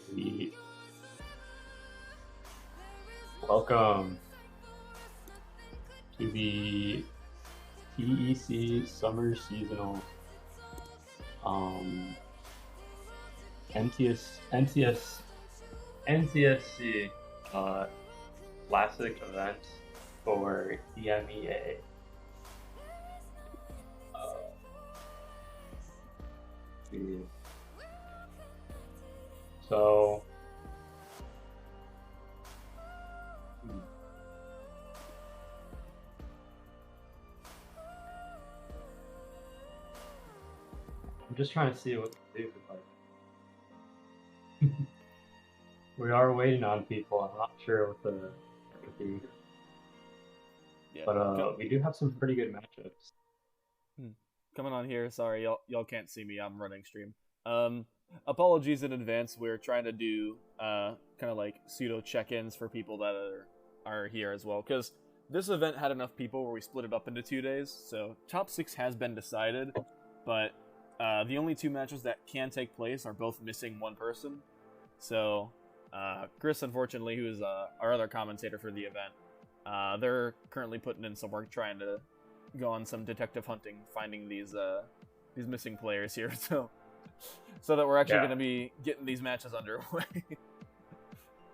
Sweet. Welcome to the TEC Summer Seasonal NTSC classic event for EMEA. So I'm just trying to see what to do. Like, we are waiting on people. I'm not sure what the would be. Yeah, but we do have some pretty good matchups. Coming on here, sorry, y'all can't see me. I'm running stream. Apologies in advance. We're trying to do kind of like pseudo check-ins for people that are here as well, because this event had enough people where we split it up into 2 days. So top 6 has been decided, but the only 2 matches that can take place are both missing 1 person. So Chris, unfortunately, who is our other commentator for the event, they're currently putting in some work trying to go on some detective hunting, finding these missing players here, so that we're actually going to be getting these matches underway.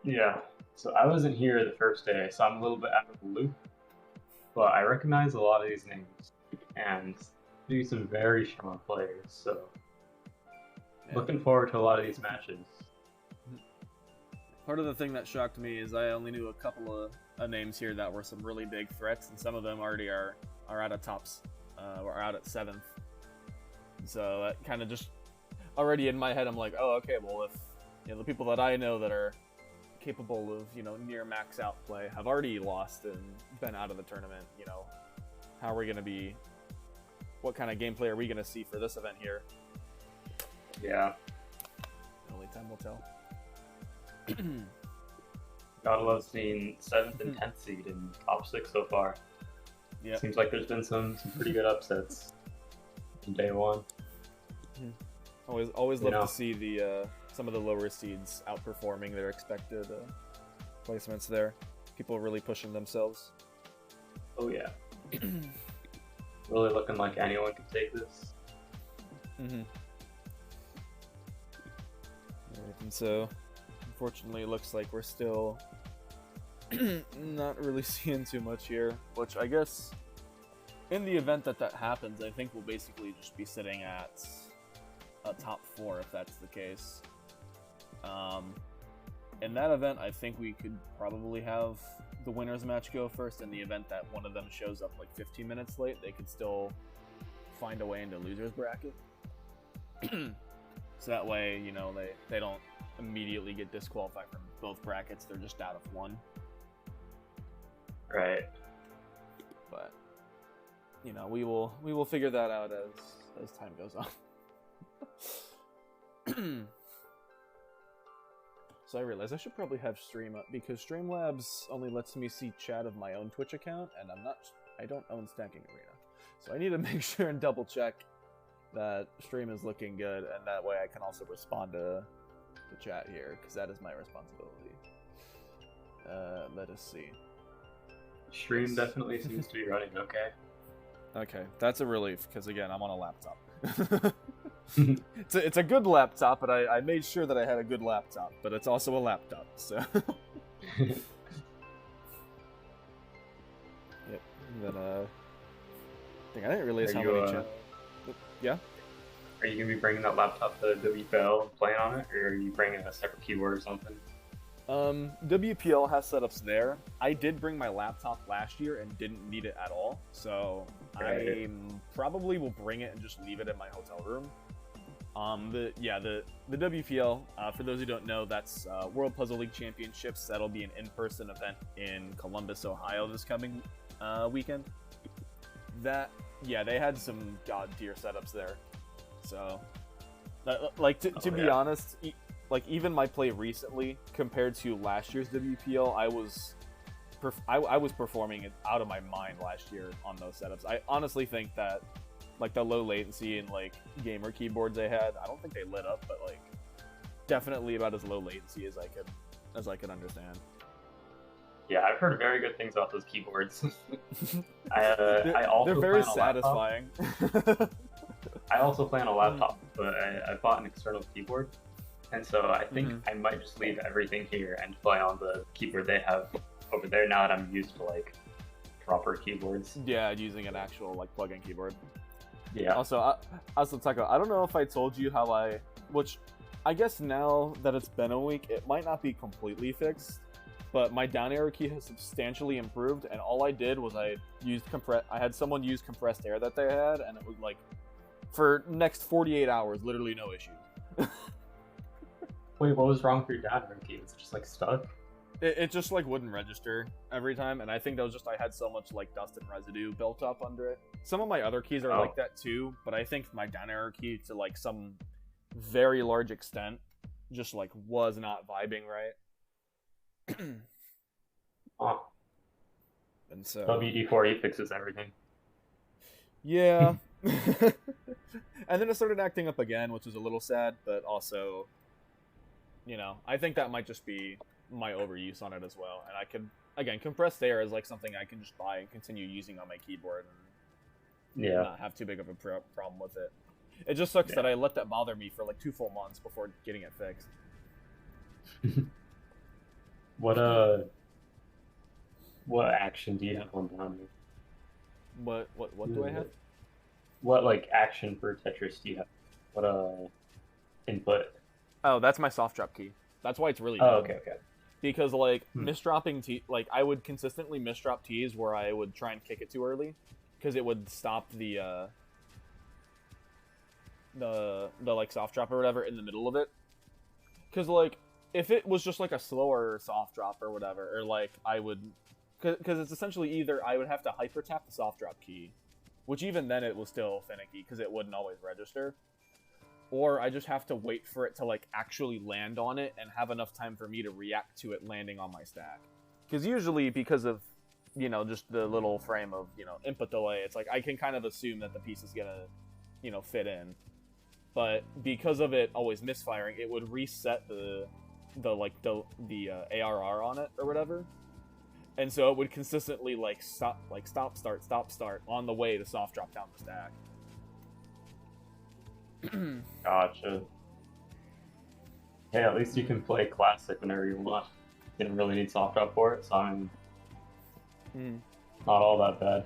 Yeah, so I wasn't here the first day, so I'm a little bit out of the loop, but I recognize a lot of these names, and do some very strong players, so looking forward to a lot of these matches. Part of the thing that shocked me is I only knew a couple of names here that were some really big threats, and some of them already are out of tops, or out at 7th. So that kind of just already in my head, I'm like, oh, okay, well, if the people that I know that are capable of near max out play have already lost and been out of the tournament, how are we going to be? What kind of gameplay are we going to see for this event here? Yeah. Only time will tell. Gotta love seeing 7th and 10th seed in top 6 so far. Yeah. Seems like there's been some pretty good upsets in day 1. Always love to see the some of the lower seeds outperforming their expected placements there. People really pushing themselves. Oh yeah. Really looking like anyone can take this. And so, unfortunately, it looks like we're still not really seeing too much here, which I guess in the event that that happens, I think we'll basically just be sitting at a top 4 if that's the case. In that event, I think we could probably have the winners match go first. In the event that one of them shows up like 15 minutes late, they could still find a way into losers bracket. So that way, you know, they don't immediately get disqualified from both brackets. They're just out of one. Right. But you know, we will figure that out as time goes on. So I realize I should probably have stream up because Streamlabs only lets me see chat of my own Twitch account, and I don't own Stacking Arena. So I need to make sure and double check that stream is looking good, and that way I can also respond to the chat here, because that is my responsibility. Let us see. Stream definitely seems to be running okay. Okay, that's a relief, because again, I'm on a laptop. It's a good laptop, but I made sure that I had a good laptop, but it's also a laptop, so... Yep, then, I didn't realize how many channels... Yeah? Are you going to be bringing that laptop to WPL and playing on it, or are you bringing a separate keyboard or something? WPL has setups there. I did bring my laptop last year and didn't need it at all, so I probably will bring it and just leave it in my hotel room. The WPL, for those who don't know, that's World Puzzle League Championships. That'll be an in-person event in Columbus, Ohio this coming weekend. They had some god-tier setups there. So, to be honest, even my play recently compared to last year's WPL, I was performing it out of my mind last year on those setups. I honestly think that the low latency and gamer keyboards they had, I don't think they lit up, but definitely about as low latency as I could understand. Yeah, I've heard very good things about those keyboards. They're very satisfying. I also play on a laptop, but I bought an external keyboard, and so I think I might just leave everything here and play on the keyboard they have over there now that I'm used to proper keyboards. Yeah, using an actual plug-in keyboard. Yeah. Also, Taco, I don't know if I told you which I guess now that it's been a week, it might not be completely fixed, but my down arrow key has substantially improved, and all I did was I had someone use compressed air that they had, and it was for next 48 hours, literally no issue. Wait, what was wrong with your down arrow key? Was it just stuck? It just wouldn't register every time, and I think that was just I had so much dust and residue built up under it. Some of my other keys are like that too, but I think my down arrow key to some very large extent just was not vibing right. Oh. And so WD-40 fixes everything. Yeah. And then it started acting up again, which was a little sad, but also, I think that might just be my overuse on it as well. And I could, again, compressed air is something I can just buy and continue using on my keyboard and not have too big of a problem with it. It just sucks that I let that bother me for 2 full months before getting it fixed. What action do you have on down here? What do I have? What action for Tetris do you have? What input? Oh, that's my soft drop key. That's why it's really good. Oh, okay. Because misdropping I would consistently misdrop T's where I would try and kick it too early, because it would stop the soft drop or whatever in the middle of it. Because if it was just a slower soft drop or whatever, or I would, because it's essentially either I would have to hyper tap the soft drop key, which even then it was still finicky because it wouldn't always register, or I just have to wait for it to actually land on it and have enough time for me to react to it landing on my stack. Because usually, because of just the little frame of input delay, it's I can kind of assume that the piece is gonna fit in. But because of it always misfiring, it would reset the ARR on it or whatever, and so it would consistently stop start on the way to soft drop down the stack. Gotcha. Hey, at least you can play classic whenever you want. You didn't really need soft drop for it, so I'm not all that bad.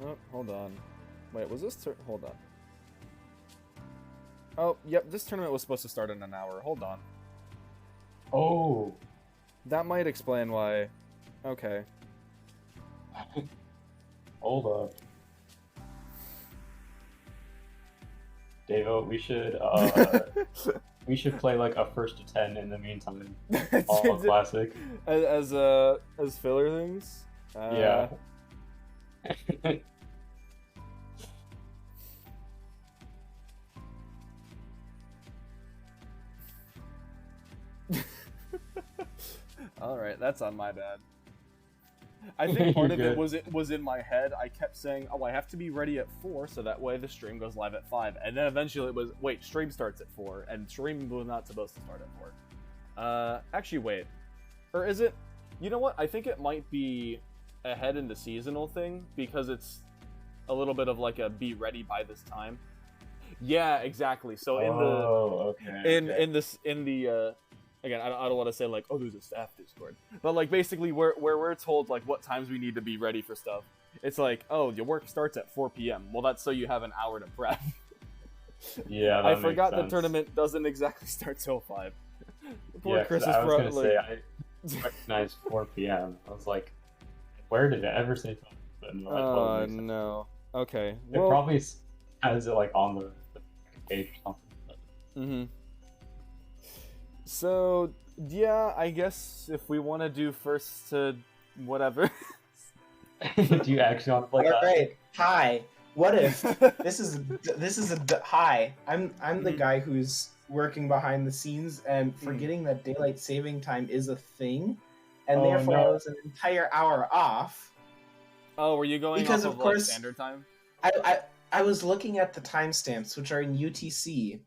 Oh, hold on. Wait, was this hold on. Oh, yep, this tournament was supposed to start in an hour. Hold on. Oh. That might explain why. Okay. Hold up. Davo, we should play like a first to 10 in the meantime. All classic. As filler things? Yeah. Alright, that's on my bad. I think part of it was in my head. I kept saying, oh, I have to be ready at 4, so that way the stream goes live at 5. And then eventually it was, wait, stream starts at 4, and stream was not supposed to start at 4. Actually, wait. Or is it? You know what? I think it might be ahead in the seasonal thing, because it's a little bit of like a be ready by this time. Yeah, exactly. So in the again, I don't want to say like, oh, there's a staff Discord, but like basically where we're told like what times we need to be ready for stuff. It's like, oh, your work starts at 4 p.m. Well, that's so you have an hour to prep. Yeah, I forgot the tournament doesn't exactly start till 5. Poor Chris is probably. I recognized 4 p.m. I was like, where did it ever say 5? Oh no. Okay. It probably has it like on the page or something. So, yeah, I guess if we want to do first to whatever. Do you actually want to play that? Alright, hi. What if this is hi. I'm the guy who's working behind the scenes and forgetting that daylight saving time is a thing, and therefore I was an entire hour off. Oh, were you going because off of course, like standard time? I was looking at the timestamps, which are in UTC,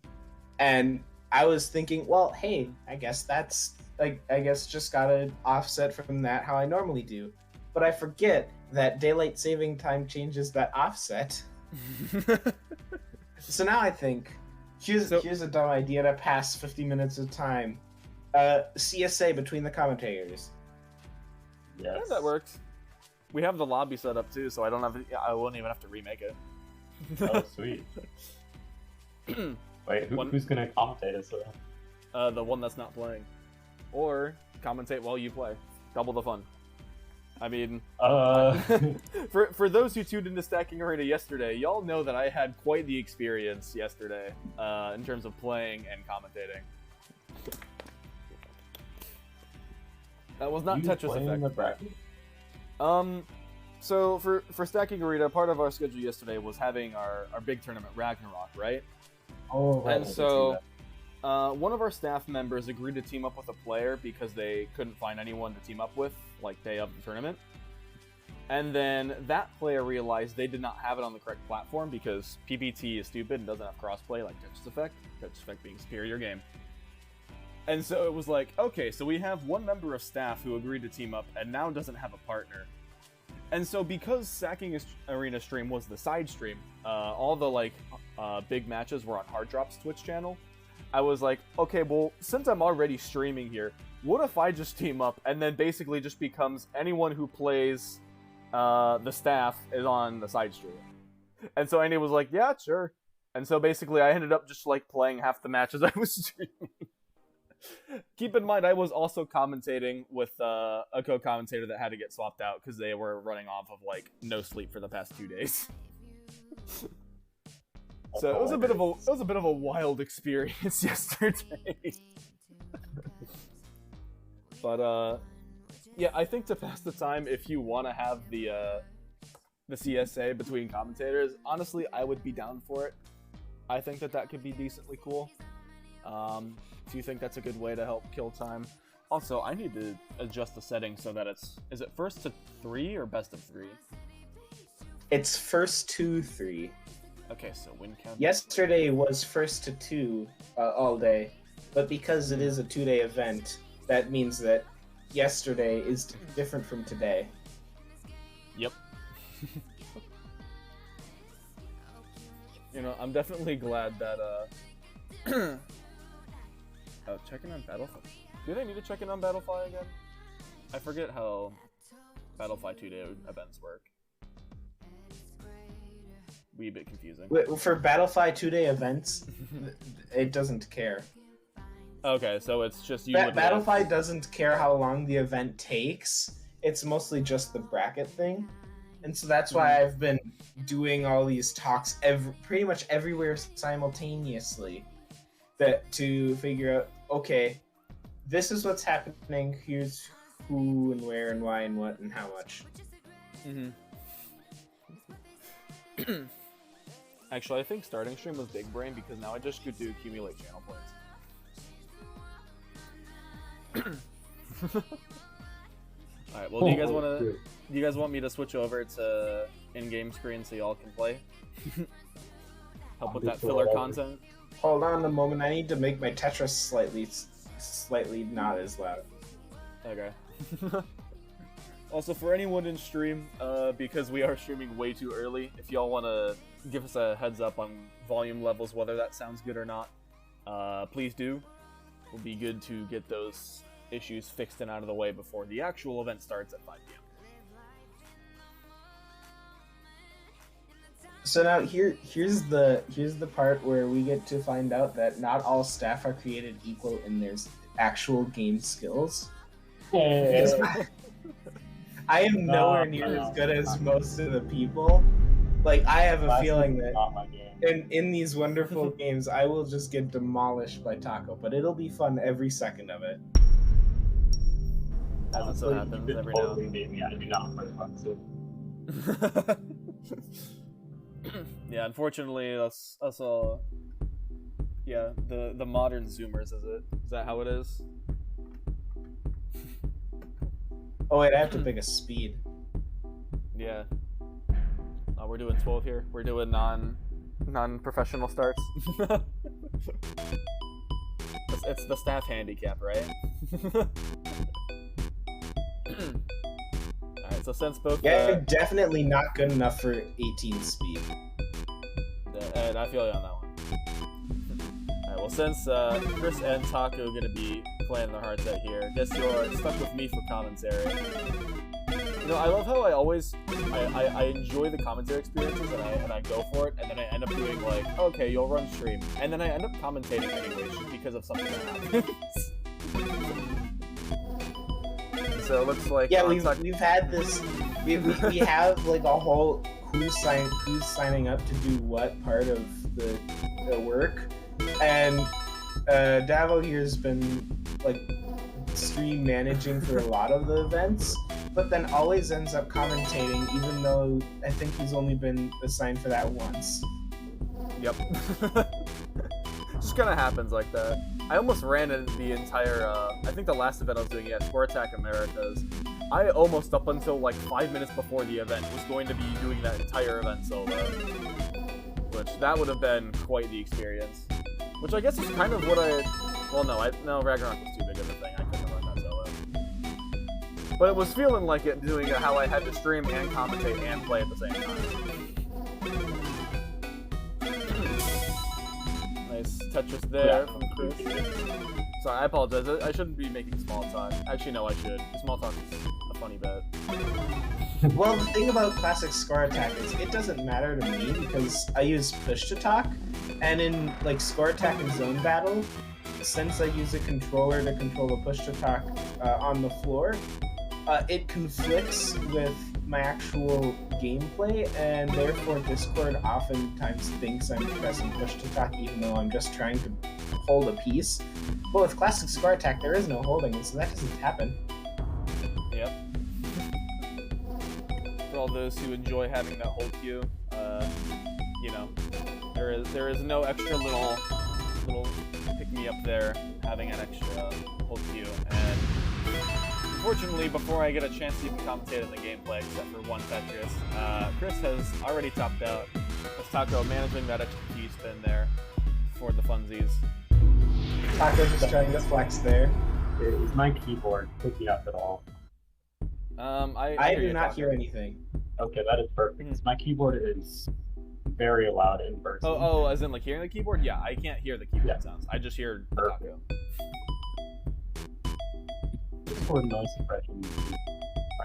and I was thinking, well, hey, I guess that's just gotta offset from that how I normally do. But I forget that daylight saving time changes that offset. So now I think, here's a dumb idea to pass 50 minutes of time. CSA between the commentators. Yes. Yeah, that works. We have the lobby set up too, so I won't even have to remake it. Oh, sweet. Wait, who's gonna commentate us? The one that's not playing. Or commentate while you play. Double the fun. I mean, for those who tuned into Stacking Arena yesterday, y'all know that I had quite the experience yesterday in terms of playing and commentating. That was not Tetris Effect. So for Stacking Arena, part of our schedule yesterday was having our big tournament Ragnarok, right? Oh, right. And so one of our staff members agreed to team up with a player because they couldn't find anyone to team up with, like, day of the tournament. And then that player realized they did not have it on the correct platform because PPT is stupid and doesn't have crossplay like Tetris Effect being superior game. And so it was like, okay, so we have one member of staff who agreed to team up and now doesn't have a partner. And so because Stacking Arena stream was the side stream, all the big matches were on Hard Drop's Twitch channel. I was like, okay, well, since I'm already streaming here, what if I just team up and then basically just becomes anyone who plays the staff is on the side stream? And so Andy was like, yeah, sure. And so basically I ended up just like playing half the matches I was streaming. Keep in mind, I was also commentating with a co-commentator that had to get swapped out because they were running off of like no sleep for the past 2 days. So it was a bit of a wild experience yesterday. But yeah, I think to pass the time, if you want to have the CSA between commentators, honestly, I would be down for it. I think that could be decently cool. Do you think that's a good way to help kill time? Also, I need to adjust the settings so that is it first to 3 or best of 3? It's first to 3. Okay, so win count. Yesterday was first to 2 all day, but because it is a 2-day event, that means that yesterday is different from today. Yep. You know, I'm definitely glad that oh, checking on Battlefy. Do they need to check in on Battlefy again? I forget how Battlefy 2-day events work. wee bit confusing. For Battlefy 2-day events, it doesn't care. Okay, so it's just you. Battlefy doesn't care how long the event takes. It's mostly just the bracket thing, and so that's why I've been doing all these talks pretty much everywhere simultaneously, to figure out, okay, this is what's happening. Here's who and where and why and what and how much. Actually, I think starting stream was big brain because now I just could do accumulate channel points. Alright, well, do you guys want me to switch over to in-game screen so y'all can play? Help with that filler content? Hold on a moment, I need to make my Tetris slightly not as loud. Okay. Also, for anyone in stream, because we are streaming way too early, if y'all want to give us a heads up on volume levels, whether that sounds good or not, please do. It would be good to get those issues fixed and out of the way before the actual event starts at 5 p.m. So now here's the part where we get to find out that not all staff are created equal in their actual game skills. I am nowhere near as good as most of the people. Like, I have a feeling that in these wonderful games, I will just get demolished by Taco, but it'll be fun every second of it. As it so happens every now and then. Yeah, unfortunately, us all. Yeah, the modern Zoomers, is it? Is that how it is? Oh wait, I have to pick a speed. Yeah. We're doing 12 here. We're doing non-professional starts. It's the staff handicap, right? Alright, so since both... Yeah, definitely not good enough for 18 speed. And I feel you on that one. Alright, well, since Chris and Taco are going to be playing their hearts out here, I guess you're stuck with me for commentary. You know, I love how I always... I enjoy the commentary experiences, and I go for it, and then I end up doing, like, okay, you'll run stream. And then I end up commentating anyways, just because of something that happens. So it looks like... Yeah, we've had this... We have, like, a whole who's signing up to do what part of the work. And Davo here's been, like, stream managing for a lot of the events, but then always ends up commentating, even though I think he's only been assigned for that once. Yep. Just kind of happens like that. I almost ran in the entire, I think the last event I was doing, yeah, Score Attack Americas. I almost, up until like 5 minutes before the event, was going to be doing that entire event solo. Which, that would have been quite the experience. Which I guess is kind of what well, no, Ragnarok was too big of a thing. I couldn't run that solo. But it was feeling like it, doing it how I had to stream and commentate and play at the same time. Nice Tetris there from Chris. Sorry, I apologize. I shouldn't be making small talk. Actually, no, I should. Small talk is a funny bit. Well, the thing about classic Score Attack is it doesn't matter to me because I use push to talk, and in like Score Attack and Zone Battle, since I use a controller to control the push to talk on the floor, it conflicts with my actual gameplay, and therefore Discord oftentimes thinks I'm pressing push to talk even though I'm just trying to hold a piece. But with classic Score Attack, there is no holding, so that doesn't happen. Yep. For all those who enjoy having that hold queue, you know, there is no extra little pick me up there having an extra hold queue. And unfortunately, before I get a chance to even commentate on the gameplay, except for one Tetris, Chris has already topped out. That's Taco managing that extra key spin there for the funsies. Taco's just trying to flex there. Is my keyboard picking up at all? I do not hear anything. Okay, that is perfect. Mm-hmm. My keyboard is very loud in person. Oh, as in like hearing the keyboard? Yeah, I can't hear the keyboard sounds. I just hear Taco. Keyboard noise suppression.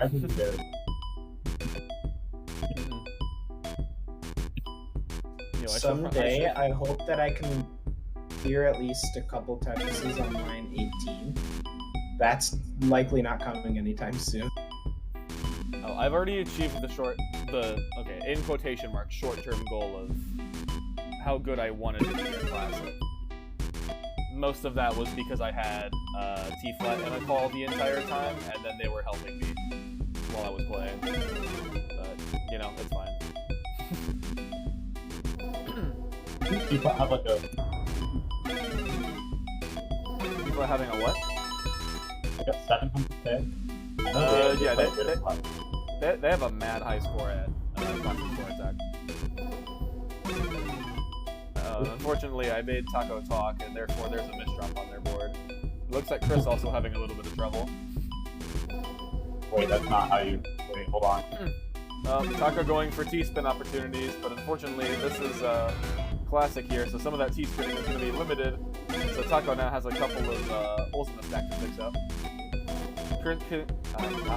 I think it's very. Anyway, someday I hope that I can clear at least a couple Tetrises on line 18. That's likely not coming anytime soon. Oh, I've already achieved okay, in quotation marks, short-term goal of how good I wanted to be at Classic. Most of that was because I had T-Flat and a call the entire time, and then they were helping me while I was playing. But, you know, it's fine. People have like a... People are having a what? Like a 700k? Yeah, they have a mad high score at Classic Score Attack. Unfortunately, I made Taco talk, and therefore there's a misdrop on their board. It looks like Chris also having a little bit of trouble. Wait, that's not how you... Wait, hold on. Taco going for T-spin opportunities, but unfortunately this is Classic here, so some of that T-spinning is going to be limited. So Taco now has a couple of holes in the stack to fix up.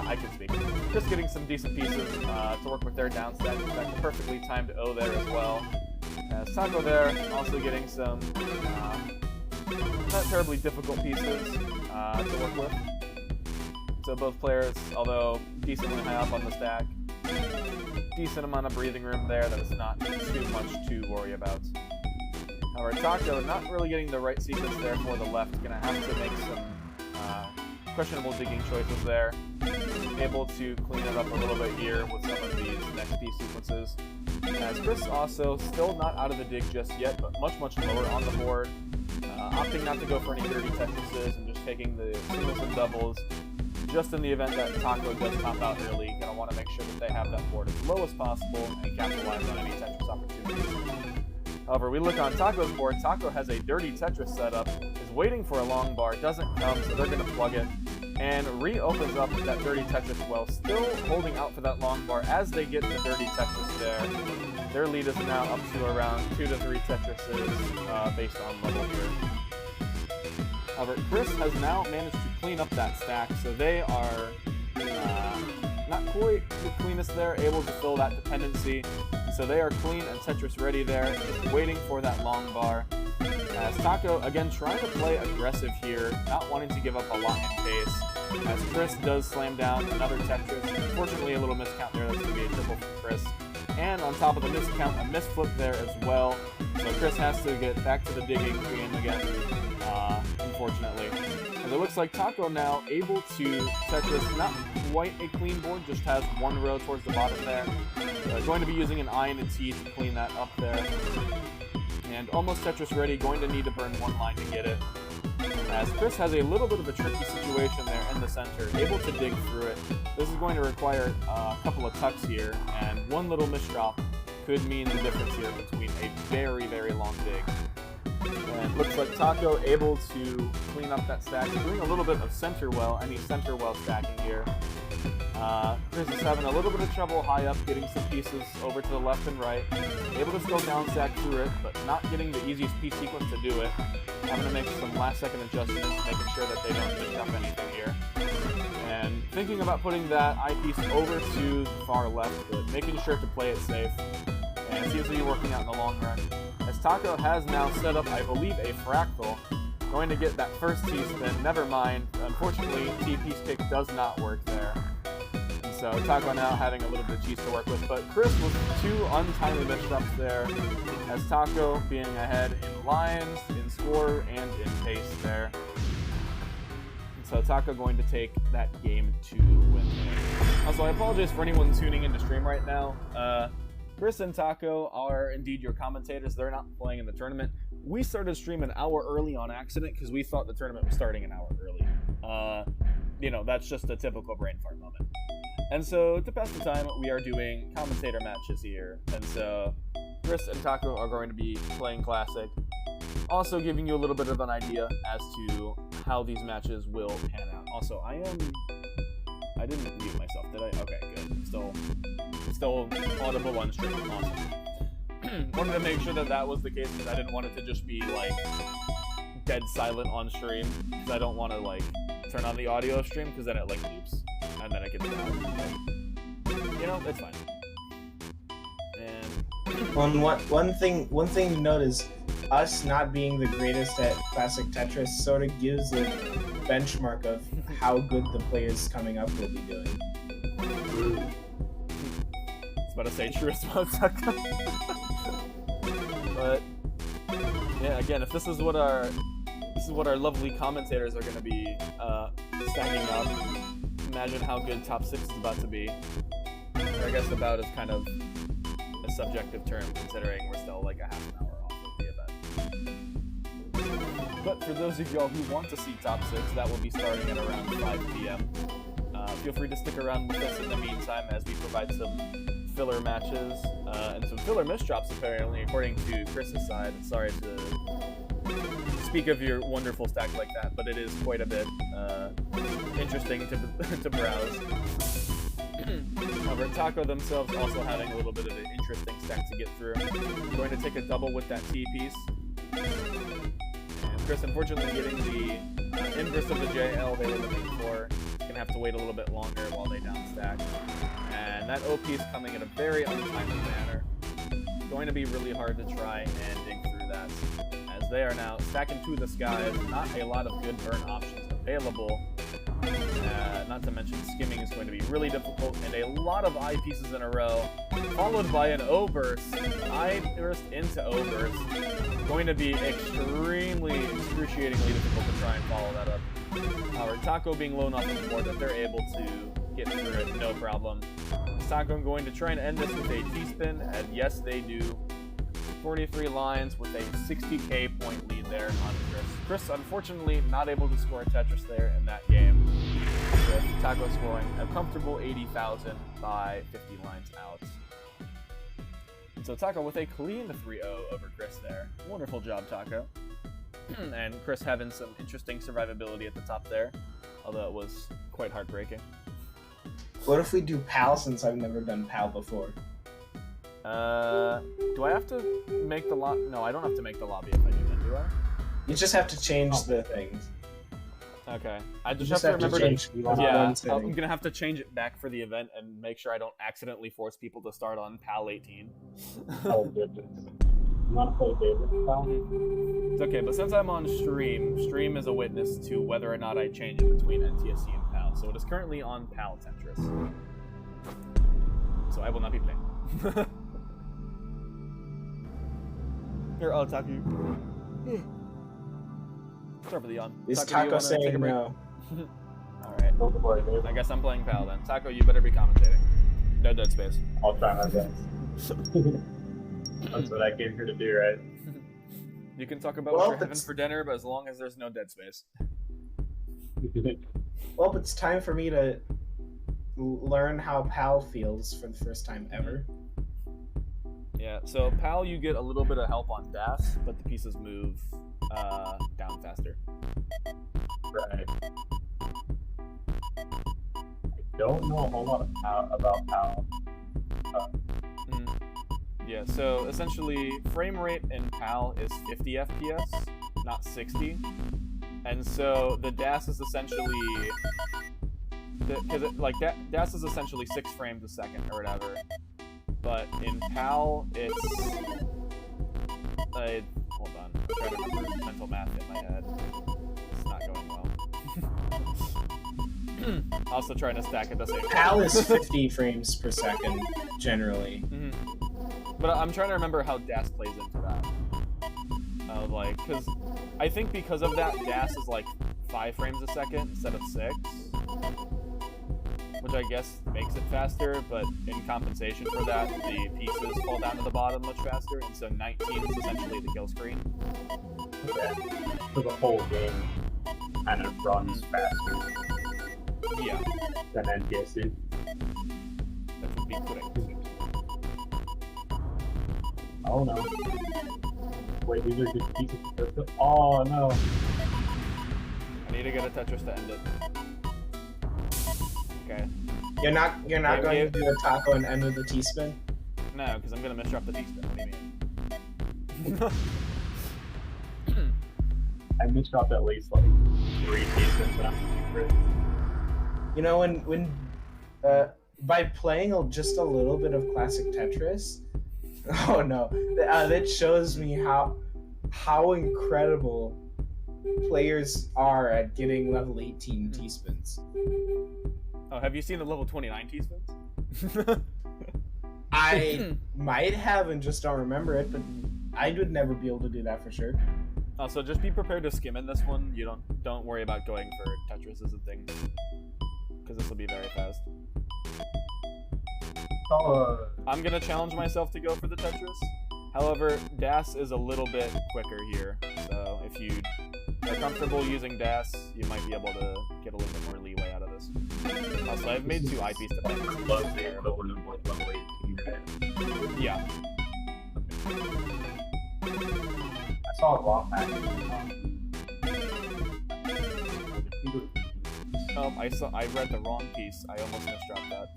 I can speak. Chris getting some decent pieces to work with their down stack. In fact, perfectly timed O there as well. As Taco there also getting some not terribly difficult pieces to work with. So both players, although decently high up on the stack, decent amount of breathing room there that is not too much to worry about. However, Taco not really getting the right sequence there for the left. Gonna have to make some questionable digging choices there. Able to clean it up a little bit here with some of these next piece sequences. As Chris also still not out of the dig just yet, but much lower on the board. Opting not to go for any dirty Tetrises and just taking the singles and doubles. Just in the event that Taco does top out early, gonna want to make sure that they have that board as low as possible and capitalize on any Tetris opportunities. However, we look on Taco's board. Taco has a dirty Tetris setup, is waiting for a long bar, doesn't come, so they're going to plug it, and reopens up that dirty Tetris well, still holding out for that long bar as they get the dirty Tetris there. Their lead is now up to around 2 to 3 Tetrises based on level here. However, Chris has now managed to clean up that stack, so they are not quite the cleanest there, able to fill that dependency. So they are clean and Tetris ready there, just waiting for that long bar. As Taco, again, trying to play aggressive here, not wanting to give up a lot in pace. As Chris does slam down another Tetris. Unfortunately, a little miscount there, that's going to be a triple for Chris. And on top of the miscount, a misflip there as well. So Chris has to get back to the digging game again, unfortunately. And it looks like Taco now able to Tetris, not quite a clean board, just has one row towards the bottom there. Going to be using an I and a T to clean that up there. And almost Tetris ready, going to need to burn one line to get it. As Chris has a little bit of a tricky situation there in the center, able to dig through it. This is going to require a couple of tucks here, and one little misdrop could mean the difference here between a very long dig. And looks like Taco able to clean up that stack, doing a little bit of center well stacking here. Chris is having a little bit of trouble high up, getting some pieces over to the left and right. Able to still down stack through it, but not getting the easiest piece sequence to do it. Having to make some last second adjustments, making sure that they don't misjump anything here. And thinking about putting that eyepiece over to the far left, but making sure to play it safe. And it seems to be working out in the long run. As Taco has now set up, I believe, a fractal. Going to get that first T-spin, never mind. Unfortunately, T-piece kick does not work there. And so Taco now having a little bit of cheese to work with, but Chris with 2 untimely missteps there, as Taco being ahead in lines, in score, and in pace there. And so Taco going to take that game to win. Also, I apologize for anyone tuning into stream right now. Chris and Taco are indeed your commentators. They're not playing in the tournament. We started stream an hour early on accident because we thought the tournament was starting an hour early. You know, that's just a typical brain fart moment. And so, to pass the time, we are doing commentator matches here. And so, Chris and Taco are going to be playing Classic. Also giving you a little bit of an idea as to how these matches will pan out. Also, I didn't mute myself, did I? Okay, good. Still audible on stream. Awesome. Wanted to make sure that that was the case because I didn't want it to just be, like, dead silent on stream. Because I don't want to, like, turn on the audio stream because then it, like, loops. And then it gets bad. You know, it's fine. And One thing to note is us not being the greatest at classic Tetris sort of gives a benchmark of how good the players coming up will be doing. I was about to say truest Motaka. But yeah, again, if this is what our lovely commentators are going to be stacking up, imagine how good top 6 is about to be. Or I guess about is kind of a subjective term, considering we're still like a half an hour off of the event. But for those of y'all who want to see top 6, that will be starting at around 5 p.m. Feel free to stick around with us in the meantime as we provide some filler matches and some filler misdrops, apparently, according to Chris's side. Sorry to speak of your wonderful stack like that, but it is quite a bit interesting to browse. However, Taco themselves also having a little bit of an interesting stack to get through. Going to take a double with that T piece. And Chris, unfortunately, getting the inverse of the JL they were looking for. Gonna have to wait a little bit longer while they downstack. And that OP is coming in a very untimely manner. Going to be really hard to try and dig through that, as they are now stacking to the skies. Not a lot of good burn options available. Not to mention skimming is going to be really difficult, and a lot of I pieces in a row, followed by an O burst. I burst into O burst. Going to be extremely excruciatingly difficult to try and follow that up. Our Taco being low enough on the board that they're able to get through it, no problem. Taco going to try and end this with a T-spin, and yes, they do. 43 lines with a 60k point lead there on Chris. Chris, unfortunately, not able to score a Tetris there in that game, with Taco scoring a comfortable 80,000 by 50 lines out. And so Taco with a clean 3-0 over Chris there. Wonderful job, Taco. And Chris having some interesting survivability at the top there, although it was quite heartbreaking. What if we do PAL, since I've never done PAL before? Do I have to make the lobby? No, I don't have to make the lobby if I do that, do I? You just have to change the things. Okay. I just have have to remember change yeah, I'm gonna have to change it back for the event and make sure I don't accidentally force people to start on PAL 18. Oh, goodness. You want to play David, PAL? It's okay, but since I'm on stream is a witness to whether or not I change it between NTSC and PAL. So it is currently on PAL Tetris. So I will not be playing. Here, I'll attack you. Start for the yawn. Is Taco saying no? Alright. I guess I'm playing PAL then. Taco, you better be commentating. No dead space. I'll try my best. That's what I came here to do, right? You can talk about what you're having for dinner, but as long as there's no dead space. Well, it's time for me to learn how PAL feels for the first time ever. Yeah, so PAL you get a little bit of help on DAS, but the pieces move down faster. Right. I don't know a whole lot about PAL. Yeah, so essentially frame rate in PAL is 50 FPS, not 60. And so the DAS is essentially DAS is essentially 6 frames a second or whatever. But in PAL, it's hold on, I'm trying to remember mental math in my head. It's not going well. Also trying to stack at the same time. PAL is 50 frames per second, generally. But I'm trying to remember how DAS plays into that. Because I think because of that, DAS is like 5 frames a second instead of 6. Which I guess makes it faster, but in compensation for that, the pieces fall down to the bottom much faster, and so 19 is essentially the kill screen. Okay. So the whole game kind of runs faster. Yeah. Than NTSC. That would be correct. Oh no. Wait, these are just pieces of... Oh no. I need to get a Tetris to end it. Okay. You're not going to do a Taco and end with a T-spin? No, because I'm going to misdrop the T-spin. What do you mean? I misdropped at least like 3 T-spins when I'm for it. You know, when by playing just a little bit of classic Tetris, Oh no, that shows me how incredible players are at getting level 18 T-spins. Oh, have you seen the level 29 T-spins? I might have and just don't remember it, but I would never be able to do that for sure. So just be prepared to skim in this one. You don't worry about going for Tetrises and things, because this will be very fast. I'm gonna challenge myself to go for the Tetris. However, DAS is a little bit quicker here, so if you are comfortable using DAS, you might be able to get a little bit more leeway out of this. Also, I've made 2 eyepiece dependencies. Yeah. I saw a lot back. Oh, I read the wrong piece. I almost misdropped that.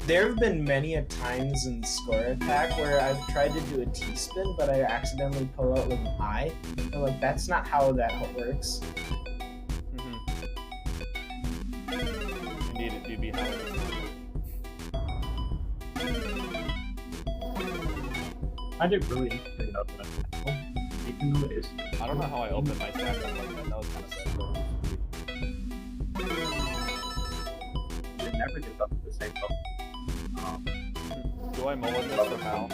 There have been many a times in Score Attack where I've tried to do a T-spin, but I accidentally pull out with an I. I'm like, that's not how that works. Indeed, it do be how it is. I did really interesting though. Even though it is. I don't know how I opened my stack up like that. That was kind of sad. It never gets up to the same level. Do I mulligan this for Pal?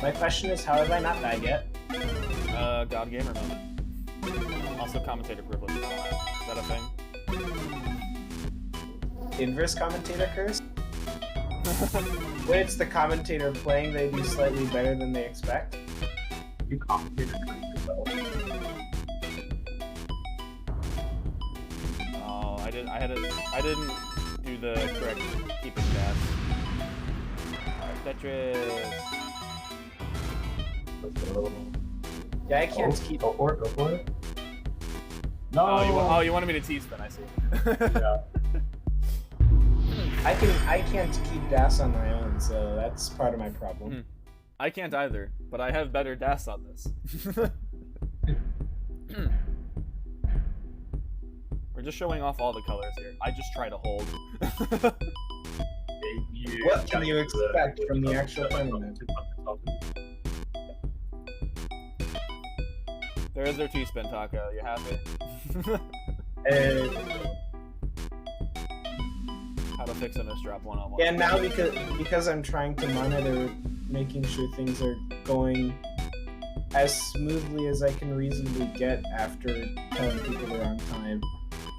My question is, how have I not died yet? God Gamer moment. Also commentator privilege. Is that a thing? Inverse commentator curse? When it's the commentator playing, they do slightly better than they expect. You commentator curse yourself. Oh, I didn't do the correct keeping stats. Tetris. Yeah, I can't keep. Go for it. No. Oh, you wanted me to T-spin? I see. Yeah. I can't keep DAS on my own, so that's part of my problem. I can't either, but I have better DAS on this. We're just showing off all the colors here. I just try to hold. What can you expect from the actual tournament? There is their T-spin, Taco. You happy? How to fix a misdrop 101. Yeah, now because I'm trying to monitor making sure things are going as smoothly as I can reasonably get after telling people the wrong time.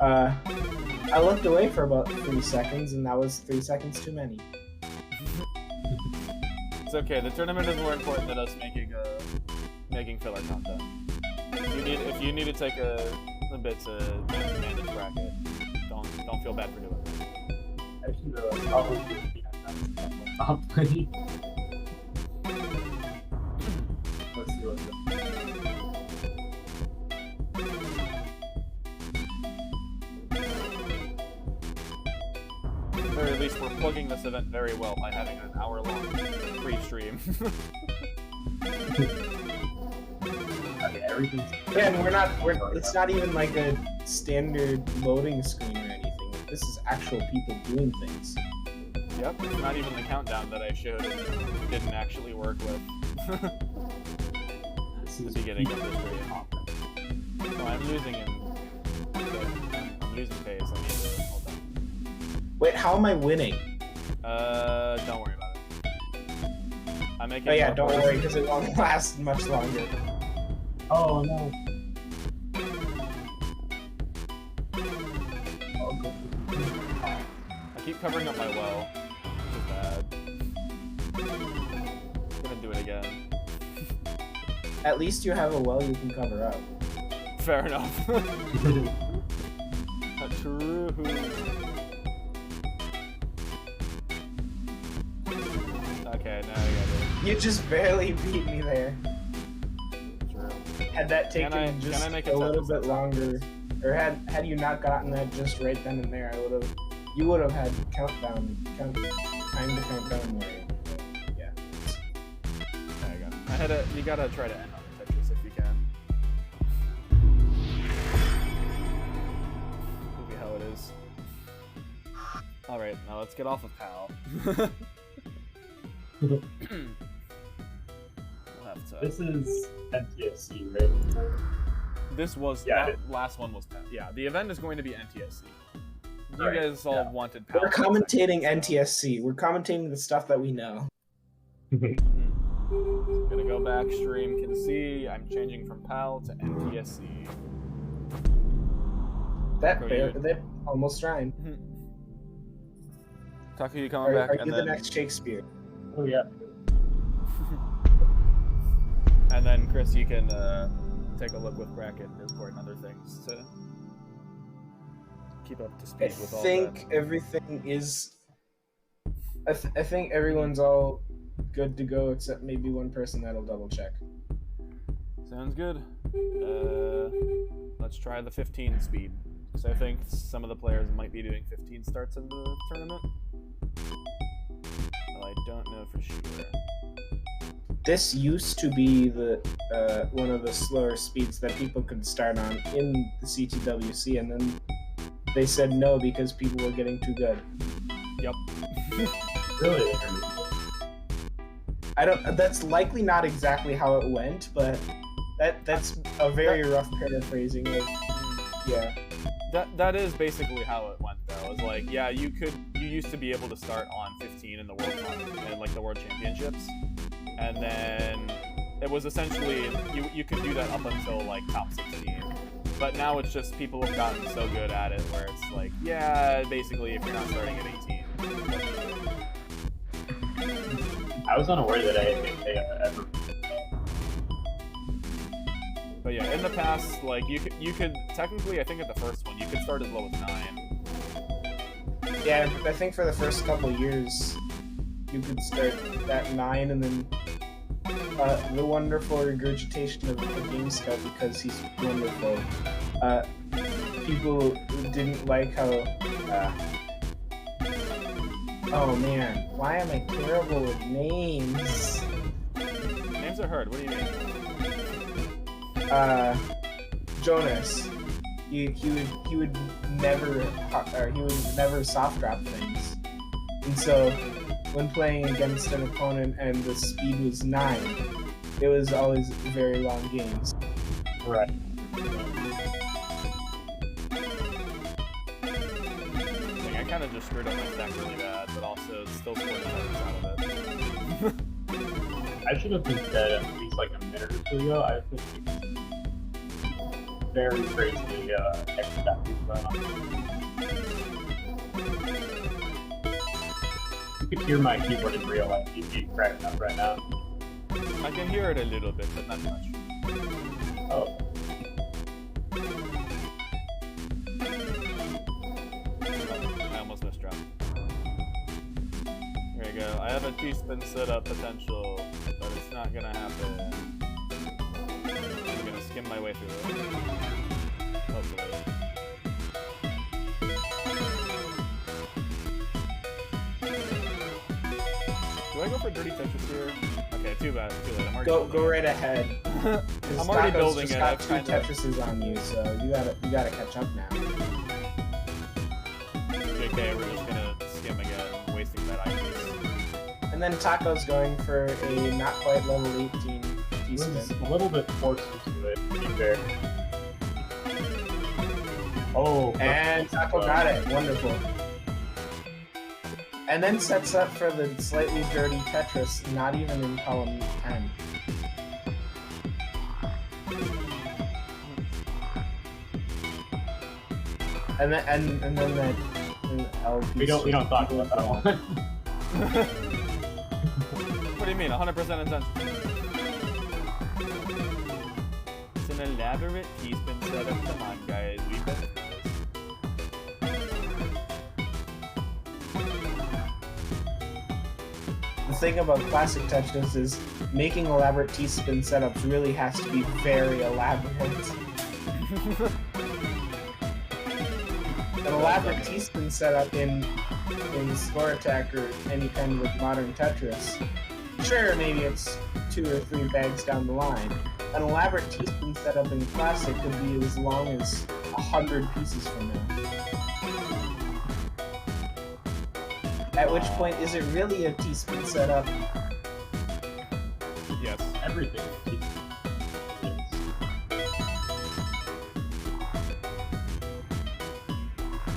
I looked away for about 3 seconds, and that was 3 seconds too many. It's okay. The tournament is more important than us making filler content. If you need to take a bit to manage bracket, don't feel bad for doing it. Actually, probably let's see what's At the very least, we're plugging this event very well by having an hour-long pre-stream. Okay, everything's... Yeah, and it's not even like a standard loading screen or anything. This is actual people doing things. Yep, it's not even the countdown that I showed and didn't actually work with. This is the beginning of this video. Oh, I'm losing phase. I mean, hold on. Wait, how am I winning? Don't worry about it. I'm making. Oh yeah, don't worry, because it won't last much longer. Oh no. I keep covering up my well. Which is bad. I'm gonna do it again. At least you have a well you can cover up. Fair enough. True. Okay, now I got it. You just barely beat me there. True. Had that taken Can I just make a a little Tetris bit longer, or had you not gotten that just right then and there, you would have had time to count down more. Yeah. There you go. You gotta try to end on the Tetris if you can. Alright, now let's get off of PAL. We'll have to... This is NTSC, right? This was... Yeah, that last one was PAL. Yeah, the event is going to be NTSC. You Right, guys all yeah. wanted PAL. We're commentating NTSC. We're commentating the stuff that we know. Gonna go back, stream can see. I'm changing from PAL to NTSC. That almost rhymed. Taka, you coming back? Are And you then... the next Shakespeare? Oh yeah. And then, Chris, you can take a look with Bracket and Discord and other things to keep up to speed with all I that. think everything is... I think everyone's all good to go except maybe one person that'll double check. Sounds good. Let's try the 15 speed. So I think some of the players might be doing 15 starts in the tournament. Well, I don't know for sure. This used to be the one of the slower speeds that people could start on in the CTWC, and then they said no because people were getting too good. Yep. Really? That's likely not exactly how it went, but that's a very rough paraphrasing of yeah. That is basically how it went though. It's like, yeah, you used to be able to start on 15 in the World Championships, and then it was essentially you could do that up until like top 16. But now it's just people have gotten so good at it where it's like, yeah, basically if you're not starting at 18. I was unaware that I ever. But yeah, in the past, like you could technically, I think at the first one, you could start as low as 9. Yeah, I think for the first couple of years, you could start at 9, and then the wonderful regurgitation of Game Scout because he's wonderful. People didn't like how. Oh man, why am I terrible with names? Names are hard. What do you mean? Jonas. He would never soft drop things, and so when playing against an opponent and the speed was 9, it was always very long games. Right. I kind of just screwed up my stack really bad, but also still scored the out of it. I should have been dead at least like a minute or two ago. I think very crazy extra batteries going on. You could hear my keyboard in real life. You'd be cracking up right now. I can hear it a little bit, but not much. Oh. I almost missed drop. There you go. I have a T-spin setup potential, but it's not gonna happen. I'm gonna skim my way through it. Hopefully. Do I go for dirty Tetris here? Okay, too bad. Too late. I'm already Go right ahead. I'm already Taco's building just it. got I've 2 kinda... Tetrises on you, so you gotta catch up now. Okay, we're just gonna skim again, wasting that eyepiece. And then Taco's going for a not quite level 18 It was T-spin. a little bit forced into it, to be fair. Oh. And Taco got it. Wonderful. And then sets up for the slightly dirty Tetris, not even in column 10. And then that LP. We don't talk about that one. What do you mean? 100% intention. It's an elaborate T-spin setup. Come on, guys. We better. The thing about classic Tetris is making elaborate T-spin setups really has to be very elaborate. An elaborate T-spin setup in Score Attack or any kind of modern Tetris, sure, maybe it's 2 or 3 bags down the line. An elaborate T-spin setup in Classic could be as long as 100 pieces from now. At which point, is it really a T-spin setup? Yes. Everything.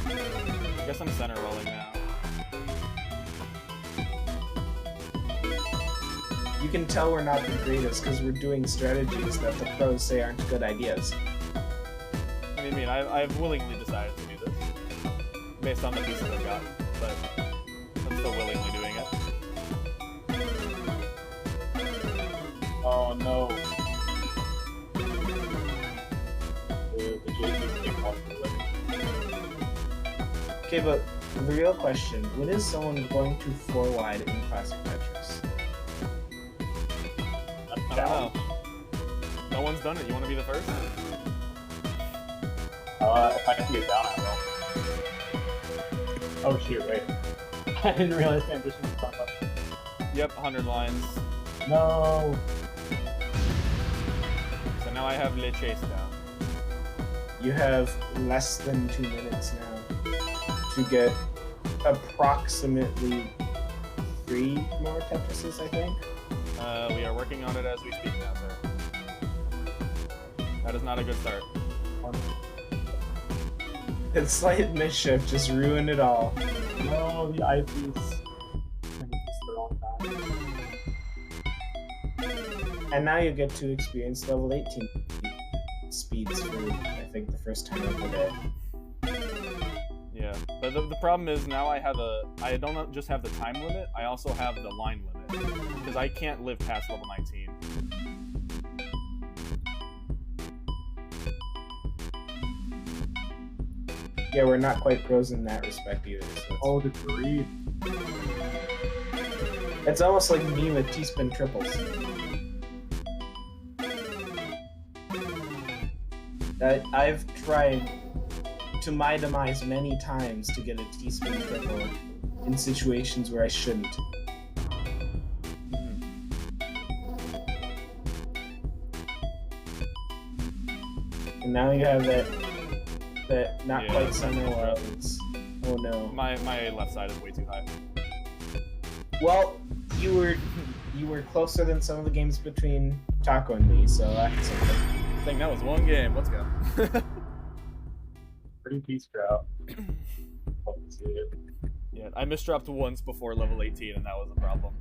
I guess I'm center rolling now. You can tell we're not the greatest because we're doing strategies that the pros say aren't good ideas. I mean, I've willingly decided to do this based on the pieces I've got, but I'm still willingly doing it. Oh no. The JP's take one for living. Okay, but the real question, when is someone going to 4-wide in Classic Tetris? I don't know. No one's done it. You want to be the first? If I can get down, I will. Oh shoot, wait. I didn't realize transition was pop up. Yep, 100 lines. No! So now I have Le Chase down. You have less than 2 minutes now to get approximately 3 more Tetrises, I think. We are working on it as we speak now, sir. That is not a good start. That slight mischief just ruined it all. No, the eyepiece. And now you get to experience level 18 speeds for, I think, the first time of the day. Yeah, but the problem is now I don't just have the time limit, I also have the line limit. Because I can't live past level 19. Yeah, we're not quite pros in that respect either. So Oh, the grief. it's almost like me with T-spin triples. I've tried to my demise many times to get a T-spin triple in situations where I shouldn't. And now you have that not quite center wall. Oh no. My left side is way too high. Well, you were closer than some of the games between Taco and me, so that's something. I think that was one game. Let's go. Pretty peace drought. Hope to see it. Yeah, I misdropped once before level 18, and that was a problem.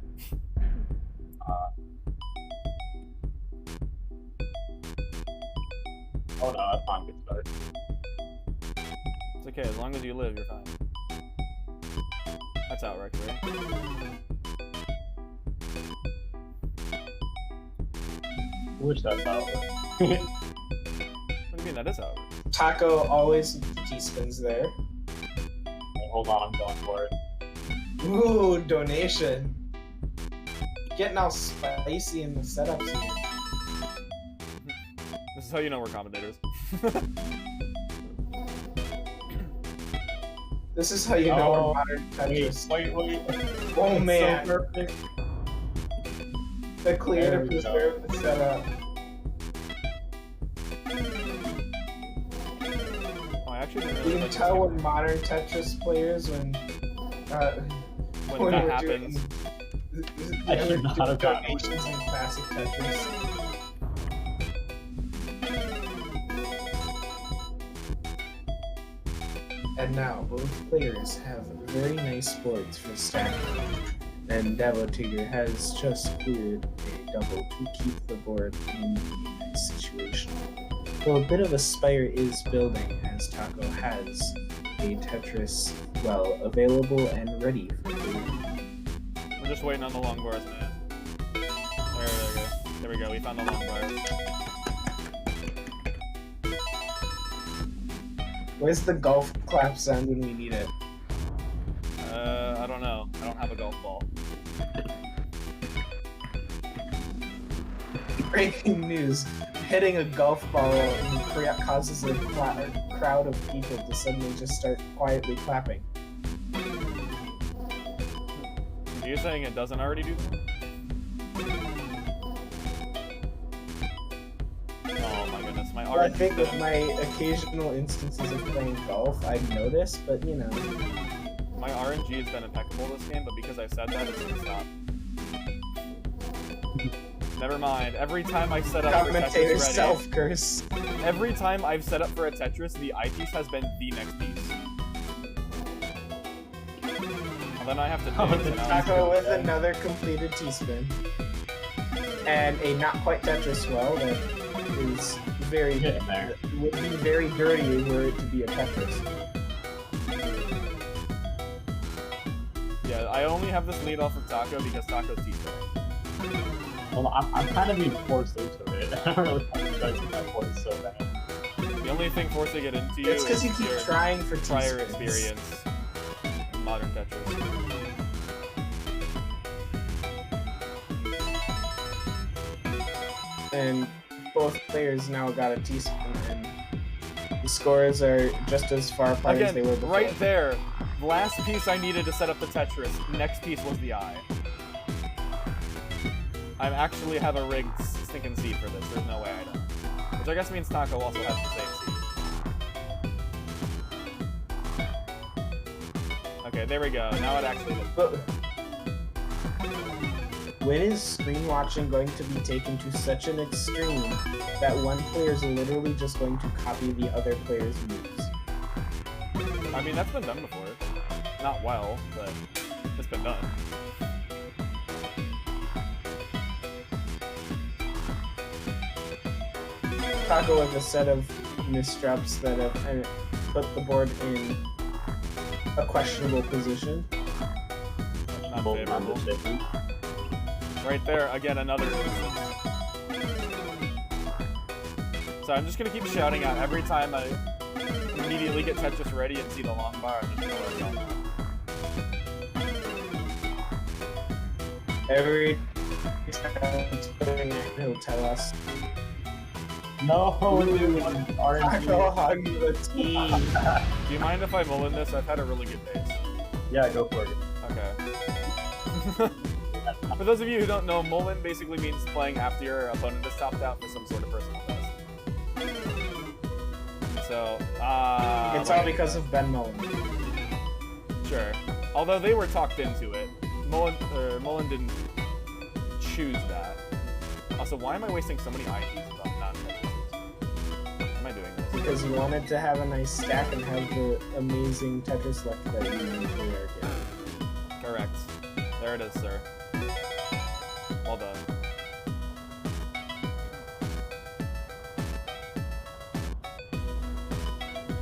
Oh no, that's not a good start. It's okay, as long as you live, you're fine. That's outright, right? I wish that's out. What do you mean that is outright? Taco always with the T-spins there. Hey, hold on, I'm going for it. Ooh, donation. Getting all spicy in the setups here. This is how you know we're commentators. This is how you know we're modern Tetris. Wait. Oh It's man. so perfect. The clear There to we preserve the setup. Oh, I actually didn't You really can like tell this we're modern Tetris players when when when that we're happens. doing I should not have gotten donations in classic Tetris. And now both players have very nice boards for stacking, and Davo Tigger has just cleared a double to keep the board in a nice situation. Though a bit of a spire is building, as Taco has a Tetris, well, available and ready for game. We're just waiting on the long bars, man. There we go. We found the long bars. Where's the golf clap sound when we need it? I don't know. I don't have a golf ball. Breaking news. Hitting a golf ball causes a crowd of people to suddenly just start quietly clapping. Are you saying it doesn't already do that? Oh my goodness, my Well, I art. think with my occasional instances of playing golf, I've noticed, but you know. My RNG has been impeccable this game, but because I said that, it's gonna stop. Never mind. Every time I set up for Tetris self-curse. Every time I've set up for a Tetris, the eyepiece has been the next piece. And then I have to dig Taco with another completed T-spin. And a not quite Tetris well that is very would be very dirty were it to be a Tetris. Yeah, I only have this lead off of Taco because Taco's T-spinning. Well, I'm kind of being forced into it. I don't really apologize if my voice is so bad. The only thing forcing it into you is because you keep trying for prior experience in modern Tetris. And both players now got a T-spin, and the scores are just as far apart as they were before. Right there, the last piece I needed to set up the Tetris, next piece was the eye. I actually have a rigged stinking seed for this, there's no way I don't. Which I guess means Taco also has the same seed. Okay, there we go, now it actually did. When is screen watching going to be taken to such an extreme that one player is literally just going to copy the other player's moves? I mean, that's been done before. Not well, but it's been done. Taco with a set of missteps that have put the board in a questionable position. Not favorable. Right there, again, another instance. So I'm just gonna keep shouting out every time I immediately get Tetris ready and see the long bar. I'm just gonna let y'all know. Every time he's putting it, he'll tell us. No, dude, Taco hug the team. Do you mind if I mull in this? I've had a really good pace. Yeah, go for it. Okay. For those of you who don't know, Mullen basically means playing after your opponent is topped out for some sort of personal best. So, it's all because of Ben Mullen. Sure. Although they were talked into it. Mullen didn't choose that. Also, why am I wasting so many IPs on non-Tetris? Why am I doing this? Because you wanted to have a nice stack and have the amazing Tetris left that you usually are getting. Correct. There it is, sir. Well done.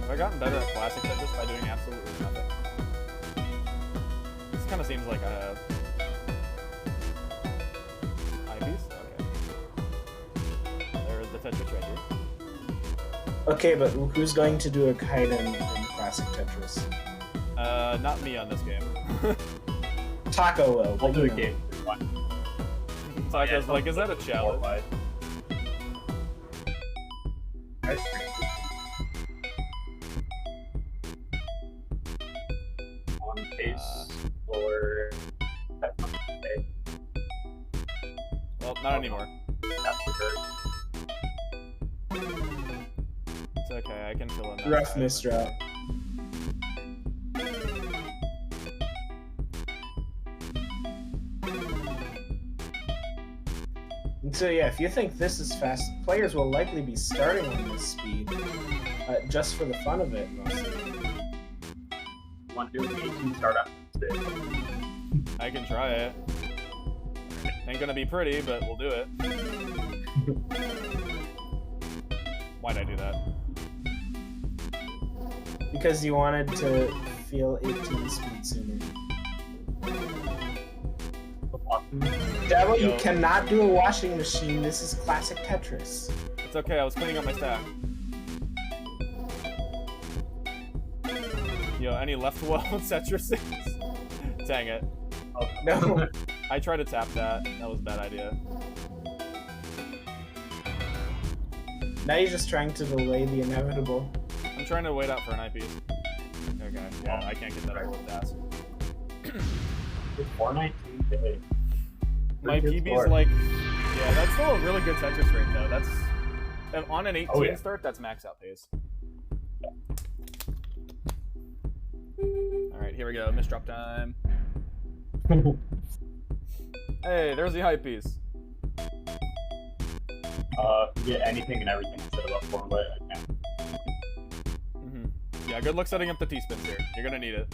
Have I gotten better at classic Tetris by doing absolutely nothing? This kind of seems like a eyepiece? Okay. There's the Tetris right here. Okay, but who's going to do a kite in classic Tetris? Not me on this game. Taco will. I'll do a game. Taco's like, is that a challenge? On pace or well, not anymore. That's for sure. It's okay, I can fill in that. Rough misdraw. So yeah, if you think this is fast, players will likely be starting on this speed, just for the fun of it, mostly. Want to do an 18 start after this? I can try it. Ain't gonna be pretty, but we'll do it. Why'd I do that? Because you wanted to feel 18 speed sooner. Devil, you cannot do a washing machine. This is classic Tetris. It's okay, I was cleaning up my stack. Yo, any left well Tetris? Dang it. Oh, no. I tried to tap that. That was a bad idea. Now you're just trying to delay the inevitable. I'm trying to wait out for an eyepiece. Okay, well, I can't get that over with dash. It's 419 today. My PB's like, yeah, that's still a really good Tetris rate though. That's on an 18 start. That's max out pace. Alright, here we go. Miss drop time. Hey, there's the hype piece. Get anything and everything instead of up forward. I can. Yeah, good luck setting up the T-spins here. You're gonna need it.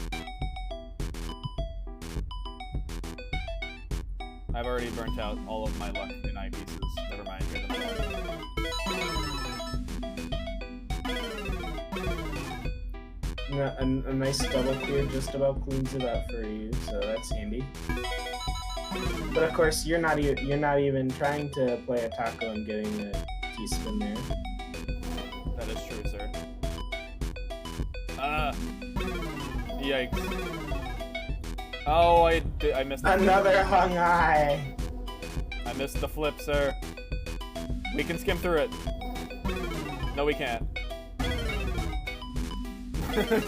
I've already burnt out all of my luck in eye pieces. Never mind. Yeah, a nice double clear just about cleans it up for you, so that's handy. But of course, you're not even trying to play a taco and getting a T-spin there. That is true, sir. Yikes. Oh, I missed the Another hung eye! I missed the flip, sir. We can skim through it. No, we can't.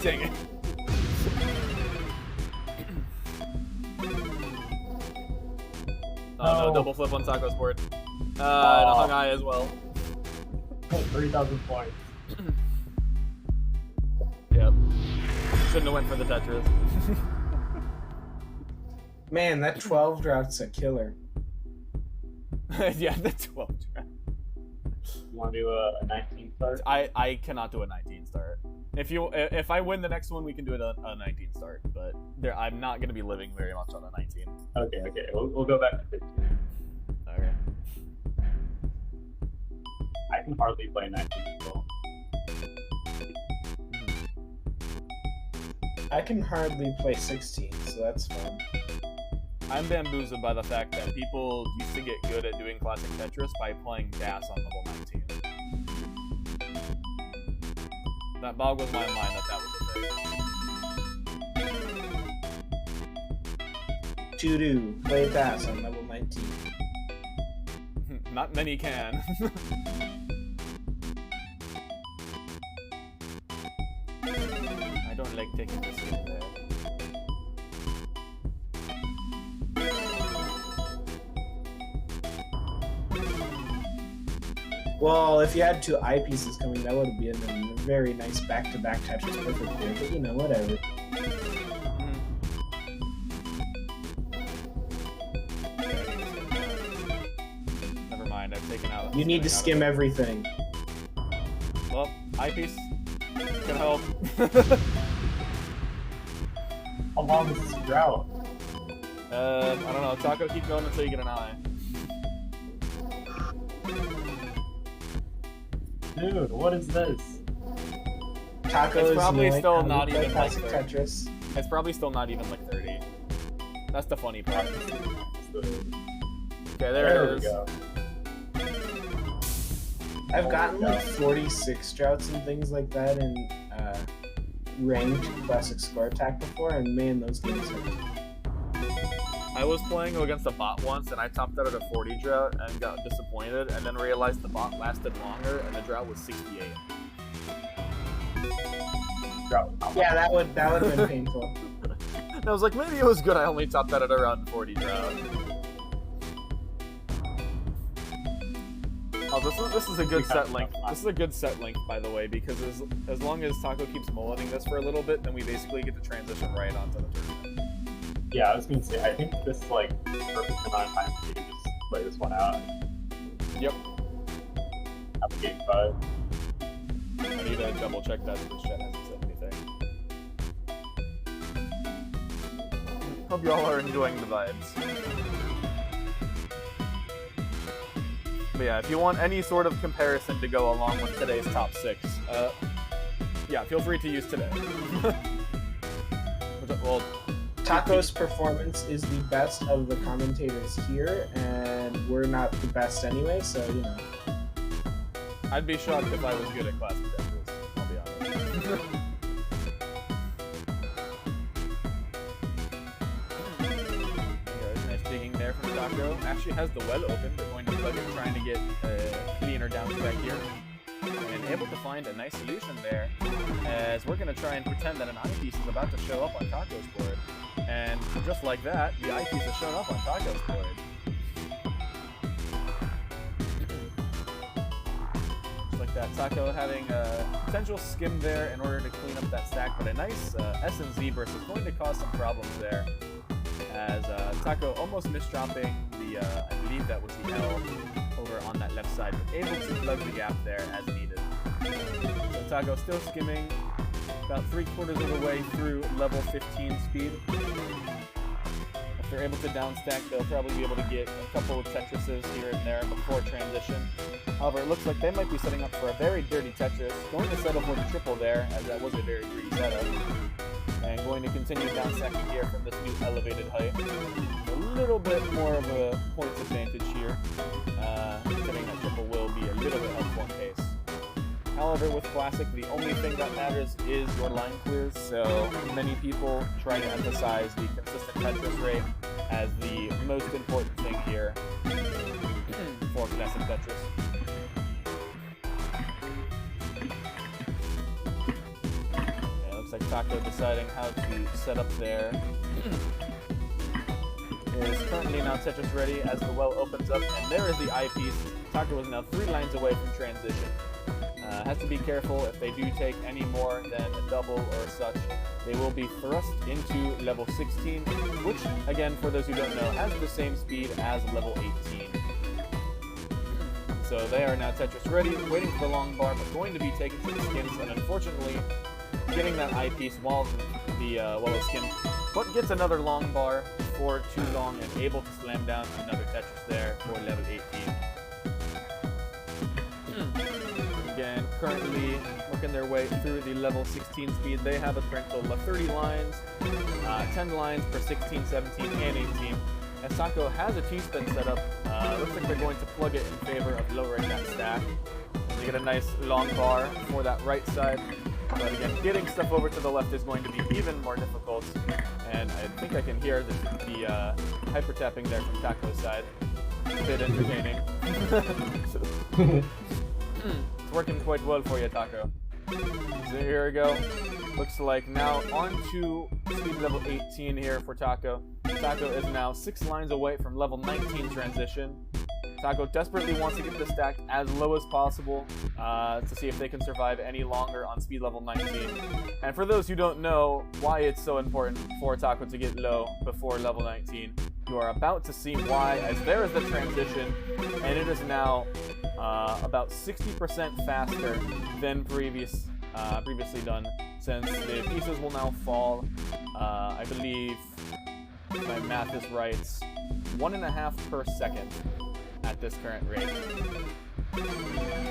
Dang it. Oh no, double flip on Taco's board. And a hung eye as well. 3,000 points. Yep. Shouldn't have went for the Tetris. Man, that 12 drought's a killer. Yeah, the 12 draft. You want to do a 19 start? I cannot do a 19 start. If I win the next one, we can do it a 19 start. But I'm not gonna be living very much on a 19. Okay. We'll go back to 15. Okay. I can hardly play 19 as well. I can hardly play 16, so that's fun. I'm bamboozled by the fact that people used to get good at doing classic Tetris by playing DAS on level 19. That boggles my mind that was a thing. To-do, play DAS on level 19. Not many can. I don't like taking this in there. Well, if you had two eyepieces coming, that would have been a very nice back-to-back Tetris perfect there, but you know, whatever. Never mind, I've taken out... You need to skim everything. Well, eyepiece can help. How long is this drought? I don't know. Taco, keep going until you get an eye. Dude, what is this? Taco It's is probably annoying. still How do you not play even like classic 30. Tetris. It's probably still not even like 30. That's the funny part. Okay, there it we is. go. I've gotten like 46 droughts and things like that in ranked classic score attack before, and man, those games are... I was playing against a bot once, and I topped out at a 40 drought and got disappointed, and then realized the bot lasted longer, and the drought was 68. Yeah, that would have been painful. And I was like, maybe it was good I only topped out at around 40 drought. Oh, this is a good set length. This is a good set length, by the way, because as long as Taco keeps mulleting this for a little bit, then we basically get to transition right onto the tournament. Yeah, I was gonna say, I think this is like perfect amount of time for you to just play this one out. Yep. Have a game 5. I need to double check that the chat hasn't said anything. Hope y'all are enjoying the vibes. But yeah, if you want any sort of comparison to go along with today's top 6, yeah, feel free to use today. Well, Taco's performance is the best of the commentators here, and we're not the best anyway, so, you know. I'd be shocked if I was good at classic Tetris, I'll be honest. Nice digging there from Taco. Actually has the well open, but going to plug it, trying to get cleaner down back here. And able to find a nice solution there, as we're going to try and pretend that an eyepiece is about to show up on Taco's board. And just like that, the eyepiece has shown up on Taco's board. Just like That Taco having a potential skim there in order to clean up that stack, but a nice S and Z burst is going to cause some problems there. As Taco almost misdropping the, I believe that was the L over on that left side, but able to plug the gap there as needed. So Taco still skimming about 3/4 of the way through level 15 speed. If they're able to downstack, they'll probably be able to get a couple of Tetrises here and there before transition. However, it looks like they might be setting up for a very dirty Tetris, going to settle for the triple there, as that was a very greedy setup. And going to continue downstacking here from this new elevated height. A little bit more of a points advantage here. Considering that triple will be a little bit helpful in pace. However, with Classic, the only thing that matters is your line clears, so many people try to emphasize the consistent Tetris rate as the most important thing here for Classic Tetris. Like Taco deciding how to set up there. Is currently now Tetris ready as the well opens up, and there is the eyepiece. Taco is now 3 lines away from transition. Has to be careful if they do take any more than a double or such. They will be thrust into level 16, which, again, for those who don't know, has the same speed as level 18. So they are now Tetris ready, waiting for the long bar, but going to be taken to the skins, and unfortunately, getting that eyepiece while the skin, but gets another long bar before too long and able to slam down another Tetris there for level 18. Again, currently working their way through the level 16 speed. They have a current total of 30 lines, 10 lines per 16, 17, and 18. As Taco has a T-spin set up, looks like they're going to plug it in favor of lowering that stack. They get a nice long bar for that right side. But again, getting stuff over to the left is going to be even more difficult. And I think I can hear the hyper tapping there from Taco's side. A bit entertaining. It's working quite well for you, Taco. So here we go. Looks like now on to speed level 18 here for Taco. Taco is now 6 lines away from level 19 transition. Taco desperately wants to get the stack as low as possible to see if they can survive any longer on speed level 19. And for those who don't know why it's so important for Taco to get low before level 19, you are about to see why, as there is the transition, and it is now about 60% faster than previously done, since the pieces will now fall, I believe, if my math is right, 1.5 per second at this current rate.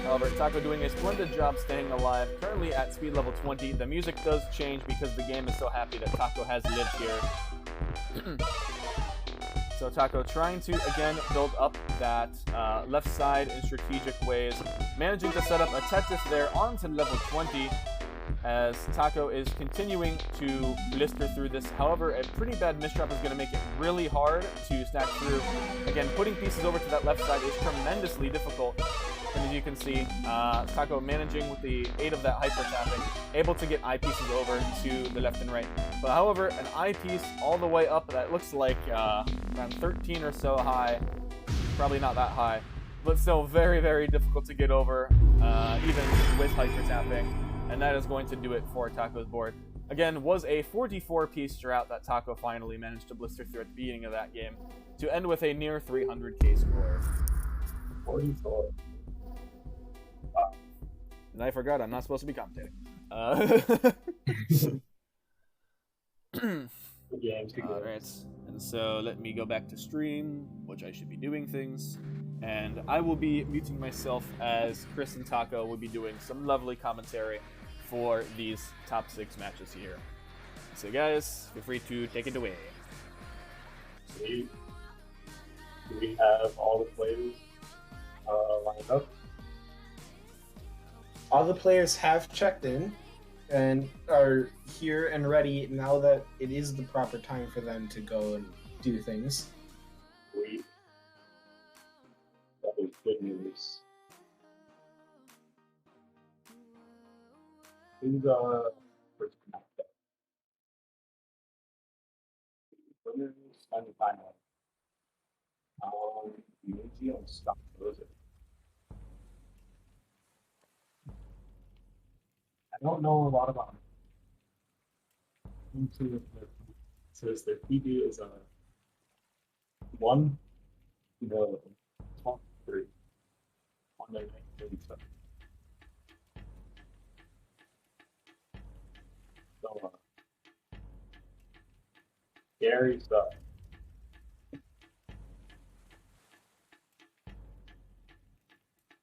However, Taco doing a splendid job staying alive, currently at speed level 20. The music does change because the game is so happy that Taco has lived here. So Taco trying to, again, build up that left side in strategic ways, managing to set up a Tetris there onto level 20, as Taco is continuing to blister through this. However, a pretty bad misdrop is going to make it really hard to stack through. Again, putting pieces over to that left side is tremendously difficult. And as you can see, Taco managing with the aid of that hyper tapping, able to get eyepieces over to the left and right. But however, an eyepiece all the way up that looks like around 13 or so high, probably not that high, but still very, very difficult to get over, even with hyper tapping. And that is going to do it for Taco's board. Again, was a 44-piece drought that Taco finally managed to blister through at the beginning of that game, to end with a near 300k score. 44. And I forgot, I'm not supposed to be commentating. Alright, and so let me go back to stream, which I should be doing things. And I will be muting myself as Chris and Taco will be doing some lovely commentary for these top 6 matches here. So guys, feel free to take it away. Do we have all the players lined up? All the players have checked in and are here and ready now that it is the proper time for them to go and do things. Sweet. That is good news. Who's first connected? Winners semifinal. Unity on stock. What is it? don't know a lot about it. It says their PB is a 1 the top 3 on their ranking stuff. So scary stuff.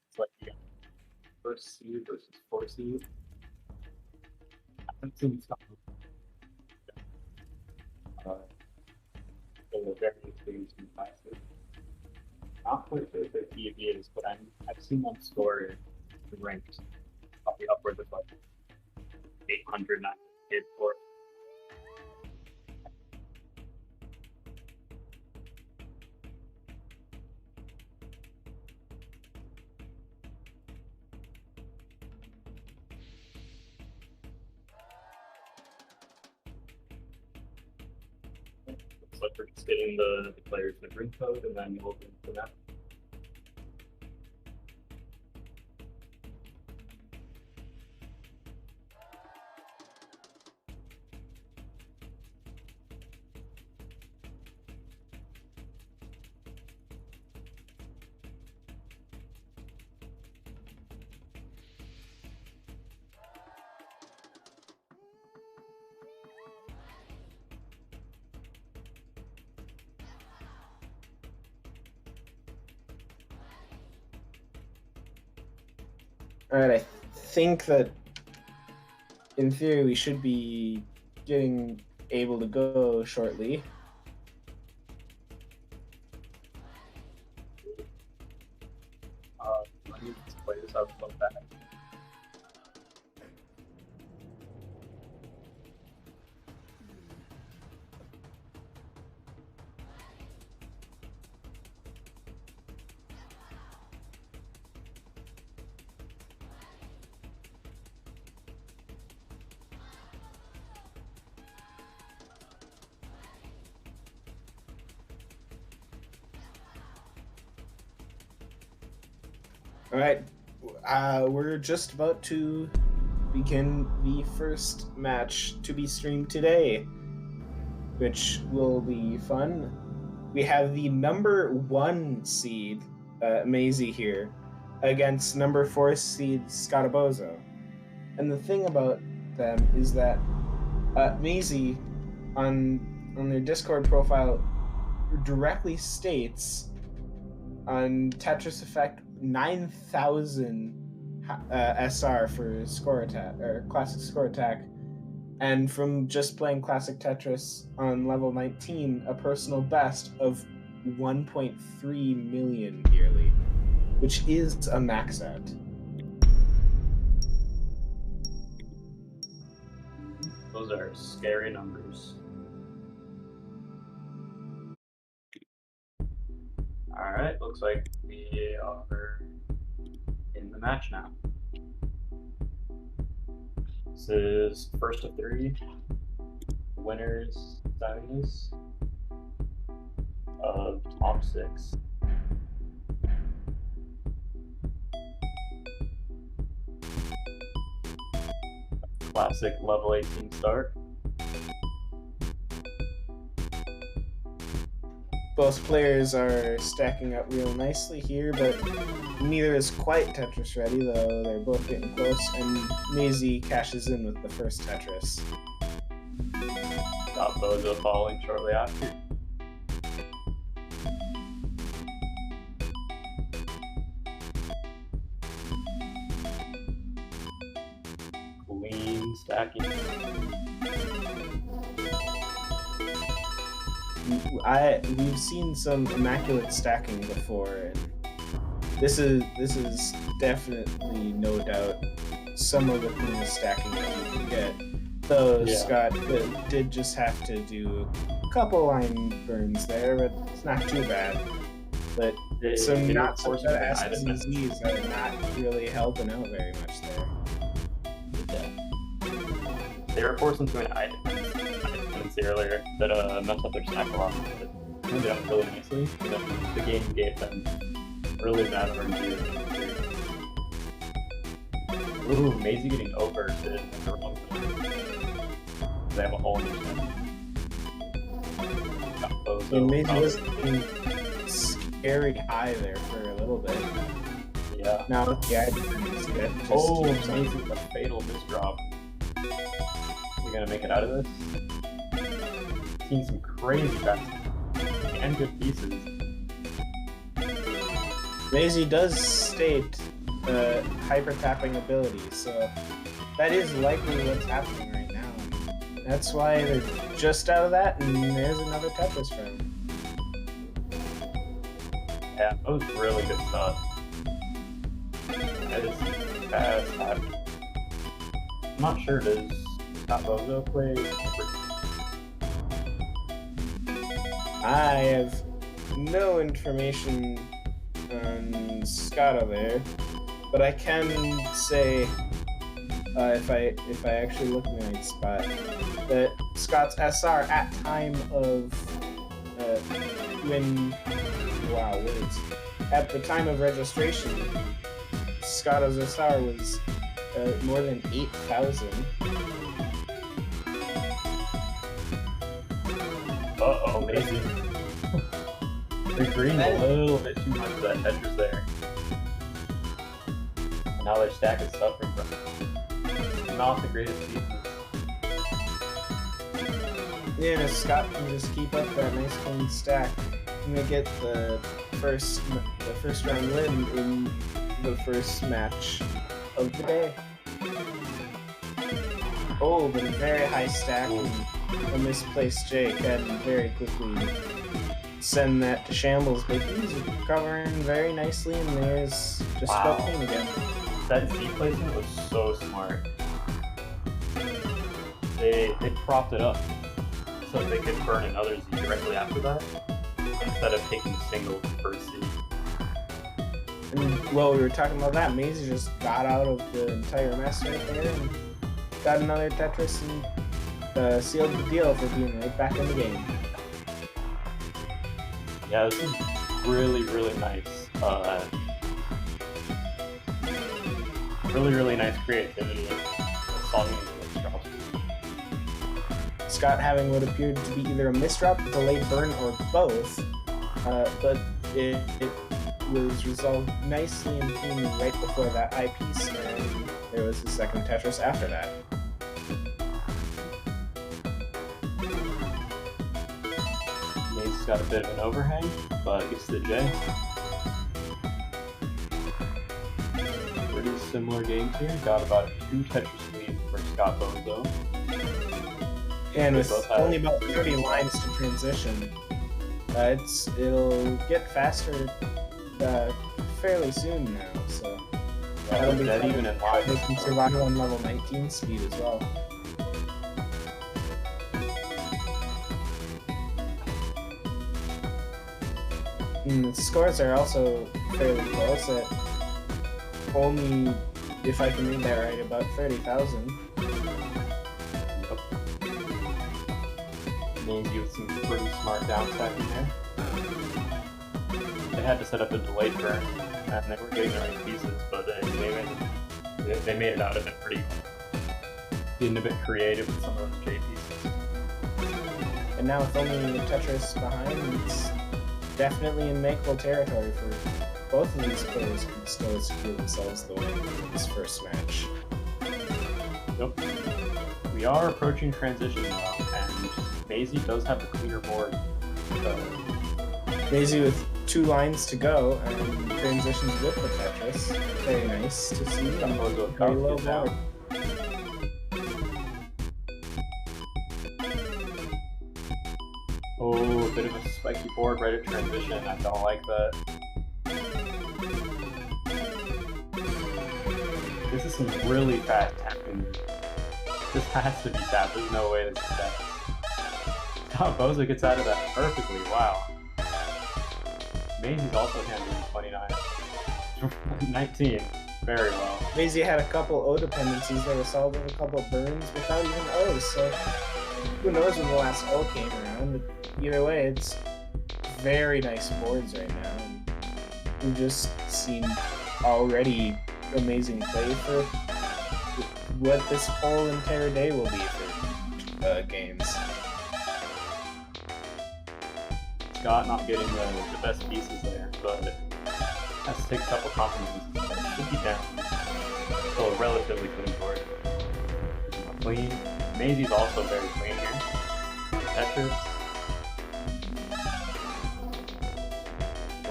It's like you got first seed versus 4 seed. I haven't seen stuff. There were various things in classes. Not quite sure if their PB is, but I've seen them score ranked probably upwards of like 800, 900 for. Looks like we're just getting the players in the green code and then we'll get into that. Alright, I think that in theory we should be getting able to go shortly. I need to play this out so bad. Alright, we're just about to begin the first match to be streamed today, which will be fun. We have the number 1 seed, Maisie here, against number 4 seed, Scarabozo. And the thing about them is that Maisie, on their Discord profile, directly states on Tetris Effect 9,000 SR for score attack or classic score attack, and from just playing classic Tetris on level 19, a personal best of 1.3 million yearly, which is a max out. Those are scary numbers. Alright, looks like we are in the match now. This is first of 3. Winners semis of top 6. Classic level 18 start. Both players are stacking up real nicely here, but neither is quite Tetris ready, though they're both getting close, and Maisie cashes in with the first Tetris. Got Bozo falling shortly after. Clean stacking. We've seen some immaculate stacking before, and this is definitely, no doubt, some of the cleanest stacking that you can get. Though yeah. Scott did just have to do a couple line burns there, but it's not too bad. But some not so bad S's and Z's are not really helping out very much there. Yeah. They were forced into an item earlier that messed up their stack a lot, but ended up really nicely. And then the game gave them really bad RNG. Ooh, Maisie getting oversted at the wrong time. They have a whole new set. And Maisie was looking scary high there for a little bit. Yeah. Now with the idea, oh, Maisie with a fatal misdrop. We gonna make it out of this? Seeing some crazy bets and good pieces. Maisie does state hyper tapping ability, so that is likely what's happening right now. That's why they're just out of that, and there's another Tetris frame. Yeah, that was really good stuff. That is fast happy. I'm not sure, does Bozo play? I have no information on Scotto there, but I can say, if I actually look in the right spot, that Scott's SR at time of at the time of registration, Scotto's SR was more than 8,000. Uh-oh, Maisie. They're green a little bit too much of that Tetris there. Now their stack is suffering from not the greatest pieces. Yeah, and if Scott can just keep up that nice clean stack, I'm gonna get the first round win in the first match of the day. Oh, but a very high stack and a misplaced J can very quickly send that to shambles, but he's recovering very nicely, and there's just about clean again. That Z placement was so smart. They propped it up so they could burn another Z directly after that, instead of taking single first Z. And while we were talking about that, Maisie just got out of the entire mess right there and got another Tetris and sealed the deal for being right back in the game. Yeah, this is really, really nice. Really nice creativity in solving these misdrops. Scott having what appeared to be either a misdrop, delayed burn, or both, but it was resolved nicely and cleanly right before that eyepiece, and there was a second Tetris after that. Maze's got a bit of an overhang, but gets the J. Pretty similar games here. Got about a 2 Tetris lead for Scott Bozo. And with only about 30 lines to transition, it'll get faster fairly soon now, so that'll be that fun. even in live. They can survive on level 19 speed as well. The scores are also fairly close at only, if I can read that right, about 30,000. Yep. Maisie with some pretty smart downstacking there. They had to set up a delayed burn, and they were getting the right pieces, but they made it out of it pretty well. Getting a bit creative with some of those J pieces. And now with only Tetris behind, it's definitely in makeable territory for both of these players can still secure themselves the win in this first match. Nope. We are approaching transition now, and Maisie does have the cleaner board. So Maisie with 2 lines to go and transitions with the Tetris. Very nice to see. Very low board. Oh, a bit of a spiky board right at transition. I don't like that. This is some really fast tapping. This has to be tapped. There's no way this is tapped. Bozo gets out of that perfectly. Wow. Maisie's also handling 29. 19. Very well. Maisie had a couple O dependencies that were solved with a couple burns without even O's, so who knows when the last O came around. But either way, it's very nice boards right now. We've just seen already amazing play for what this whole entire day will be for games. Scott not getting the best pieces there, but has to take a couple compromises. Should be down. Still a relatively clean board. Clean. Maisie's also very clean here. Tetris.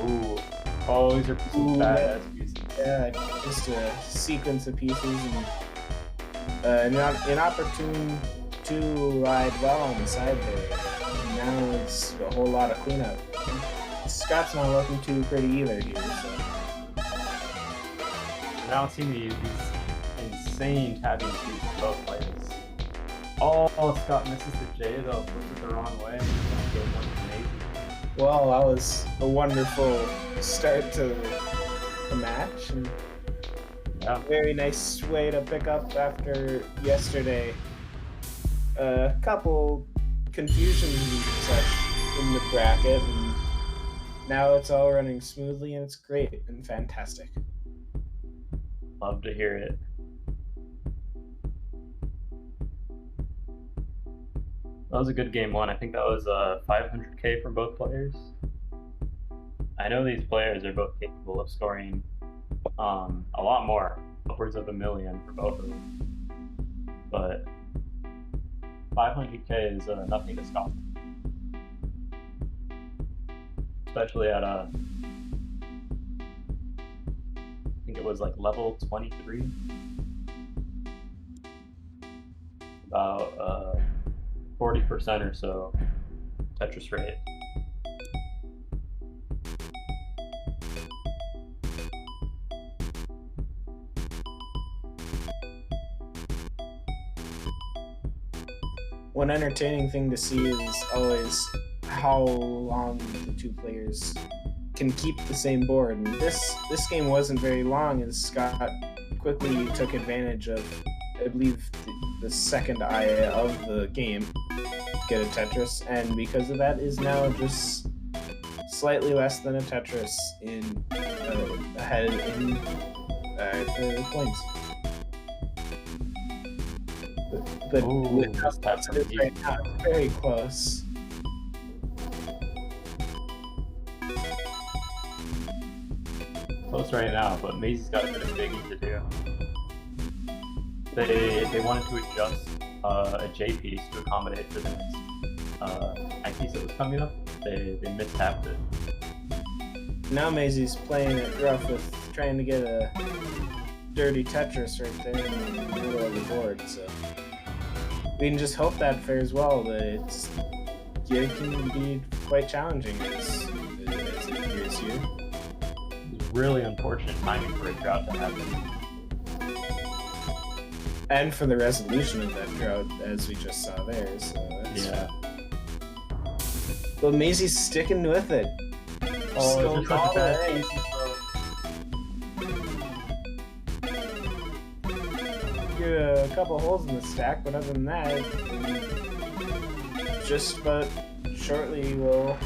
Ooh. Oh, these are some badass pieces. Yeah, just a sequence of pieces and inopportune to ride well on the side there. Now it's a whole lot of cleanup. Scott's not looking too pretty either here, so. Now seeing these insane tapping speeds from both players. Oh, Scott misses the J though, flips it the wrong way. Well, that was a wonderful start to the match. And yeah. Very nice way to pick up after yesterday. A couple confusions and such in the bracket, and now it's all running smoothly and it's great and fantastic. Love to hear it. That was a good game one. I think that was 500k from both players. I know these players are both capable of scoring a lot more, upwards of 1 million for both of them. But 500k is nothing to scoff, especially at I think it was like level 23. About 40% or so Tetris rate. One entertaining thing to see is always how long the two players can keep the same board. And this game wasn't very long, as Scott quickly took advantage of, I believe, the second eye of the game to get a Tetris, and because of that is now just slightly less than a Tetris in ahead in for points. But with how close it is right now, it's very close. Close right now, but Maisie's got a bit of digging to do. They wanted to adjust a J piece to accommodate for the next I piece that was coming up. They mistapped it. Now Maisie's playing it rough with trying to get a dirty Tetris right there in the middle of the board, so we can just hope that fares well, but it can be quite challenging as it appears here. It's really unfortunate timing for a drought to happen. And for the resolution of that drought, as we just saw there, so that's... Yeah. But Maisie's sticking with it. Oh, it's such a bad piece, a couple holes in the stack, but other than that, just about shortly will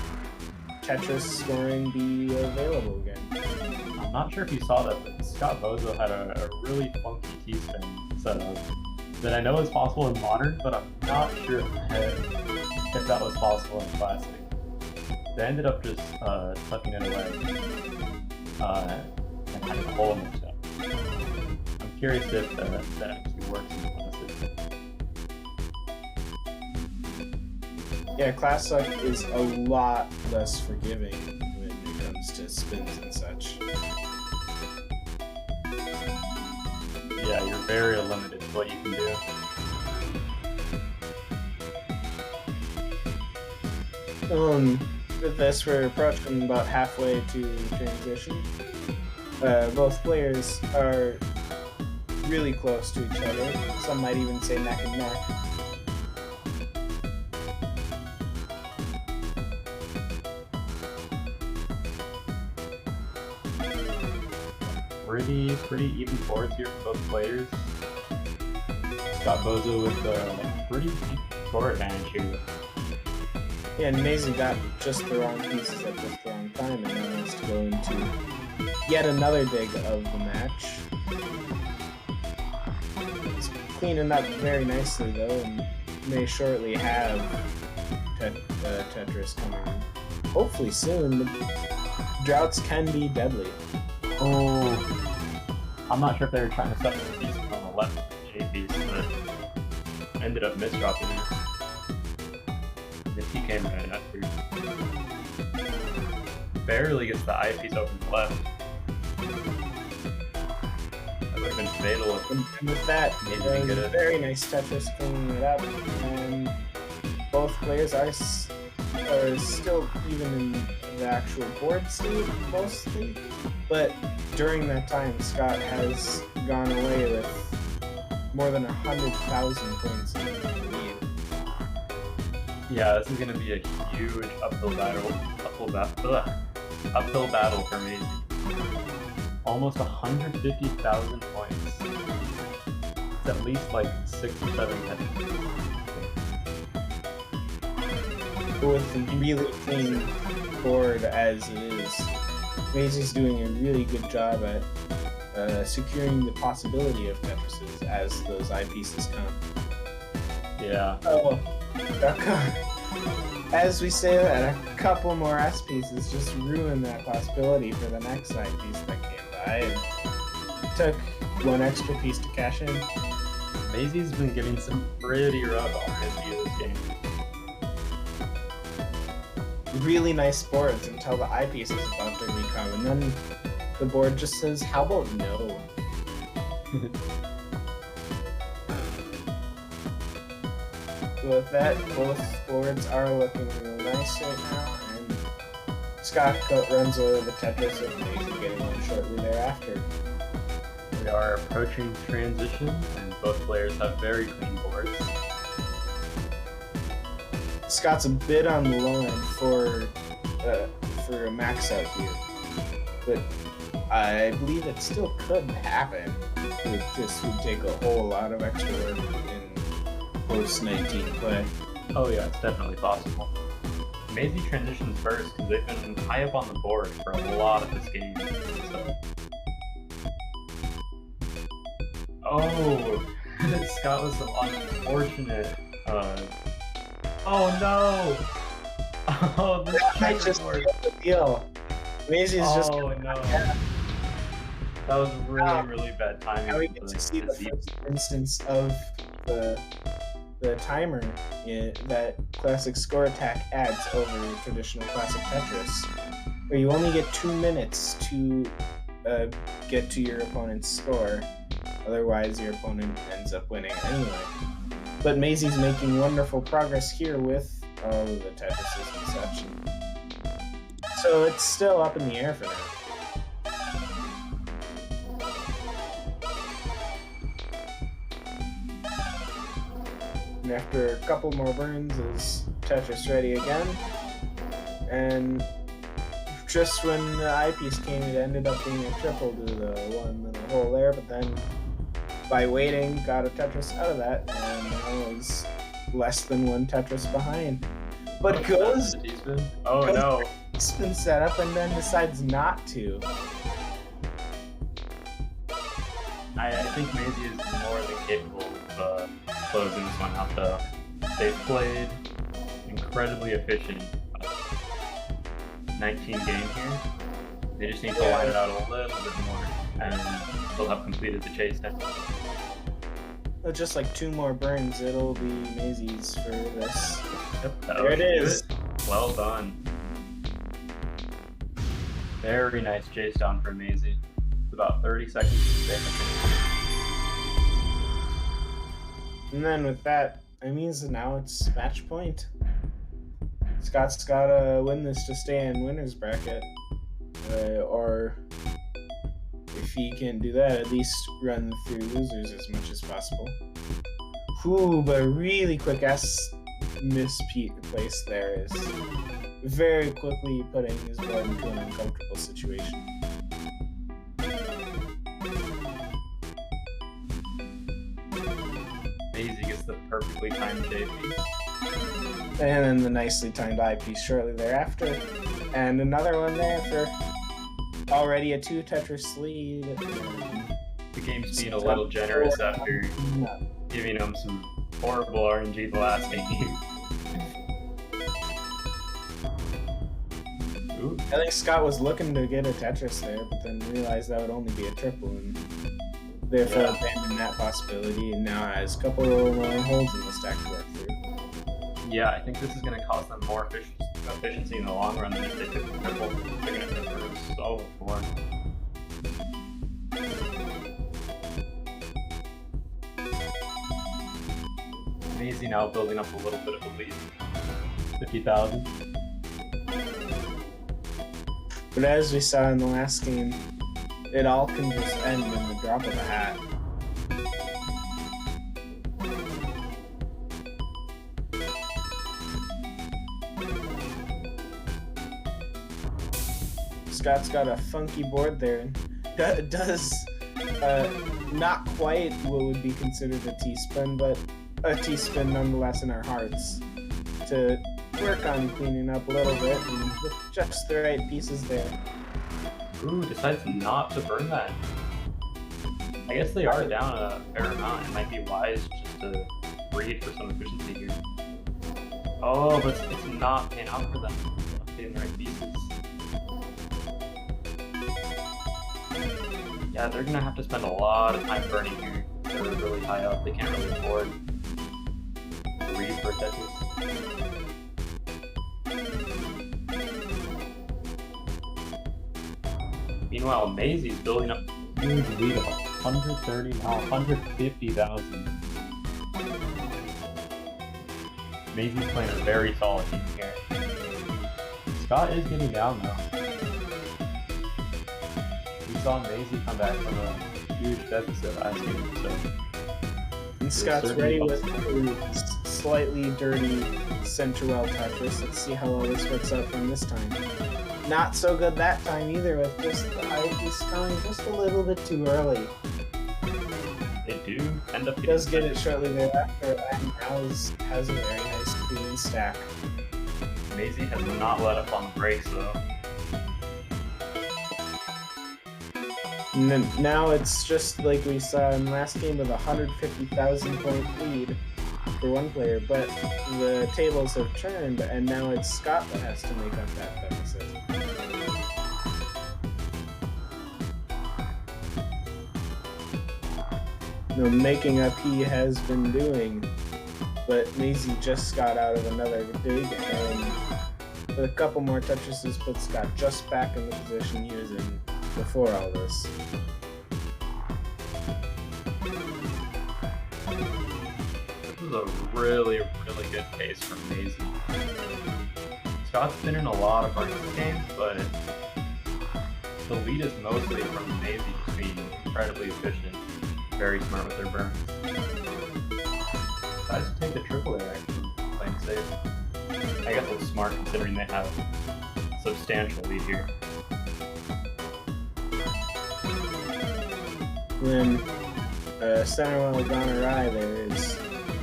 Tetris scoring be available again. I'm not sure if you saw that, but Scott Bozo had a really funky T-spin setup that I know is possible in Modern, but I'm not sure if that was possible in Classic. They ended up just tucking it away and having a hole in the shell. I'm curious if that actually works in Classic. Yeah, Classic is a lot less forgiving when it comes to spins and such. Yeah, you're very limited to what you can do. With this, we're approaching about halfway to transition. Both players are really close to each other. Some might even say neck and neck. Pretty even boards here for both players. Scott Bozo with a pretty deep score advantage here. Yeah, and Maisie got just the wrong pieces at just the wrong time, and now has to go into yet another dig of the match. It's cleaning up very nicely though, and may shortly have Tetris coming. Hopefully soon. The droughts can be deadly. Oh, I'm not sure if they were trying to set the piece on the left of the J piece, but ended up misdropping it. The T came right after. Barely gets the I piece over the left. That would have been fatal if And with that, maybe it was get a it. very nice Tetris cleaning it up, and both players are still even in the actual board state mostly, but during that time, Scott has gone away with more than 100,000 points in the lead. Yeah, this is going to be a huge uphill battle for me. Almost 150,000 points. It's at least like 6 or 7 heads. With a really clean board as it is, Maisy's doing a really good job at securing the possibility of Tetrises as those eyepieces come. Yeah. Oh, as we say that, a couple more S pieces just ruined that possibility for the next eyepiece that came by. It took one extra piece to cash in. Maisy's been getting some pretty rough on his view this game. Really nice boards until the eyepiece is about to recome, and then the board just says, how about no? With that, both boards are looking real nice right now, and Scott runs over the Tetris with Maisie getting one shortly thereafter. We are approaching transition, and both players have very clean boards. Scott's a bit on the low end for a max out here, but I believe it still could happen. It just would take a whole lot of extra work in post 19 play. Oh yeah, it's definitely possible. Maisie transitions first because they've been high up on the board for a lot of this game. So. Oh, Scott was some unfortunate. Oh no! Oh, this I just board. sealed the deal. Maisie's just. Oh no! That was really bad timing. Now we get to see the first instance of the timer that Classic Score Attack adds over traditional Classic Tetris, where you only get 2 minutes to get to your opponent's score. Otherwise, your opponent ends up winning anyway. But Maisie's making wonderful progress here with all of the Tetrises and such. So it's still up in the air for now. And after a couple more burns is Tetris ready again. And just when the eyepiece came, it ended up being a triple to the one in the hole there, but then by waiting, got a Tetris out of that, and now is less than 1 Tetris behind. But goes oh no! Spin set up and then decides not to. I think Maisie is more than capable of closing this one out though. They've played incredibly efficient 19 game here. They just need to line it out a little bit more and they'll have completed the chase then. But just like 2 more burns, it'll be Maisie's for this. Yep, there it is. Well done. Very nice chase down for Maisie. It's about 30 seconds to stay. And then with that, it means that now it's match point. Scott's gotta win this to stay in winner's bracket. Or if he can't do that, at least run through losers as much as possible. Ooh, but a really quick misplace there is very quickly putting his board into an uncomfortable situation. Maisie gets the perfectly timed J piece. And then the nicely timed eyepiece shortly thereafter. And another one there for already a 2 Tetris lead. The game's being a little generous after giving him some horrible RNG the last game. Ooh. I think Scott was looking to get a Tetris there, but then realized that would only be a triple, and therefore abandoned that possibility, and now has a couple more holes in the stack to work through. Yeah, I think this is going to cost them more efficiency in the long run than if they took the triple. They're going to have to improve so more. Amazing now building up a little bit of a lead. 50,000. But as we saw in the last game, it all can just end in the drop of a hat. Scott's got a funky board there. Does not quite what would be considered a T-spin, but a T-spin nonetheless in our hearts. To work on cleaning up a little bit and with just the right pieces there. Ooh, decides not to burn that. I guess they are down a fair amount. It might be wise just to breed for some efficiency here. Oh, but it's not paying out for them. Not getting the right pieces. Yeah, they're gonna have to spend a lot of time burning here. They're really high up. They can't really afford to breed for Tetris. Meanwhile, Maisie's building up a huge lead of 130, now 150,000. Maisie's playing a very solid team here. Scott is getting down though. We saw Maisie come back from a huge deficit last game, so. And Scott's ready with a slightly dirty center well Tetris. Let's see how well this works out from this time. Not so good that time either, with just the high piece coming just a little bit too early. They do end up He does get it shortly thereafter, and now has a very nice clean stack. Maisie has not let up on the brakes though. And then now it's just like we saw in the last game with a 150,000 point lead for one player, but the tables have turned and now it's Scott that has to make up that deficit. The making up he has been doing, but Maisie just got out of another dig, and with a couple more Tetrises put Scott just back in the position he was in before all this. This is a really, really good pace from Maisie. Scott's been in a lot of burns games, but the lead is mostly from Maisie just being incredibly efficient, very smart with their burns. Decides to take the triple there, actually, playing safe. I guess it's smart considering they have a substantial lead here. When center well gone awry there is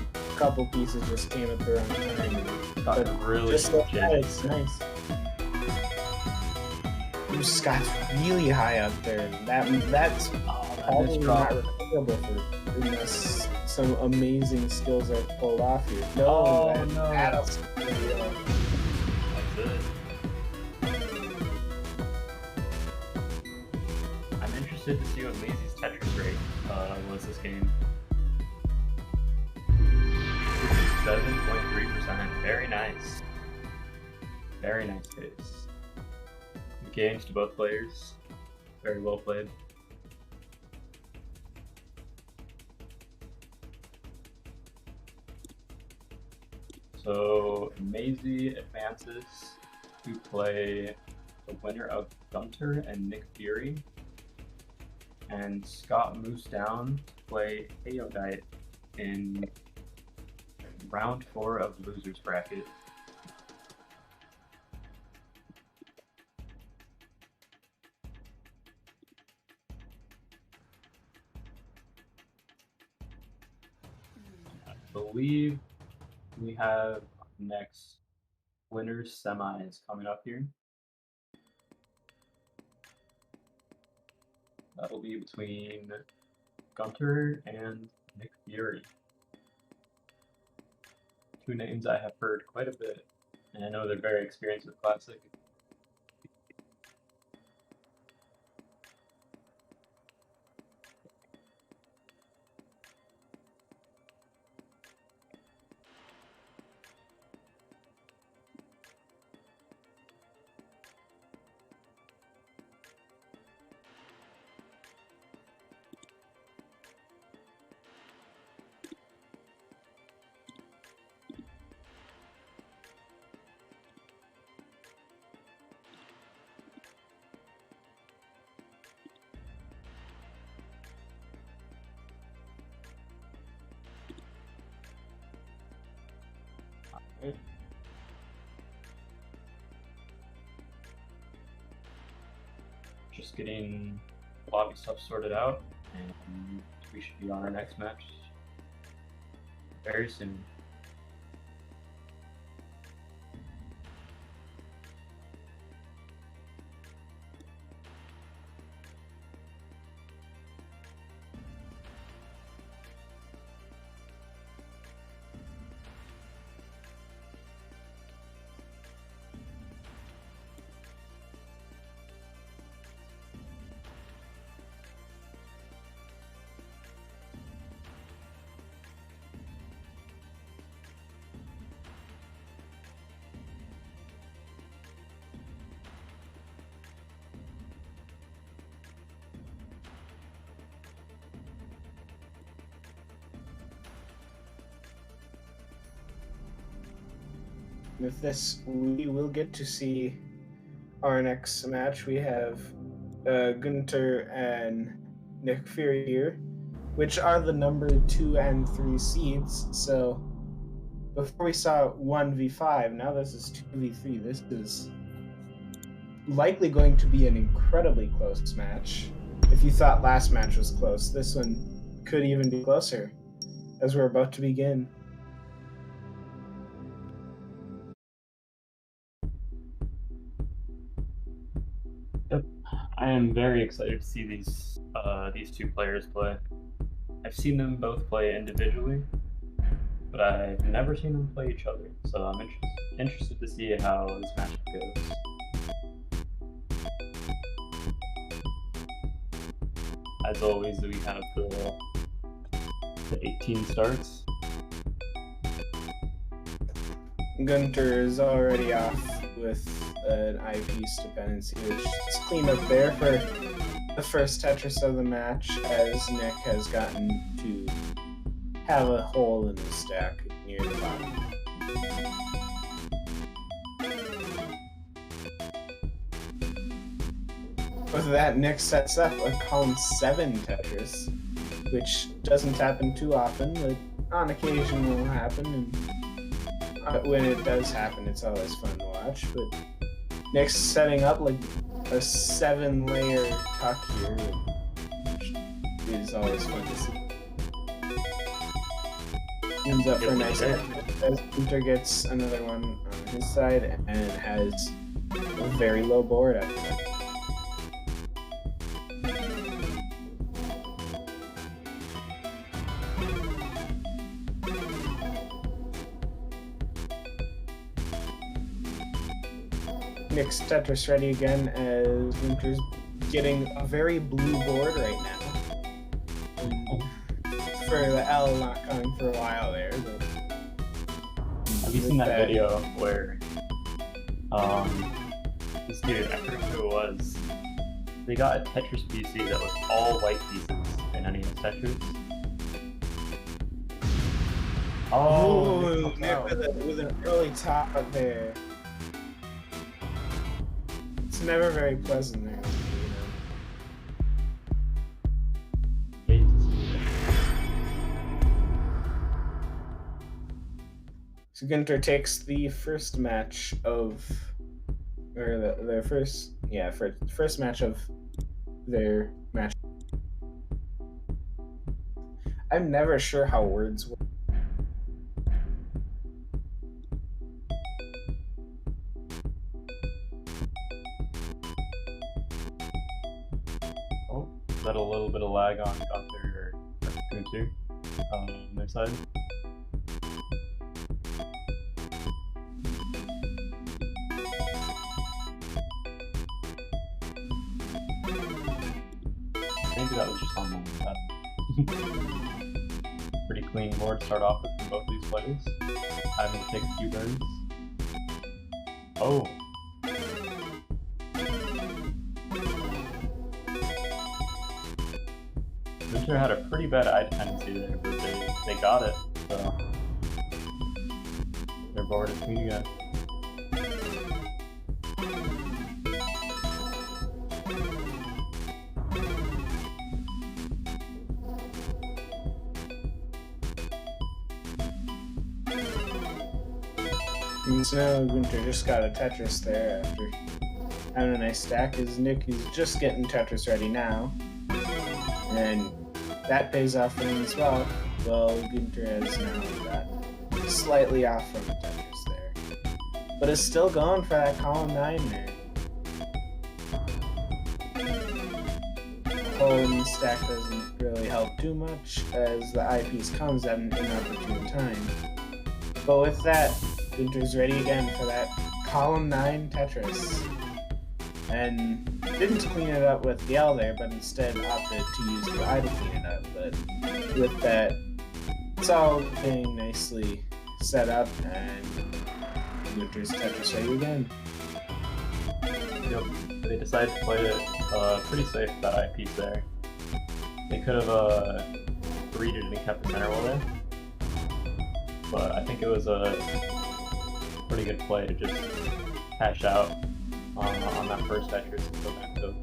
a couple pieces just came at the wrong time. But really just like that, it's nice. Ooh, Scott's really high up there. That's probably not recoverable for unless some amazing skills are pulled off here. No, no. That's it. I'm interested to see what Maisie's Tetris rate was this game. 7.3%. Very nice. Very nice pace. Good games to both players. Very well played. So Maisie advances to play the winner of Gunter and Nick Fury. And Scott moves down to play Ayodite in round 4 of the losers bracket. I believe we have next winners semis coming up here. That'll be between Gunter and Nick Fury. two names I have heard quite a bit, and I know they're very experienced with Classic. Just getting lobby stuff sorted out, and we should be on our next match very soon. With this, we will get to see our next match. We have Gunter and Nick Fury here, which are the number 2 and 3 seeds. So before we saw 1v5, now this is 2v3. This is likely going to be an incredibly close match. If you thought last match was close, this one could even be closer, as we're about to begin. I am very excited to see these two players play. I've seen them both play individually, but I've never seen them play each other. So I'm interested to see how this matchup goes. As always, we have the 18 starts. Gunter is already off with an eyepiece dependency, which is clean up there for the first Tetris of the match, as Nick has gotten to have a hole in the stack near the bottom. With that, Nick sets up a column 7 Tetris, which doesn't happen too often, but on occasion will happen, and when it does happen, it's always fun to watch. But Nick's setting up like a 7-layer tuck here, which is always fun to see. Ends up for a nice hit as Gunter gets another one on his side and has a very low board after that. Nick's Tetris ready again as Gunter's getting a very blue board right now. For the L not coming for a while there. But have you seen that video where this dude, I forget who it was, they got a Tetris PC that was all white pieces in any of Tetris? Oh, Nick with an early top up there. It's never very pleasant there. So Gunter takes the first match of, or the first match of their match. I'm never sure how words work. Oh, is that a little bit of lag on Gunter or Gunter on their side? that was just on my pad. Pretty clean board to start off with from both these players. Having to take a few turns. Oh. Winter had a pretty bad eye dependency there, but they got it, so their board is clean again. And so now Winter just got a Tetris there after having a nice stack. His Nick is just getting Tetris ready now. And that pays off for him as well. Well, Gunter has now got slightly off from the Tetris there. But it's still going for that column 9 there. The hole in the stack doesn't really help too much as the eyepiece comes at an inopportune time. But with that, Gunter's ready again for that column 9 Tetris. And didn't clean it up with the L there, but instead opted to use the I to clean it up. But with that, it's all getting nicely set up, and Gunter's Tetris ready again. Yep, they decided to play it pretty safe with that eyepiece there. They could have read it and kept the center wall there, but I think it was a pretty good play to just hash out on that first Tetris and go back to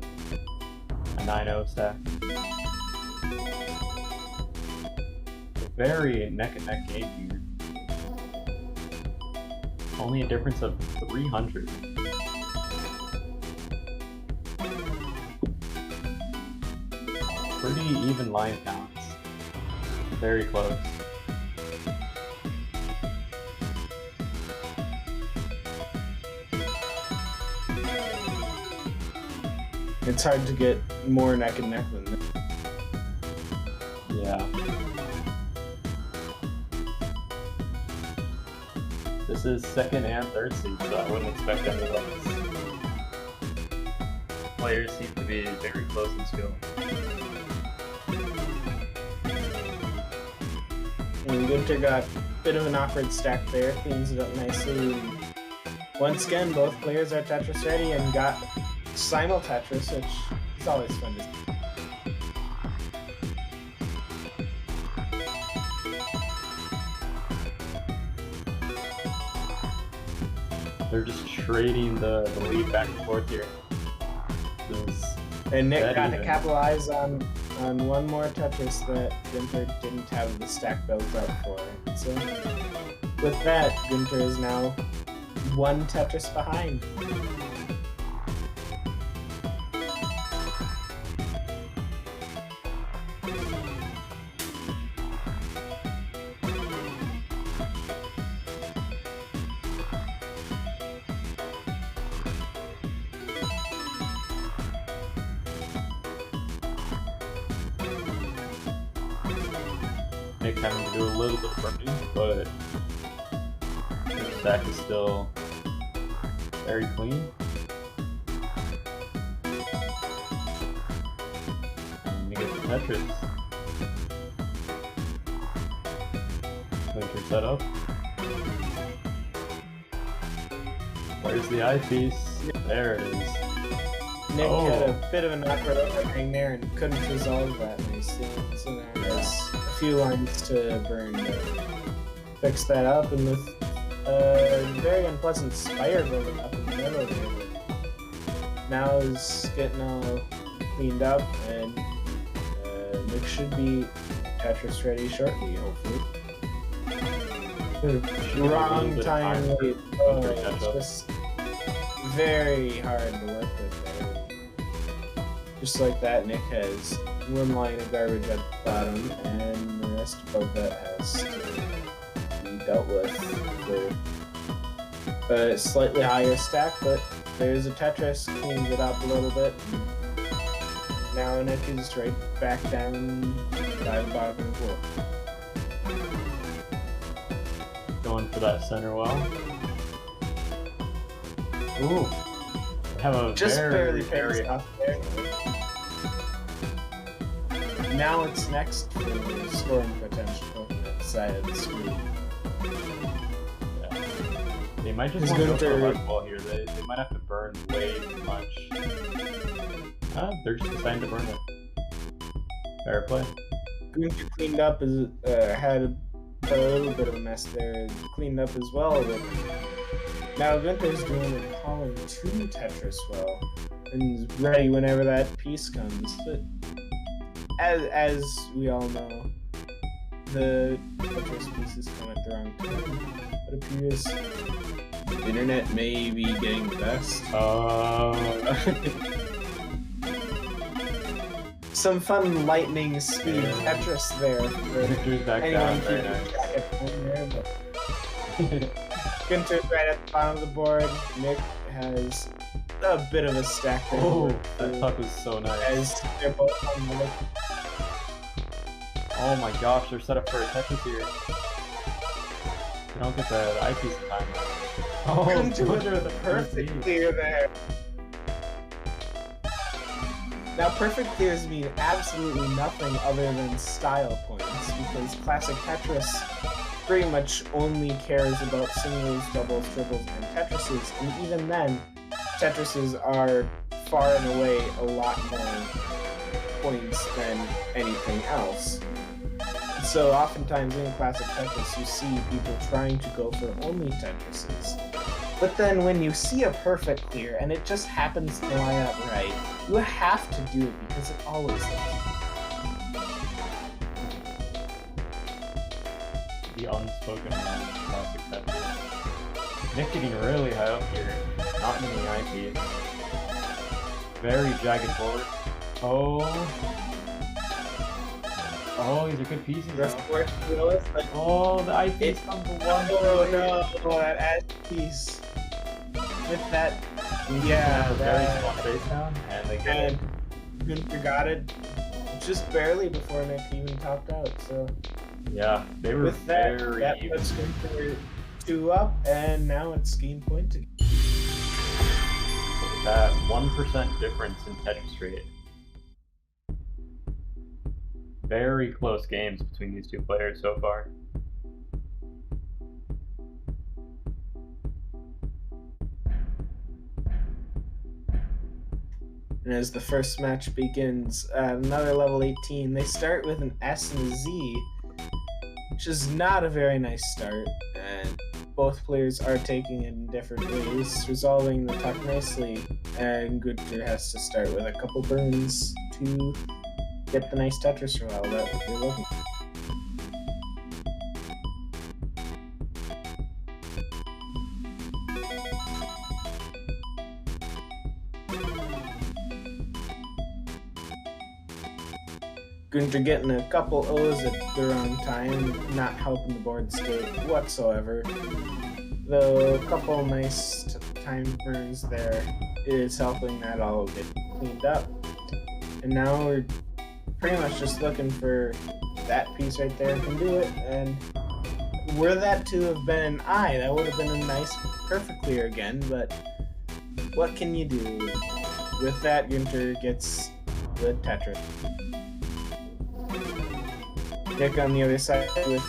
a 9-0 stack. A very neck-and-neck game here. Only a difference of 300. Pretty even line counts. Very close. It's hard to get more neck and neck than this. Yeah. This is second and third seed, so I wouldn't expect any less. Players seem to be very close in skill. And Gunter got a bit of an awkward stack there, cleans it up nicely. And once again, both players are Tetris ready and got simul Tetris, which is always fun to see. They're just trading the lead back and forth here. And Nick got to capitalize on one more Tetris that Gunter didn't have the stack built up for. So with that, Gunter is now one Tetris behind. Nick having to do a little bit of burning, but the stack is still very clean. And you get the Tetris. Winter setup. Where's the eyepiece? There it is. Nick had a bit of an awkward overhang there and couldn't resolve that nicely. So now there's a few lines to burn to fix that up, and with a very unpleasant spire building up in the middle there. Now is getting all cleaned up, and Nick should be Tetris ready shortly, hopefully. Wrong time late. Oh, it's just very hard to work with there. Just like that, Nick has one line of garbage at the bottom, and the rest above that has to be dealt with for a slightly higher stack, but there's a Tetris, cleans it up a little bit. Now Nick is right back down by the bottom of the floor. Going for that center well. Ooh. Have a Just very, barely very off there. now it's next for scoring potential on that side of the screen. Yeah. They might just want to go for a red ball here. They might have to burn way too much. They're just deciding to burn it. Fair play. Gunter cleaned up had a little bit of a mess there. Cleaned up as well, but now Gunter's doing a column 2 Tetris well, and is ready whenever that piece comes. But as we all know, the Tetris pieces come at the wrong time. It appears the internet may be getting the best. Some fun lightning speed Tetris there. Gunter's back down. Very nice. Gunter's right at the bottom of the board. Nick has a bit of a stack there. Oh, that puck was so nice. As they're both on the look. Oh my gosh, they're set up for a Tetris here. They don't get the eyepiece in time. Oh, Gunter with the perfect clear there. Now, perfect clears mean absolutely nothing other than style points, because classic Tetris pretty much only cares about singles, doubles, triples, and Tetrises, and even then, Tetrises are far and away a lot more points than anything else. So oftentimes in classic Tetris, you see people trying to go for only Tetrises. But then when you see a perfect clear and it just happens to line up right, you have to do it because it always does. The unspoken classic Tetris. Nick getting really high up here, not in the eyepiece. Very jagged board. Oh, these are good pieces. Oh, the eyepiece comes to one. Oh no, that edge piece. With that, very small face down, and they get it. Gunter got it just barely before Nick even topped out. So yeah, they were with that, very that even. puts Gunter 2 up, and now it's game point again. That 1% difference in Tetris rate. Very close games between these two players so far. And as the first match begins, another level 18, they start with an S and a Z, which is not a very nice start, and both players are taking it in different ways, resolving the tuck nicely, and Gunter has to start with a couple burns to get the nice Tetris roll that you're looking for. Gunter getting a couple O's at the wrong time, not helping the board state whatsoever. Though a couple nice time burns there is helping that all get cleaned up. And now we're pretty much just looking for that piece right there can do it. And were that to have been an I, that would have been a nice perfect clear again, but what can you do? With that, Gunter gets the Tetris. Nick on the other side with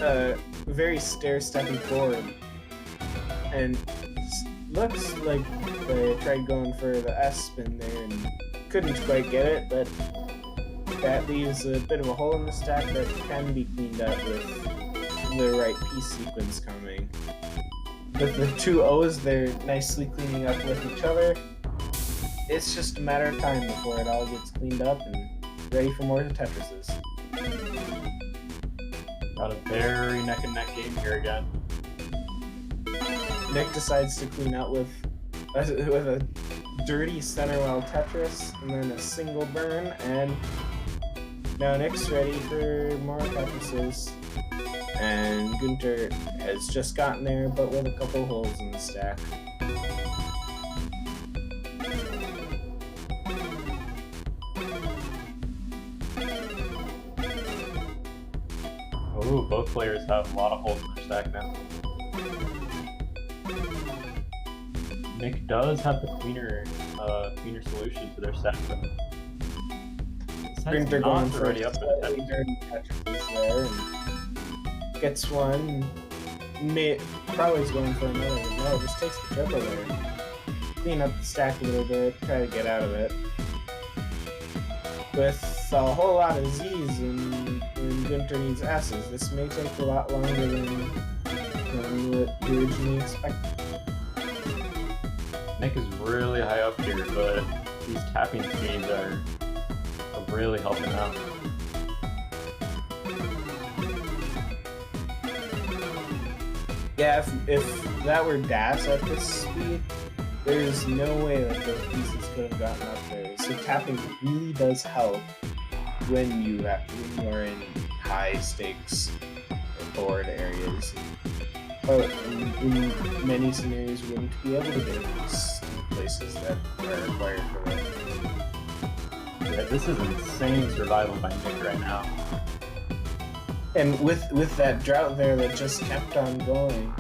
a very stair-steppy board, and looks like they tried going for the S spin there and couldn't quite get it, but that leaves a bit of a hole in the stack that can be cleaned up with the right piece sequence coming. With the 2 O's, they're nicely cleaning up with each other. It's just a matter of time before it all gets cleaned up and ready for more Tetrises. Got a very neck-and-neck game here again. Nick decides to clean out with a dirty center well Tetris, and then a single burn, and now Nick's ready for more Tetrises. And Gunter has just gotten there, but with a couple holes in the stack. Ooh, both players have a lot of holes in their stack now. Nick does have the cleaner solution to their stack though. That's Gunter going not for already a up there. slightly dirty Tetris there. And gets one. Probably is going for another. No, just takes the triple there. Clean up the stack a little bit, try to get out of it. With a whole lot of Z's and Gunter needs S's, this may take a lot longer than what you originally expected. Nick is really high up here, but these tapping speeds are really helping out. Yeah, if that were Das at this speed, there's no way that those pieces could have gotten up there. So tapping really does help when you are in high stakes board areas. But in many scenarios, you wouldn't be able to get these places that are required for that. Yeah, this is insane survival by Nick right now. And with that drought there that just kept on going,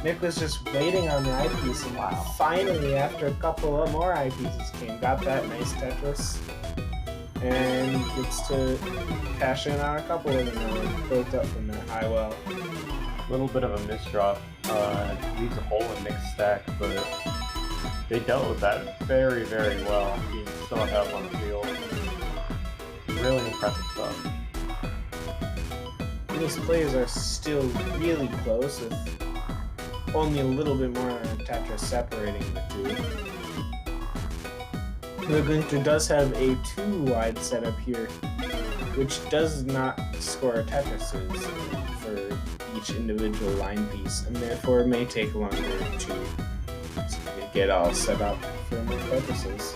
Nick was just waiting on the eyepiece, and finally, after a couple of more eyepieces came, got that nice Tetris, and gets to cash in on a couple of them that were built up from that high well. A little bit of a misdrop, leaves a hole in Nick's stack, but they dealt with that very, very well, being so high up on the field. Really impressive stuff. These players are still really close, with only a little bit more on Tetris separating the two. The Gunter does have a 2-wide setup here, which does not score Tetrises for each individual line piece, and therefore may take longer to get all set up for more Tetrises.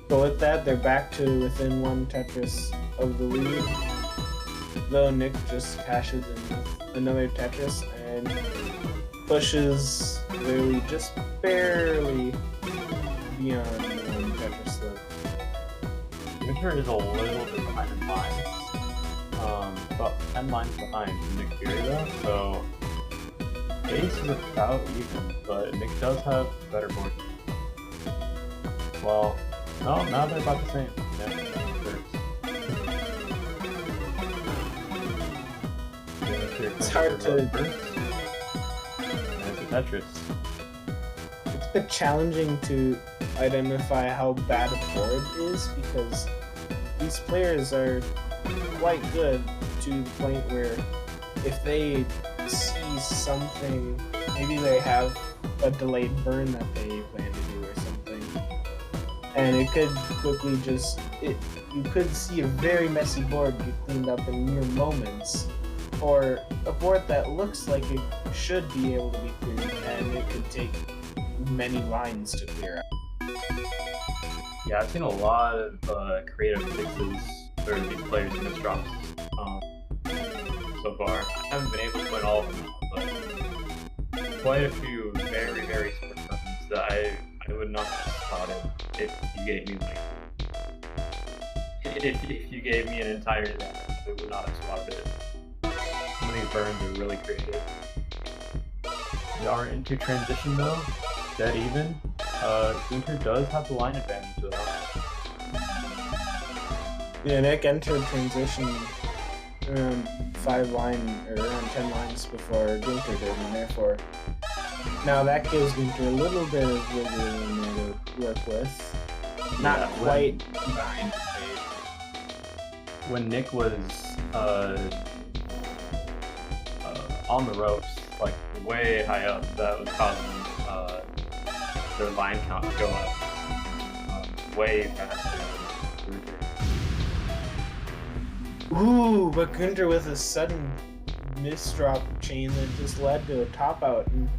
So with that, they're back to within 1 Tetris of the lead. Though Nick just cashes in another Tetris and pushes really just barely beyond 1 Tetris limit. Gunter is a little bit behind in lines. About 10 lines behind Nick Fury though, so Ace is about even, but Nick does have better board. Well, no, now they're about the same. Yeah, it's hard to... And it's a Tetris. It's a bit challenging to identify how bad a board is, because these players are quite good to the point where if they see something, maybe they have a delayed burn that they plan to do or something, and it could quickly just, you could see a very messy board get cleaned up in mere moments, or a board that looks like it should be able to be cleared, and it could take many lines to clear out. Yeah, I've seen a lot of creative fixes for these players' misdrops so far. I haven't been able to point all of them out, but quite a few very, very smart ones that I would not have spotted if you gave me if you gave me an entire day, I would not have spotted it. Some of these burns are really creative. We are into transition though, dead even. Gunter does have the line advantage though. Yeah, Nick entered transition around 10 lines before Gunter did, and therefore now that gives Gunter a little bit of wiggle room there to work with. Not quite behind the page. When Nick was on the ropes, like way high up, that was causing their line count to go up way faster. Ooh, but Gunter with a sudden misdrop chain that just led to a top out, and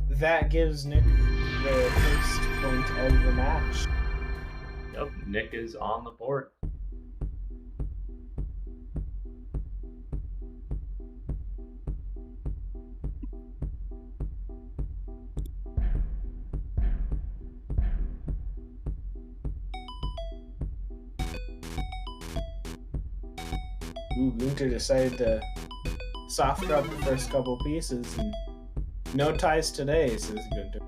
that gives Nick the first point of the match. Yep, Nick is on the board. Ooh, Gunter decided to soft drop the first couple pieces, and no ties today, says Gunter.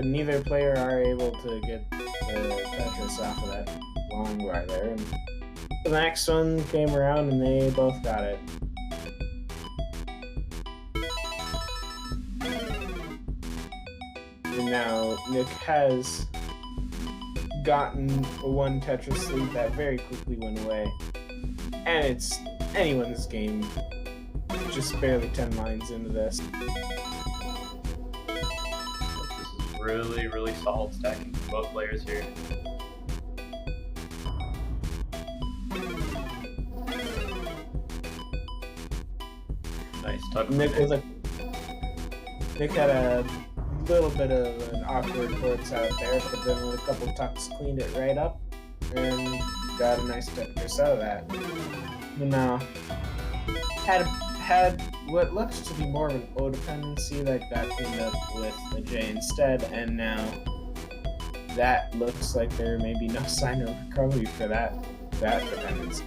but neither player are able to get the Tetris off of that long bar there. And the next one came around and they both got it. And now Nick has gotten one Tetris lead that very quickly went away. And it's anyone's game. Just barely 10 lines into this. This is really, really solid stacking for both players here. Nice tuck. Nick had a little bit of an awkward boards out there, but then with a couple tucks cleaned it right up and got a nice Tetris out of that. But now had what looks to be more of an O dependency that got cleaned up with a J instead, and now that looks like there may be no sign of recovery for that dependency.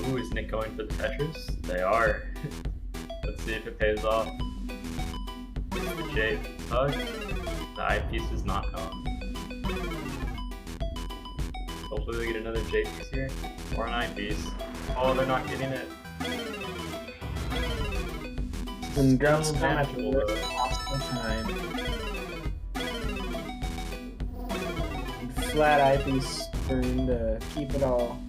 Ooh, is Nick going for the Tetris? They are. Let's see if it pays off. The J tug. The eyepiece is not gone. Hopefully they get another J piece here. Or an eyepiece. Oh, they're not getting it. And drums come at the worst possible time. Flat eyepiece burn to keep it all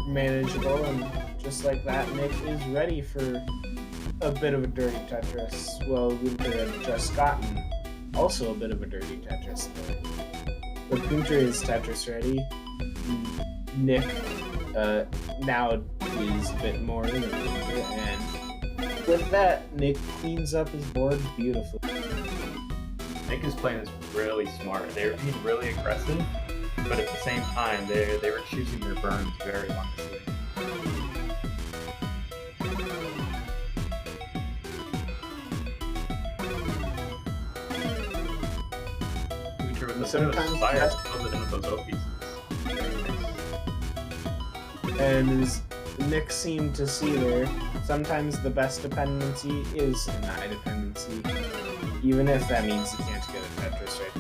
manageable, and just like that, Nick is ready for a bit of a dirty Tetris. Well, Gunter had just gotten also a bit of a dirty Tetris there. But Gunter is Tetris ready. Nick now is a bit more than Gunter, and with that, Nick cleans up his board beautifully. Nick is playing this really smart. They were being really aggressive, but at the same time, they were choosing their burns very wisely. Sometimes fire build it into those O pieces. And as Nick seemed to see there, sometimes the best dependency is an eye dependency, even if that means you can't get a Tetris right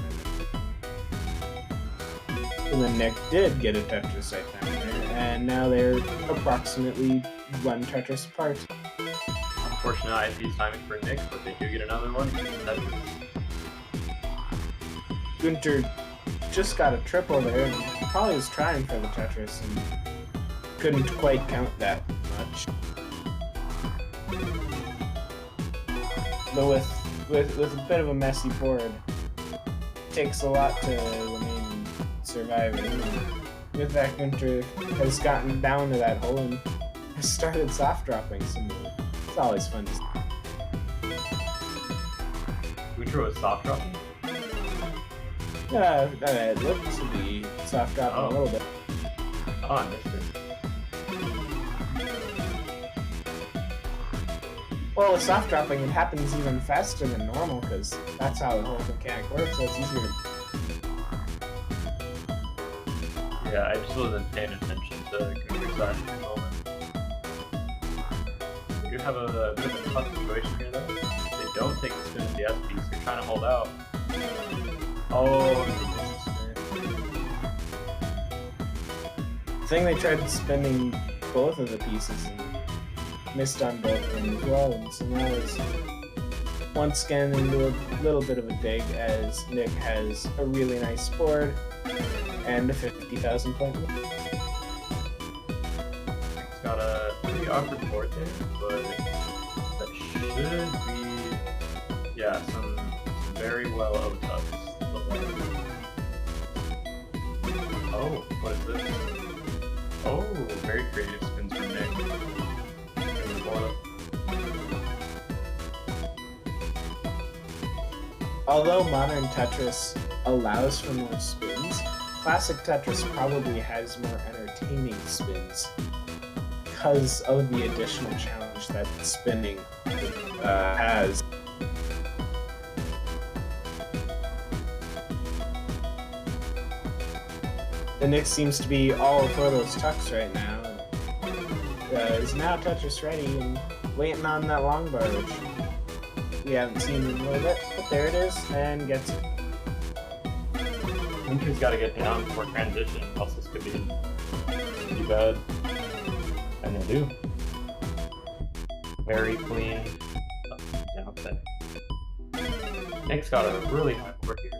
then. And then Nick did get a Tetris right then and there, and now they're approximately one Tetris apart. Unfortunate IP timing for Nick, but they do get another one. Tetris. Gunter just got a triple there and probably was trying for the Tetris and couldn't quite count that much. But with a bit of a messy board, it takes a lot to remain surviving. With that, Gunter has gotten down to that hole and has started soft dropping some more. It's always fun to see. Gunter was soft dropping? It looked to be soft dropping a little bit. Oh, I missed it. Well, with soft dropping, it happens even faster than normal because that's how the whole mechanic works, so it's easier to... Yeah, I just wasn't paying attention to Gunter's side at the moment. We do have a bit of a tough situation here, though. They don't take the spin of the S piece, they're trying to hold out. Oh, I think they tried spinning both of the pieces and missed on both of them as well, and so now it's once again into a little bit of a dig as Nick has a really nice board and a 50,000 point lead. It's got a pretty awkward board there, but that should be, yeah, some very well O-tucks. Oh, what is this? Oh, very creative spins from Nick. Although modern Tetris allows for more spins, classic Tetris probably has more entertaining spins because of the additional challenge that spinning has. The Nick seems to be all for those tucks right now. Is now Tetris ready, and waiting on that long bar, which we haven't seen in a little bit. But there it is, and gets it. Winter's got to get down before transition, else this could be bad. And they do. Very clean. Down set. Nick's got a really high board here.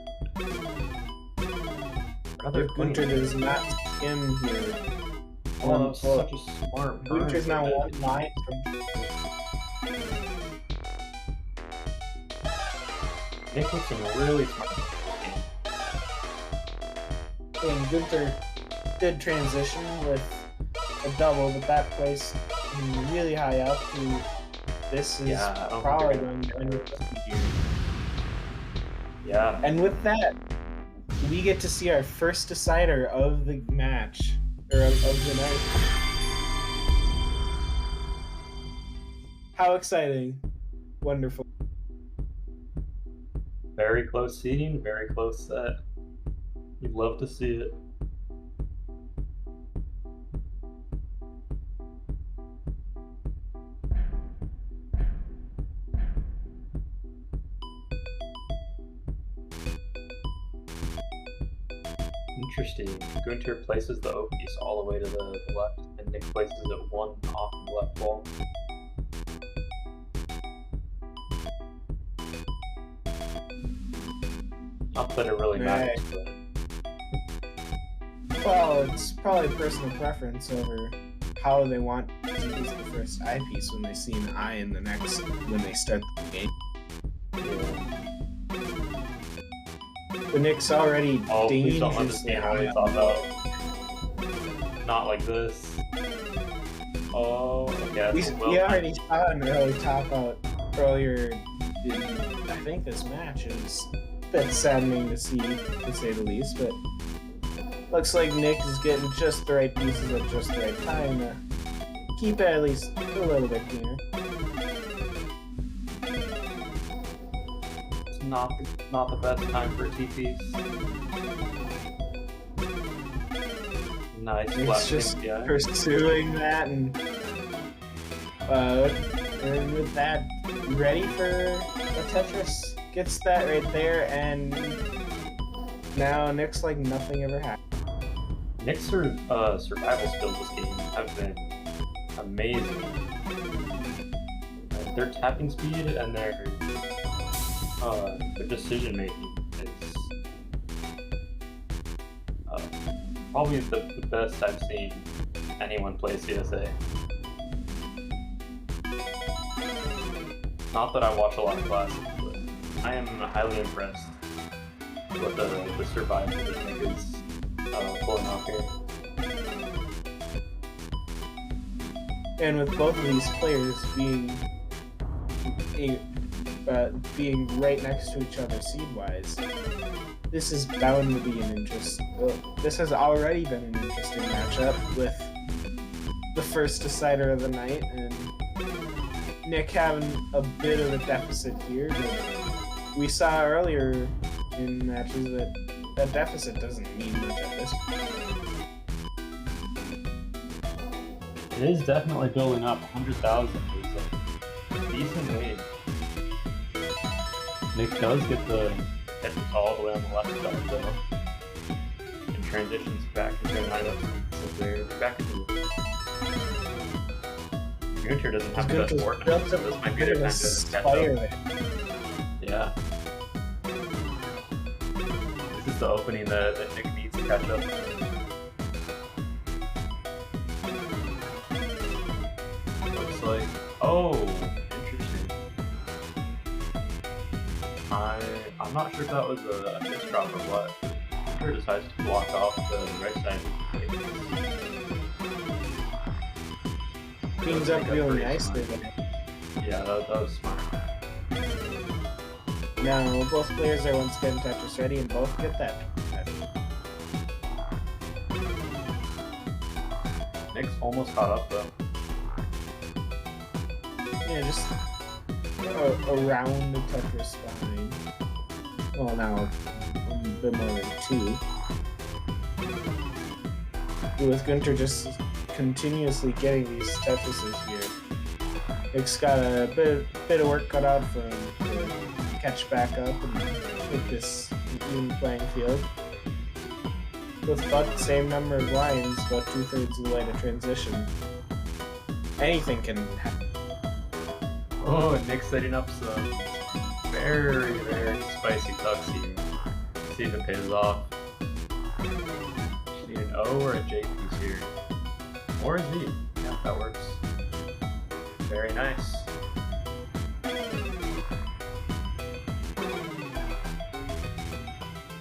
Rather If Gunter does not skim here. Oh, that was such a smart burn. Gunter's now 1-9 from. Nick looks really smart. And Gunter did transition with a double, but that placed him really high up. This is probably going to end with here. Yeah. And with that, we get to see our first decider of the match, or of the night. How exciting. Wonderful. Very close seating, very close set. You'd love to see it. Interesting. Gunter places the O piece all the way to the left, and Nick places it one off the left wall. Not that it really matters, but... Well, it's probably personal preference over how they want to use the first eyepiece when they see an eye in the next, when they start the game. Yeah. The Nick's already Please don't let this dangerously game only high top up. out. Not like this. Oh, yeah. We already saw an early top out earlier in, I think, this match. It was a bit saddening to see, to say the least, but looks like Nick is getting just the right pieces at just the right time to keep it at least a little bit cleaner. It's not the best time for a T-piece. Nice flat It's just yeah. pursuing that, and with that, ready for a Tetris. Gets that right there, and now Nick's like nothing ever happened. Nick's survival skills this game have been amazing. Their tapping speed and their decision making is probably the best I've seen anyone play CSA. Not that I watch a lot of classes, but I am highly impressed with the survival that Nick is pulling off here. And with both of these players being right next to each other seed-wise, this is bound to be this has already been an interesting matchup with the first decider of the night, and Nick having a bit of a deficit here, but we saw earlier in matches that that deficit doesn't mean much at this point. It is definitely building up. 100,000 is a decent lead. Nick does get the hit all the way on the left side though. And transitions back into an item. So they're back into it. Gunter doesn't have the best board now, so this might be their time to catch up. Yeah. This is the opening that Nick needs to catch up. Looks like... Oh! Interesting. I'm not sure if that was a misdrop or what. Gunter decides to block off the right side of the face. Cleans up really nicely. Yeah, that was smart. Now, both players are once again Tetris ready, and both get that. Nick's almost caught up though. Yeah, just around the Tetris behind. Well, now a bit more than 2. With Gunter just continuously getting these Tetrises here. Nick's got a bit of work cut out for him to catch back up and with this new playing field. With about the same number of lines, about 2/3 of the way to transition. Anything can happen. Oh, Nick's setting up some very, very spicy tucks here. See if it pays off. Just need an O or a J piece here. Or a Z. Yeah, that works. Very nice.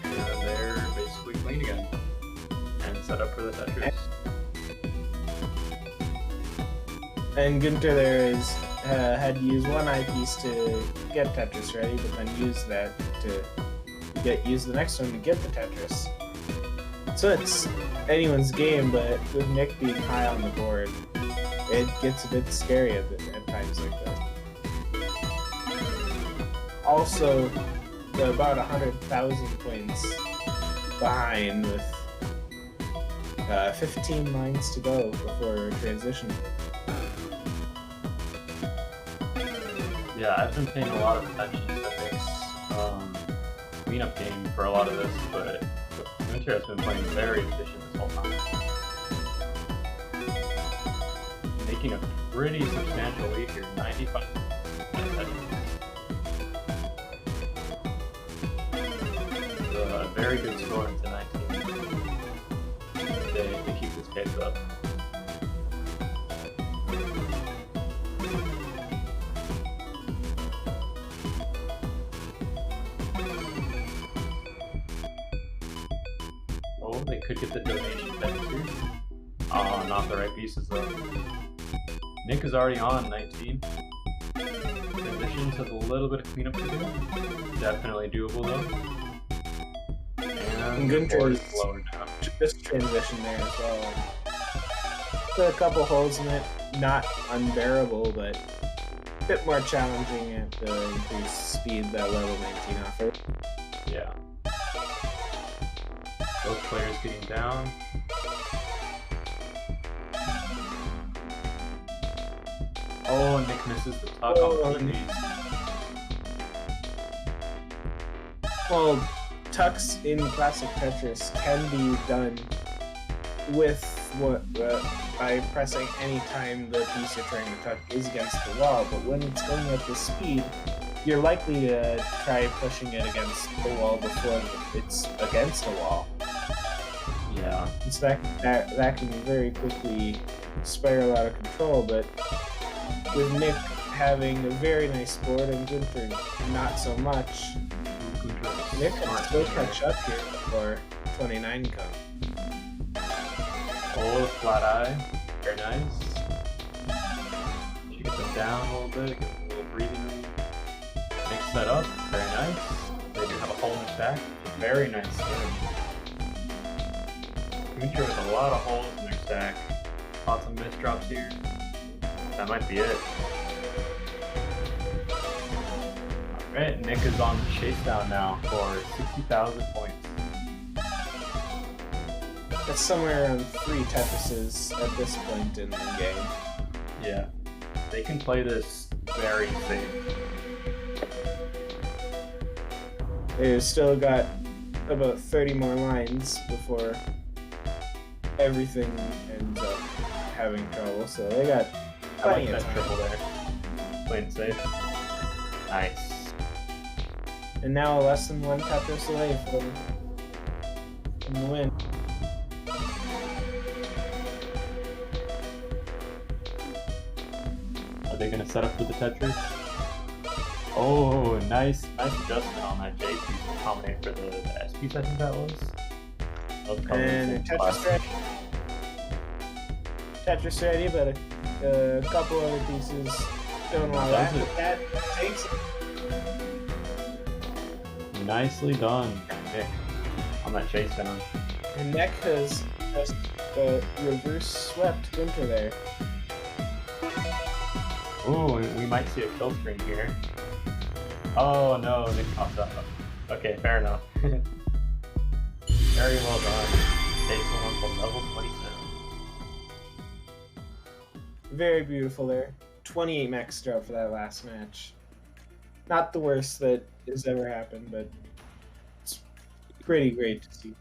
And they're basically clean again. And set up for the Tetris. And Gunter there had to use one eyepiece to get Tetris ready, but then use that to use the next one to get the Tetris. So it's anyone's game, but with Nick being high on the board, it gets a bit scary at times like that. Also, they're about 100,000 points behind with 15 lines to go before transition. Yeah, I've been paying a lot of attention to Nick's cleanup game for a lot of this, but Winter has been playing very efficient this whole time. Making a pretty substantial lead here, 95. A very good score into 19. They keep this pace up. Oh, they could get the donation back too. Oh, not the right pieces though. Nick is already on 19. Transitions has a little bit of cleanup to do. Definitely doable though. And Gunter is lower now. just transition there as well. Put a couple holes in it, not unbearable, but a bit more challenging at the increased speed that level 19 offered. Yeah. Both players getting down. Oh, Nick misses the tuck on these. Well, tucks in classic Tetris can be done with by pressing any time the piece you're trying to tuck is against the wall, but when it's going at this speed, you're likely to try pushing it against the wall before it's against the wall. Yeah. In fact, that can very quickly spiral out of control, but with Nick having a very nice board and Gunter not so much, Nick can still catch up here before 29 comes. Oh, the flat eye. Very nice. She gets them down a little bit, get a little breathing room. Nick set up. Very nice. They do have a hole in the stack. Very nice spin. Gunter with a lot of holes in their stack. Lots of misdrops here. That might be it. Alright, Nick is on chase down now for 60,000 points. That's somewhere around 3 Tetrises at this point in the game. Yeah. They can play this very safe. They've still got about 30 more lines before everything ends up having trouble, so they got I like plenty that of time. triple there. Playing safe. Nice. And now less than 1 Tetris away from the win. Are they gonna set up for the Tetris? Oh, nice adjustment on that J piece to accommodate for the S piece, I think that was. And Tetris ready. Tetris ready, but a couple other pieces don't allow that. Does it? That takes it. Nicely done, Nick, on that chase down. And Nick has just reverse swept Gunter there. Ooh, we might see a kill screen here. Oh no, Nick popped up. Okay, fair enough. Very well done. Takes one from level 27. Very beautiful there. 28 max drop for that last match. Not the worst that has ever happened, but it's pretty great to see.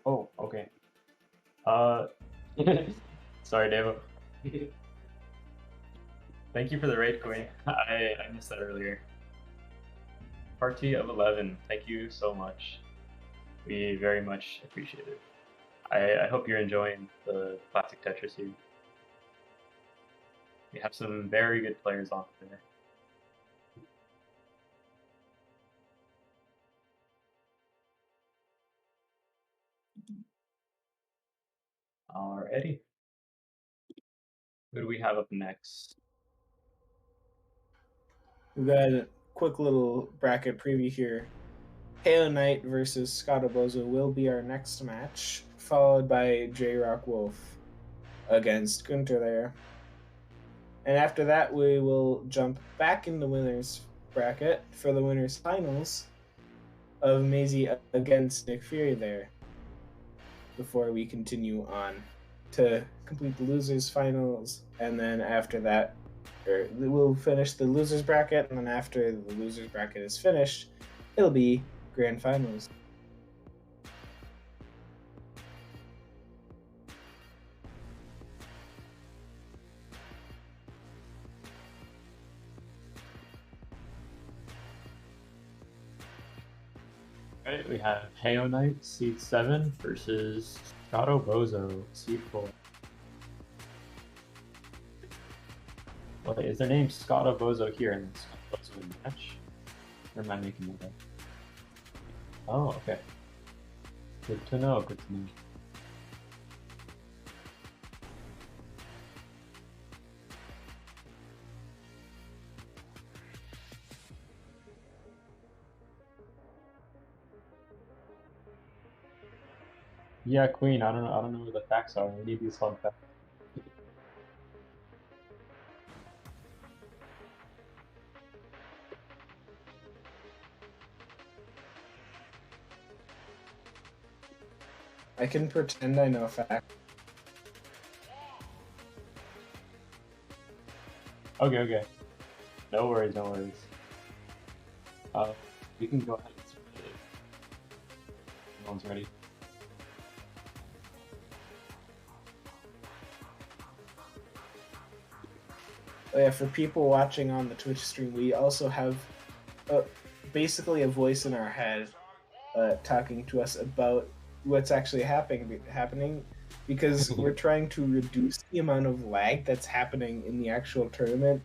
Oh, okay. Sorry, Devo. Thank you for the raid, Queen. I missed that earlier. Party of 11, thank you so much. We very much appreciate it. I hope you're enjoying the classic Tetris here. We have some very good players on there. Alrighty. Who do we have up next? We've got a quick little bracket preview here. Halo Knight versus Scott Obozo will be our next match, followed by J-Rock Wolf against Gunter there. And after that, we will jump back in the winners bracket for the winners finals of Maisie against Nick Fury there, before we continue on to complete the losers finals. And then after that, we'll finish the losers bracket, and then after the losers bracket is finished, it'll be grand finals. Alright, we have Heo Knight, seed 7, versus Scott Obozo, seed 4. Wait, is their name Scott Obozo here and Scott Obozo in the match? Or am I making that up? Oh, okay. Good to know, good to know. Yeah, Queen, I don't know where the facts are. We need these fun facts. I can pretend I know facts. Okay. No worries. We can go ahead and start it. No one's ready. Oh yeah, for people watching on the Twitch stream, we also have basically a voice in our head talking to us about what's actually happening, because we're trying to reduce the amount of lag that's happening in the actual tournament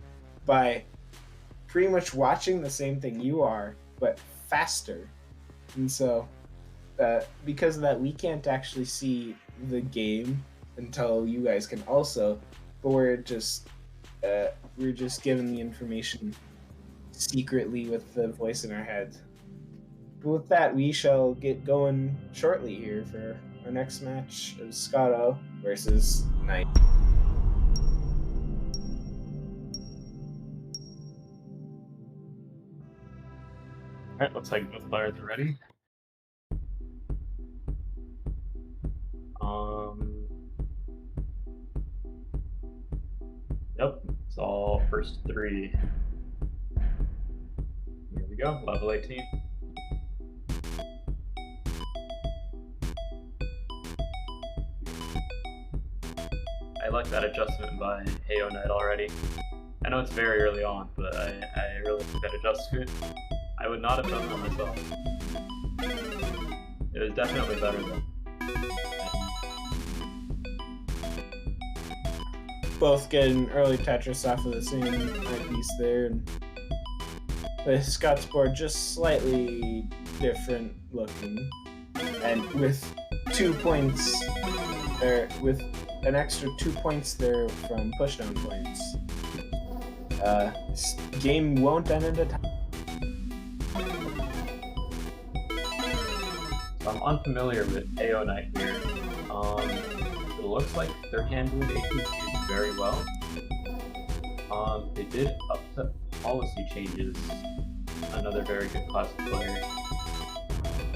by pretty much watching the same thing you are, but faster. And so, because of that, we can't actually see the game until you guys can also, but we're just given the information secretly with the voice in our head. But with that, we shall get going shortly here for our next match of Scotto versus Knight. Alright, looks like both players are ready. Yep, it's all first 3. Here we go, level 18. I like that adjustment by Heo Knight already. I know it's very early on, but I really like that adjustment. I would not have done that myself. It was definitely better though. Both getting early Tetris off of the same piece there, and the Scott's board just slightly different looking, and with 2 points, or with an extra 2 points there from pushdown points. This game won't end in a time. So I'm unfamiliar with AO Knight here. It looks like they're handling 18 speed very well. They did upset policy changes. Another very good classic player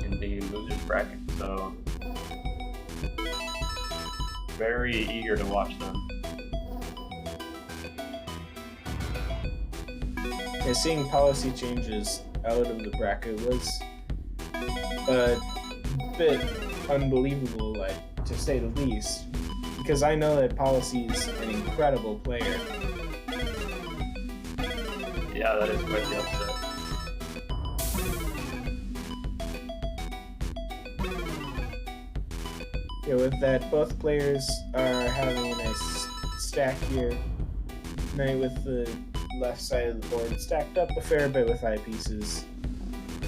in the losers bracket, so very eager to watch them. Yeah, seeing policy changes out of the bracket was a bit unbelievable, like, to say the least, because I know that Policy's an incredible player. Yeah, that is quite the upset. Yeah, with that, both players are having a nice stack here. Knight with the left side of the board stacked up a fair bit with eyepieces,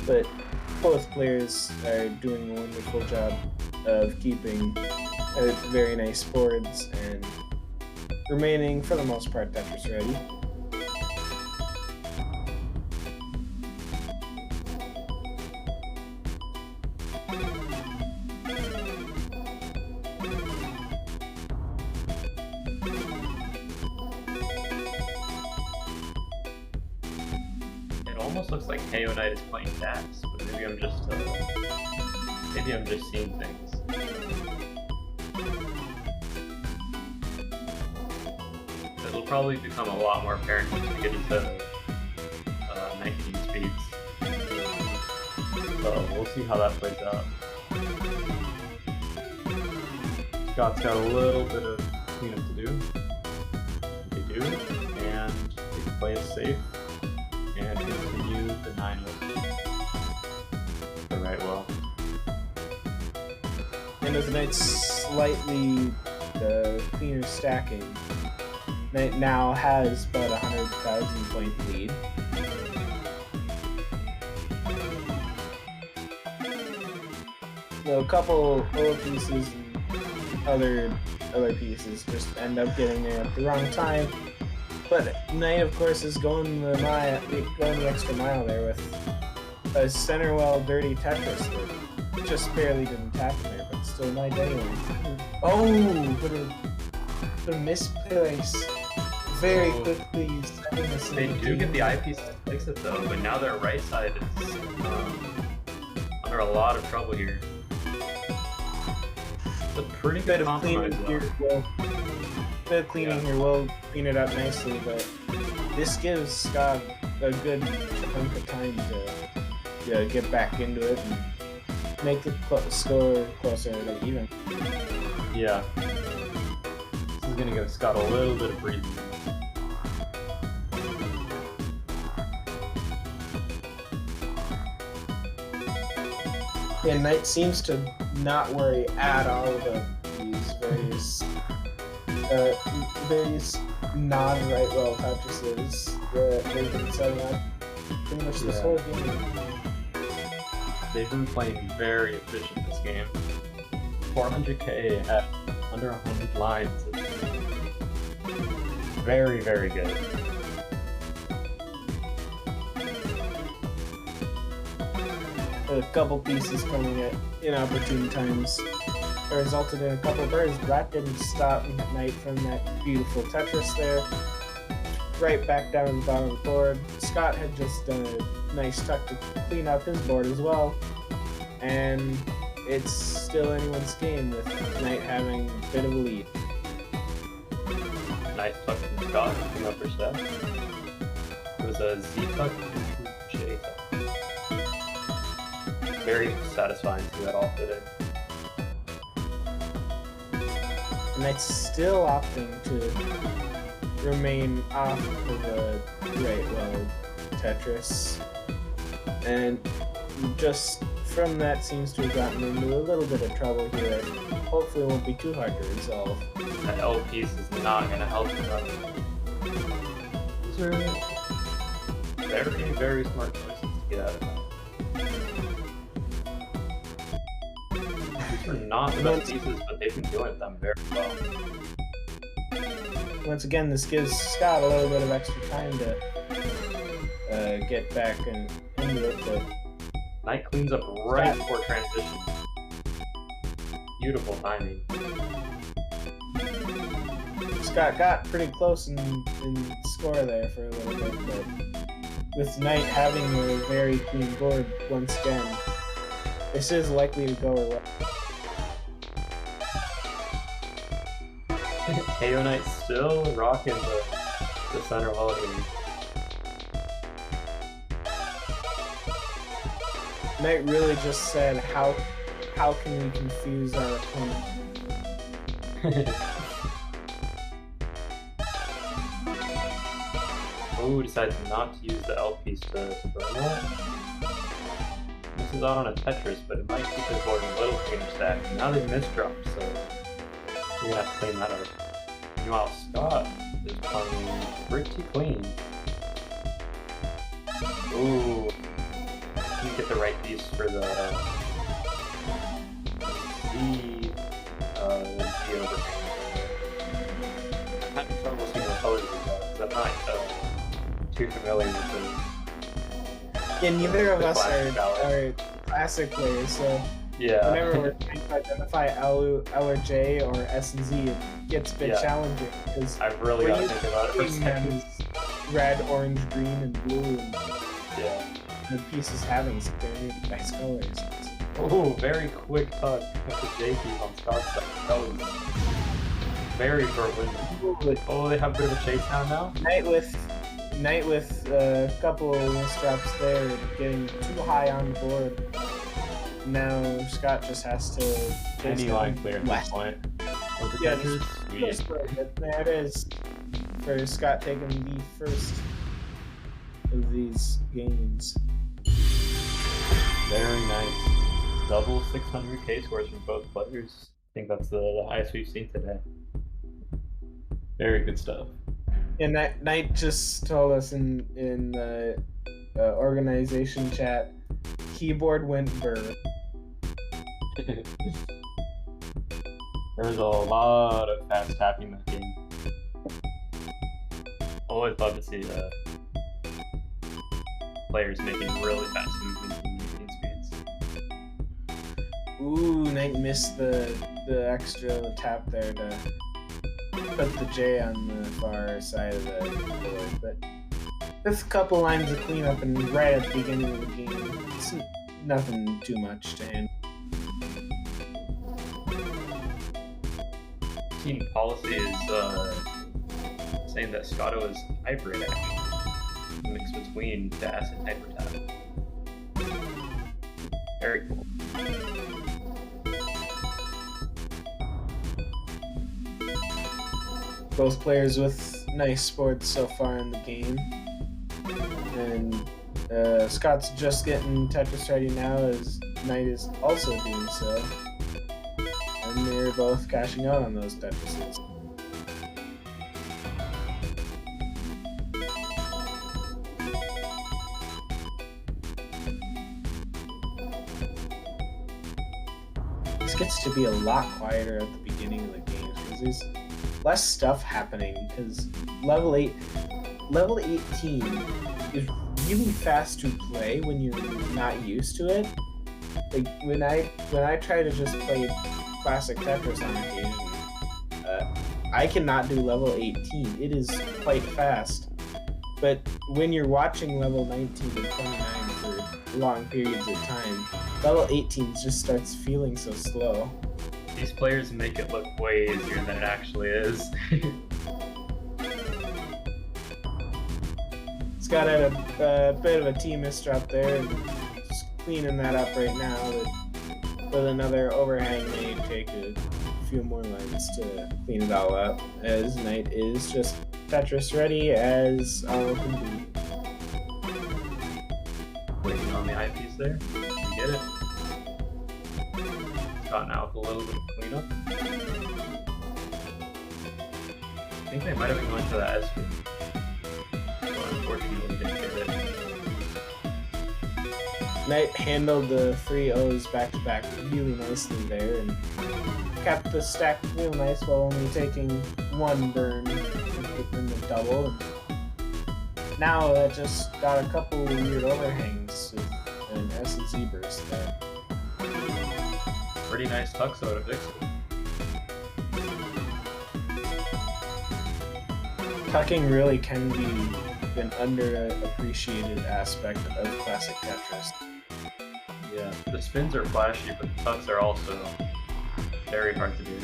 but both players are doing a wonderful job of keeping very nice boards and remaining, for the most part, Tetris ready. It almost looks like KO Knight is playing Dax, but maybe I'm just seeing things. It'll probably become a lot more apparent once we get into 19 speeds. So we'll see how that plays out. Scott's got a little bit of cleanup to do. They do, and they can play it safe and continue the 9 right well. And with Knight's slightly cleaner stacking, Knight now has about 100,000 point lead. So a couple little pieces and other pieces just end up getting there at the wrong time. But Knight, of course, is going the extra mile there with a center well dirty Tetris that just barely didn't tap in there, but still Knight anyway. Oh, but a misplace very quickly. They do get the eyepiece to fix it though, but now their right side is under a lot of trouble here. It's a pretty good compromise here. Bit of cleaning here will clean it up nicely, but this gives Scott a good chunk of time to get back into it and make the score closer to even. Yeah. This is gonna give Scott a little bit of breathing. Yeah, Knight seems to not worry at all about these various non-right well Tetris's that they've been setting up pretty much this whole game. They've been playing very efficient this game. 400k at under 100 lines is very, very good. A couple pieces coming at inopportune times resulted in a couple birds. That didn't stop Knight from that beautiful Tetris there. Right back down to the bottom of the board. Scott had just done a nice tuck to clean up his board as well. And it's still anyone's game with Knight having a bit of a lead. Nice tuck from Scott, clean up her step. It was a Z tuck into J tuck. Very satisfying to see that all fit in. Knight's still opting to remain off of a right well Tetris, and just from that seems to have gotten into a little bit of trouble here that hopefully won't be too hard to resolve. That L piece is not going to help him out. These are very, very smart choices to get out of that. These are not the best pieces, but they've been doing them very well. Once again, this gives Scott a little bit of extra time to get back into it, but Knight cleans up right before transition. Beautiful timing. Scott got pretty close in score there for a little bit, but with Knight having a very clean board once again, this is likely to go away. KO Knight still rocking the center wall here. Knight really just said, how can we confuse our opponent? Oh, decides not to use the L piece to burn that. This is out on a Tetris, but it might keep his board in a little cleaner stack. Now they've misdropped, so you're gonna have to clean that up. Meanwhile, Scott is playing pretty clean. Ooh. You get the right piece for the Z overhang. I'm having trouble seeing what colors these are, because I'm not too familiar with Yeah, neither of us classic are classic players, so yeah. whenever we're trying to identify L or J or S and Z, it gets a bit challenging, because I've really got to think about it for a second. Red, orange, green, and blue, and Yeah. the pieces having some very nice colors. Oh, very quick tuck with the J keys on Scott's side. That was very short window. Oh, they have a bit of a chase now? Knight with a couple of misdrops there, getting too high on the board. Now Scott just has to Any line clear at this point. With the catchers? Just there it is for Scott taking the first of these games. Very nice. Double 600k scores from both players. I think that's the highest we've seen today. Very good stuff. And Knight just told us in the organization chat, keyboard went burr. There was a lot of fast tapping that game. Always love to see players making really fast movements in moving speeds. Ooh, Knight missed the extra tap there to put the J on the far side of the board, but with a couple lines of cleanup and right at the beginning of the game, it's nothing too much to handle. Team policy is saying that Scotto is hybrid action, a mix between DAS and hyper tap. Very cool. Both players with nice boards so far in the game, and Scott's just getting Tetris ready now as Knight is also doing so, and they're both cashing out on those Tetrises. This gets to be a lot quieter at the beginning of the games because there's less stuff happening, because level 18 is really fast to play when you're not used to it. Like when I try to just play classic Tetris on occasion, I cannot do level 18. It is quite fast. But when you're watching level 19 and 29 for long periods of time, level 18 just starts feeling so slow. These players make it look way easier than it actually is. Scott had a bit of a T misdrop there, and just cleaning that up right now. With another overhang, may take a few more lines to clean it all up, as Knight is just Tetris ready as all can be. Waiting on the eyepiece there. You get it. Scott now with a little bit of cleanup. I think they might have been going for that S but unfortunately didn't get it. Knight handled the 3 O's back to back really nicely there and kept the stack real nice while only taking one burn in the double. Now that just got a couple weird overhangs with an S and Z burst there. Pretty nice tuck though to fix it. Cucking really can be an underappreciated aspect of classic Tetris. Yeah, the spins are flashy, but the tucks are also very hard to do.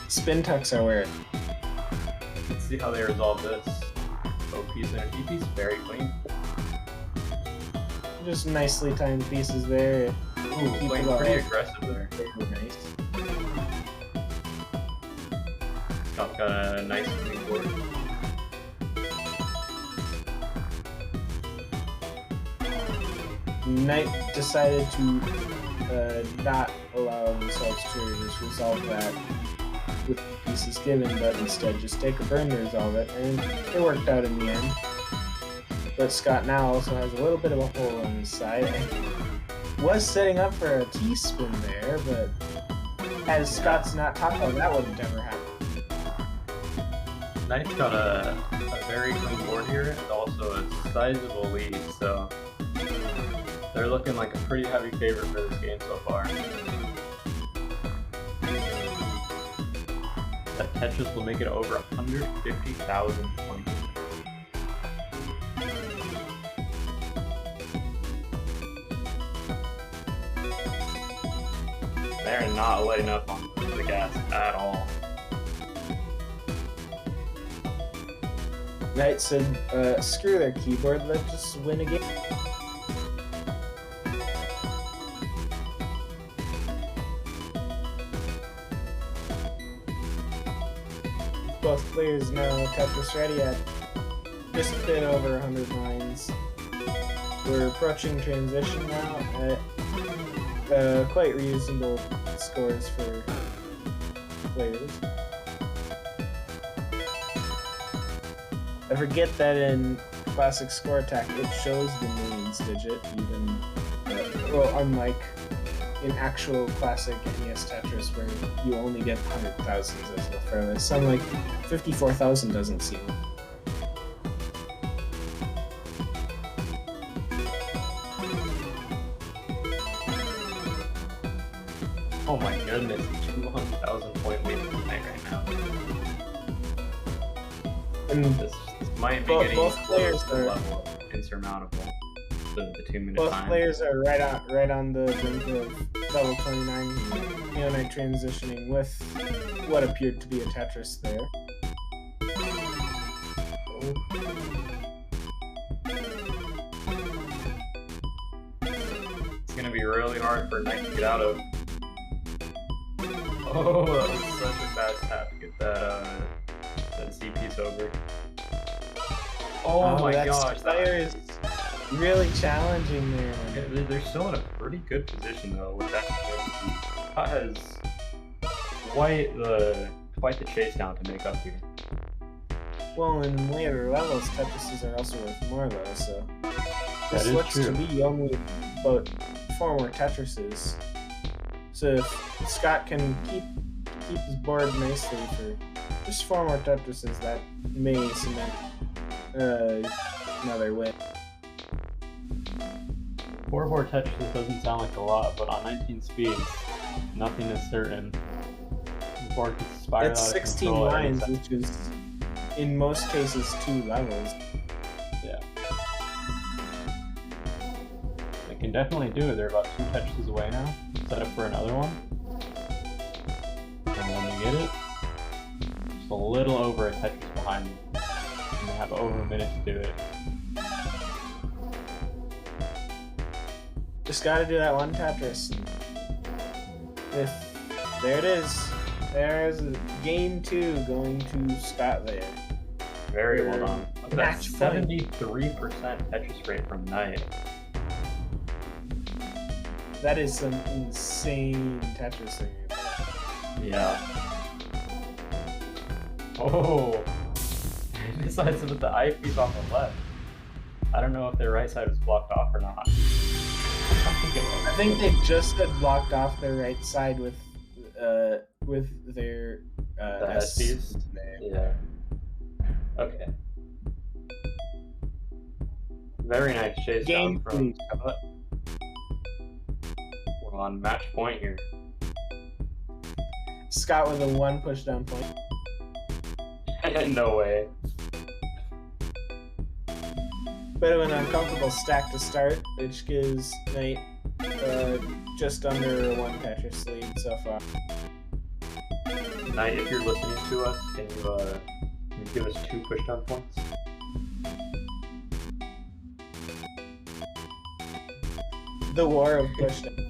Spin tucks are weird. Let's see how they resolve this. OP's and DP's very clean. Just nicely timed pieces there. Ooh, playing pretty aggressive there. Nice. Got a nice clean board. Knight decided to not allow themselves to just resolve that with the pieces given, but instead just take a burn to resolve it, and it worked out in the end. But Scott now also has a little bit of a hole on his side. Was setting up for a T-spin there, but as Scott's not top of, that wouldn't ever happen. Knight's got a very clean board here, and also a sizable lead, so they're looking like a pretty heavy favorite for this game so far. That Tetris will make it over 150,000 points. They're not letting up on the gas at all. Knight said, screw their keyboard, let's just win a game. Both players now Tetris ready at just a bit over 100 lines. We're approaching transition now at quite reasonable scores for players. I forget that in classic score attack it shows the millions digit, even well, unlike in actual classic NES Tetris where you only get 100,000s as the furthest. Some like 54,000 doesn't seem. Oh my goodness, 200,000 point lead tonight right now. And this might be getting both close players to the are level of insurmountable. The 2 minute both time. players are right on the brink of level 29. Neonite transitioning with what appeared to be a Tetris there. It's gonna be really hard for Knight to get out of. Oh, that was such a bad tap to get that Z piece over. Oh my gosh, player is really challenging there. They're still in a pretty good position though with that. Scott has quite the chase down to make up here. Well, in later levels, Tetrises are also worth more though, so this looks true. to be only about 4 more Tetrises. So if Scott can keep his board nicely for just 4 more Tetrises, that may cement another win. 4 more Tetrises doesn't sound like a lot, but on 19 speeds, nothing is certain. The board gets spiraled It's out of 16 control lines, which is in most cases 2 levels. Yeah. They can definitely do it. They're about 2 Tetrises away now. Set up for another one. And when they get it, just a little over a Tetris behind them. And they have over a minute to do it. Just gotta do that one Tetris. If there it is. There's game 2 going to Scott there. Very well done. Look at that Match point. 73% Tetris rate from Knight. That is some insane Tetris thing. Yeah. Oh! He decides to put the eyepiece on the left. I don't know if their right side was blocked off or not. I think they just had blocked off their right side with their the S piece. Yeah. Okay. Very nice chase Game down from Scott. We're on match point here. Scott with a 1 pushdown point. No way. Bit of an uncomfortable stack to start, which gives Knight just under 1 Tetris lead so far. Knight, if you're listening to us, can you give us 2 pushdown points? The war of pushdown.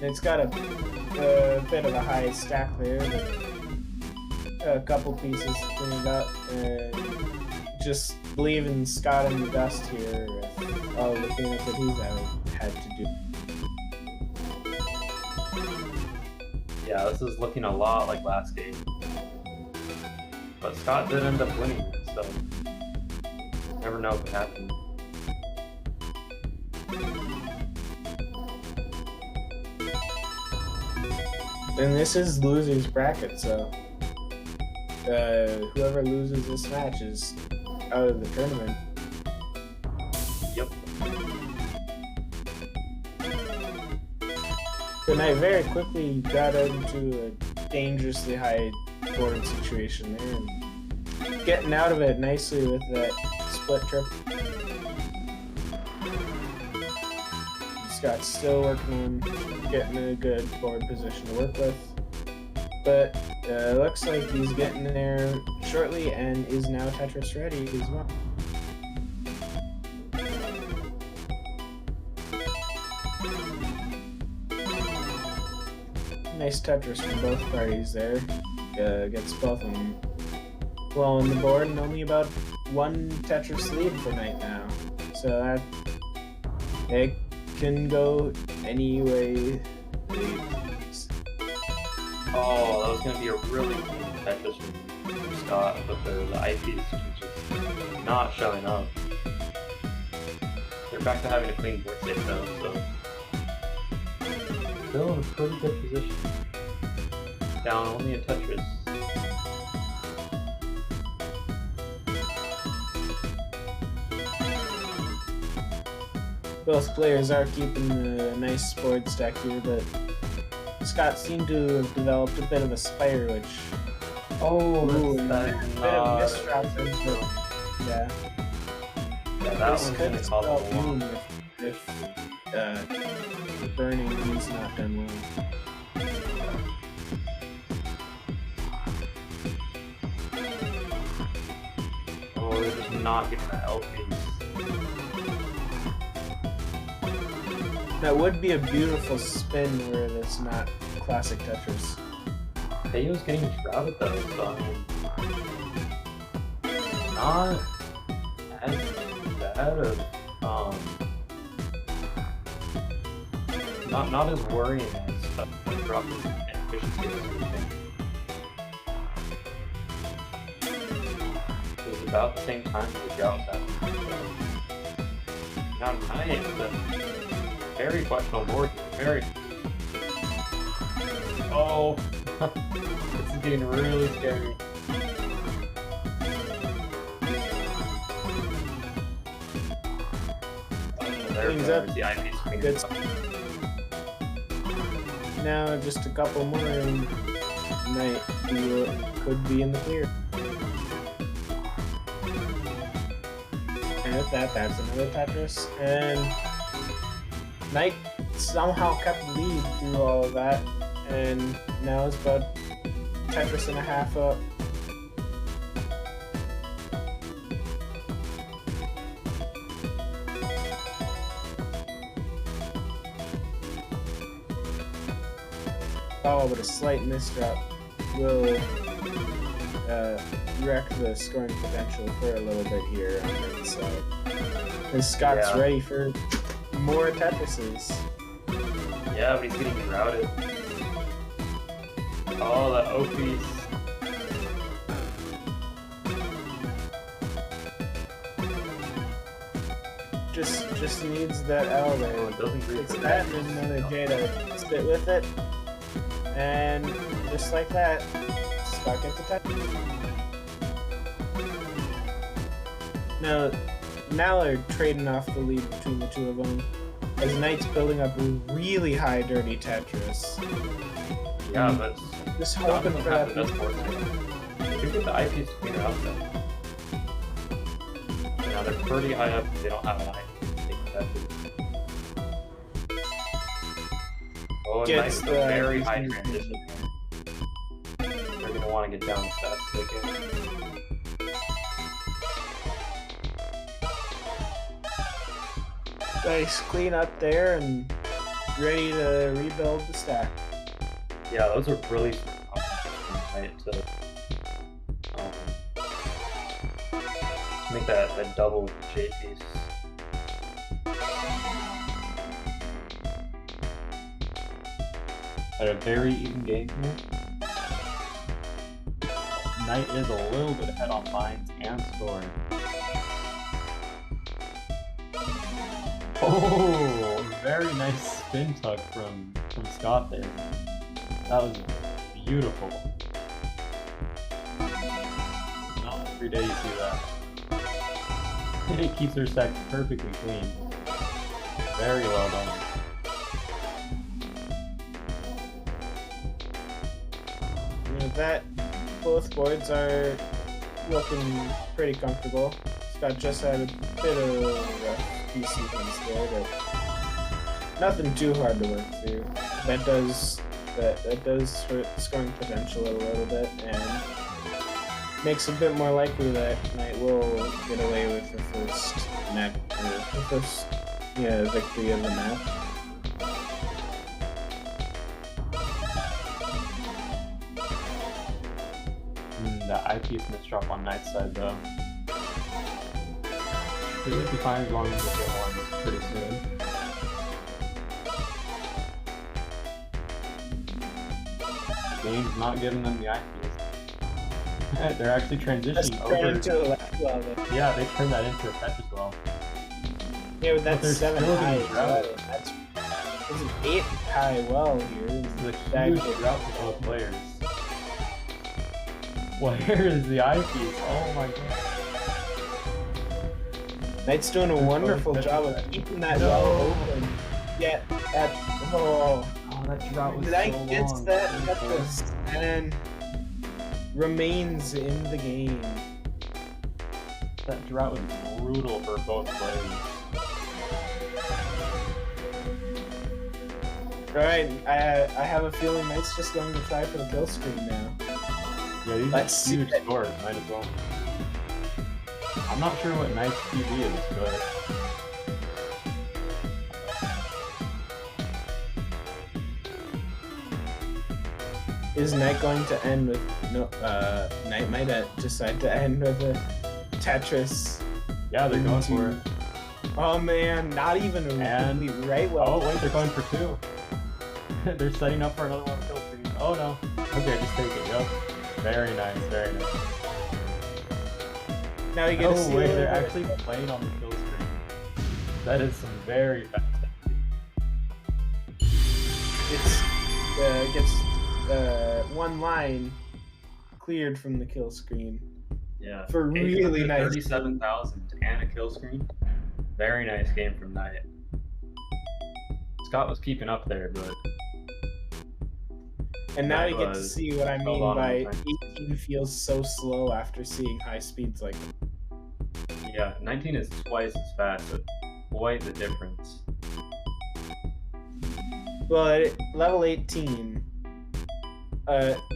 It's got a bit of a high stack there, but a couple pieces to clean it up, and just leaving Scott in the dust here with all the cleanup that he's had to do. Yeah, this is looking a lot like last game. But Scott did end up winning, so never know what happened. And this is loser's bracket, so whoever loses this match is out of the tournament. Yep. The Knight very quickly got into a dangerously high board situation there, and getting out of it nicely with that split trip. Scott's still working on getting a good board position to work with, but looks like he's getting there shortly and is now Tetris ready as well. Nice Tetris from both parties there. Gets both of them well on the board, and only about 1 Tetris lead for Knight now. So that it can go any way they please. Oh, that was going to be a really clean Tetris from Scott, but the IPs just not showing up. They're back to having a clean board state though, so still in a pretty good position. Down only a Tetris. Both players are keeping a nice board stack here, but Scott seemed to have developed a bit of a spire, which Oh, a bit of misdrop into it. Yeah. Yeah, that This one's could gonna spell cause a lot. doom if burning is not done well. Oh, they're just not getting that LP. That would be a beautiful spin where it's not classic Tetris. Puyo's getting shrouded though, so I mean, not as bad of not as worrying as the drop in efficiency this weekend. It was about the same time as the drought was happening. So. Not nice, but very questionable board. Very. Oh, this is getting really scary. Things up. The IP screen. Good. Now just a couple more and Knight could be in the clear. And with that, that's another Tetris. And Knight somehow kept the lead through all of that, and now it's about Tetris and a half up. Oh, but a slight misdrop will wreck the scoring potential for a little bit here on that side. And Scott's ready for more Tetrises. Yeah, but he's getting crowded. Oh, the OPs. Just needs that L there. Oh, it doesn't agree It's for that and another J to sit with it. And just like that, Scott gets attacked. Now they're trading off the lead between the two of them. As Knight's building up a really high dirty Tetris. Yeah, but Just hoping for that. That's worth it. You get the IPs to clear out then. Now they're pretty high up. They don't have an IP. Oh, Gets nice. the Very high transition here. They're gonna want to get down as fast as they can. Nice clean up there and ready to rebuild the stack. Yeah, those are really right to make that double with the J piece. At a very even game here. Knight is a little bit ahead on lines and scoring. Oh, very nice spin tuck from Scott there. That was beautiful. Not every day you see that. It keeps her stack perfectly clean. Very well done. With that, both boards are looking pretty comfortable. Scott just had a bit of a rough few sequence there, but nothing too hard to work through. That does hurt scoring potential a little bit, and makes it a bit more likely that Knight will get away with the first victory of the map. The IP's misdrop on Knight's side though. It would be fine as long as we get one pretty soon. Game's not giving them the IPs. They're actually transitioning over. To the left well, then. Yeah, they turned that into a fetch as well. Yeah, with that 7 high, routed. There's an 8 high well here. It's a huge drought for both players. Where is the eyepiece? Oh my god. Knight's doing a wonderful job of keeping that well open. Yeah, that drought was Knight so gets long. that Tetris and remains in the game. That drought was brutal for both players. Alright, I have a feeling Knight's just going to try for the kill screen now. Yeah, these Let's are huge see it. scores, might as well. I'm not sure what Knight's TV is, but... Is Knight going to end with... No, Knight might decide to end with a Tetris. Yeah, they're going for it. Oh man, not even And- really right well. Oh wait, they're going for 2. They're setting up for another one kill screen. Oh no. Okay, just take it, yep. Very nice, very nice. Now you get to see wait, a little they're bit- actually playing on the kill screen. That is some very fast. It's gets one line cleared from the kill screen. Yeah. For really nice. 37,000 and a kill screen. Very nice game from Knight. Scott was keeping up there, but And now That you get to was see what I a mean lot of by time. 18 feels so slow after seeing high speeds like that. yeah, 19 is twice as fast, but quite the difference. Well, at level 18,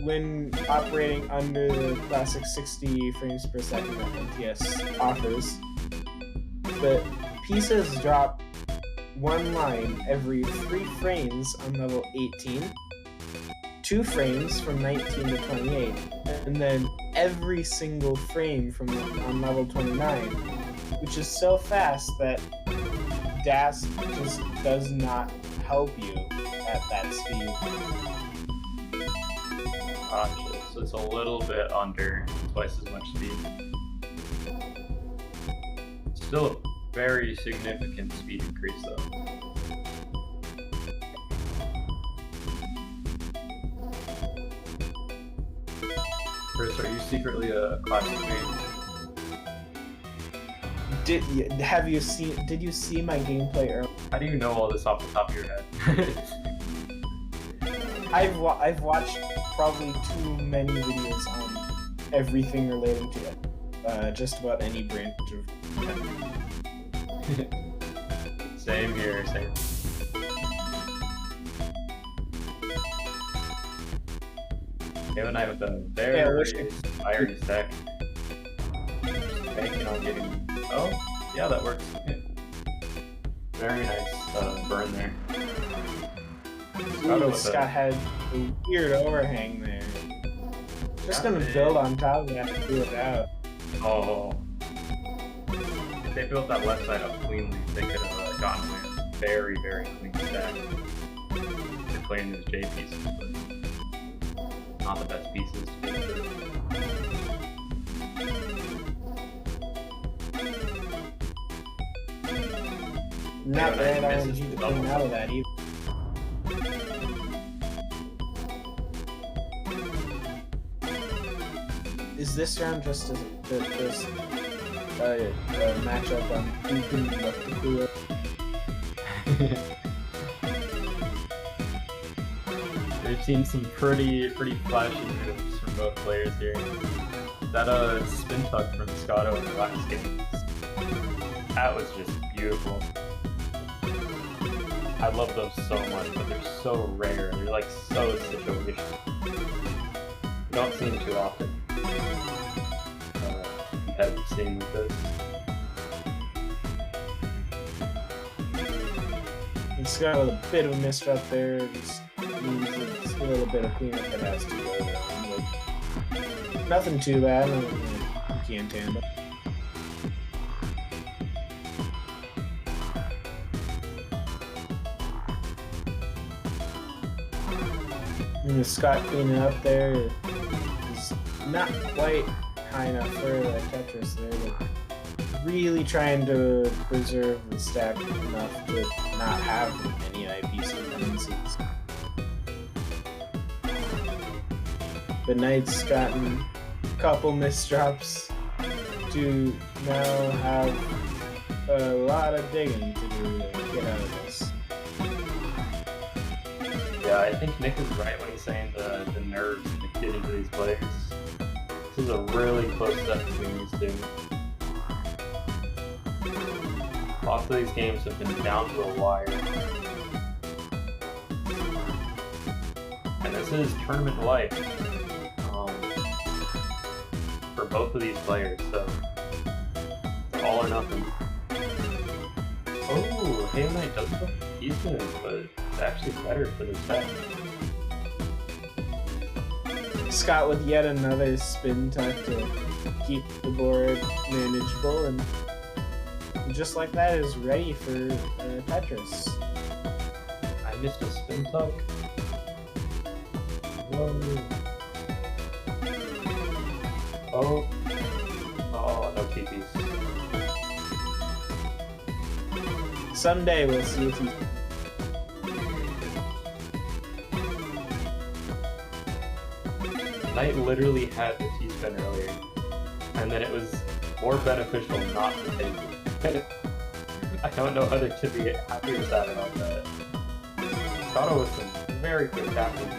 when operating under the classic 60 frames per second that NTS offers, the pieces drop one line every 3 frames on level 18, 2 frames from 19 to 28, and then every single frame from on level 29, which is so fast that DAS just does not help you at that speed. Gotcha. So it's a little bit under twice as much speed. Still a very significant speed increase though. Chris, are you secretly a classic main? Did you see my gameplay earlier? How do you know all this off the top of your head? I've watched probably too many videos on everything relating to it. Just about any branch of. Same here, same. Him and I with a very fiery deck. Banking on getting. Oh, yeah, that works. Yeah. Very nice burn there. Scott had a weird overhang there. Just gonna build on top of that and do it out. Oh. If they built that left side up cleanly, they could have gotten away with a very, very clean stack. They're playing those J pieces, but not the best pieces to be sure. Not bad RNG to come out of that either. Is this round just a matchup on who can look the Puyo? We've seen some pretty flashy moves from both players here. That spin tuck from Scotto in the last game, that was just beautiful. I love those so much, but they're so rare. They're like so situational. You don't see them too often. Competitive scene with this. And Scott with a bit of a misdrop there. Just means it's a little bit of cleanup that has to go down. But nothing too bad. You can't handle. And Scott cleaning up there is not quite high enough for that Tetris there, but really trying to preserve the stack enough to not have any IPC dependencies. The Knight's gotten a couple misdrops to now have a lot of digging to do to get out of this. Yeah, I think Nick is right when he's saying the nerves that get into these players. This is a really close set between these two. Lots of these games have been down to a wire. And this is tournament life for both of these players, so it's all or nothing. Oh, Halo Knight does look decent, but it's actually better for this set. Scott with yet another spin tuck to keep the board manageable, and just like that is ready for Tetris. I missed a spin tuck. Whoa. Oh. Oh, no TPs. Someday we'll see if he. Knight literally had the T-spin earlier, and then it was more beneficial not to take it. I don't know whether to be happy or sad about that. Scotto with some very quick tapping,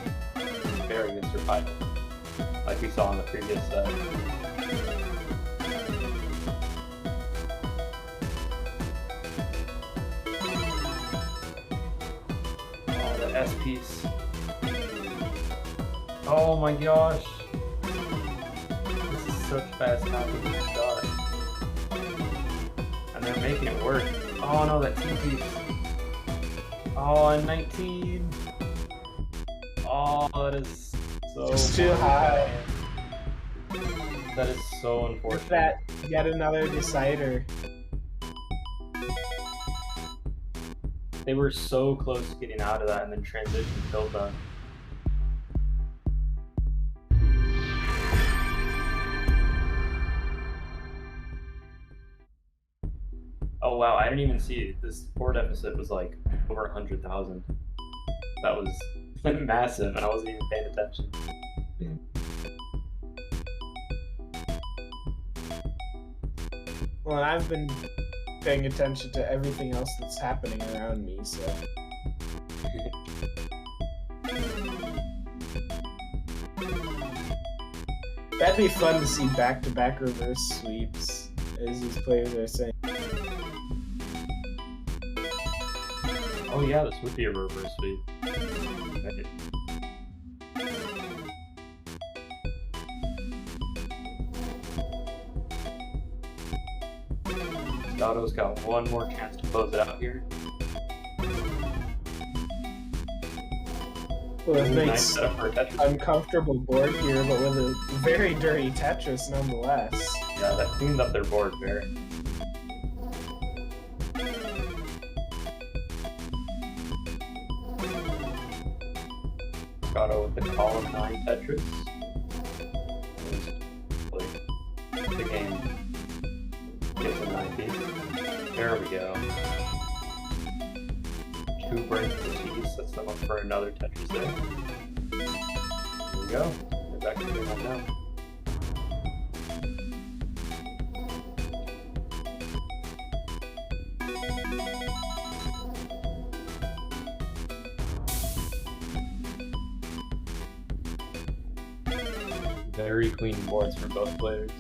very Mr. Final, like we saw in the previous set. Oh, the S piece. Oh my gosh! This is such fast tapping with Scott. And they're making it work. Oh no, that T-piece. Oh, and 19! Oh, that is so... Just too high. That is so unfortunate. With that, yet another decider. They were so close to getting out of that, and then transition killed them. Oh wow, I didn't even see it. This core deficit was like over 100,000. That was massive, and I wasn't even paying attention. Well, and I've been paying attention to everything else that's happening around me, so. That'd be fun to see back-to-back reverse sweeps, as these players are saying. Oh yeah, this would be a reverse sweep. Scotto's got one more chance to close it out here. Well, it Nice makes setup for a Tetris. uncomfortable board here, but with a very dirty Tetris nonetheless. Yeah, that cleaned up their board very. Scotto with the column 9 Tetris. The game gets a 9 piece. There we go. 2 breaks the piece, sets them up for another Tetris there. There we go. They're back to doing that now. Very clean boards for both players.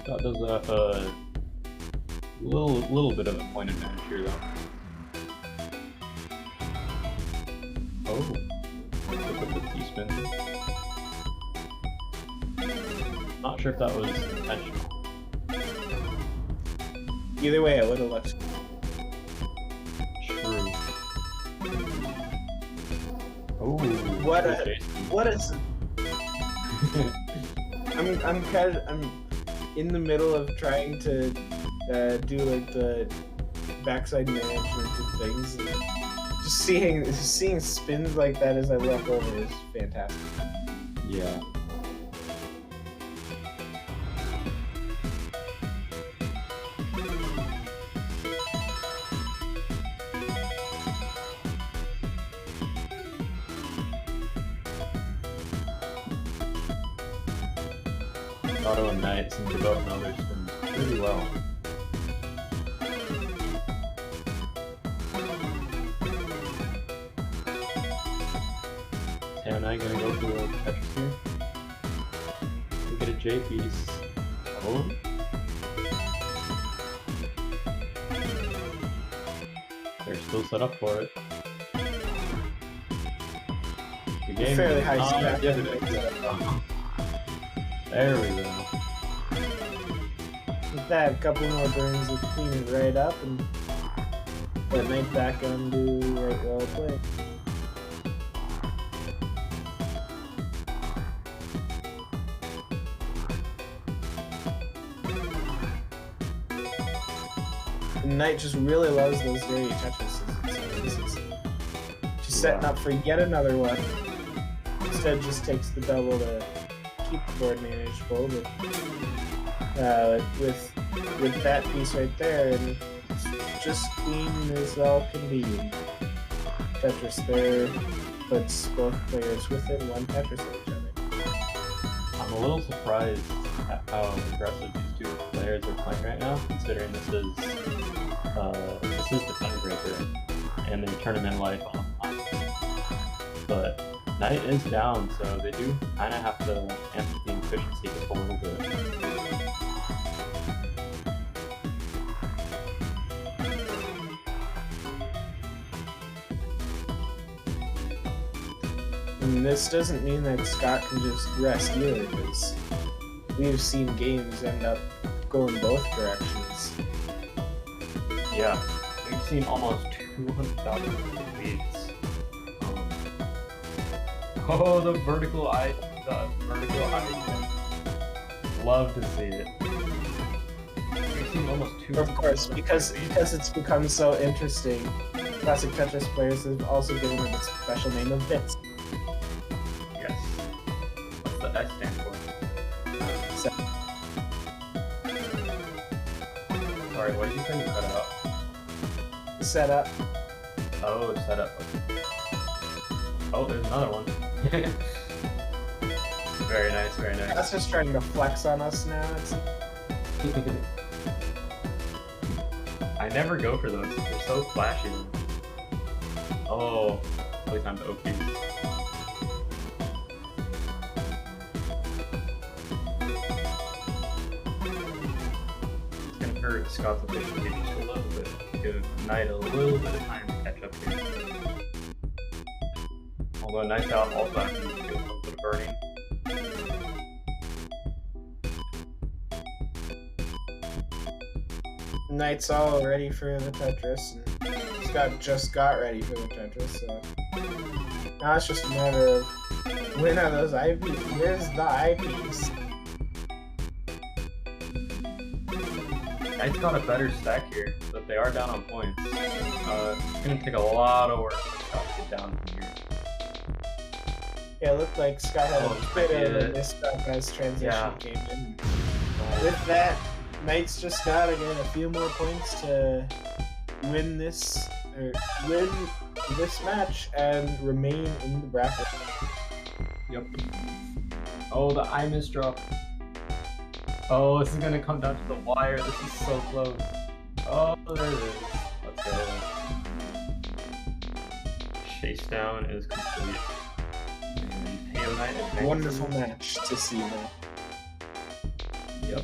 Scott does have a little bit of a point advantage here, though. Oh, look at the T-spin. Not sure if that was intentional. Either way, it would have looked. True. Oh, What is? I'm in the middle of trying to do like the backside management of things. And just seeing spins like that as I look over is fantastic. Yeah. Auto and Knight seem to both know their spins pretty well. Tam and I gonna go for a Tetris here. We get a J piece. Oh. They're still set up for it. The game Fairly is high not stack. dividend. There we go. With that, a couple more burns would clean it right up and let Knight back undo right well played. And Knight just really loves those dirty touches. She's setting up for yet another one. Instead, just takes the double to keep the board manageable, but with that piece right there, and it's just clean as all can be. Tetris there puts both players within one Tetris of each other. I'm a little surprised at how aggressive these two players are playing right now, considering this is the tiebreaker and their tournament life online. But Knight is down, so they do kind of have to amp the efficiency just a little bit. And this doesn't mean that Scott can just rest either, because we've seen games end up going both directions. Yeah, we've seen almost 200,000 leads. Oh, the vertical eye. Love to see it. We've seen almost 200,000. Of course, because it's become so interesting, classic Tetris players have also given it a special name of Bits. Yes. What's the S stand for? Sorry, what did you say you cut out? Set up. Oh, set up. Oh, there's another one. Very nice, very nice. That's just trying to flex on us now. I never go for those. They're so flashy. Oh, at least I'm OP. It's gonna hurt Scott's efficiency just a little bit. Give Knight a little bit of time to catch up here. Although Knight's out also has to do a little bit of burning. Knight's all ready for the Tetris, and Scott just got ready for the Tetris, so now it's just a matter of when are those IPs? Where's the IPs? Knight's got a better stack here, but they are down on points. It's gonna take a lot of work for Scott to get down from here. Yeah, it looked like Scott had Oh, a bit of a misstep as transition came in. With that, Knight's just gotta get a few more points to win this match and remain in the bracket. Yep. Oh, the I misdrop. Oh, this is gonna come down to the wire. This is so close. Oh, there it is. Let's go. Chase down is complete. And Puyo Knight is next. Wonderful match to see that. Yep.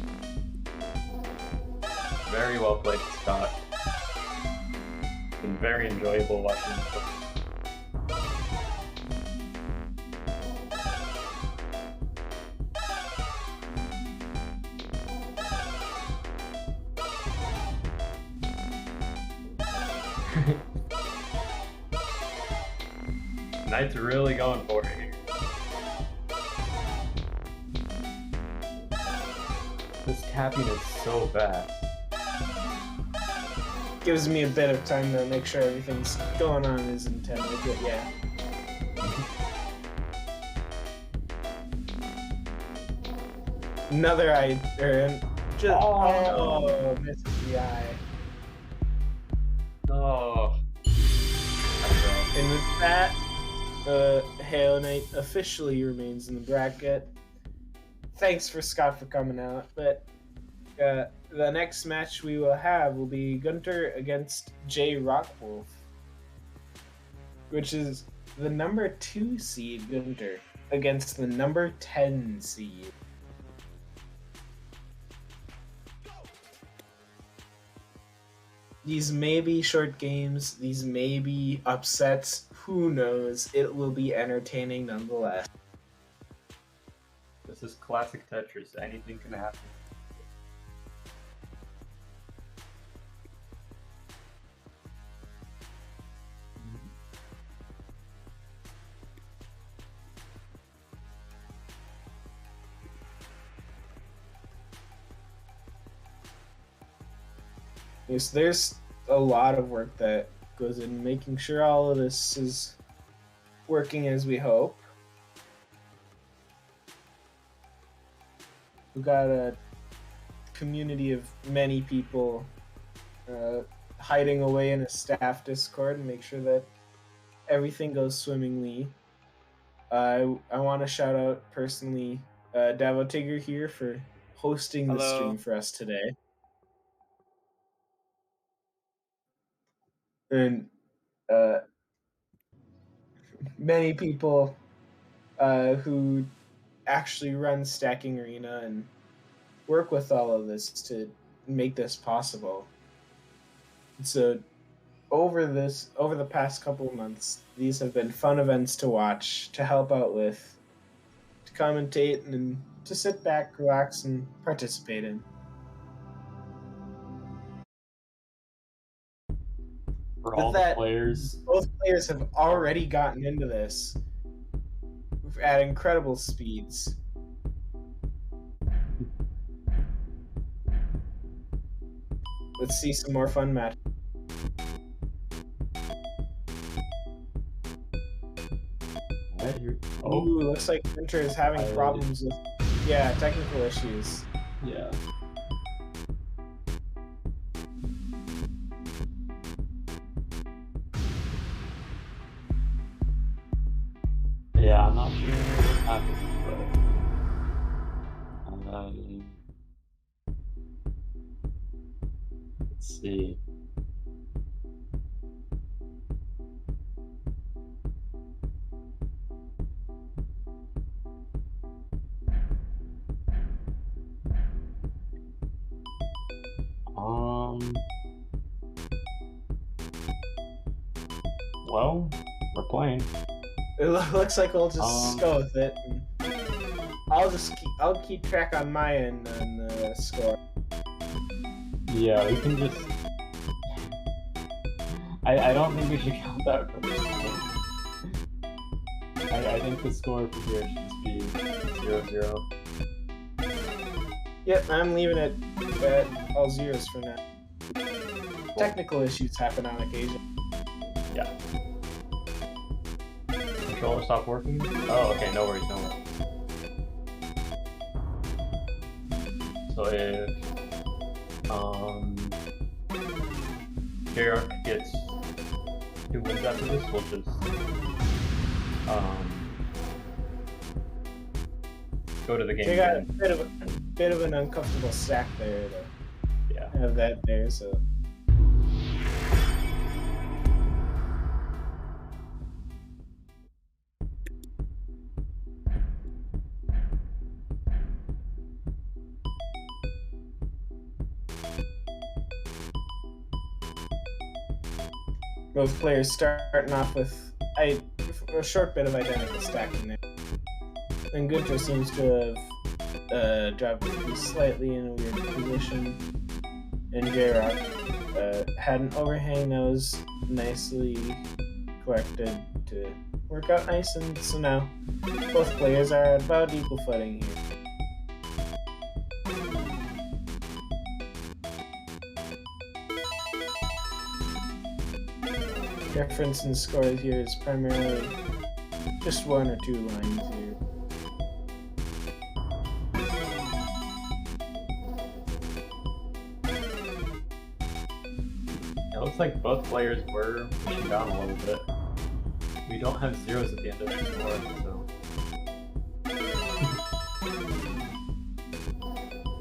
Very well played, Scott. Been very enjoyable watching this. Knight's really going for it here. This tapping is so fast. Gives me a bit of time to make sure everything's going on as intended, but yeah. Another eye, misses the eye. Oh. And with that, Halo Knight officially remains in the bracket. Thanks for Scott for coming out, but the next match we will have will be Gunter against Jay Rockwolf, which is the number 2 seed Gunter against the number 10 seed. These may be short games, these may be upsets, who knows, it will be entertaining nonetheless. This is classic Tetris, anything can happen. Yes, there's a lot of work that goes in making sure all of this is working as we hope. We've got a community of many people hiding away in a staff Discord and make sure that everything goes swimmingly. I want to shout out personally Davo Tigger here for hosting the stream for us today. And many people who actually run Stacking Arena and work with all of this to make this possible. So over the past couple of months, these have been fun events to watch, to help out with, to commentate, and to sit back, relax, and participate in. For all the players. Both players have already gotten into this at incredible speeds. Let's see some more fun matches. Oh, ooh, looks like Winter is having problems with, technical issues. Yeah. Yeah, I'm not sure what happened, but see. Well, we're playing. It looks like we'll just go with it. I'll keep track on my end on the score. Yeah, we can just. I don't think we should count that for this game. I think the score for here should just be 0-0. Yep, I'm leaving it at all zeros for now. Technical issues happen on occasion. Yeah. Controller stopped working? Oh, okay, no worries, no worries. So if JR gets 2 wins after this, we'll just go to the game. They got a again. bit of an uncomfortable sack there to have that there, so. Both players starting off with a short bit of identical stacking there. And Gunter seems to have dropped his piece slightly in a weird position. And J-Rock had an overhang that was nicely corrected to work out nice, and so now both players are at about equal footing here. Difference in scores here is primarily just 1 or 2 lines here. It looks like both players were pushing down a little bit. We don't have zeros at the end of the score, so.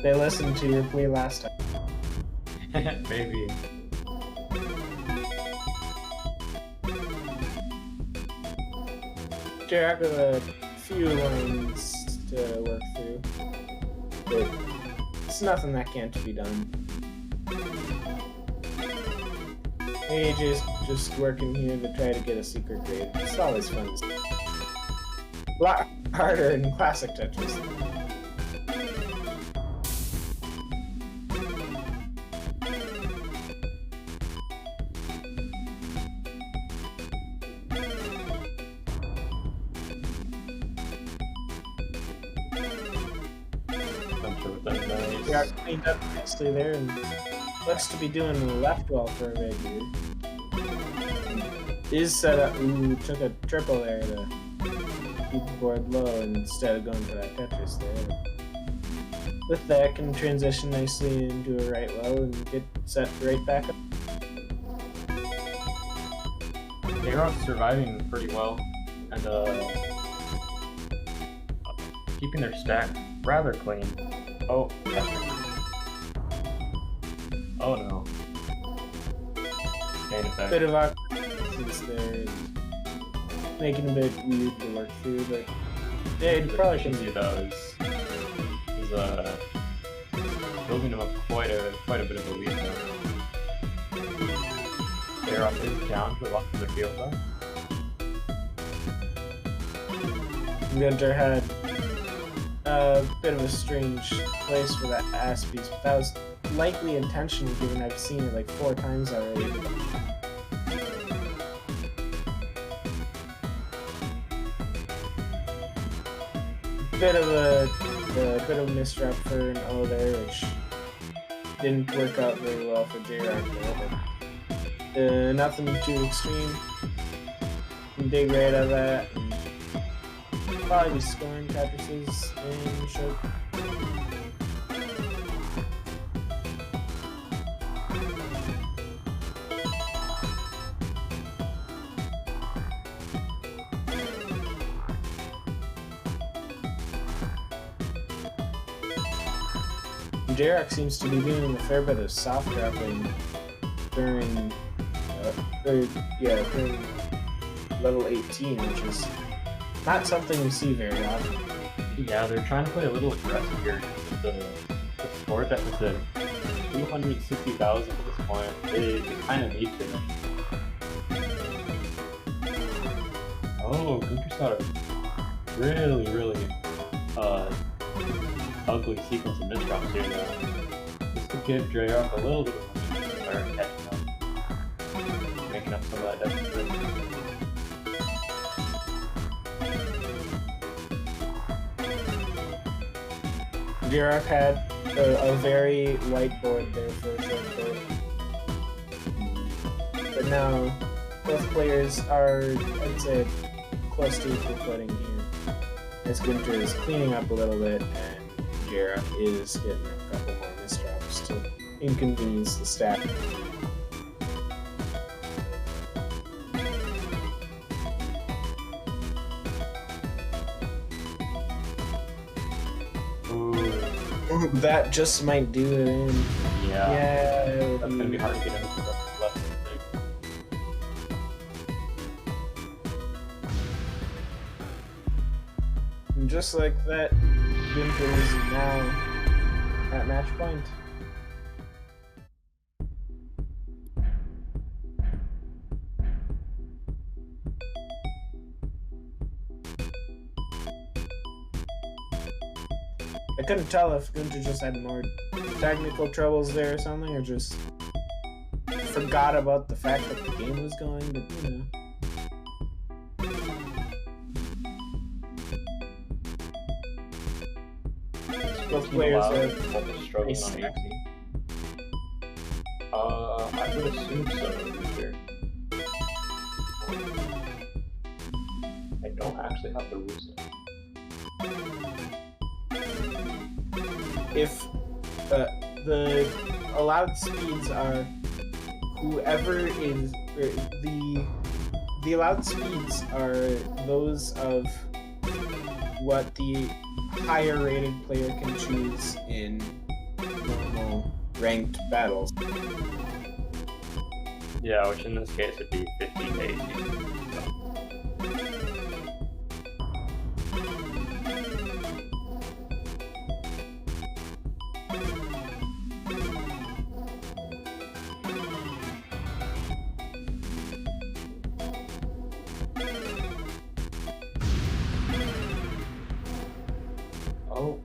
They listened to your plea last time. Maybe. Jack with a few lines to work through, but it's nothing that can't be done. AJ's just working here to try to get a secret grade. It's always fun. A lot harder in classic Tetris. Got cleaned up nicely there, and looks to be doing the left well for a bit here. Is set up. Ooh, took a triple there to keep the board low instead of going for that Tetris there. With that, can transition nicely into a right well and get set right back up. J-Rock's surviving pretty well, and keeping their stack rather clean. Oh, oh no. Bit of awkwardness there, making a bit weird to work through, but yeah, you probably shouldn't do those. Is building him up quite a bit of a lead now. J-Rock is down to a lot of the field though. Gunter had a bit of a strange place for that ass piece, but that was likely intentional given I've seen it like 4 times already. Bit of a misrep for an O there, which didn't work out very well for J-Rock there, but nothing too extreme. Can dig right out of that. Probably be scoring Tetrises and should. J-Rock seems to be doing a fair bit of soft dropping during, during level 18, which is not something we see very often. Yeah, they're trying to play a little aggressive here with the score deficit. 260,000 at this point. They kind of need to. Oh, Gunter's got a really ugly sequence of misdrops here though. This could give Dreyarch a little bit of money to start catching up. Making up some of that deficit. Dreyarch had a very light board there for a short bit. But now, both players are, I'd say, close to equal footing here. As Gunter is cleaning up a little bit, and Dreyarch is getting a couple more misdrops to inconvenience the stack. That just might do it in. Yeah, that's gonna be hard to get into the left. And just like that, Gunter is now at match point. I couldn't tell if Gunter just had more technical troubles there or something, or just forgot about the fact that the game was going, but you know. Both players are struggling on 18. I would assume so. Here. I don't actually have the rules yet. If the allowed speeds are whoever is the allowed speeds are those of what the higher rated player can choose in normal ranked battles. Yeah, which in this case would be 15 to 18. Oh,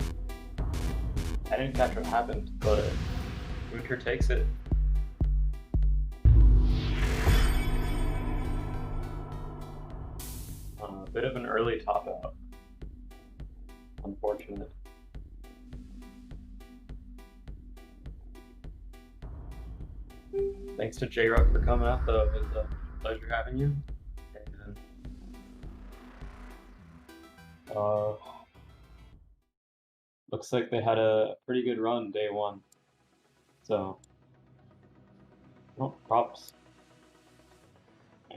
I didn't catch what happened, but Gunter takes it. A bit of an early top out. Unfortunate. Thanks to J-Rock for coming out though. It was a pleasure having you. And, looks like they had a pretty good run day one. So, well, props.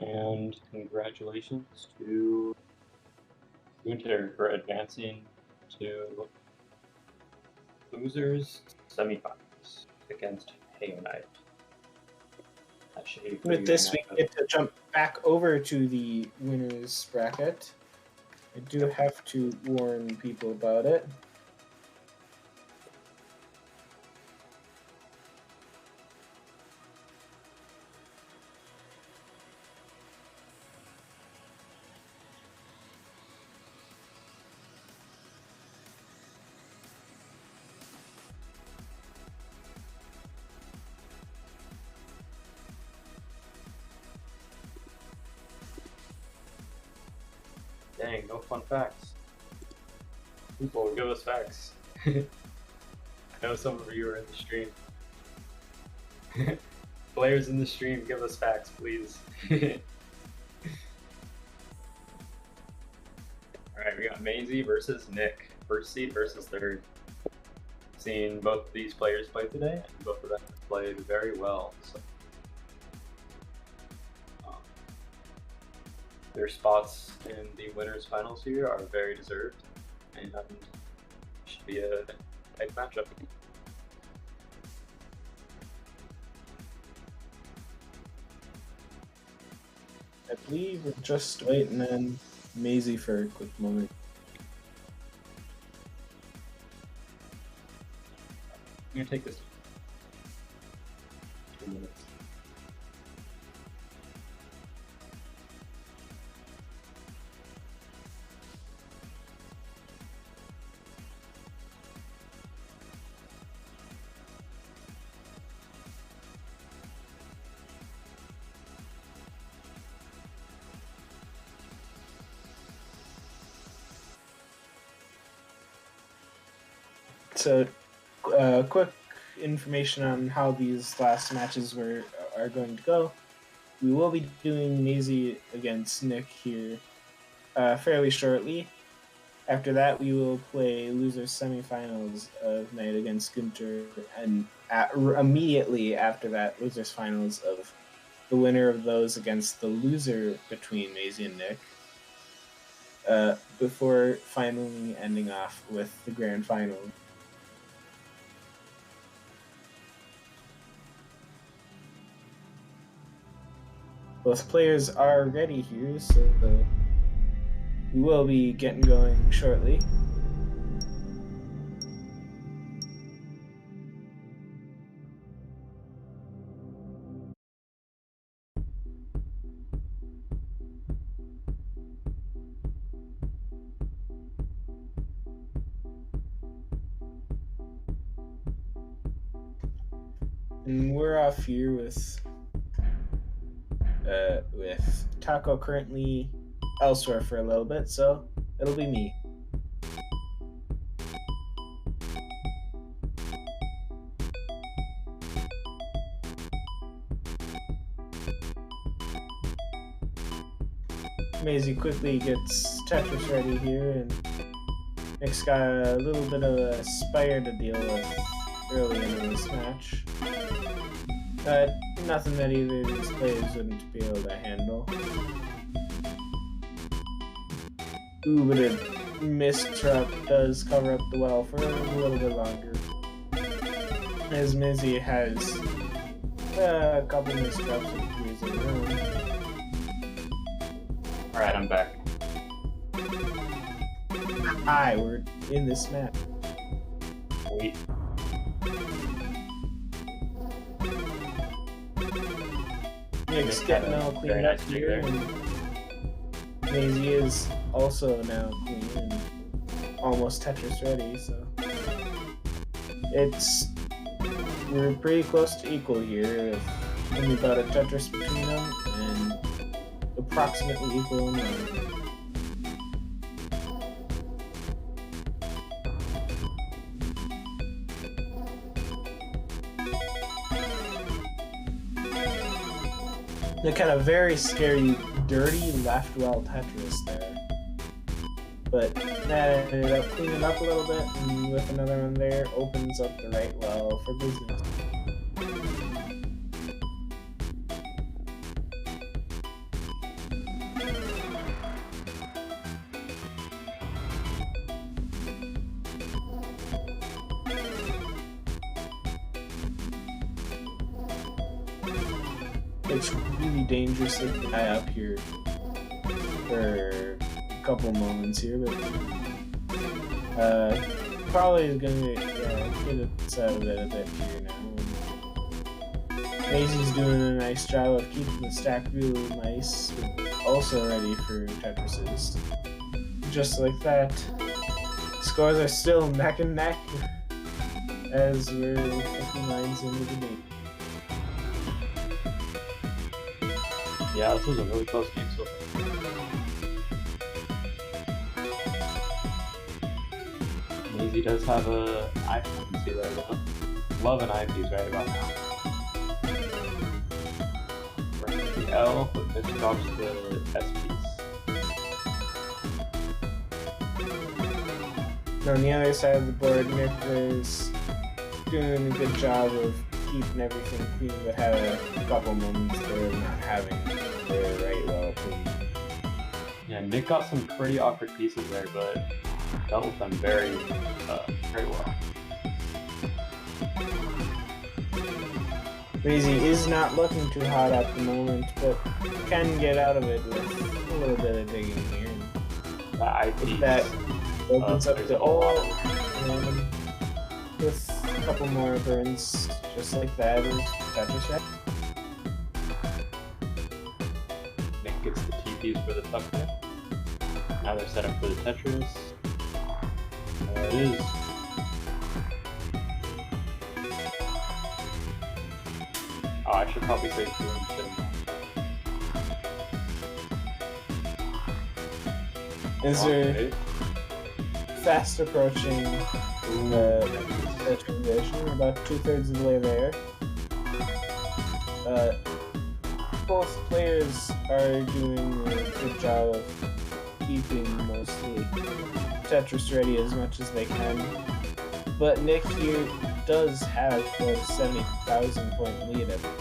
And congratulations to Gunter for advancing to losers semifinals against Hayo Knight. That should be pretty With this, we good. get to jump back over to the winners bracket. I do have to warn people about it. Dang, no fun facts. People, give us facts. I know some of you are in the stream. Players in the stream, give us facts, please. Alright, we got Maisie versus Nick. First seed versus third. Seen both of these players play today, and both of them have played very well. So. Their spots in the winners finals here are very deserved, and should be a tight matchup. I believe we're just waiting on Maisie for a quick moment. I'm gonna take this 2 minutes. So, quick information on how these last matches are going to go. We will be doing Maisie against Nick here fairly shortly. After that, we will play losers semifinals of Night against Gunter, and immediately after that, losers finals of the winner of those against the loser between Maisie and Nick. Before finally ending off with the grand final. Both players are ready here, so we will be getting going shortly. And we're off here with Taco currently elsewhere for a little bit, so it'll be me. Maisie quickly gets Tetris ready here, and Nick's got a little bit of a spire to deal with early in this match. But nothing that either of these players wouldn't be able to handle. Ooh, but a mistruck does cover up the well for a little bit longer. As Mizzy has a couple mistrucks and appears in the room. Alright, I'm back. Hi, we're in this match. Wait. Nick's getting all cleaned up here, and Maisie is also now clean and almost Tetris ready, so we're pretty close to equal here, with only about a Tetris between them and approximately equal in number. The kind of very scary, dirty left well Tetris there. But that ended up cleaning up a little bit, and with another one there, opens up the right well for business. It's really dangerously high up here for a couple moments here, but probably is gonna get us out of it a bit here now. Maisie's doing a nice job of keeping the stack really nice, but also ready for Tetrises. Just like that, scores are still neck and neck as we're 59s into the game. Yeah, this was a really close game so far. Maisie does have a IPC right about. Love an IPs right about now. Brings the L, but this drops the S piece. On the other side of the board, Nick is doing a good job of keeping everything clean, but had a couple moments there of not having their right well clean. Yeah, Nick got some pretty awkward pieces there, but dealt with them very well. Breezy is not looking too hot at the moment, but can get out of it with a little bit of digging here. That opens up the hole, and with a couple more burns, just like that, is Tetris right? Nick gets the TPs for the tuck there. Now they're set up for the Tetris. There it is. Oh, I should probably say Is there fast approaching the transition? We're about 2/3 of the way there. Both players are doing a good job of keeping mostly Tetris ready as much as they can. But Nick here does have a 70,000 point lead at the time.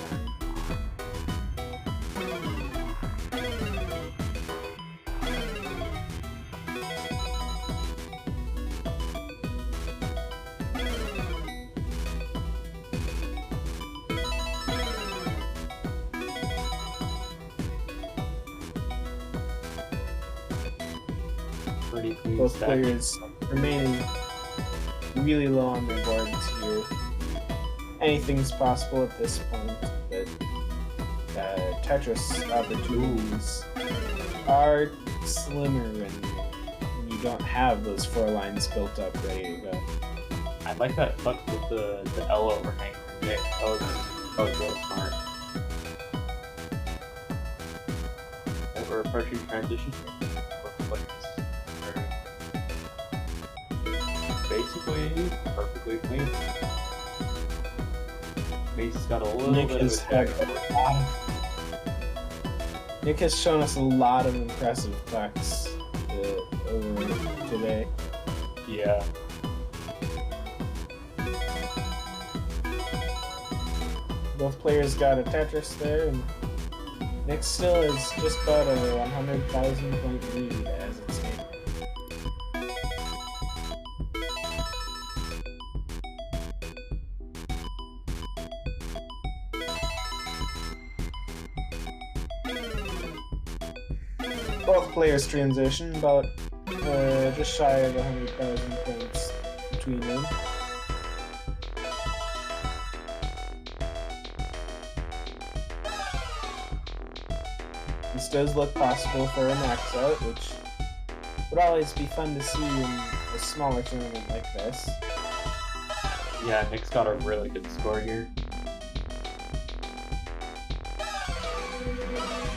Pretty clean Both stack. players remaining really low on their boards here. Anything's possible at this point, but Tetris opportunities are slimmer when you don't have those 4 lines built up ready to go. I like that tuck with the L overhang from Nick. That was really smart. And we're approaching transition. Basically perfectly clean. Mace's got a little Nick bit has of a Nick has shown us a lot of impressive tucks over today. Yeah. Both players got a Tetris there, and Nick still is just about a 100,000 point lead as it stands. Both players transition about just shy of 100,000 points between them. This does look possible for a max out, which would always be fun to see in a smaller tournament like this. Yeah, Nick's got a really good score here.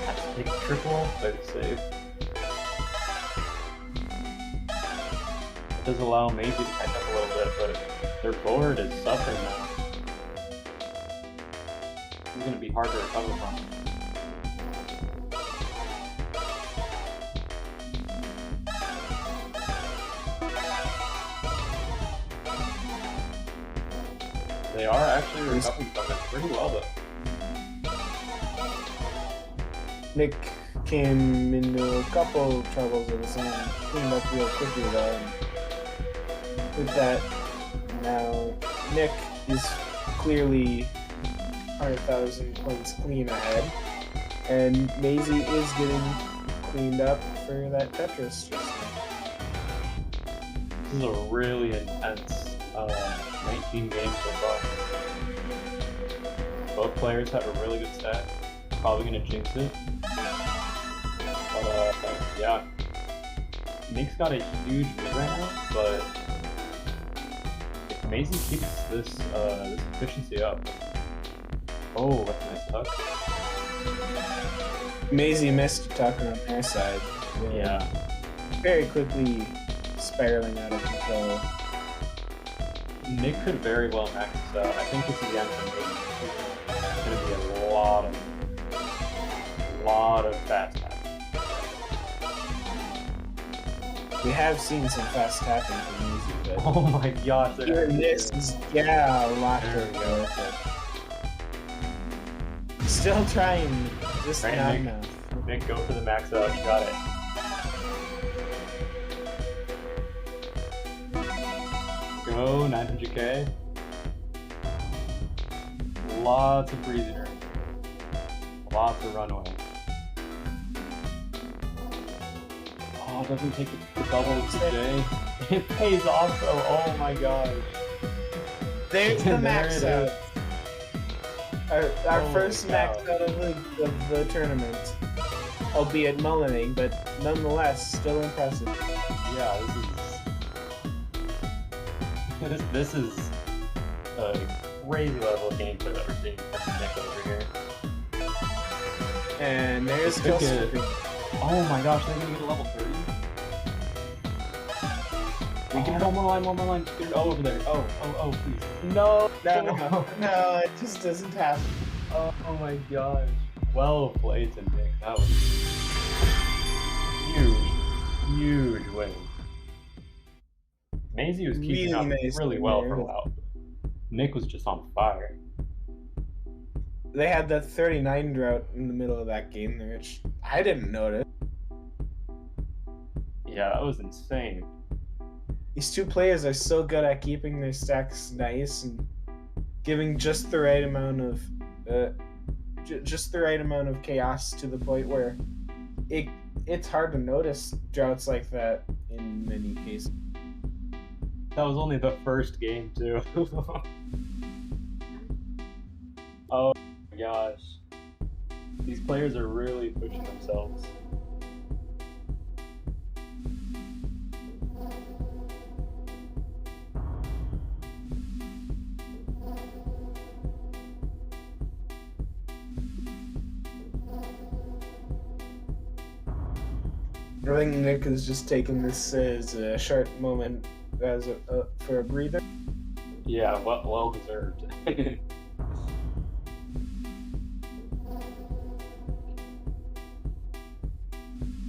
Has to take a triple, play the save. It does allow Maisie to catch up a little bit, but their board is suffering now. It's going to be hard to recover from. They are actually recovering from it pretty well, though. Nick came into a couple troubles of his own, cleaned up real quickly though. And with that, now Nick is clearly 100,000 points clean ahead, and Maisie is getting cleaned up for that Tetris. This is a really intense 19 games so far. Both players have a really good stat. Probably gonna jinx it. But yeah. Nick's got a huge lead right now, but if Maisie keeps this efficiency up. Oh, that's a nice tuck. Maisie missed a tuck on her side. Yeah. Very quickly spiraling out of control. Nick could very well max this out. I think this is the end for Maisie. It's gonna be a lot of fast tapping. We have seen some fast tapping from Maisie, but Oh my gosh. even this is a lot There we go. Still trying, just Right, not Nick. enough. Nick, go for the max out. You got it. Go, 900k. lots of breathing room. Lots of runway. Oh, doesn't take the double today. It pays off though. Oh my gosh. There's the max There out. it Our Holy first max cow. out of the tournament. Albeit mullening, but nonetheless, still impressive. Yeah, this is a crazy level of gameplay that we're seeing from Nick over here. And there's Look kill at- streak. Oh my gosh, they're gonna get a level 30? We can one more line. Get it over there. Oh, please. No! No, it just doesn't happen. Oh my gosh. Well played to Nick. That was huge win. Maisie was keeping Really up nice really win well there. for a while. Nick was just on fire. They had that 39 drought in the middle of that game there, which I didn't notice. Yeah, that was insane. These two players are so good at keeping their stacks nice and giving just the right amount of chaos to the point where it's hard to notice droughts like that in many cases. That was only the first game too. Oh my gosh. These players are really pushing themselves. I think Nick is just taking this as a short moment as for a breather. Yeah, well deserved.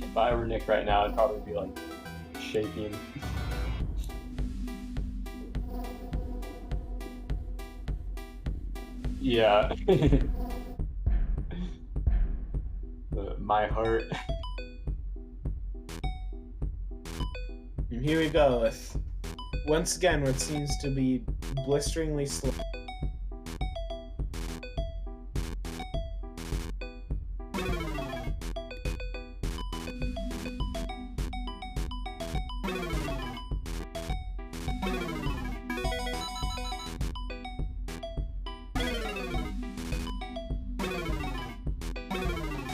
If I were Nick right now, I'd probably be like shaking. Yeah. My heart. And here we go with once again what seems to be blisteringly slow.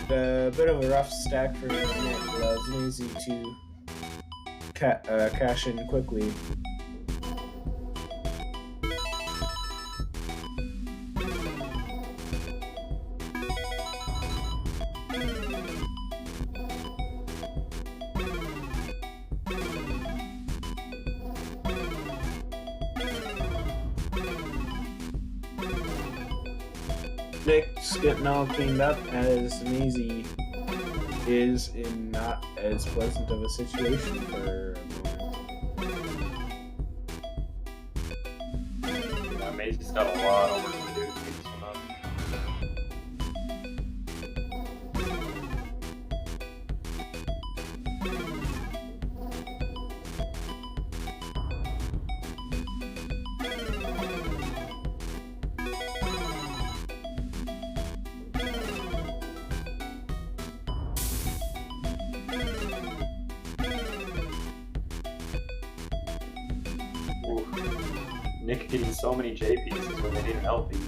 A bit of a rough stack for Nick allows Maisie to cash in quickly. Nick's getting all cleaned up as Maisie is in not as pleasant of a situation for a moment. Yeah, Maisie's got a lot of work to do to keep this one up. Ooh. Nick getting so many J pieces when they didn't help these.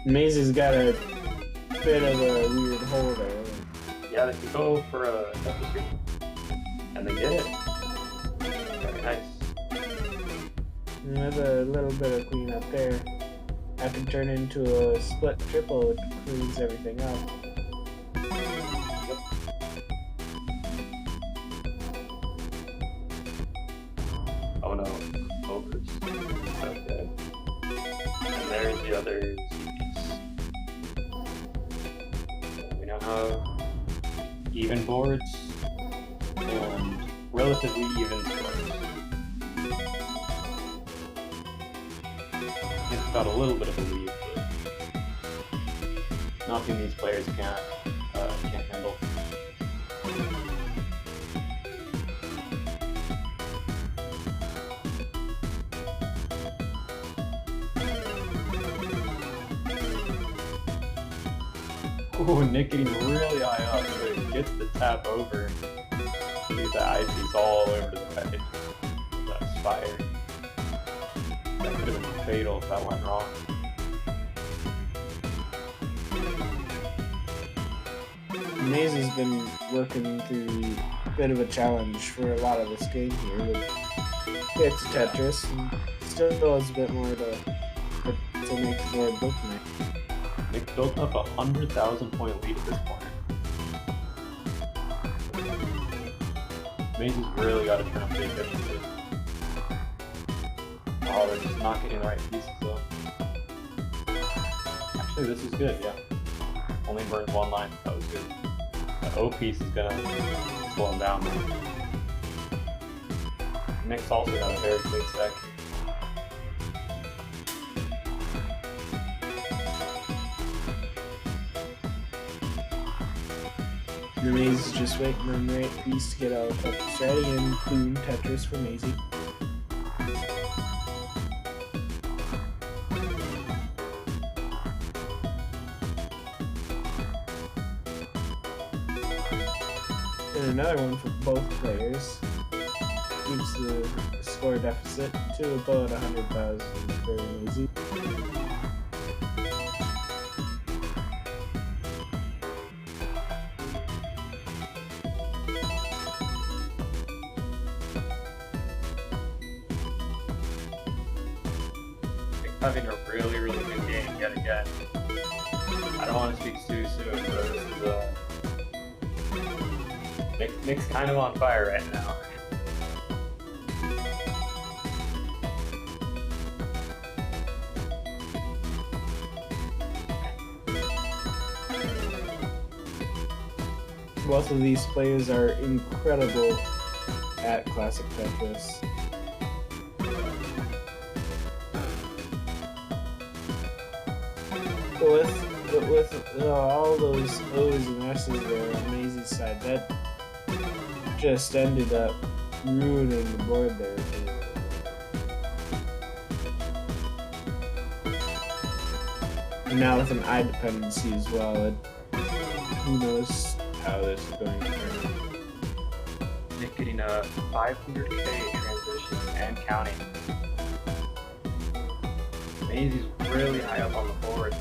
Maisie's got a bit of a weird hole there. Yeah, they could go for a double streak. And they did it. Very nice. There's a little bit of cleanup there. That can turn into a split triple, which cleans everything up. Oh no, overs. Okay. And there's the other CPs. We now have even boards and relatively even scores. It's got a little bit of a lead, but nothing these players can't handle. Ooh, Nick getting really high up, so he gets the tap over. Leave the eyepiece all over the package. That spire. That could have been fatal if that went wrong. Maze's been working through a bit of a challenge for a lot of this game here with it's Tetris, and still has a bit more to make the board look nice. Nick built up a 100,000 point lead at this point. Maze has really got to turn up the efficiency. Oh, they're just not getting the right pieces though. Actually, this is good, yeah. Only burns one line, that was good. The O piece is gonna slow him down. Nick's also got a very big stack. The Maze is just waiting on the right piece to get out of Tetris ready, and boom, Tetris for Maze. And another one for both players. Keeps the score deficit to about 100,000 very easy. Having a really, really good game yet again. I don't want to speak too soon, but this is Nick's kind of on fire right now. Both of these players are incredible at Classic Tetris. With all those O's and S's there on Maze's side, that just ended up ruining the board there. And now with an I dependency as well, who knows how this is going to turn out. Nick getting a 500k transition and counting. Maze's really high up on the board.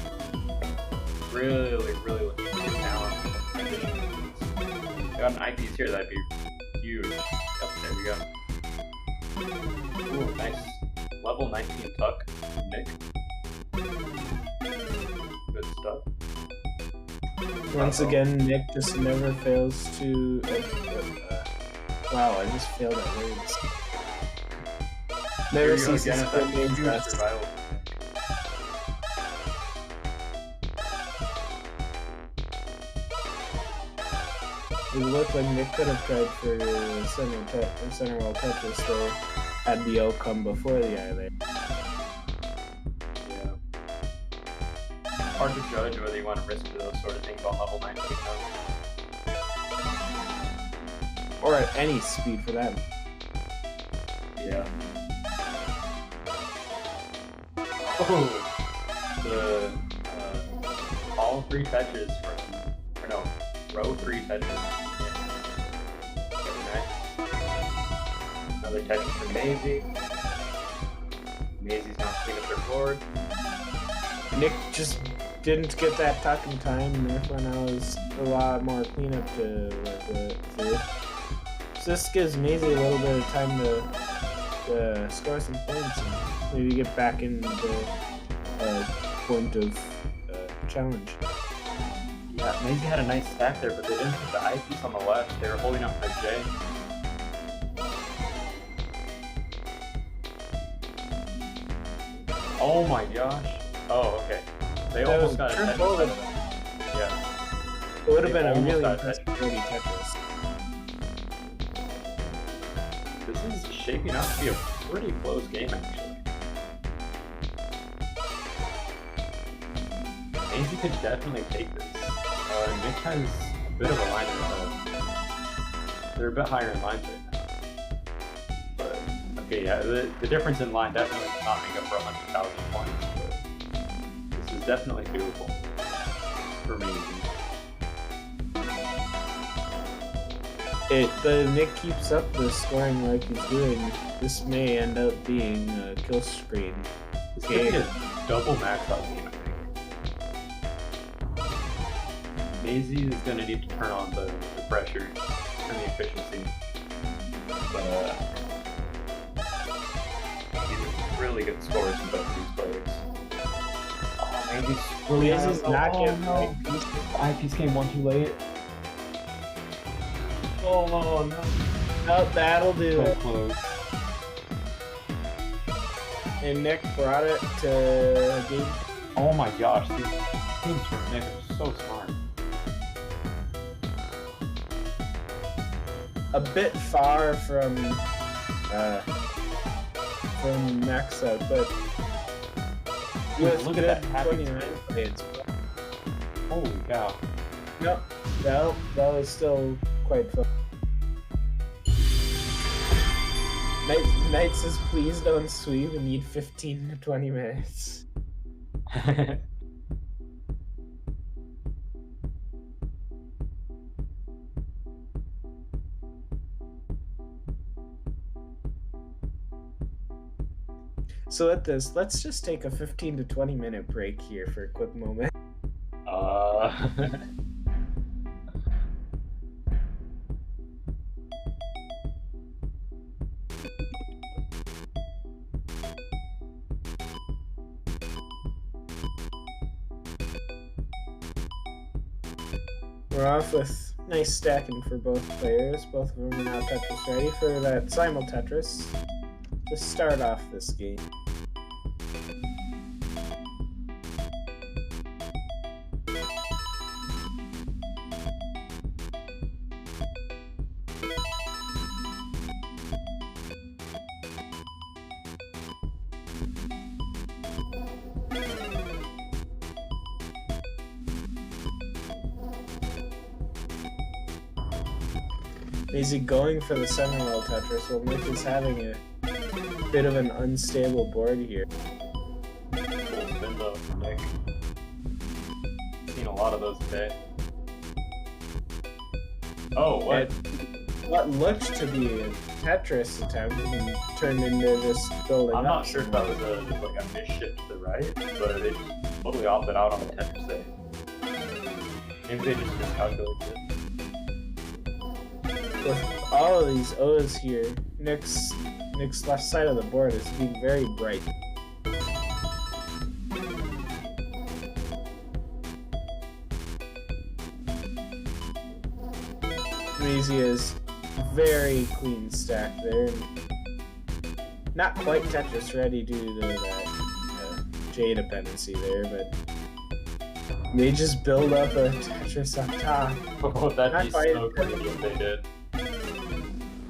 Really looking for talent. Got an eyepiece here, that'd be huge. Yep, there we go. Ooh, nice. Level 19 tuck, Nick. Good stuff. Once again, Nick just never fails to... wow, I just failed at words. Never ceases to remain best. It looked like Nick could have tried for center wall Tetris there, had the O come before the I there. Yeah. Hard to judge whether you want to risk those sort of things on level 19 though. Or at any speed for that. Yeah. Oh! The all three touches from, or no, row 3 touches. Another touch from Maisie. Maisie's now clean up their board. Nick just didn't get that tuck in time, and therefore now is a lot more cleanup to work with. So this gives Maisie a little bit of time to score some points and maybe get back into the point of challenge. Yeah, Maisie had a nice stack there, but they didn't put the eyepiece on the left. They were holding up for J. Oh my gosh. Oh, okay. They That almost got a turned Tetris forward. out of that. Yeah. It would have They been a almost really got impressive dirty Tetris. This is shaping up to be a pretty close game, actually. Maisie could definitely take this. Nick has a bit of a line in the They're a bit higher in lines right now. But, okay, yeah, the difference in line definitely does not make up for 100,000 points. But this is definitely doable for Maisie. But if Nick keeps up the scoring like he's doing, this may end up being a kill screen. It's gonna be a double max out game, I think. Daisy is gonna need to turn on the pressure and the efficiency. But these are really good scores from both these players. Oh, Daisy's really Daisy's not getting no. Eyepiece came one too late. Oh no. Nope, that'll do So it. close. And Nick brought it to game. Oh my gosh, these teams from Nick are so smart. A bit far from max out, but with Look good at that happy 29 plays. Holy cow. No, that was still quite fun. Knight says, please don't sweep, we need 15 to 20 minutes. So at this, let's just take a 15 to 20 minute break here for a quick moment. We're off with nice stacking for both players. Both of them are now Tetris ready for that simul Tetris to start off this game. Is he going for the 7-row Tetris? Well, Nick is having a bit of an unstable board here. Cool spin though from Nick. Seen a lot of those today. Oh, what? What looked to be a Tetris attempt and turned into just building I'm up. not sure if that was a misshift to the right, but they just totally opted out on the Tetris there. Maybe they just miscalculated it. With all of these O's here, Nick's left side of the board is being very bright. Mazy is very clean stack there. Not quite Tetris ready due to that J dependency there, but they just build up a Tetris on top. Oh, that'd Not be quite. so crazy if they did.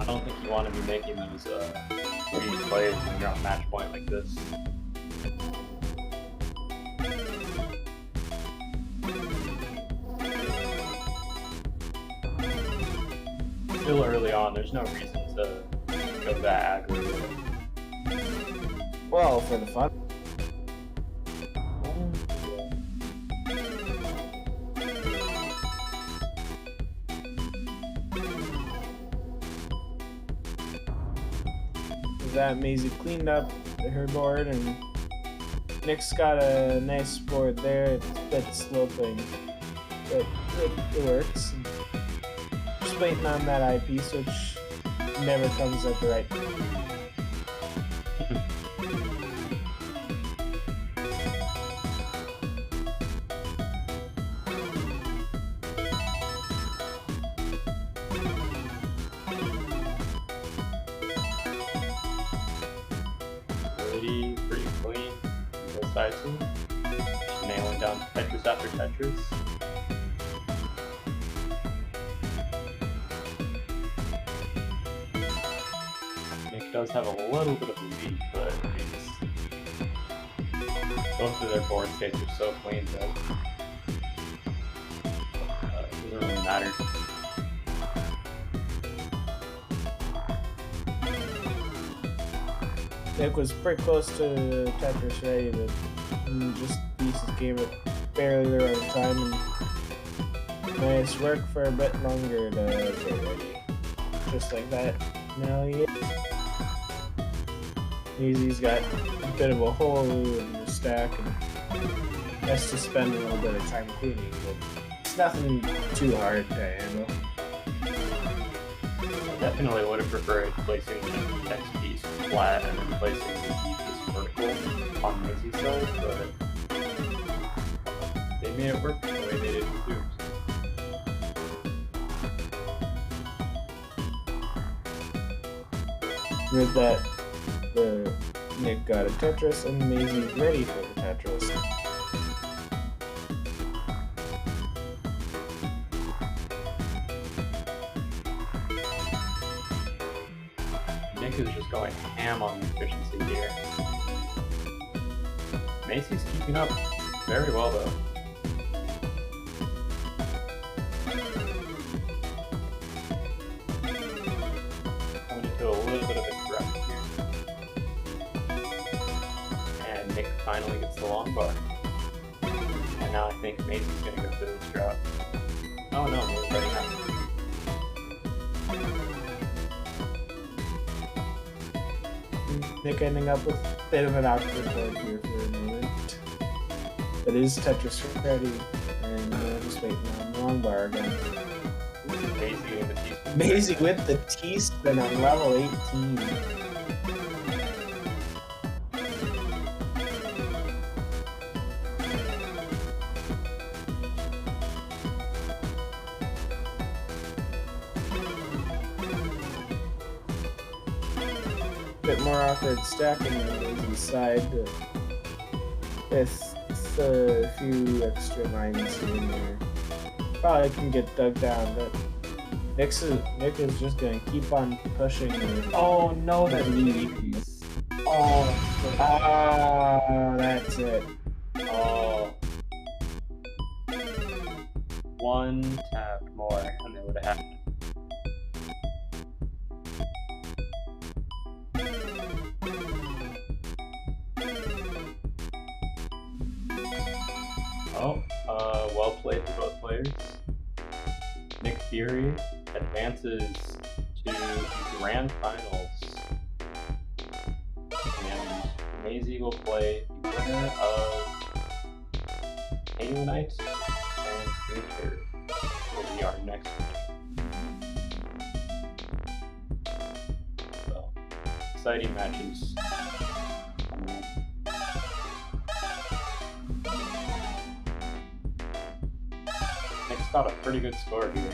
I don't think you want to be making those 3 plays when you're on match point like this. Still early on, there's no reason to go that aggro. Well, for the fun. That Mazy cleaned up her board, and Nick's got a nice board there. It's a bit sloping, but it works. Just waiting on that eyepiece, which never comes at the right time. Pretty clean on both sides here. Just nailing down Tetris after Tetris. Nick does have a little bit of a lead, but both of their board states are so clean that it doesn't really matter. Nick was pretty close to Tetris ready, but just pieces gave it barely the right time, and nice work for a bit longer to get ready. just like that. No, yeah. Easy's got a bit of a hole in the stack and has to spend a little bit of time cleaning, but it's nothing too hard to handle. Definitely would have preferred placing the X piece flat and then placing the E piece vertical on Maisie's side, but they made it work the way they did too. With that, Nick got a Tetris and Maisie's ready for the Tetris. Nick is just going ham on the efficiency here. Macy's keeping up very well though. Coming into a little bit of a direct here. And Nick finally gets the long bar. And now I think Macy's gonna go through this drop. Oh no, Macy's ready now. Nick ending up with a bit of an awkward board here for a moment. But is Tetris ready? And just waiting on the long bar again. Maisie with the T-spin on level 18. Bit more awkward stacking on Maisie's side with a few extra lines here and there. Probably can get dug down, but Nick is just gonna keep on pushing. Oh no, that piece. Oh, that's it. Oh. One tap more and they would have happened. Oh, well played for both players. Nick Fury advances to Grand Finals. And Maisie will play the winner of Halo Knight and Future will be our next match. So, exciting matches. Nick's got a pretty good score here.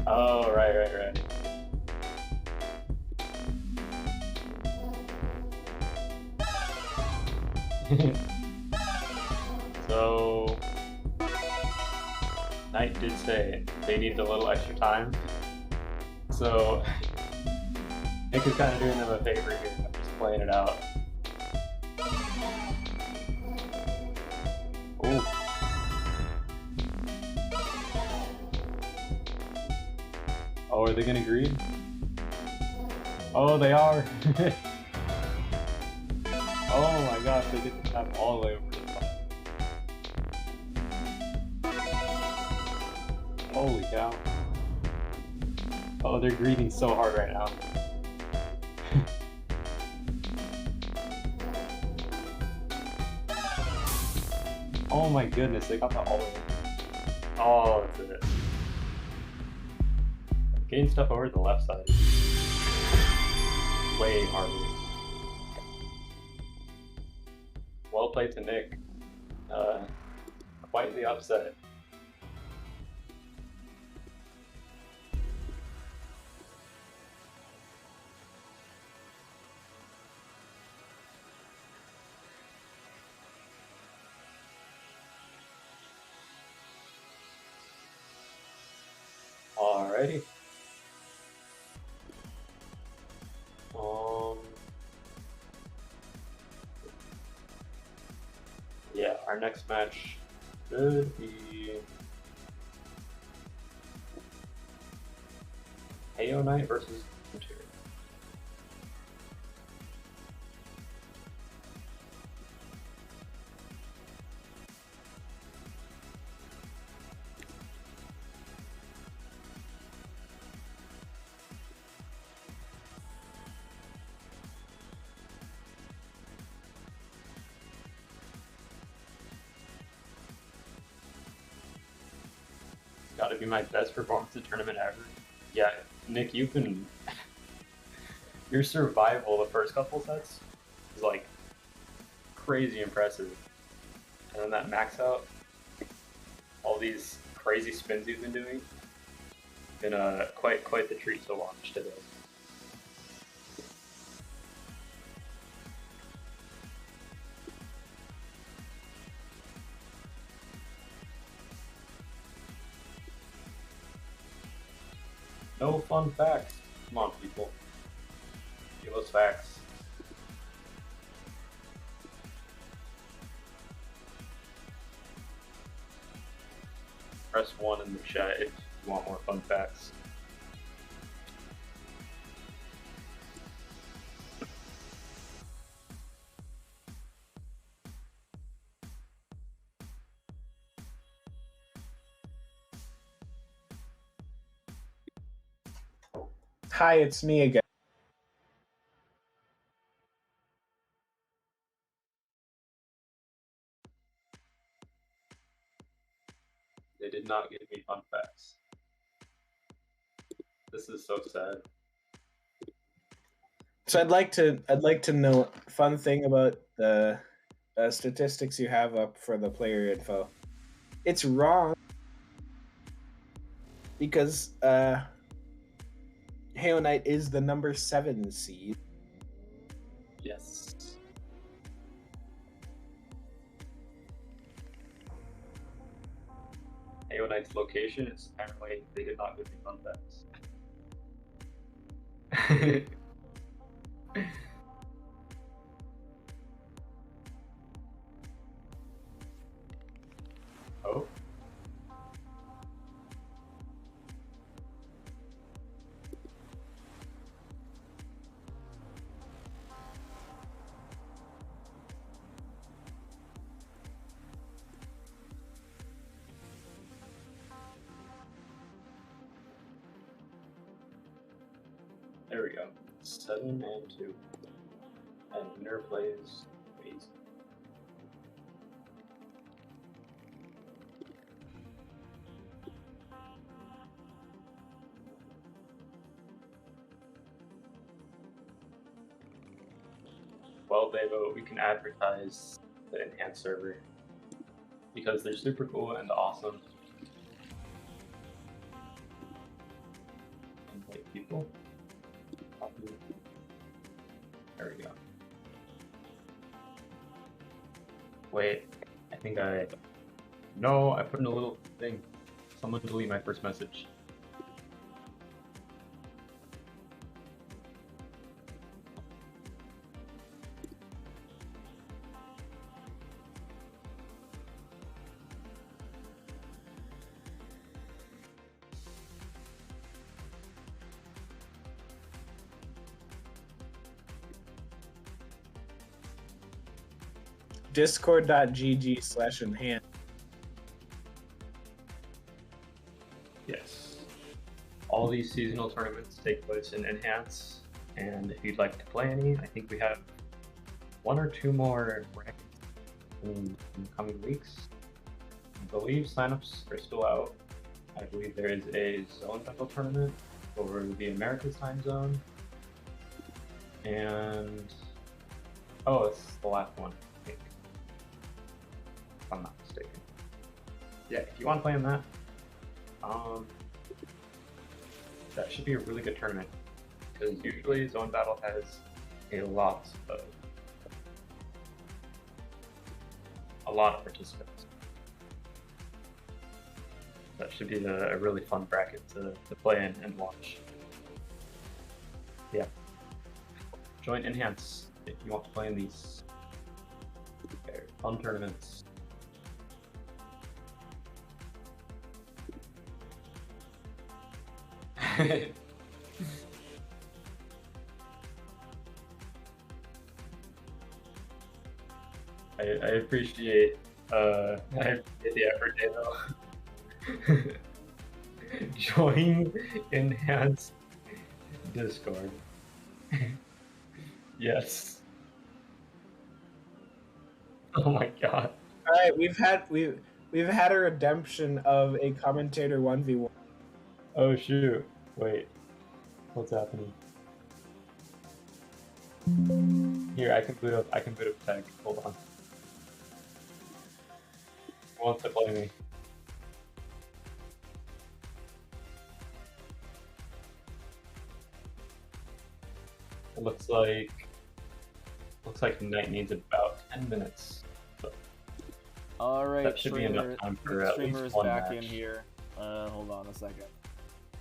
Oh, right. So, Knight did say they needed a little extra time. So, Nick is kind of doing them a favor here, just playing it out. Ooh. Oh, are they gonna greed? Oh, they are! Oh my gosh, they get the tap all the way over to the top. Holy cow. Oh, they're greeting so hard right now. Oh my goodness, they got that all over. Oh, that's it. Getting stuff over to the left side is way harder. Well played to Nick. Quite the upset. Alrighty. Yeah, our next match should be Halo Knight versus Frontier. That'd be my best performance in tournament ever. Yeah, Nick, you've been your survival the first couple sets is like crazy impressive, and then that max out, all these crazy spins you've been doing, been quite the treat to watch today. No fun facts. Come on, people. Give us facts. Press 1 in the chat if you want more fun facts. Hi, it's me again. They did not give me fun facts. This is so sad. So I'd like to know fun thing about the statistics you have up for the player info. It's wrong because Halo Knight is the number 7 seed. Yes. Halo Knight's location is apparently they did not give me fun facts. Oh. There we go. 7 and 2. And winner plays Waze. Well, Bevo, we can advertise the enhanced server because they're super cool and awesome. Invite people. Copy. There we go. Wait, I think no, I put in a little thing. Someone delete my first message. Discord.gg/enhance. Yes. All these seasonal tournaments take place in Enhance, and if you'd like to play any, I think we have 1 or 2 more brackets in the coming weeks. I believe signups are still out. I believe there is a zone battle tournament over the Americas time zone. And oh, it's the last one, I think. If I'm not mistaken. Yeah, if you want to play in that, that should be a really good tournament because usually Zone Battle has a lot of participants. That should be a really fun bracket to play in and watch. Yeah. Join Enhance if you want to play in these very fun tournaments. I appreciate the effort, Dano. Join Enhanced Discord. Yes. Oh my god. All right, We've had a redemption of a commentator 1v1. Oh shoot! Wait, what's happening? Here, I can boot up. I can boot up tech. Hold on. Who wants to play me? It looks like Knight needs about 10 minutes. So All right, that should be enough time for at streamer least is one back match. in here. Hold on a second.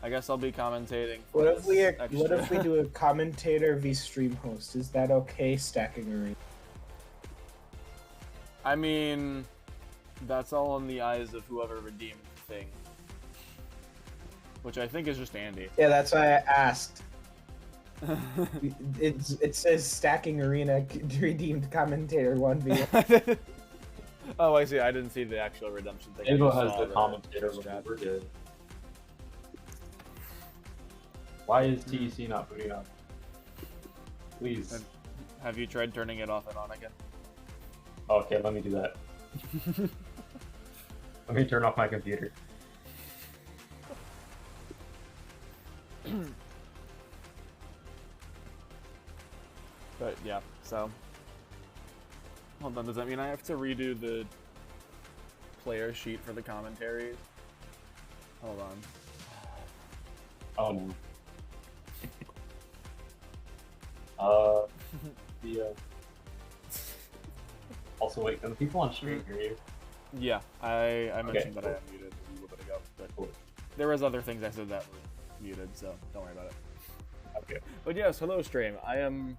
I guess I'll be commentating. for What if we this what if extra- we do a commentator v stream host? Is that okay? Stacking arena. I mean, that's all in the eyes of whoever redeemed the thing, which I think is just Andy. Yeah, that's why I asked. It says stacking arena redeemed commentator 1v1. Oh, I see. I didn't see the actual redemption thing. I Avo just has saw the commentator chat. when we're good. Why is TEC not booting up? Please. Have you tried turning it off and on again? Okay, let me do that. Let me turn off my computer. But yeah, so hold on. Does that mean I have to redo the player sheet for the commentaries? Hold on. Oh no. Also, wait, can the people on stream hear you? Yeah, I mentioned that cool. I am muted a little bit ago, but Cool. there was other things I said that were muted, so don't worry about it. Okay. But yes, hello stream. I am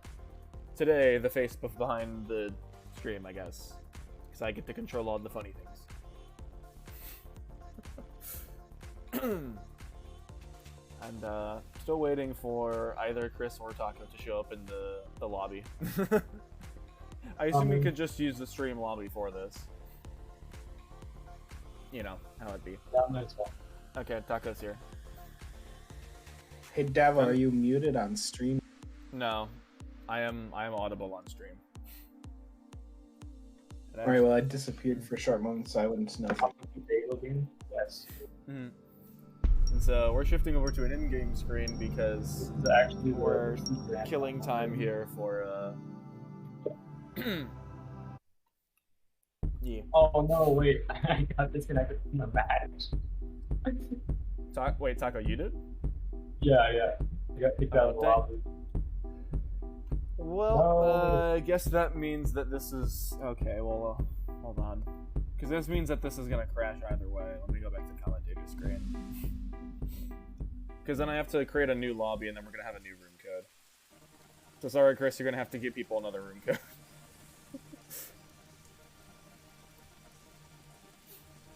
today the face behind the stream, I guess, because I get to control all the funny things. And still waiting for either Chris or Taco to show up in the lobby. I assume we could just use the stream lobby for this. You know how it'd be. That might as well. Okay, Taco's here. Hey Dava, are you muted on stream? No, I am audible on stream. And Alright, well I disappeared for a short moment, so I wouldn't know. Yes. Mhm. And so we're shifting over to an in-game screen because This is actually we're killing time here for yeah. Oh no, wait. I got disconnected from the match. Wait, Taco, you did? Yeah. I got kicked out of the dang. lobby. Well, No. I guess that means that this is okay. Well, hold on, because this means that this is gonna crash either way. Let me go back to commentator screen. Because then I have to create a new lobby, and then we're gonna have a new room code. So sorry, Chris, you're gonna have to give people another room code.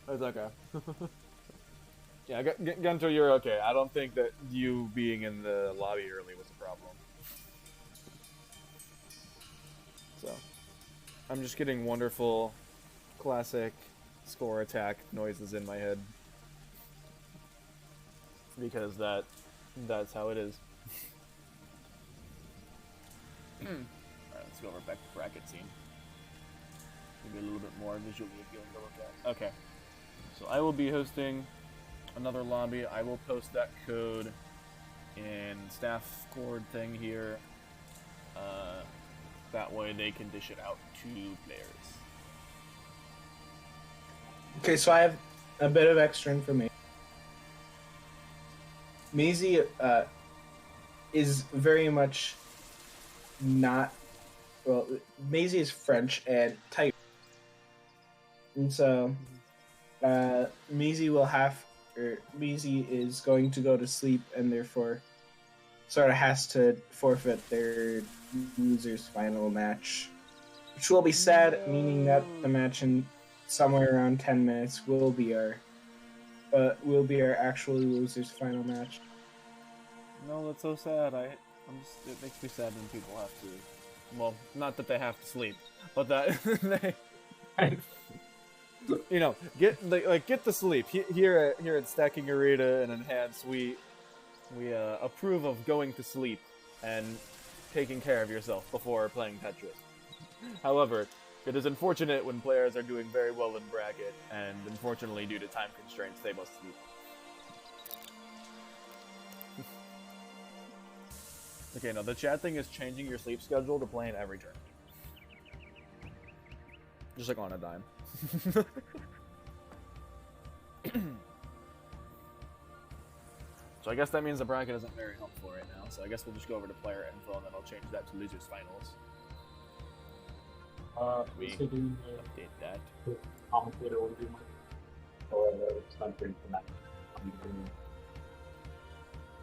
It's okay. Yeah, Gunter, you're okay. I don't think that you being in the lobby early was a problem. So, I'm just getting wonderful, classic score attack noises in my head. Because that's how it is. Alright, let's go over back to bracket scene. Maybe a little bit more visually appealing to look at. Okay. So I will be hosting another lobby. I will post that code in staff cord thing here. That way they can dish it out to players. Okay, so I have a bit of extra information. Maisie is very much not... Well, Maisie is French and tight. And so, Maisie is going to go to sleep and therefore sort of has to forfeit their loser's final match. Which will be sad, meaning that the match in somewhere around 10 minutes will be our actual loser's final match. No, that's so sad. It makes me sad when people have to. Well, not that they have to sleep, but that they, you know, get the sleep. Here at Stacking Arena and Enhance, we approve of going to sleep and taking care of yourself before playing Tetris. However, It is unfortunate when players are doing very well in bracket, and unfortunately, due to time constraints, they must sleep. Okay, no, the chat thing is changing your sleep schedule to playing every turn. Just like on a dime. So I guess that means the bracket isn't very helpful right now, so I guess we'll just go over to player info and then I'll change that to losers finals. We update that. Commentator will do or something from that.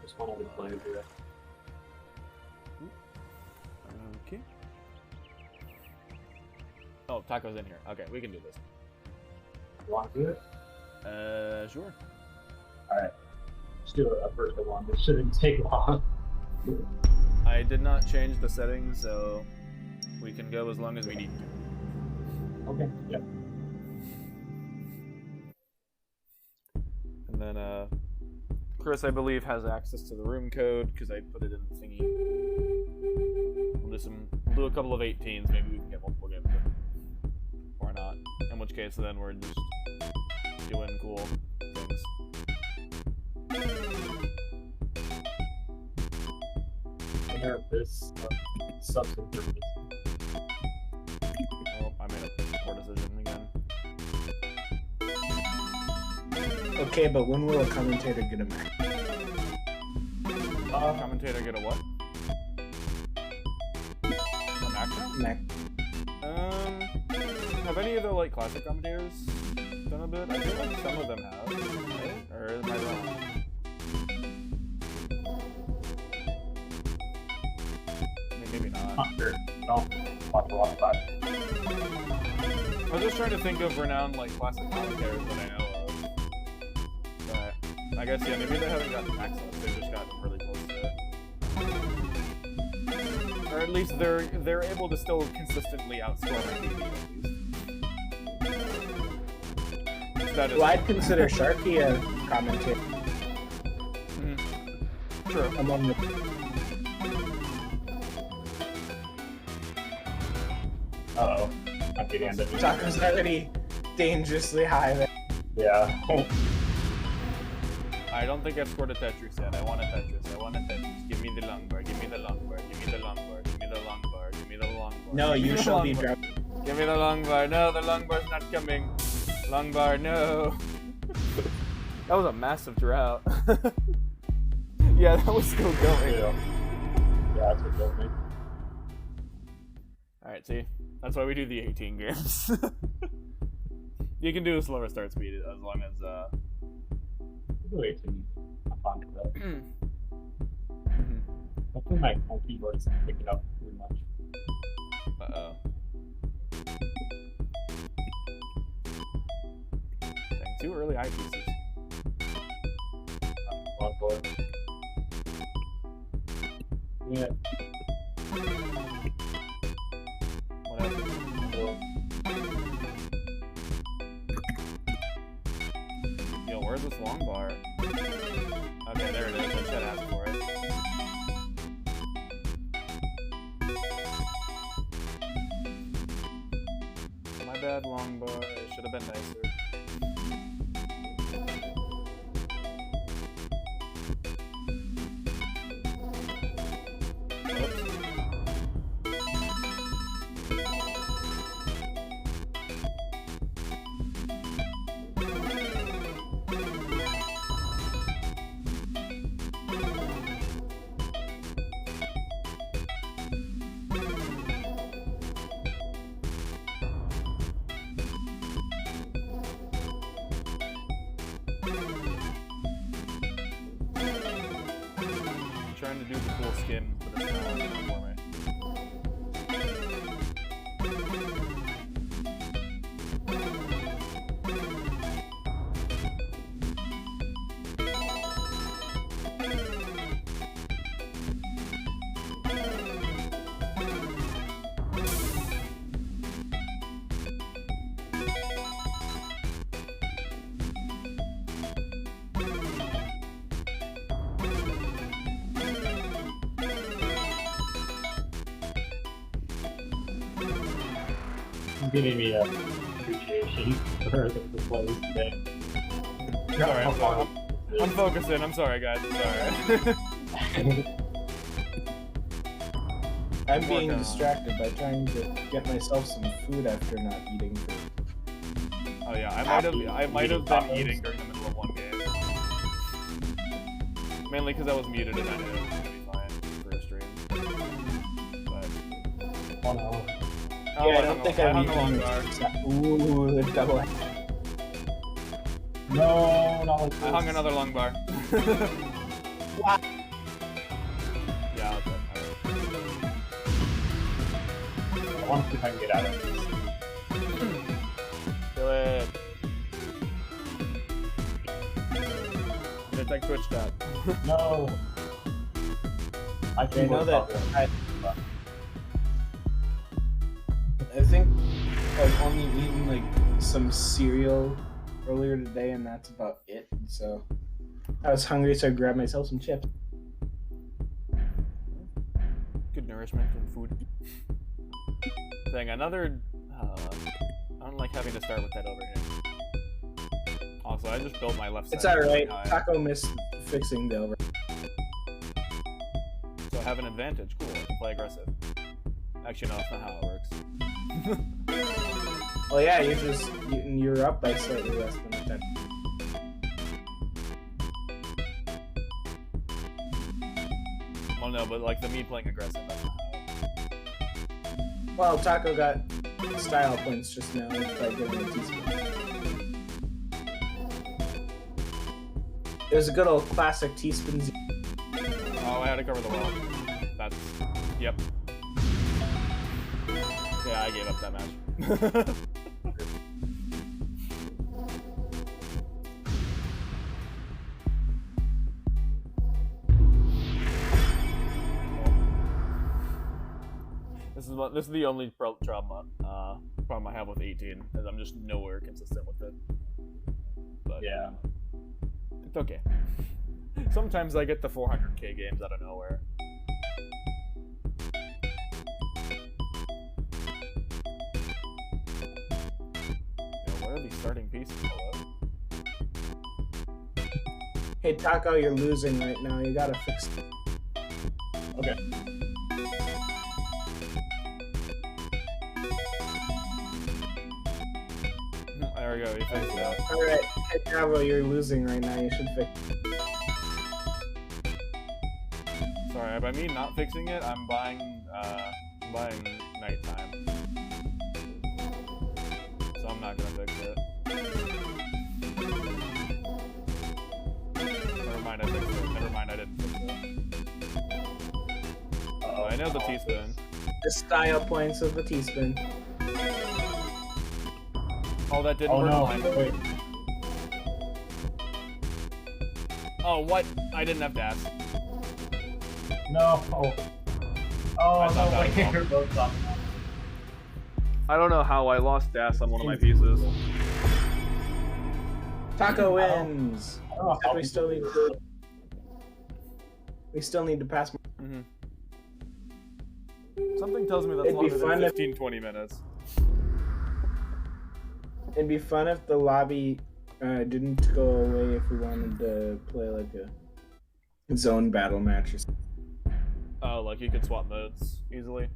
Just one other player do it. Okay. Oh, Taco's in here. Okay, we can do this. You want to do it? Sure. Alright. Let's do a first one. This shouldn't take long. I did not change the settings, so we can go as long as we need to. Okay, yep. And then, Chris, I believe, has access to the room code, because I put it in the thingy. We'll do a couple of 18s, maybe we can get multiple games in. Or not. In which case, then we're just doing cool things. I heard this substance. Oh, I made a poor decision again. Okay, but when will a commentator get a Mac? Commentator get a what? A Mac? Mac. Have any of the like classic commentators done a bit? I feel like some of them have, right? Or am I wrong? Maybe not. Not sure. Don't watch a lot about it. I was just trying to think of renowned like classic commentators that I know of. But I guess yeah, maybe they haven't gotten access. They've just gotten really close to it. Or at least they're able to still consistently outscore my TV at least. That is Well, I'd consider Sharky a commentator. True. Among the Uh-oh. Might be the end of it. Taco's already dangerously high there. Yeah. I don't think I've scored a Tetris yet. I want a Tetris. I want a Tetris. Give me the long bar. Give me the long bar. Give me the long bar. Give me the long bar. Give me the long bar. No, Give me you the shall long be bar. dropped. Give me the long bar. No, the long bar's not coming. Long bar, no. That was a massive drought. Yeah, that was still going. Yeah, that's what killed me. Alright, see? That's why we do the 18 games. You can do a slower start speed as long as, Do 18. I'm fine with that. Hopefully my keyboard isn't picking up too much. Uh-oh. Dang, too early eyepieces. One for yeah. What happened? Yo, where's this long bar? Okay, there it is. I should ask for it. My bad, long bar. It should have been nicer. Trying to do the cool skin, but it's not working out for me. giving me a appreciation for the plays today. Sorry, I'm focusing. I'm sorry, guys. I'm sorry. I'm being distracted by trying to get myself some food after not eating food. Oh yeah, I might have been eating during the middle of one game. Mainly because I was muted and I knew it was gonna be fine for a stream. But Oh no. oh, Yeah, I don't think I I'm hung a long bar. Ooh, the double. No, not like this. I hung another long bar. What? Yeah, okay. I want to see if I can get out of this. Do it. It's like Twitch chat. No. I I know that. I think I've only eaten like some cereal earlier today, and that's about it. So I was hungry, so I grabbed myself some chips. Good nourishment and food. Dang, another. I don't like having to start with that overhand. Also, I just built my left side. It's alright. high, Taco missed fixing the over. so I have an advantage. Cool. I can play aggressive. Actually, no, that's not how it works. Well, yeah, you're up by slightly less than 10. Well, no, but like the me playing aggressive. That's not how it Well, Taco got style points just now by getting a teaspoon. It was a good old classic teaspoon. Oh, I had to cover the wall. That's. Yep. Yeah, I gave up that match. This is the only problem I have with 18, is I'm just nowhere consistent with it. But Yeah. it's okay. Sometimes I get the 400k games out of nowhere. Yeah, where are these starting pieces? Hey, Taco, you're losing right now. You gotta fix it. Okay. There we go, you fixed it. Alright, hey, Bravo, you're losing right now. You should fix it. Sorry, by me not fixing it, I'm buying nighttime. So I'm not gonna fix it. Never mind, I fixed it. Never mind, I didn't fix it. Oh, I know the teaspoon. The style points of the teaspoon. Oh, that didn't Oh work. no. Fine. Wait. Oh, what? I didn't have dash. No. Oh. Oh I thought no. that Wait. was wrong. You're both up. I don't know how I lost dash on one of my pieces. Taco wins. I don't know how We still need to. We still need to pass. Mm-hmm. Something tells me that's It'd be longer fun than if- 15-20 minutes. It'd be fun if the lobby didn't go away if we wanted to play like a zone battle match or something. Oh, like you could swap modes easily.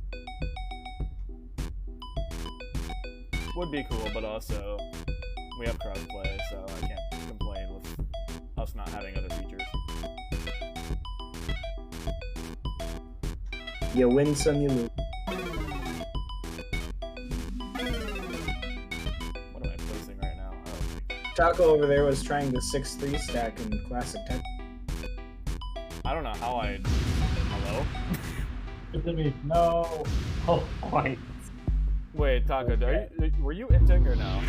Would be cool, but also we have crossplay, so I can't complain with us not having other features. You win some, you lose. What am I placing right now? Oh. Taco over there was trying to 6-3 stack in classic tech. I don't know how I... Hello? No. Oh, point. Wait, Taco, were you inting or no?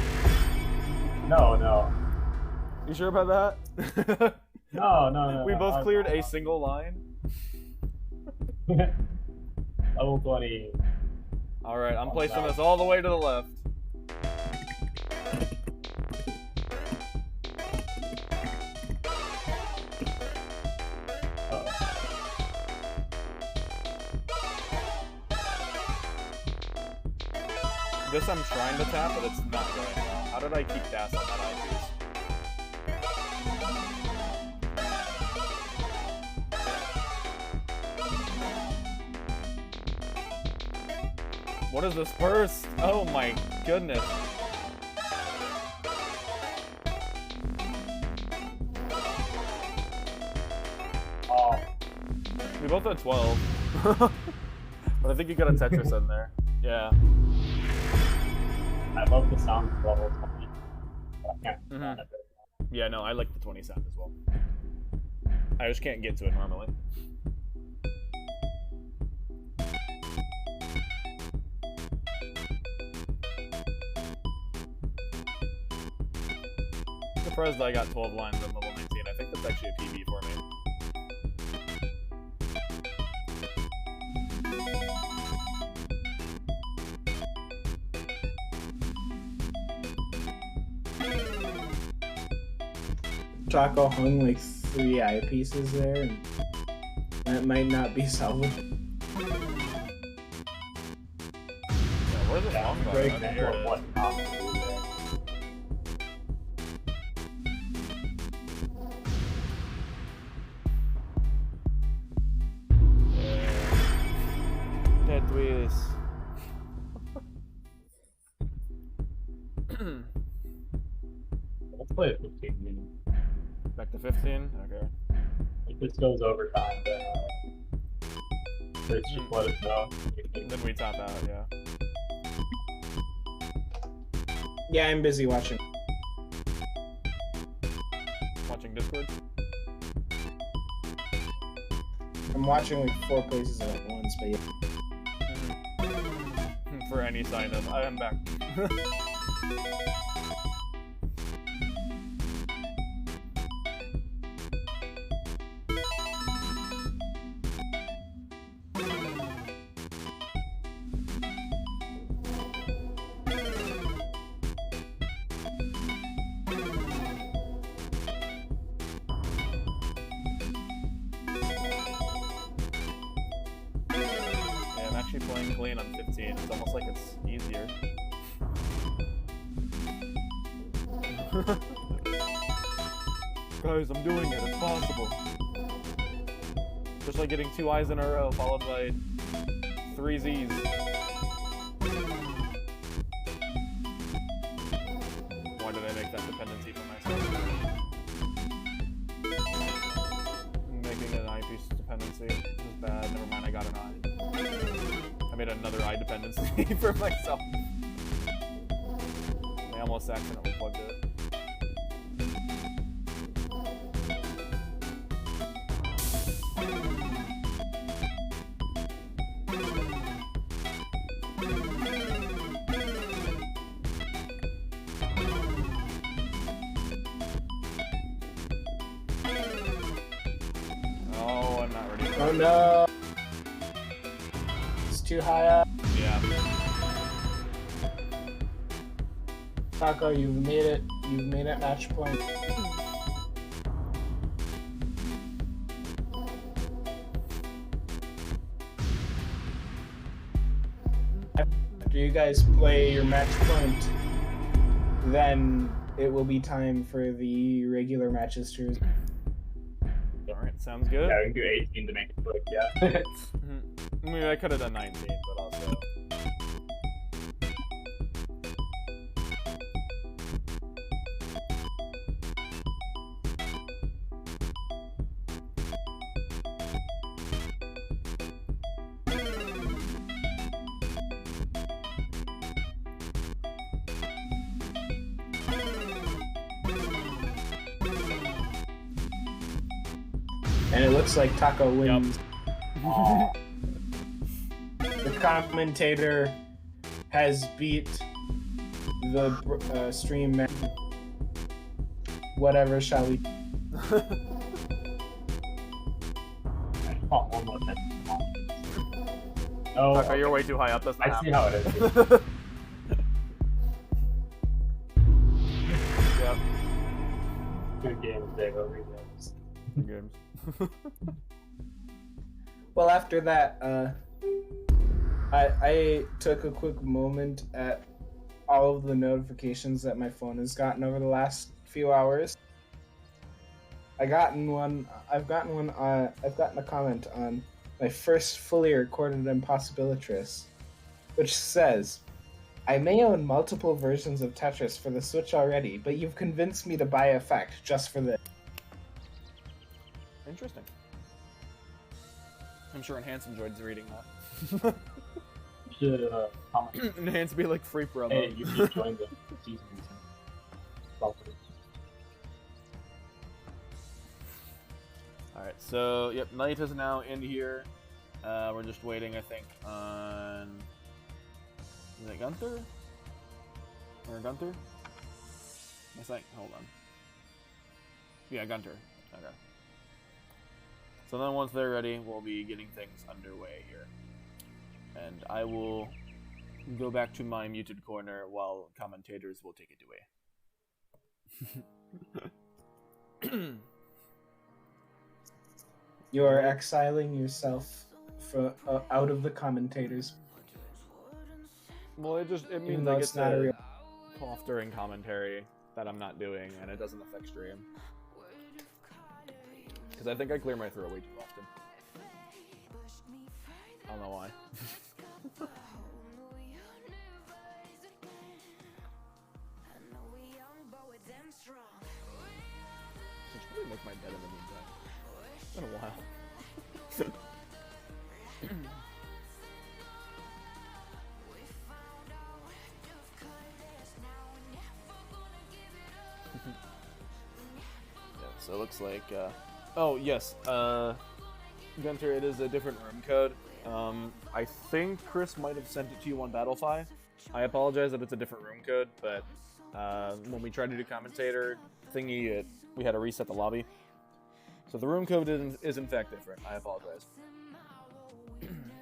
No. You sure about that? No. We both cleared a single line? Level 20. Alright, I'm placing this all the way to the left. this I'm trying to tap, but it's not going well. How did I keep gas on that eyepiece? What is this burst? Oh my goodness. Oh, We both had 12. But I think you got a Tetris in there. Yeah. I love the sound of level 20. But I can't Mhm. it. Yeah, no, I like the 20 sound as well. I just can't get to it normally. I'm surprised I got 12 lines on level 19. I think that's actually a PB for me. Taco hung like 3 eyepieces there, and that might not be solid. Yeah, where's the Yeah, long bar? great Okay, example here of it is. what not to do there. Dead twist. Let's play a 15 minutes. Back to 15? Okay. If this goes overtime, then Rich just let us know. Then we top out, yeah. Yeah, I'm busy watching. Watching Discord? I'm watching like 4 places at once, but yeah. For any sign of, I am back. Yeah, I'm actually playing clean on 15. It's almost like it's easier. Guys, I'm doing it. It's possible. Just like getting 2 I's in a row, followed by 3 Z's. Why did I make that dependency for myself? I'm making an eyepiece dependency. This is bad. Never mind, I got an eye. I made another eye dependency for myself. I almost accidentally plugged it. Oh, I'm not ready. Oh no! It's too high up. Yeah. Taco, you've made it. You've made it match point. After you guys play your match point, then it will be time for the regular matches to resume. Alright, sounds good. Yeah, we can do 18 to make it quick, yeah. I mean, I could have done 19, but also. And it looks like Taco wins. Aw. The commentator has beat the stream man. Whatever shall we? Oh, one more time. Oh, Okay, you're way too high up. That's not I see how it is. happening. Yep. Good games, Dave. Over games. Good games. Well, after that, I took a quick moment at all of the notifications that my phone has gotten over the last few hours. I've gotten a comment on my first fully recorded Impossibilitress, which says, I may own multiple versions of Tetris for the Switch already, but you've convinced me to buy Effect just for this. Interesting. I'm sure Enhance enjoyed reading that. You should comment. Enhance be like free promo. Hey, you can join the season. Alright, so, yep, Knight is now in here. We're just waiting, I think, on... Is it Gunther? Or Gunther? I think, hold on. Yeah, Gunther. Okay. So then once they're ready, we'll be getting things underway here. And I will go back to my muted corner while commentators will take it away. You are exiling yourself out of the commentators. Well, it means I get to cough during commentary that I'm not doing, and it doesn't affect stream. Because I think I clear my throat way too often. I don't know why. I should probably make my bed in the meantime. It's been a while. Yeah, so it looks like, oh yes, Gunter, it is a different room code. I think Chris might have sent it to you on Battlefy. I apologize that it's a different room code, but when we tried to do commentator thingy, we had to reset the lobby. So the room code is in fact different. I apologize. And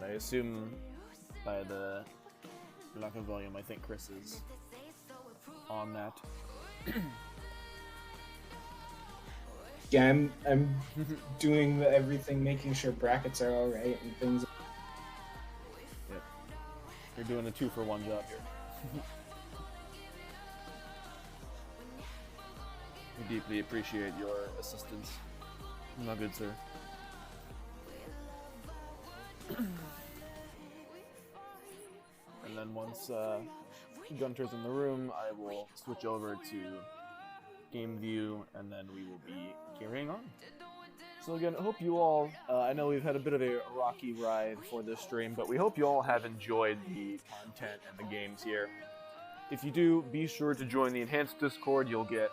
I assume by the lack of volume, I think Chris is on that. Yeah, I'm doing everything, making sure brackets are all right and things. Yep. You're doing a 2-for-1 job here. We deeply appreciate your assistance. My good sir. And then once Gunter's in the room, I will switch over to game view, and then we will be carrying on. So again, I hope you all, I know we've had a bit of a rocky ride for this stream, but we hope you all have enjoyed the content and the games here. If you do, be sure to join the Enhanced Discord. You'll get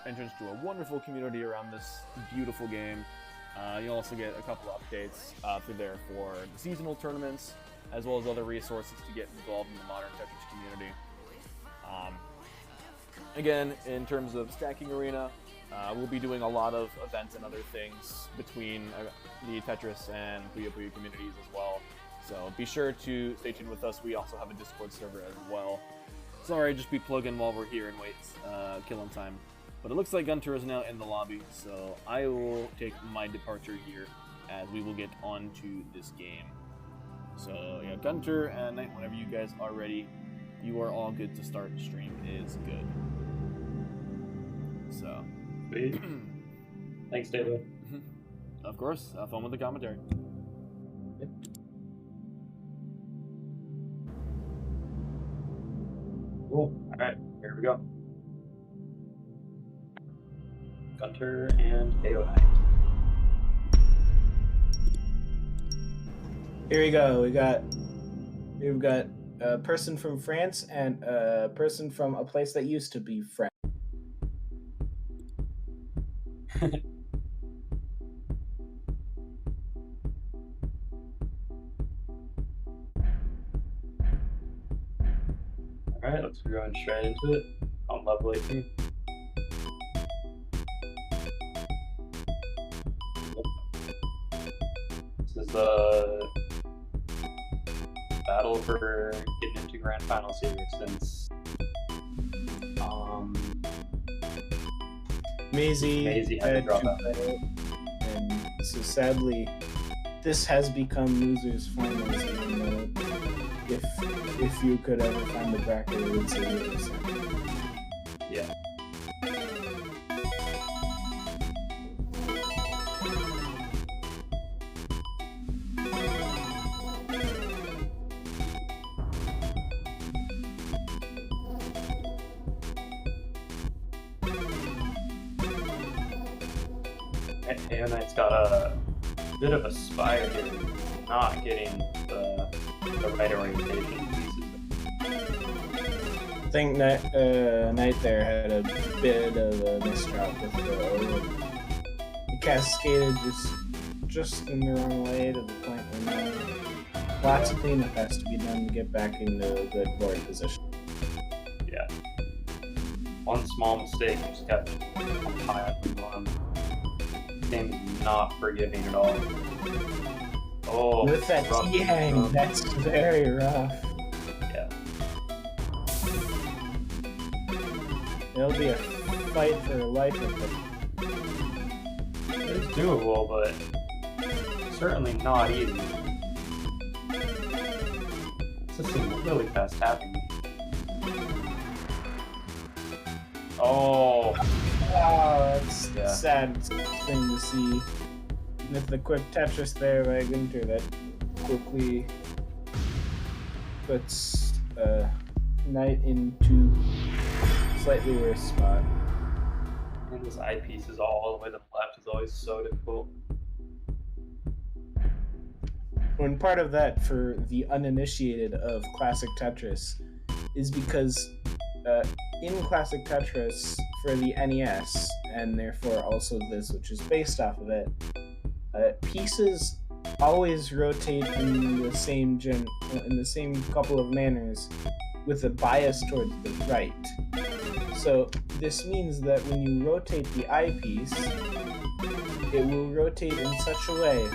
entrance to a wonderful community around this beautiful game. You'll also get a couple updates through there for the seasonal tournaments, as well as other resources to get involved in the modern Tetris community. Again, in terms of Stacking Arena, we'll be doing a lot of events and other things between the Tetris and Puyo communities as well. So be sure to stay tuned with us. We also have a Discord server as well. Sorry, just be plugging while we're here and wait, killing time. But it looks like Gunter is now in the lobby, so I will take my departure here as we will get on to this game. So yeah, Gunter and Knight, whenever you guys are ready, you are all good to start. Stream is good. So. Sweet. Thanks, David. Of course, have fun with the commentary. Yep. Cool. Alright, here we go. Gunter and AOI. Here we go. We've got a person from France and a person from a place that used to be France. Alright, looks like we're going straight into it on level 18. This is the battle for getting into Grand Finals here since Maisie Maisie had to drop out. And so sadly, this has become losers finals, even though if you could ever find the bracket, it would say losers. Yeah. Puyo Knight's got a bit of a spire here, not getting the right orientation pieces. I think Knight there had a bit of a misdrop with the it cascaded just in the wrong way to the point where now lots of cleanup has to be done to get back into a good board position. Yeah. One small mistake just kept high up and on. Game is not forgiving at all. Oh, with that T-hang, that's very rough. Yeah. It'll be a fight for life with it. It is doable, but certainly not easy. This is some really fast tapping. Oh, that's a sad thing to see. With the quick Tetris there by Gunter, that quickly puts Knight into slightly worse spot. And this eyepiece is all the way to the left is always so difficult. When part of that for the uninitiated of classic Tetris is because in classic Tetris for the NES, and therefore also this, which is based off of it, pieces always rotate in the same couple of manners with a bias towards the right. So this means that when you rotate the eyepiece, it will rotate in such a way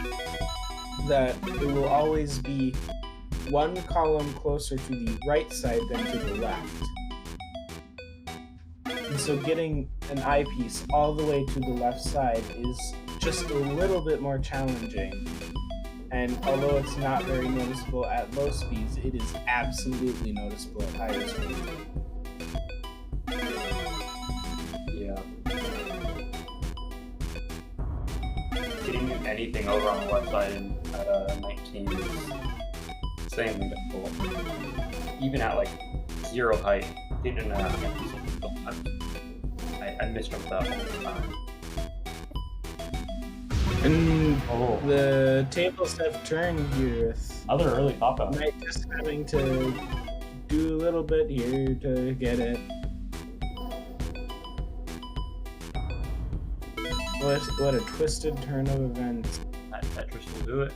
that it will always be one column closer to the right side than to the left. And so getting an eyepiece all the way to the left side is just a little bit more challenging. And although it's not very noticeable at low speeds, it is absolutely noticeable at higher speeds. Yeah. Getting anything over on the left side at 19 is insanely difficult. Even at like 0 height, getting an eyepiece on the left, I misjump that all the time. And the tables have turned here with other early pop-up. Knight just having to do a little bit here to get it. What a twisted turn of events. That Tetris will do it.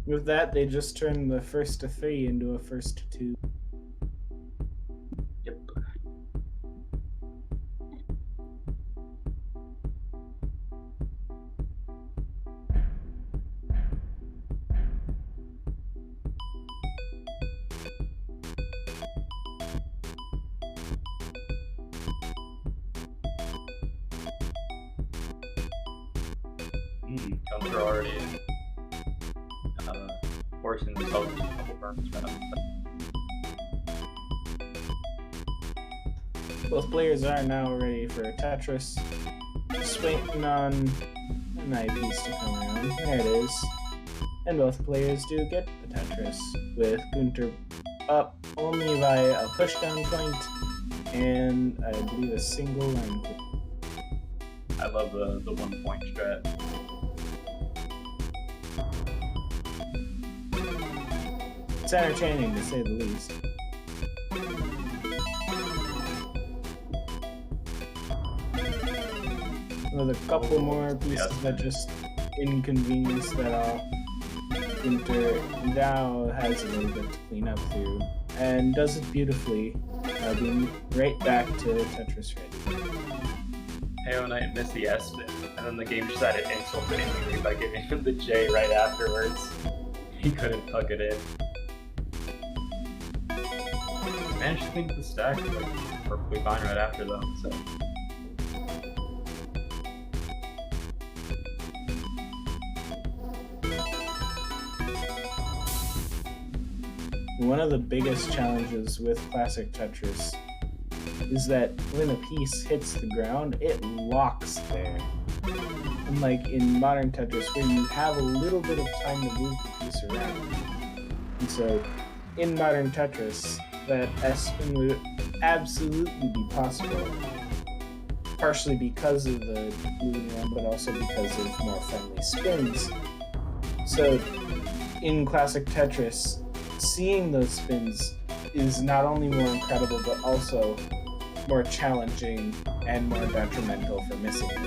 With that, they just turned the first to 3 into a first to 2. Yep. Comes already. Forcing themselves to double burns. Both players are now ready for Tetris. Just waiting on an eyepiece to come around. There it is. And both players do get the Tetris, with Gunter up only via a pushdown point and I believe a single line clip. I love the 1 point strat. It's entertaining to say the least. With a couple more pieces that just inconvenience that all. Gunter now has a little bit to clean up through, and does it beautifully, being right back to Tetris ready. Puyo Knight missed the S spin, and then the game decided to insult the injury by giving him the J right afterwards. He couldn't tuck it in. managed to think the stack like perfectly fine right after though. So. One of the biggest challenges with classic Tetris is that when a piece hits the ground, it locks there. Unlike in modern Tetris, where you have a little bit of time to move the piece around. And so, in modern Tetris, that S-spin would absolutely be possible. Partially because of the moving around, but also because of more friendly spins. So, in classic Tetris, seeing those spins is not only more incredible, but also more challenging and more detrimental for missing it.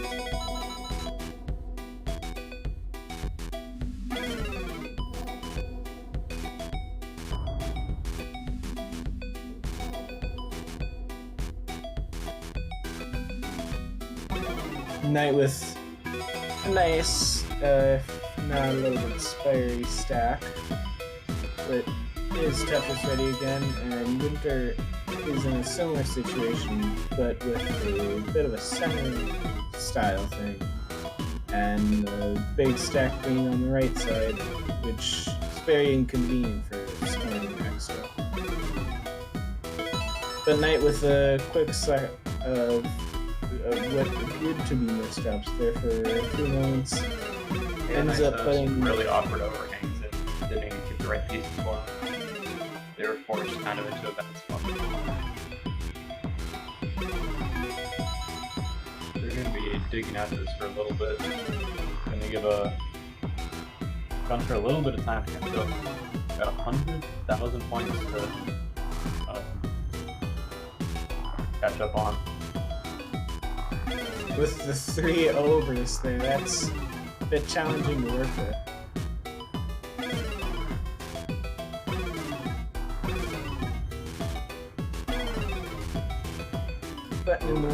Knight with a nice, not a little bit spiry stack, but is Tetris ready again, and Winter is in a similar situation, but with a bit of a center style thing, and a big stack being on the right side, which is very inconvenient for scoring extra. But Knight with a quick set of what appeared to be missteps there for a few moments, ends up putting really awkward overhangs and didn't even get the right pieces for them. They were forced kind of into a bad spot. They're going to be digging at this for a little bit. Going to give Gunter a little bit of time to catch up. Got 100,000 points to catch up on. With the 3 overs there, that's a bit challenging to work with. But in the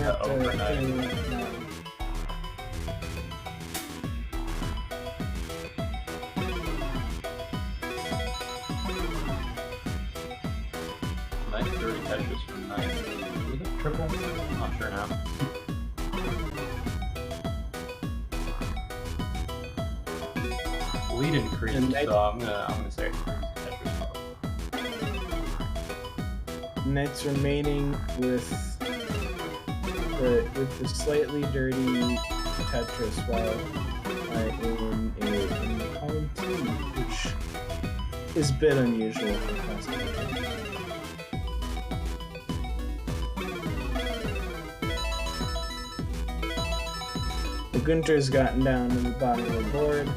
nice 30 Tetris from Knight. Was it triple? I'm not sure now. Lead increased, so I'm gonna say Tetris. Knight's remaining with the slightly dirty Tetris while in column 2, which is a bit unusual for classic Tetris. The Gunter's gotten down to the bottom of the board,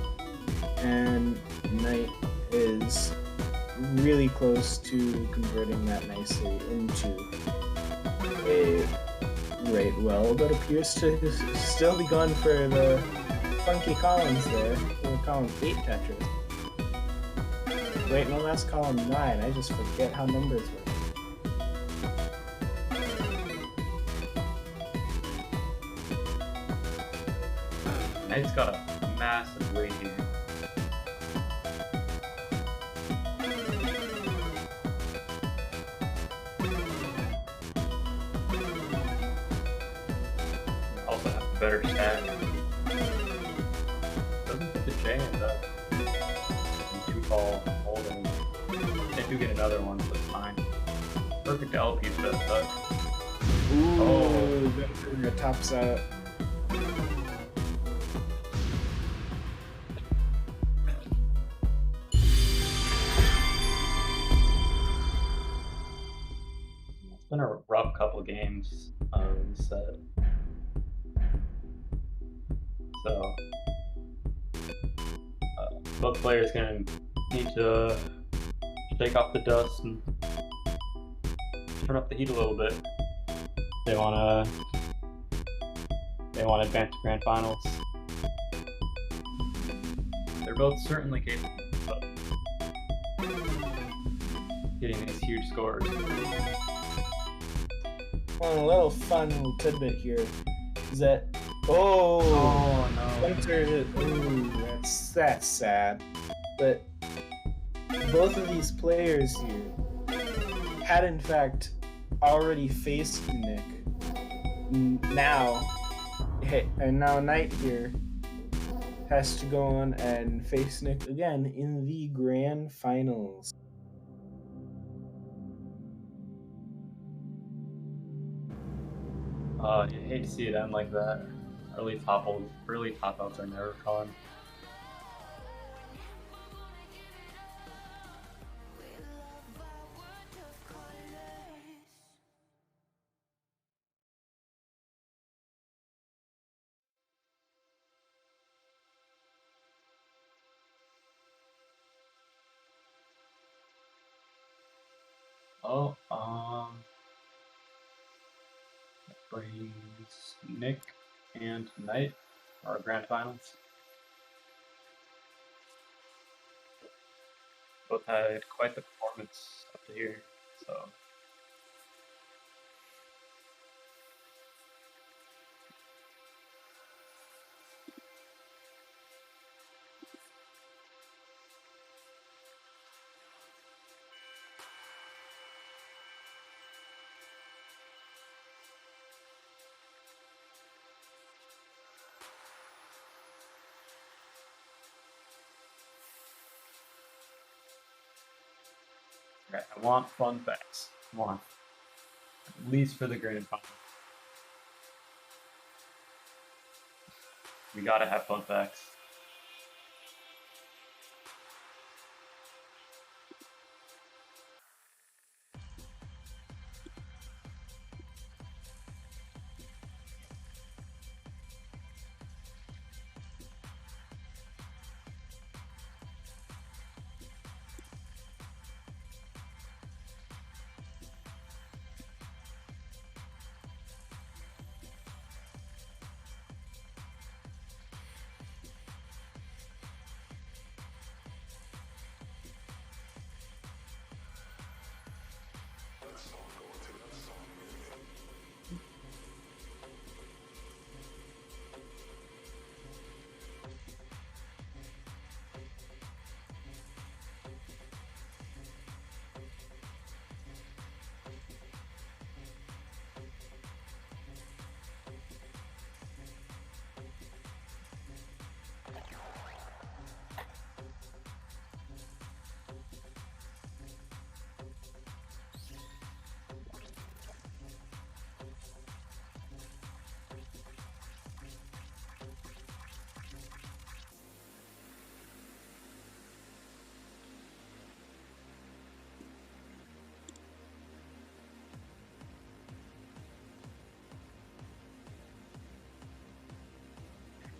and Knight is really close to converting that nicely into a right well, but appears to still be going for the funky columns there, in column 8 Tetris. Wait, no, that's column 9, I just forget how numbers work. Knight's got a massive lead here. Also have a better stack. Doesn't put the J in the too tall holding. They do get another one, so it's fine. Perfect L piece for that touch. Ooh, oh, Gunter tops out. It's been a rough couple games set. So both players gonna need to shake off the dust and turn up the heat a little bit. They want to advance to grand finals. They're both certainly capable of getting these huge scores. Well, a little fun little tidbit here is that oh no, Gunter, ooh, that's sad. But both of these players here had in fact already faced Nick. Now, and now Knight here has to go on and face Nick again in the grand finals. You hate to see it end like that. Early top outs are never fun. Oh, that brings Nick and Knight, our grand finals. Both had quite the performance up to here, so. Okay, I want fun facts. Come on. At least for the grand final. We gotta have fun facts.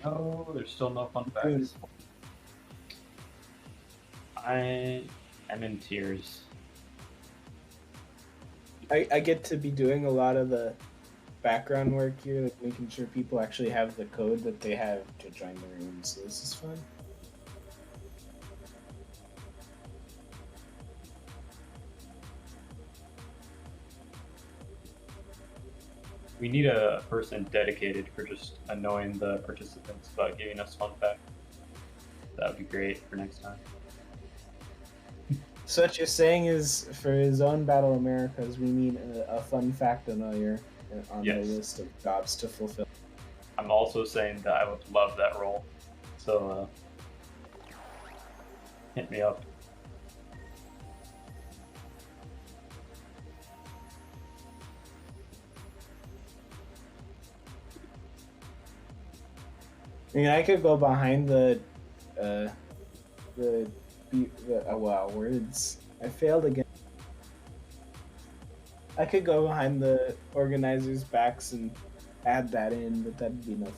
No, there's still no fun facts. I am in tears. I get to be doing a lot of the background work here, like making sure people actually have the code that they have to join the room, so this is fun. We need a person dedicated for just annoying the participants about giving us fun facts. That would be great for next time. So what you're saying is, for his own Battle Americas, we need a fun fact on Yes. the list of jobs to fulfill. I'm also saying that I would love that role, so hit me up. I mean, I could go behind the wow, words. I failed again. I could go behind the organizers' backs and add that in, but that'd be nothing.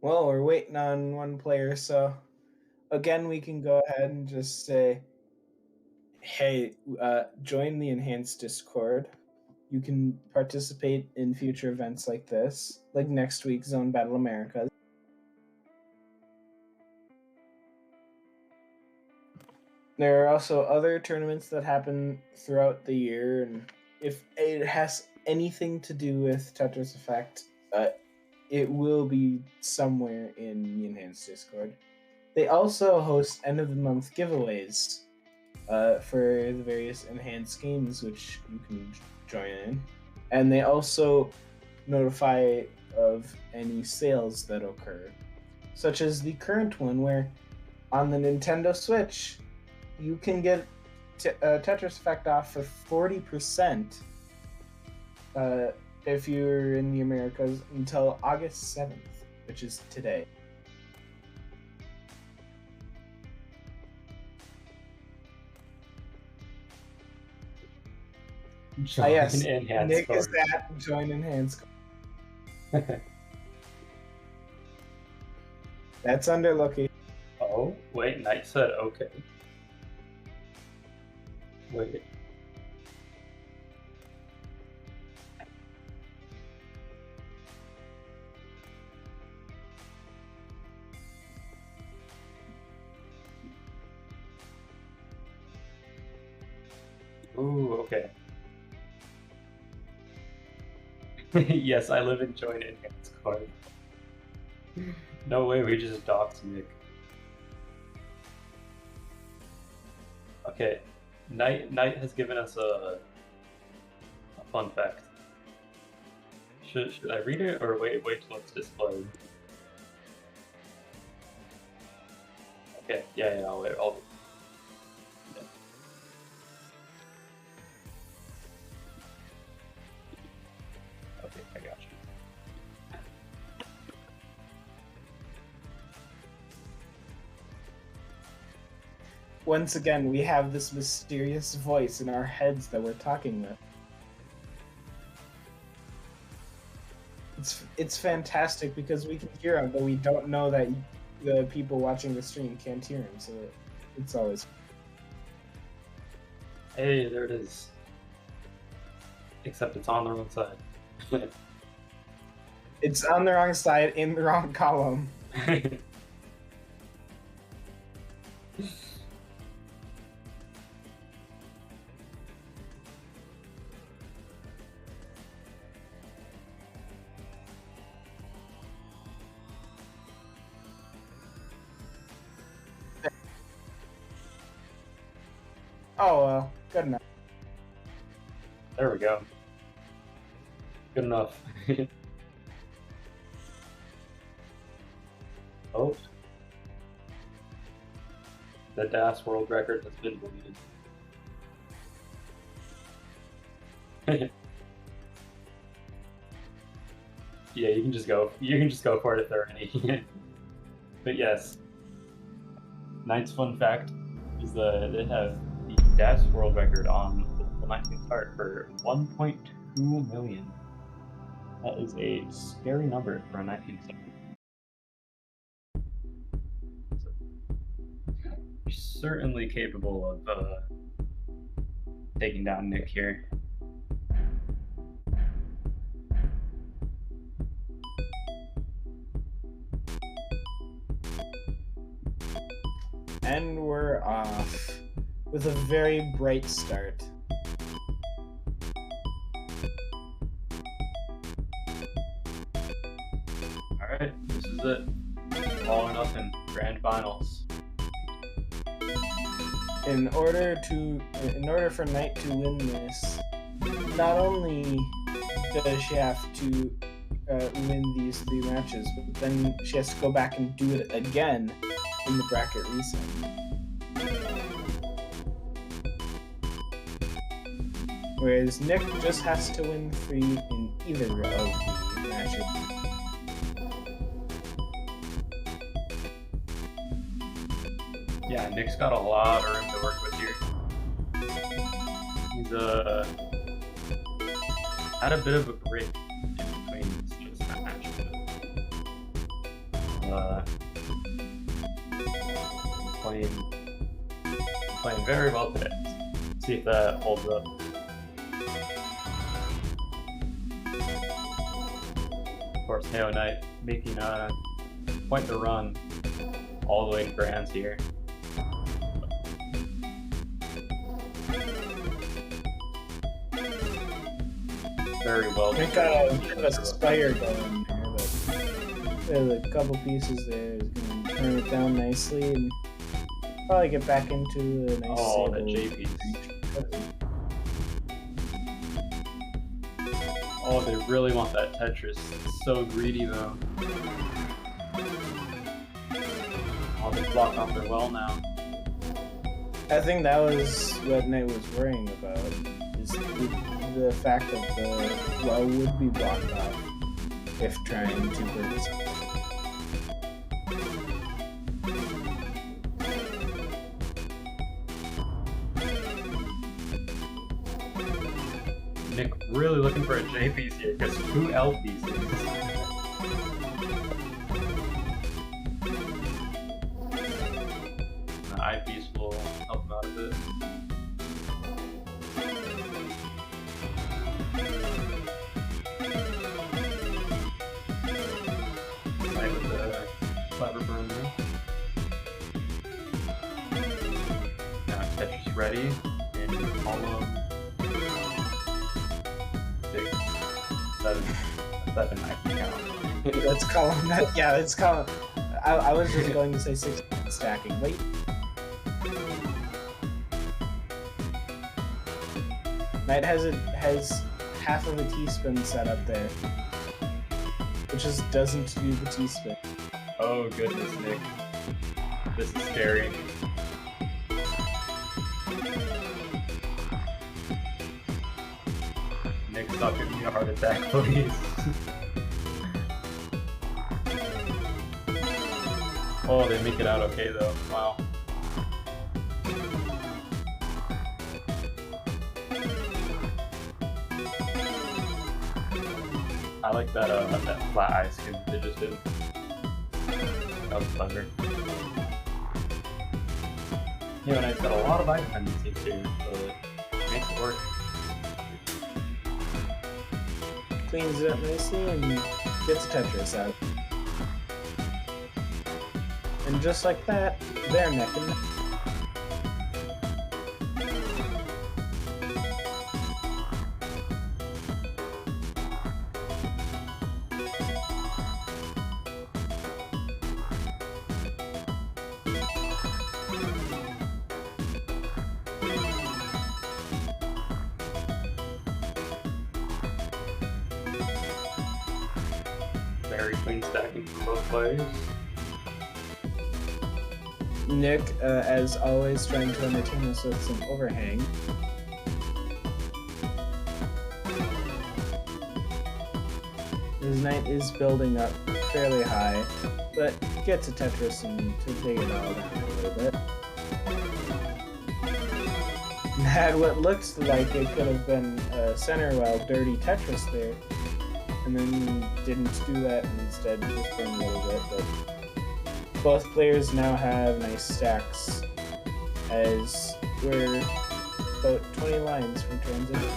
Well, we're waiting on one player, so again, we can go ahead and just say, hey, join the enhanced Discord. You can participate in future events like this, like next week's Zone Battle Americas. There are also other tournaments that happen throughout the year, and if it has anything to do with Tetris Effect, it will be somewhere in the enhanced Discord. They also host end of the month giveaways for the various enhanced games, which you can join in, and they also notify of any sales that occur, such as the current one where on the Nintendo Switch you can get Tetris Effect off for 40% if you're in the Americas until August 7th, which is today. Join yes, enhanced Nick card. is at join enhanced. That's under location. Oh, wait, Knight said okay. Wait. Ooh, okay. Yes, I live in join enhanced card. No way, we just doxed Nick. Okay, Knight has given us a fun fact. Should I read it or wait till it's displayed? Okay, yeah, I'll wait. Yeah. Okay, I got you. Once again, we have this mysterious voice in our heads that we're talking with. It's fantastic because we can hear him, but we don't know that the people watching the stream can't hear him, so it's always... Hey, there it is. Except it's on the wrong side. It's on the wrong side, in the wrong column. Oh, well, good enough. There we go. Good enough. Oh. The DAS world record has been deleted. Yeah, you can just go for it if there are any. But yes. Knight's fun fact is that they have the DAS world record on the 19th part for 1.2 million. That is a scary number for a 19th century. You're certainly capable of taking down Nick here. And we're off with a very bright start. Alright, this is it. All or nothing. Grand finals. In order for Knight to win this, not only does she have to win these 3 matches, but then she has to go back and do it again in the bracket reset. Whereas Nick just has to win 3 in either of the matches. Yeah, Nick's got a lot of room to work with here. He's had a bit of a break in between this just match. Playing very well today. See if that holds up. Of course, Neo Knight making quite the run all the way to Grands here. Very well. I got a spire going there, but there's a couple pieces there. Is gonna turn it down nicely and probably get back into a nice. Oh, the JP. Oh, they really want that Tetris. It's so greedy though. Oh, they blocked off their well now. I think that was what Knight was worrying about. Is the fact that the well would be blocked off if trying to burn it. Nick really looking for a J piece here, because 2 L pieces. The I piece will help him out a bit. Right with the clever burn there. Now Tetris ready in column 6, 7, I can count. Let's call him that. Yeah, let's call him. I was just going to say 6 stacking. Wait. Knight has half of a T-spin set up there. It just doesn't do the T-spin. Oh goodness, Nick. This is scary. Nick, stop giving me a heart attack, please. Oh, they make it out okay though. Wow. I like that that flat eye skin they just did. That was clever. Yeah, and it's got a lot of eye dependency too, so it makes it work. Cleans it up nicely and gets Tetris out. And just like that, they're neck and neck. Very clean stacking from both players. Nick, as always, trying to entertain us with some overhang. His Knight is building up fairly high, but gets a Tetris and to take it all down a little bit. Had what looks like it could have been a center well dirty Tetris there, and then didn't do that and instead just burned a little bit, but both players now have nice stacks, as we're about 20 lines from transition.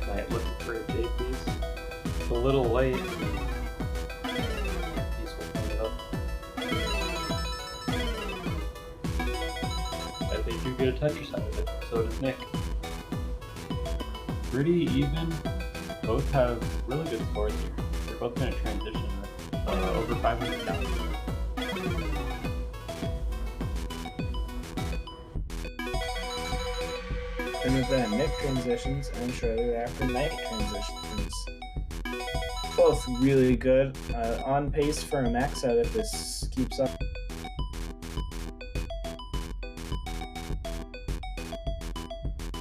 Knight looking for a J piece. It's a little late. Piece will clean it up. They do get a Tetris out of it, so does Nick. Pretty even. Both have really good scores here. They're both going to transition with over 500 now. And with that, Nick transitions, and shortly thereafter, Knight transitions. Both really good. On pace for a max out if this keeps up.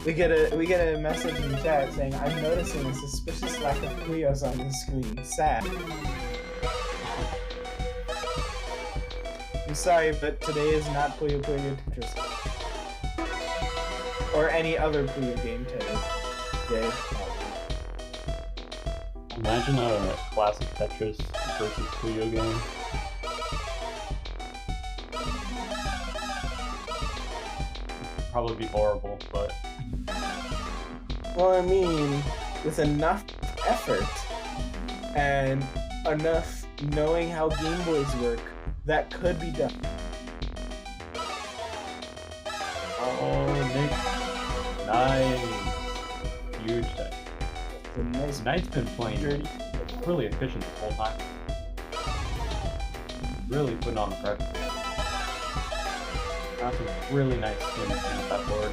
We get a message in the chat saying, "I'm noticing a suspicious lack of Puyos on the screen. Sad." I'm sorry, but today is not Puyo Tetris. Or any other Puyo game today. Imagine a classic Tetris versus Puyo game. Probably be horrible, but Well, I mean, with enough effort and enough knowing how Game Boys work, that could be done. oh, Nick, nice, huge tech. It's a nice Knight's been playing dirty. really efficient the whole time. Really putting on the pressure. Got some really nice skins against that board.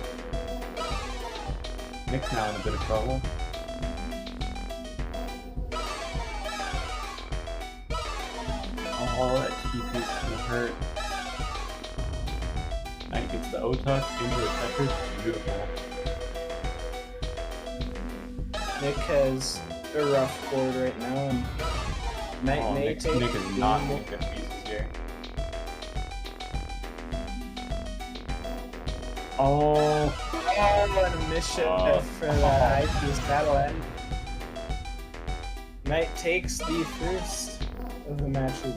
Nick's now in a bit of trouble. Oh, that TP is gonna hurt. Knight gets the O-Tuck into the Tetris. Beautiful. Nick has a rough board right now, and Knight Oh, may Nick take is not the- making good pieces here. Oh, Oh, what a mission for the eyepiece battle end. Knight takes the first of the matches.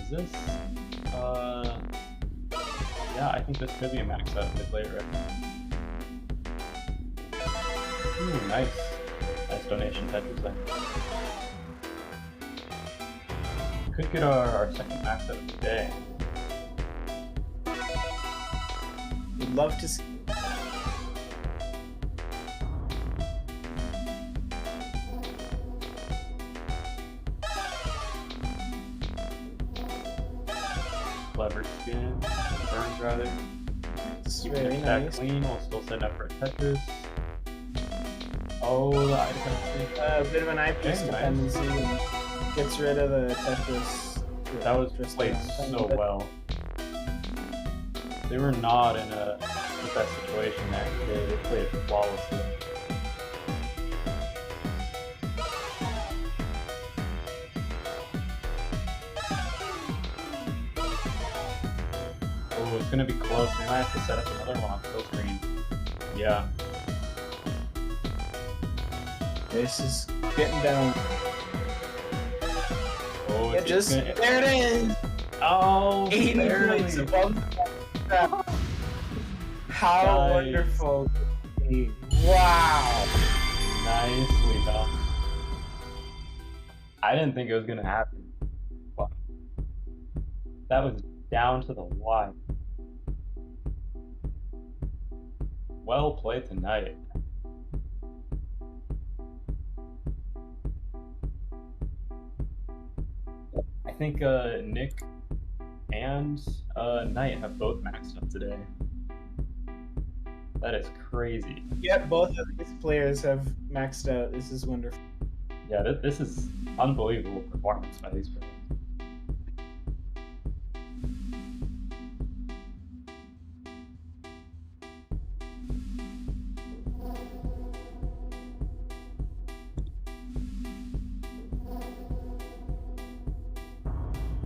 is this? Yeah, I think this could be a max out mid late right. Ooh, nice. Nice donation Tetris there. Could get our second max out of the day. Would love to see. Clever skin. Burns rather. It's You very finish that nice. clean while still setting up for a Tetris. Oh, the eye defense. A bit of an eyepiece Okay, nice. dependency and gets rid of the Tetris. That was Just played down. so well. They were not in the best situation there. They played it flawlessly. Oh, it's gonna be close. They might have to set up another one on kill screen. Yeah. This is getting down. Oh, Yeah, it's just gonna... there it is. Oh, 80 barely. points above the How Nice. wonderful. Wow. Nicely done. I didn't think it was gonna happen. Wow. That was down to the wire. Well played tonight. I think Nick and Knight have both maxed up today. That is crazy. Yep, both of these players have maxed out. This is wonderful. Yeah, this is unbelievable performance by these players.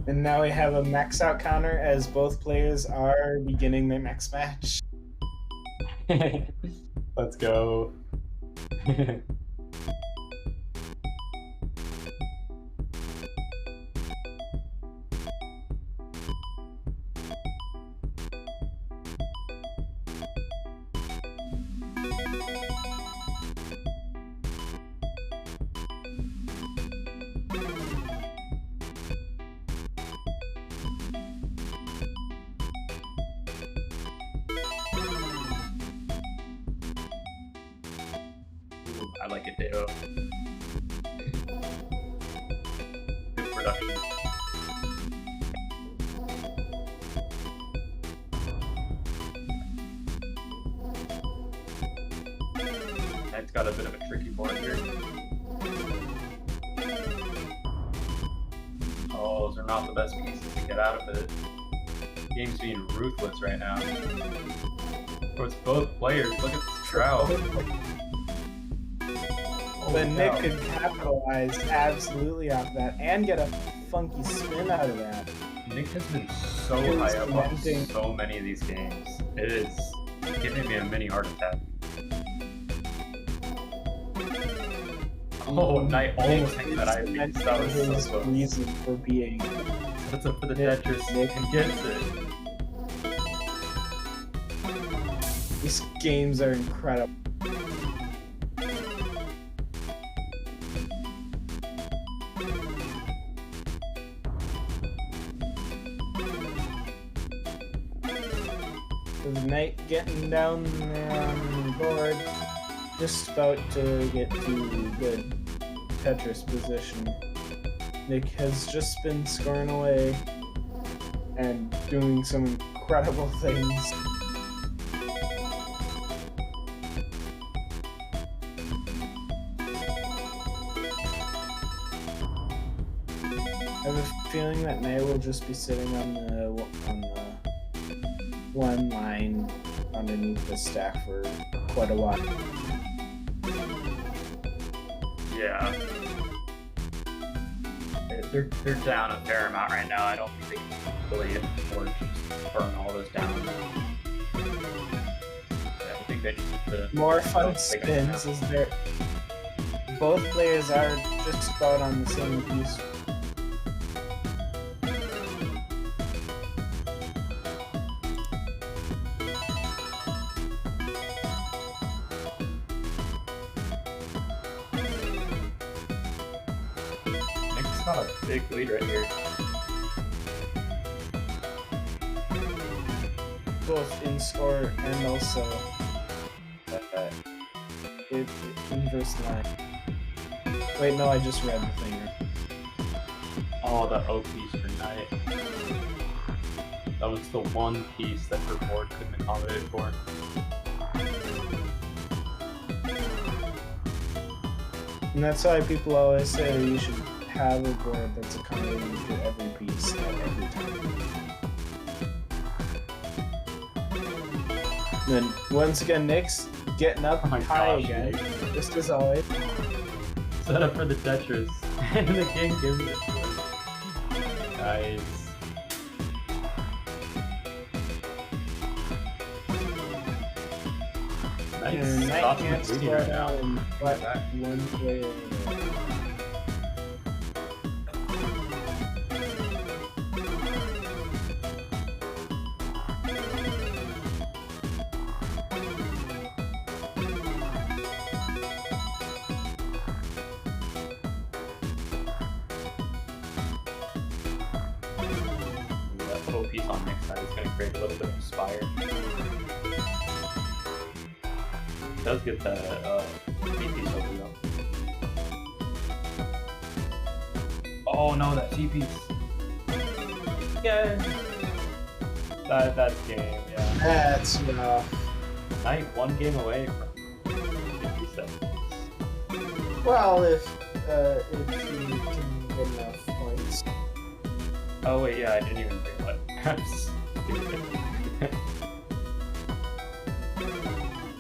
And now we have a max out counter as both players are beginning their next match. Let's go. I like it, Deo. Good production. Knight's got a bit of a tricky board here. Oh, those are not the best pieces to get out of it. The game's being ruthless right now. Of course, both players. Look at this drought. But Holy Nick cow. could capitalize absolutely off that and get a funky spin out of that. Nick has been so He was high up on cementing- so many of these games. It is giving me a mini heart attack. Oh, Knight almost thinks that I think that was so his close. reason for being. That's up for the Tetris and gets it. These games are incredible. The Knight getting down there on the board, just about to get to good Tetris position. Nick has just been scoring away and doing some incredible things. I have a feeling that Knight will just be sitting on the one line underneath the stack for quite a while. Yeah. They're down a fair amount right now. I don't think they can really afford to just burn all those down. I think they just need to More fun spins is there. Both players are just about on the same piece. Got a big lead right here. Both in score and also inverse line. Wait, no, I just read the thing. Oh, the O piece for Knight. That was the one piece that her board couldn't accommodate for. And that's why people always say you should have a board that's accommodating for every piece at every time. And then once again, Nick's getting up high again, just as always. Set up for the Tetris, and the king gives it to him. Nice. Nice. Knight can't score now in but one player. Piece on next side is going to create a little bit of spire. It does get the C piece over though. Oh no, that C piece. Yeah. That's game, yeah. That's rough. Knight one game away from 57. Well, if you can get enough points. Oh wait, yeah, I didn't even realize. I'm stupid.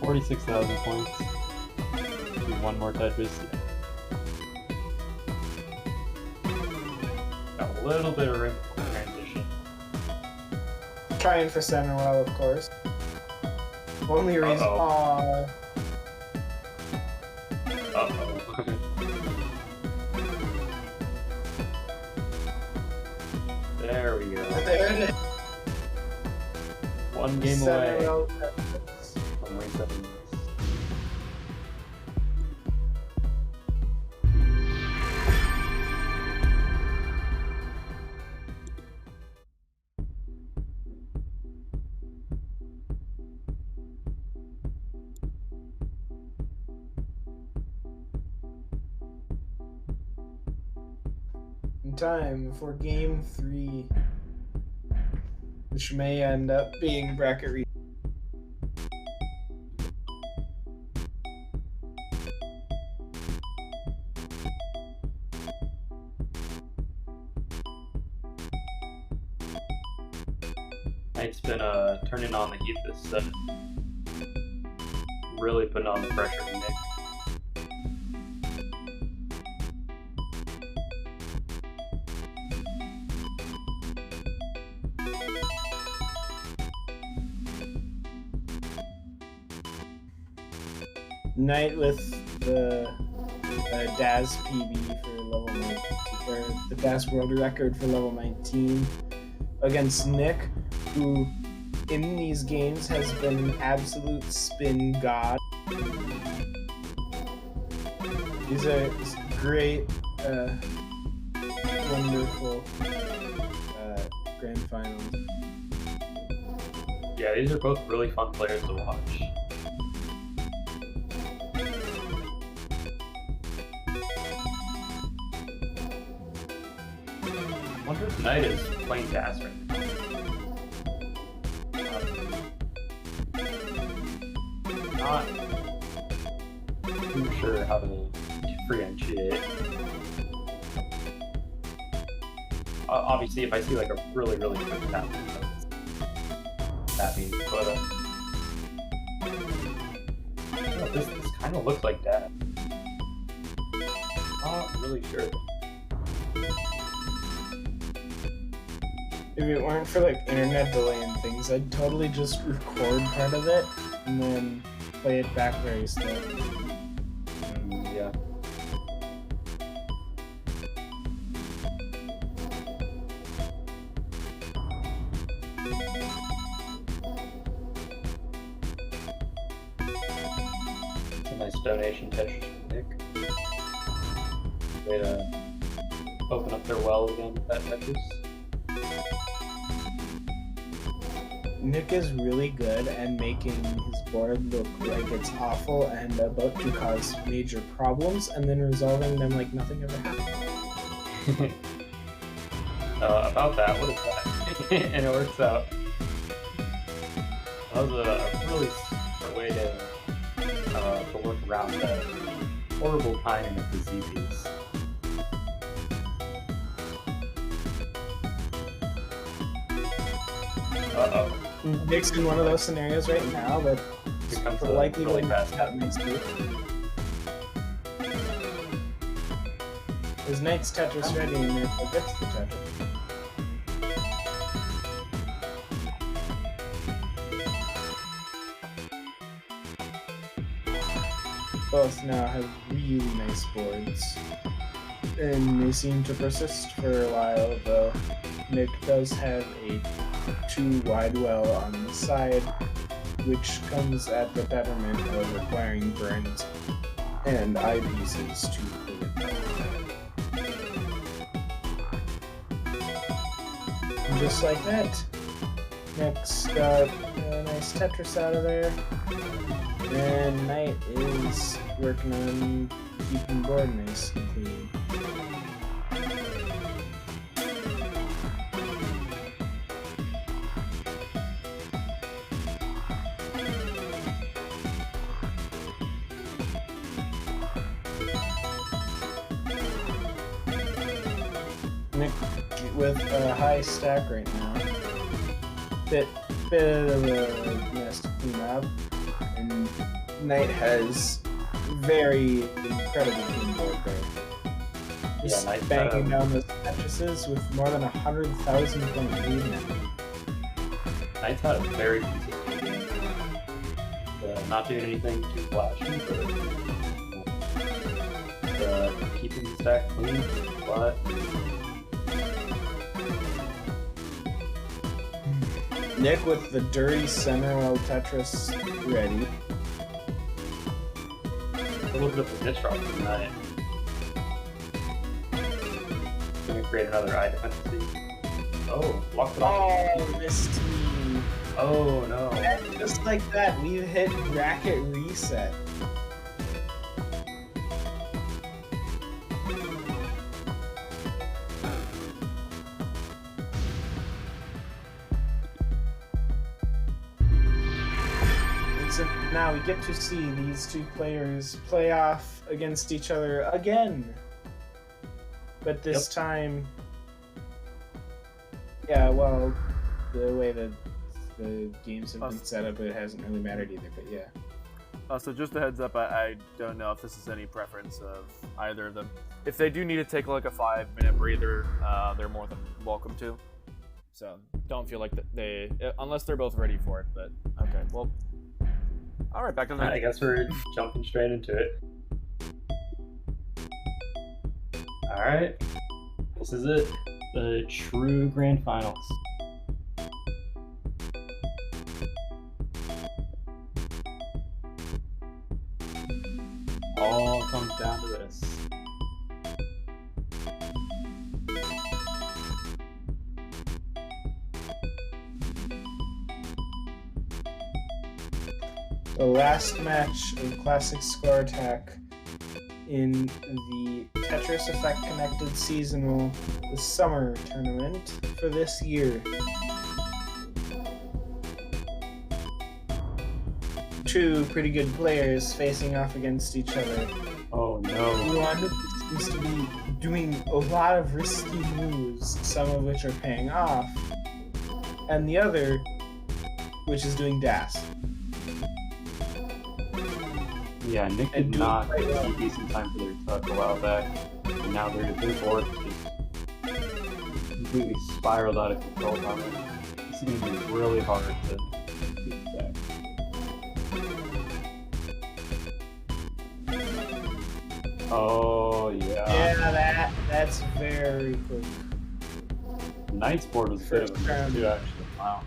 46,000 points. Do one more Tetris. Got a little bit of room for transition. Trying for center well, of course. Only reason. Uh-oh. There we go. There it is. One game Center away. well. Only 7 minutes. In time for game 3, which may end up being bracket re. Knight's been turning on the heat this set. Really putting on the pressure to Nick. Knight with the DAS PB for level 19, or the DAS world record for level 19, against Nick, who in these games has been an absolute spin god. These are great, wonderful grand finals. Yeah, these are both really fun players to watch. I wonder if Knight is playing DAS right now. Not too sure how to differentiate. Obviously, if I see like a really quick tap, that means, but oh, this kind of looks like that. Not really sure. If it weren't for like internet delay and things, I'd totally just record part of it and then play it back very slow. Yeah. It's a nice donation touch from Nick. Way to open up their well again with that Tetris. Nick is really good at making his board look like it's awful and about to cause major problems, and then resolving them like nothing ever happened. About that, what is that? And it works out. That was a really smart way to work around that horrible timing of the Z-piece. Uh-oh. Nick's in one of those scenarios right now that Here comes likely really will fast not happen next week. His Knight's Tetris ready and Nick gets the Tetris. Both now have really nice boards, and they seem to persist for a while, though Nick does have a 2 wide well on the side, which comes at the detriment of requiring burns and eyepieces to pull it down. And just like that, Nick's got a nice Tetris out of there, and Knight is working on keeping board nice and clean. Nick with a high stack right now. Bit of a mess to clean up, and Knight has very incredible clean board there. He's Knight's banging down those Tetrises with more than 100,000 point lead now. Knight's had a very consistent game. Not doing anything too flashy, but keeping the stack clean, but Nick with the dirty center well Tetris ready. a little bit of a disrupt from Knight. Gonna create another eye dependency. Oh, blocked it off. Oh, missed me. Oh no. And just like that, we hit bracket reset. And so now we get to see these two players play off against each other again. But this time, yeah, well, the way that the games have been set up, it hasn't really mattered either, but yeah. So just a heads up, I don't know if this is any preference of either of them. If they do need to take like a 5-minute breather, they're more than welcome to. So don't feel like they, unless they're both ready for it, but okay, well. All right, back to the I guess we're jumping straight into it. All right, this is it, the true grand finals. All comes down to this. The last match of Classic Score Attack in the Tetris Effect Connected Seasonal, the summer tournament for this year. Two pretty good players facing off against each other. Oh no. One seems to be doing a lot of risky moves, some of which are paying off, and the other, which is doing DAS. Yeah, Nick did not see decent time for their tuck a while back, and now their board just completely spiraled out of control on it. It's going to be really hard to keep back. Oh yeah. Yeah, that's very quick. Knight's board was a bit of a mess too, actually. Wow.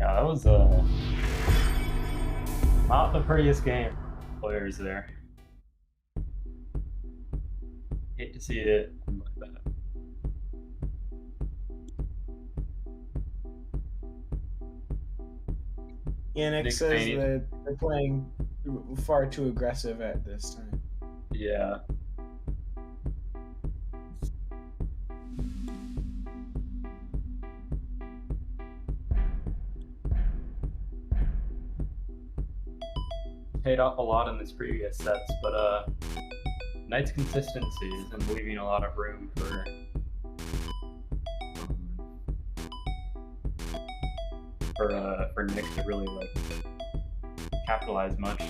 Yeah, that was not the prettiest game. Players there. Hate to see it like that. Yannick Nick says Payne. that they're playing far too aggressive at this time. Yeah. Paid off a lot in his previous sets, but Knight's consistency is him leaving a lot of room for Nick to really like capitalize much.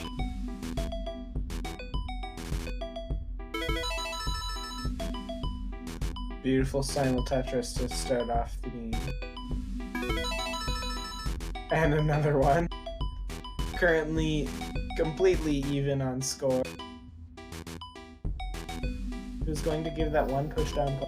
Beautiful simul Tetris to start off the game. And another one. Currently completely even on score. Who's going to give that one push down?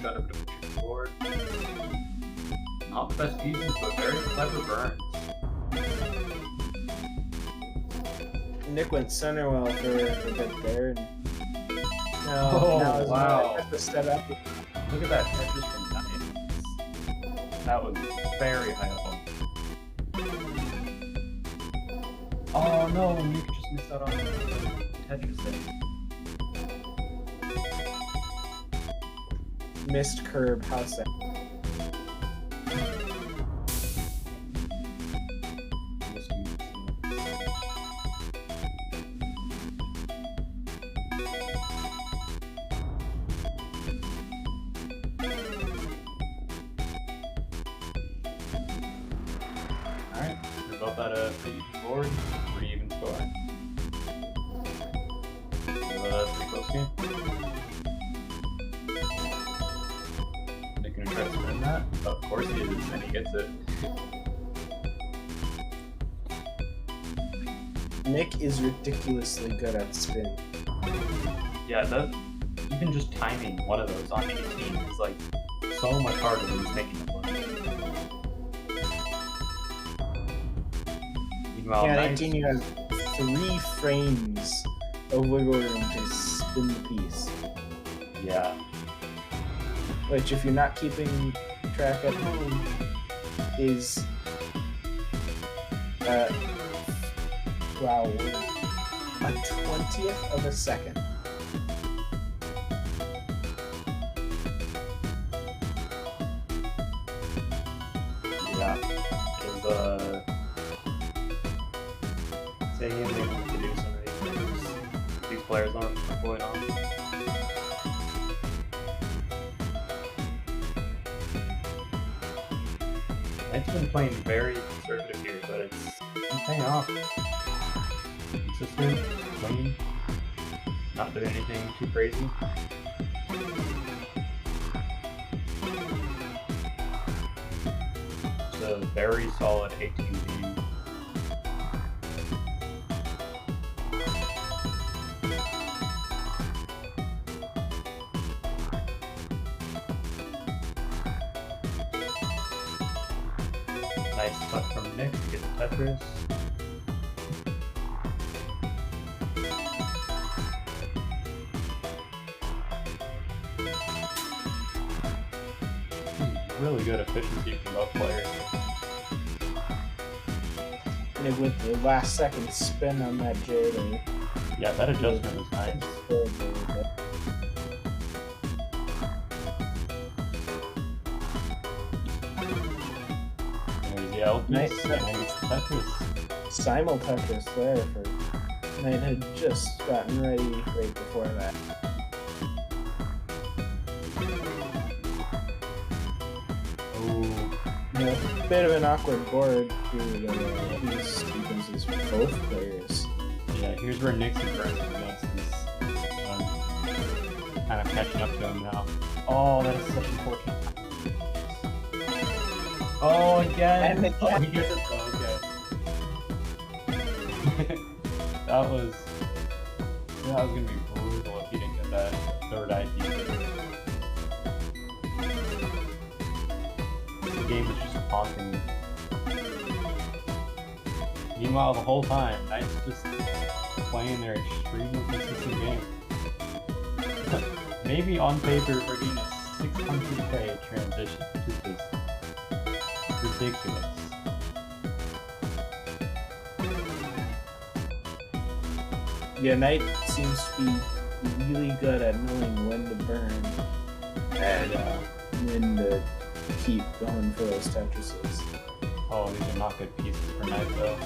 Got a bit of a board. Not the best pieces, but very clever burns. Nick went center well for a bit there. And Oh, now his wow. has to set up. Look at that Tetris from Knight. That was very high up on. Oh no, Nick just missed out on the Tetris thing. Missed curb house set. Alright, we're both at a pretty board, pretty even score. So, pretty close game. Nick gonna try to spin that. Of course he is, and he gets it. Nick is ridiculously good at spin. Yeah, that even just timing one of those on 18 is like so much harder than just making it work. Meanwhile, Yeah, Knight's- 18 you have 3 frames of wiggle room to spin the piece. Yeah. Which, if you're not keeping track at home, is wow, a 20th of a second. Yeah. Is saying they need to do some of these things these players aren't going on. been playing very conservative here, but it's paying off. Consistent, clean, not doing anything too crazy. It's a very solid 18 game. Nice cut from Nick to get the Tetris. Really good efficiency from both players. And with the last second spin on that Jade. Yeah, that adjustment was nice. There's the L piece, Nice. and then it's the Tetris. Simul Tetris there for Knight had just gotten ready right before that. Oh, Yeah, bit of an awkward board through these sequences for both players. yeah, here's where Nick's aggressive against is kind of catching up to him now. Oh, that is such unfortunate. Oh, again! And Oh, he gets it. Oh, okay. That was gonna be brutal if he didn't get that third ID. The game was just haunting me. Meanwhile, the whole time, Knight's just playing their extremely consistent game. Maybe on paper we're getting a 600k transition, which is ridiculous. Yeah, Knight seems to be really good at knowing when to burn and when to keep going for those Tetrises. Oh, these are not good pieces for Knight though.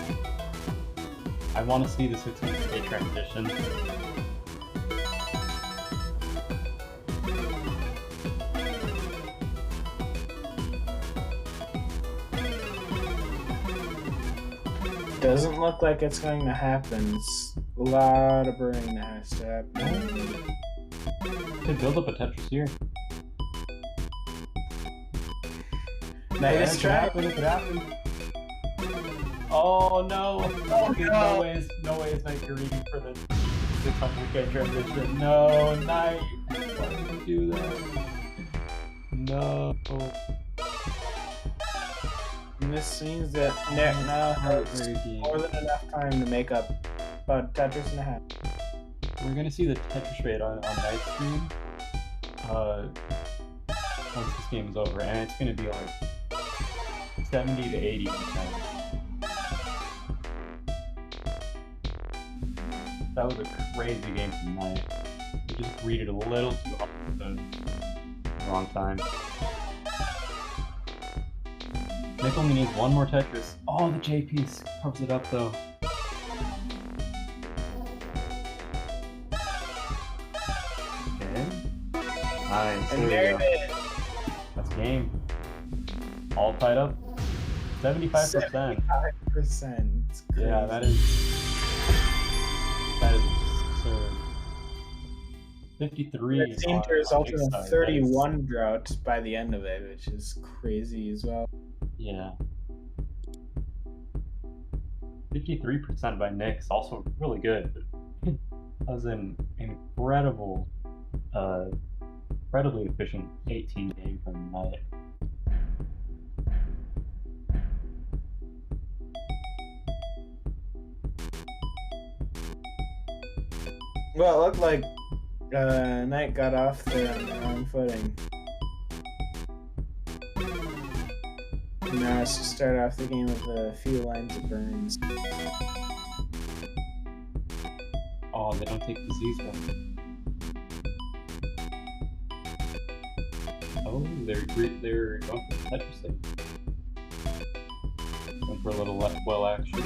I want to see the 600k transition. Doesn't look like it's going to happen. It's a lot of burning that has to happen. Could build up a Tetris here. Knight Yeah, is it could trying. happen, it could happen. Oh no! Oh, Okay, no. no way is Knight you're reading for the 600k transition. No, Knight! Why did you do that? No. And this means that Nick now has Heartbreaking. more than enough time to make up about Tetris and a half. We're gonna see the Tetris rate on Knight's stream. Once this game is over, and it's gonna be like 70 to 80%. That was a crazy game from Knight. We just read it a little too hard at the wrong time. Nick only needs one more Tetris. Oh, the J piece covers it up though. Okay. Nice. And There there we it go. is. That's game. All tied up. 75%. 75%. It's crazy. Yeah, that is absurd. 53. It seemed to on result in Nick's a side. That is- 31 drought by the end of it, which is crazy as well. Yeah. 53% by Nick's also really good. That was an incredibly efficient 18 game from Knight. Well, it looked like Knight got off there on the wrong footing. Now it's to start off the game with a few lines of burns. Oh, they don't take the Z's one. Oh, they're going for the Tetris thing. Going for a little well action.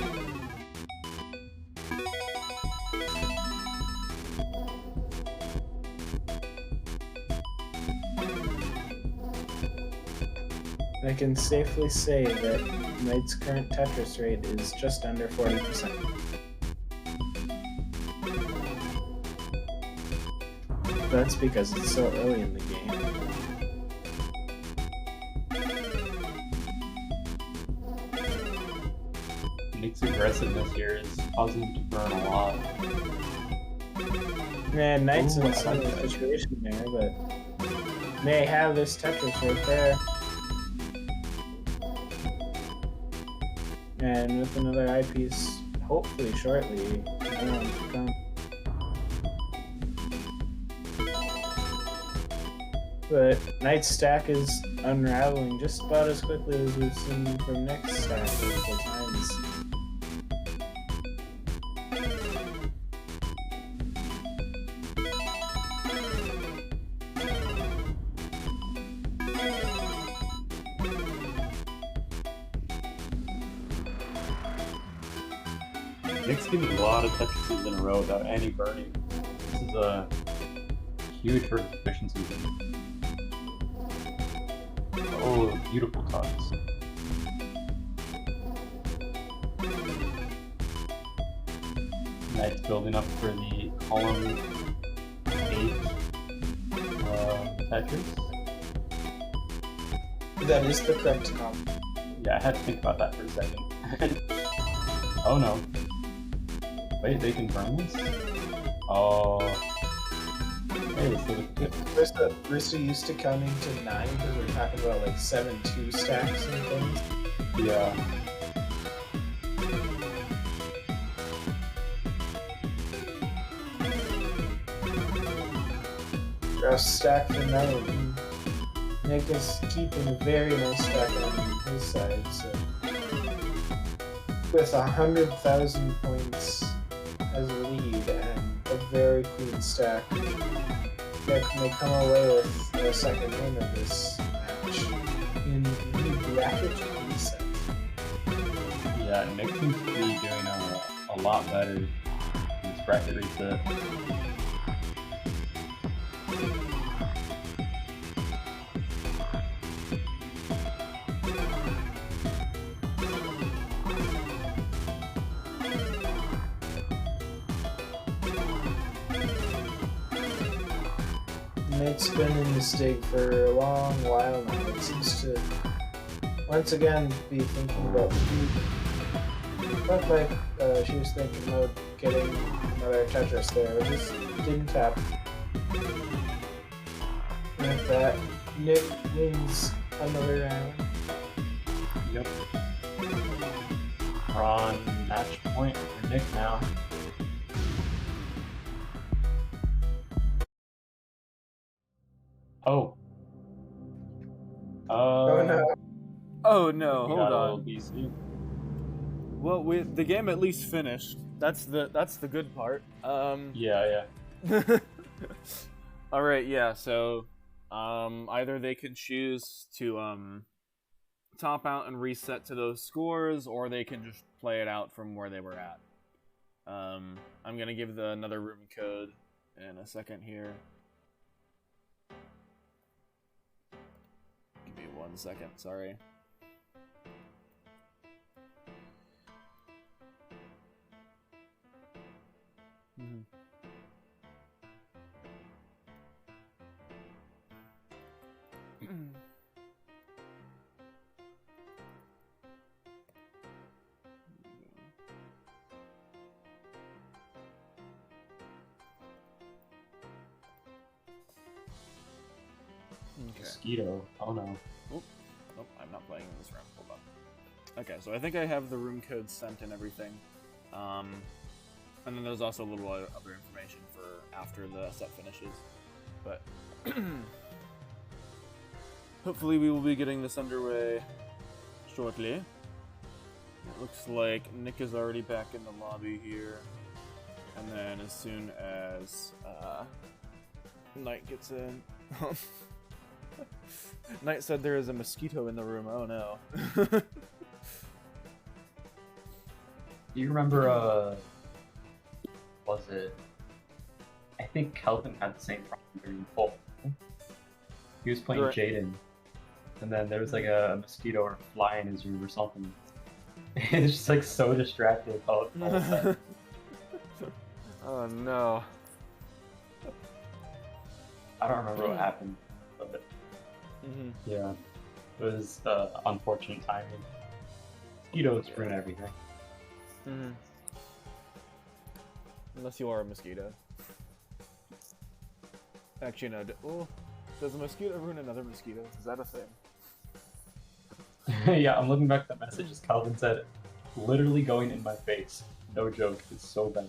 I can safely say that Knight's current Tetris rate is just under 40%. That's because it's so early in the game. Nick's aggressiveness here is causing him to burn a lot. Man, Knight's Ooh, in I some like that. situation there, but may have this Tetris right there. And with another eyepiece, hopefully shortly, to come. But Knight's stack is unraveling just about as quickly as we've seen from Nick's stack multiple times. Nick's getting a lot of Tetrises in a row without any burning. This is huge for his efficiency. Oh, beautiful cuts. Knight's building up for the column 8 Tetris. That is the correct comp. Yeah, I had to think about that for a second. Oh no. Wait, they can burn this? Oh. Hey, so We're so used to counting to 9 because we're talking about like 7-2 stacks and things. yeah. Rough stack for 9. Nick is keeping a very nice stack on his side, so with 100,000 points as a lead and a very clean stack, Nick may come away with the second win of this match in the bracket reset. Yeah, Nick seems to be doing a lot better in this bracket reset. Nick's been in this dig for a long while now. It seems to once again be thinking about food. Looked like she was thinking about getting another Tetris there, but just didn't tap. With that, Nick wins another round. Yep. We're on match point for Nick now. Oh. Oh no. Oh no, we hold got a little on. BC. Well, the game at least finished. That's the good part. Yeah. All right, yeah. So, either they can choose to top out and reset to those scores, or they can just play it out from where they were at. I'm gonna give another room code in a second here. Give me 1 second. Sorry. Okay. Mosquito. Oh no. Nope, I'm not playing in this round. Hold on. Okay, so I think I have the room code sent and everything. And then there's also a little other information for after the set finishes. But hopefully we will be getting this underway shortly. It looks like Nick is already back in the lobby here. And then as soon as Knight gets in... Knight said there is a mosquito in the room. Oh no. Do you remember, was it? I think Kelvin had the same problem during Full. He was playing Right. Jaden. and then there was like a mosquito or fly in his room or something. It's just like so distracted all the time. Oh no. I don't remember what happened, but yeah, it was unfortunate timing. Mosquitoes ruin everything. Unless you are a mosquito. Actually, no. Does a mosquito ruin another mosquito? Is that a thing? Yeah, I'm looking back at the messages Calvin said. Literally going in my face. No joke. It's so bad.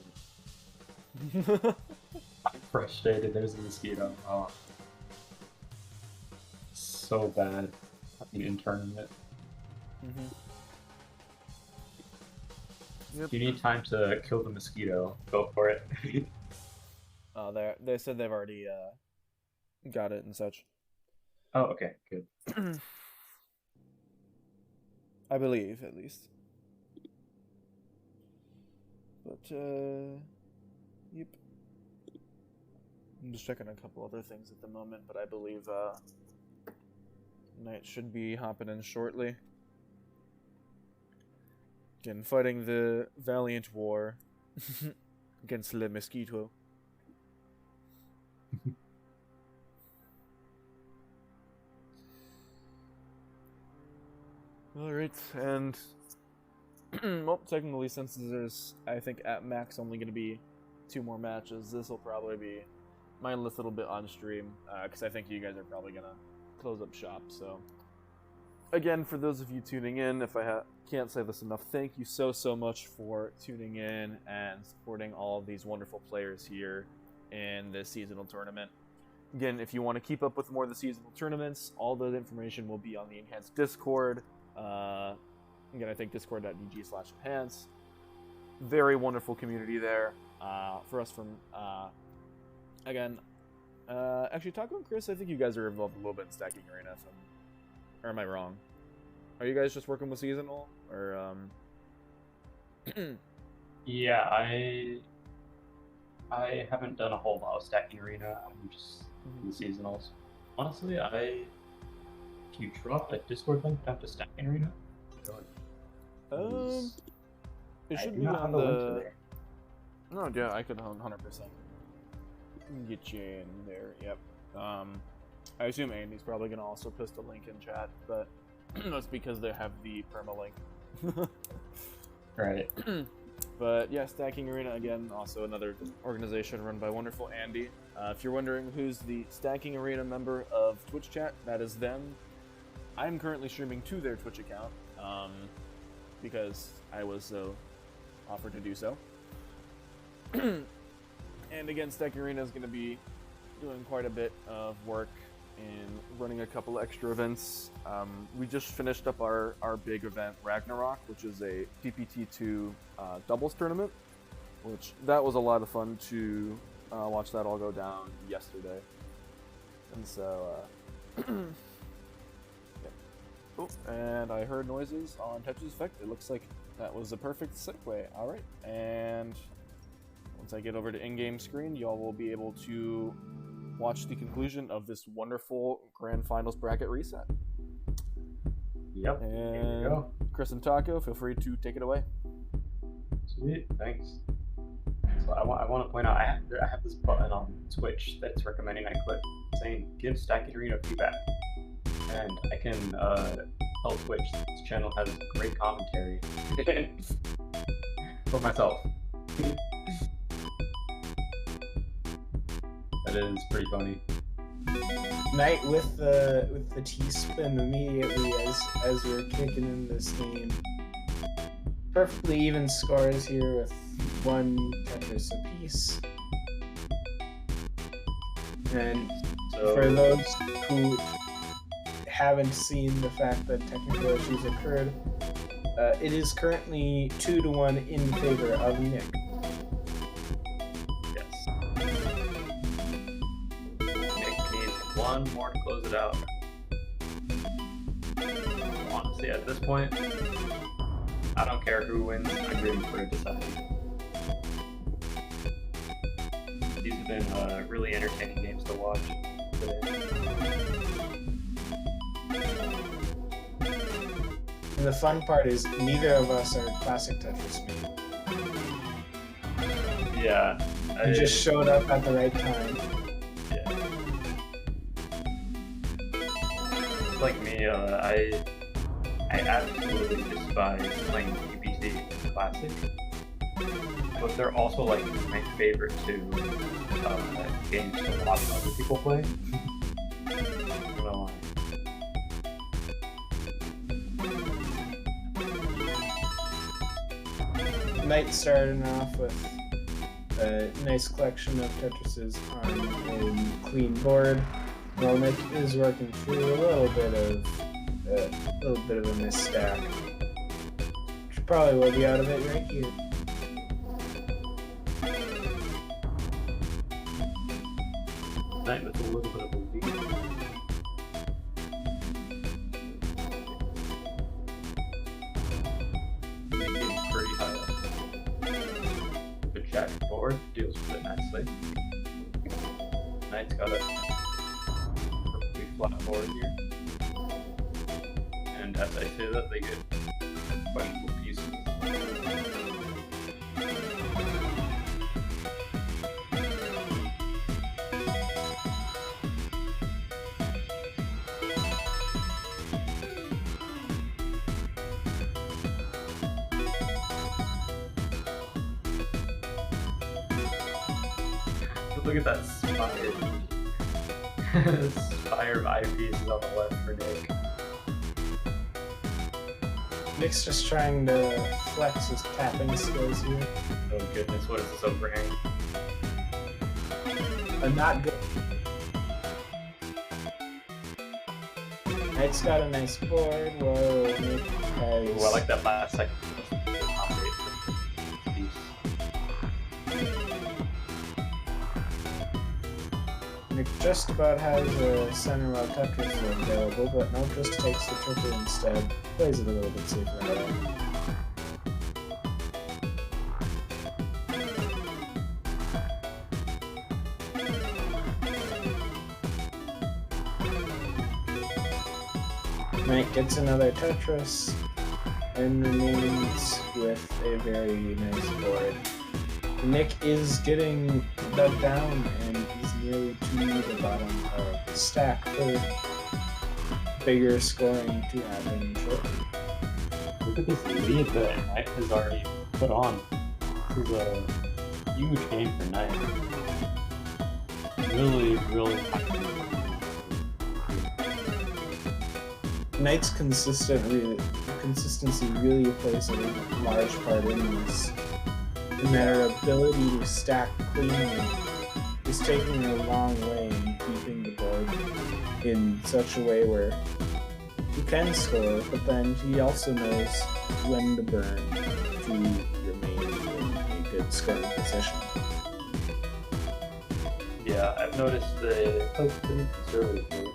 I'm frustrated. There's a mosquito. Oh. So bad. Fucking interning it. Yep. If you need time to kill the mosquito, go for it. They said they've already got it and such. Oh, okay, good. I believe, at least. But, yep. I'm just checking a couple other things at the moment, but I believe, Knight should be hopping in shortly. Again, fighting the valiant war against Le Mosquito. Alright, and well, technically, since there's, I think, at max only going to be 2 more matches, this will probably be mindless little bit on stream, because I think you guys are probably going to close up shop, so. Again, for those of you tuning in, if I can't say this enough, thank you so much for tuning in and supporting all of these wonderful players here in this seasonal tournament. Again, if you want to keep up with more of the seasonal tournaments, all the information will be on the Enhanced Discord. Again, I think discord.gg/enhance. Very wonderful community there. For us from, again, actually, Taco and Chris, I think you guys are involved a little bit in Stacking Arena. Or am I wrong? Are you guys just working with seasonal? Or, Yeah, I haven't done a whole lot of Stacking Arena. I'm just in the seasonals. Honestly, if you drop a Discord link down to Stacking Arena, it should be on the. No, yeah, I could 100% get you in there. Yep. I assume Andy's probably gonna also post a link in chat, but that's because they have the permalink. Right. But yeah, Stacking Arena, again, also another organization run by wonderful Andy. If you're wondering who's the Stacking Arena member of Twitch chat, that is them. I'm currently streaming to their Twitch account, because I was so offered to do so. And again, Stacking Arena is going to be doing quite a bit of work in running a couple extra events. We just finished up our big event, Ragnarok, which is a PPT2 doubles tournament, which that was a lot of fun to watch that all go down yesterday. And so, yep. Oh, and I heard noises on Tetris Effect. It looks like that was a perfect segue. Alright, and once I get over to in-game screen, y'all will be able to watch the conclusion of this wonderful Grand Finals bracket reset. Yep. And here we go. Chris and Taco, feel free to take it away. Sweet, thanks. So I want to point out, I have this button on Twitch that's recommending I click saying give Stacking Arena feedback, and I can tell Twitch this channel has great commentary for myself. That is pretty funny. Knight with the T-spin immediately as we're kicking in this game. Perfectly even scores here with 1 Tetris apiece. And So, for those who haven't seen the fact that technical issues occurred, it is currently 2-1 in favor of Nick. yes. Nick needs 1 more to close it out. Honestly, at this point, I don't care who wins, I'm rooting for a decide. These have been really entertaining games to watch today. And the fun part is neither of us are classic Tetris mates. Yeah. You just showed up at the right time. Yeah. Like me, I absolutely despise playing PBC Classic, but they're also like my favorite two games to watch other people play. I don't know why. Knight starting off with a nice collection of Tetrises on a clean board. While Nick is working through a little bit of a misstack. Which probably will be out of it right here. Knight with a little bit of a lead. Getting pretty high up. The jack forward deals with it nicely. Knight's got a perfectly flat board here. And as I say that, they get questionable pieces. Look at that spire. Spire of eyepieces on the left for Nick. Nick's just trying to flex his tapping skills here. Oh goodness, what is this overhang? Not good. Knight's got a nice board. Whoa, Nick has... Ooh, I like that last second. Nick just about has a center row Tetris available, but no, just takes the triple instead. Plays it a little bit safer. Knight gets another Tetris and remains with a very nice board. Nick is getting dug down and he's nearly to the bottom of the stack for bigger scoring to happen shortly. Look at this lead that Knight has already put on. This is a huge game for Knight. Really, really happy. Knight's consistency really plays a large part in this. And their ability to stack cleanly is taking a long way in keeping the board in such a way where you can score, but then he also knows when to burn to remain in a good scoring position. Yeah, I've noticed that it plays pretty conservatively.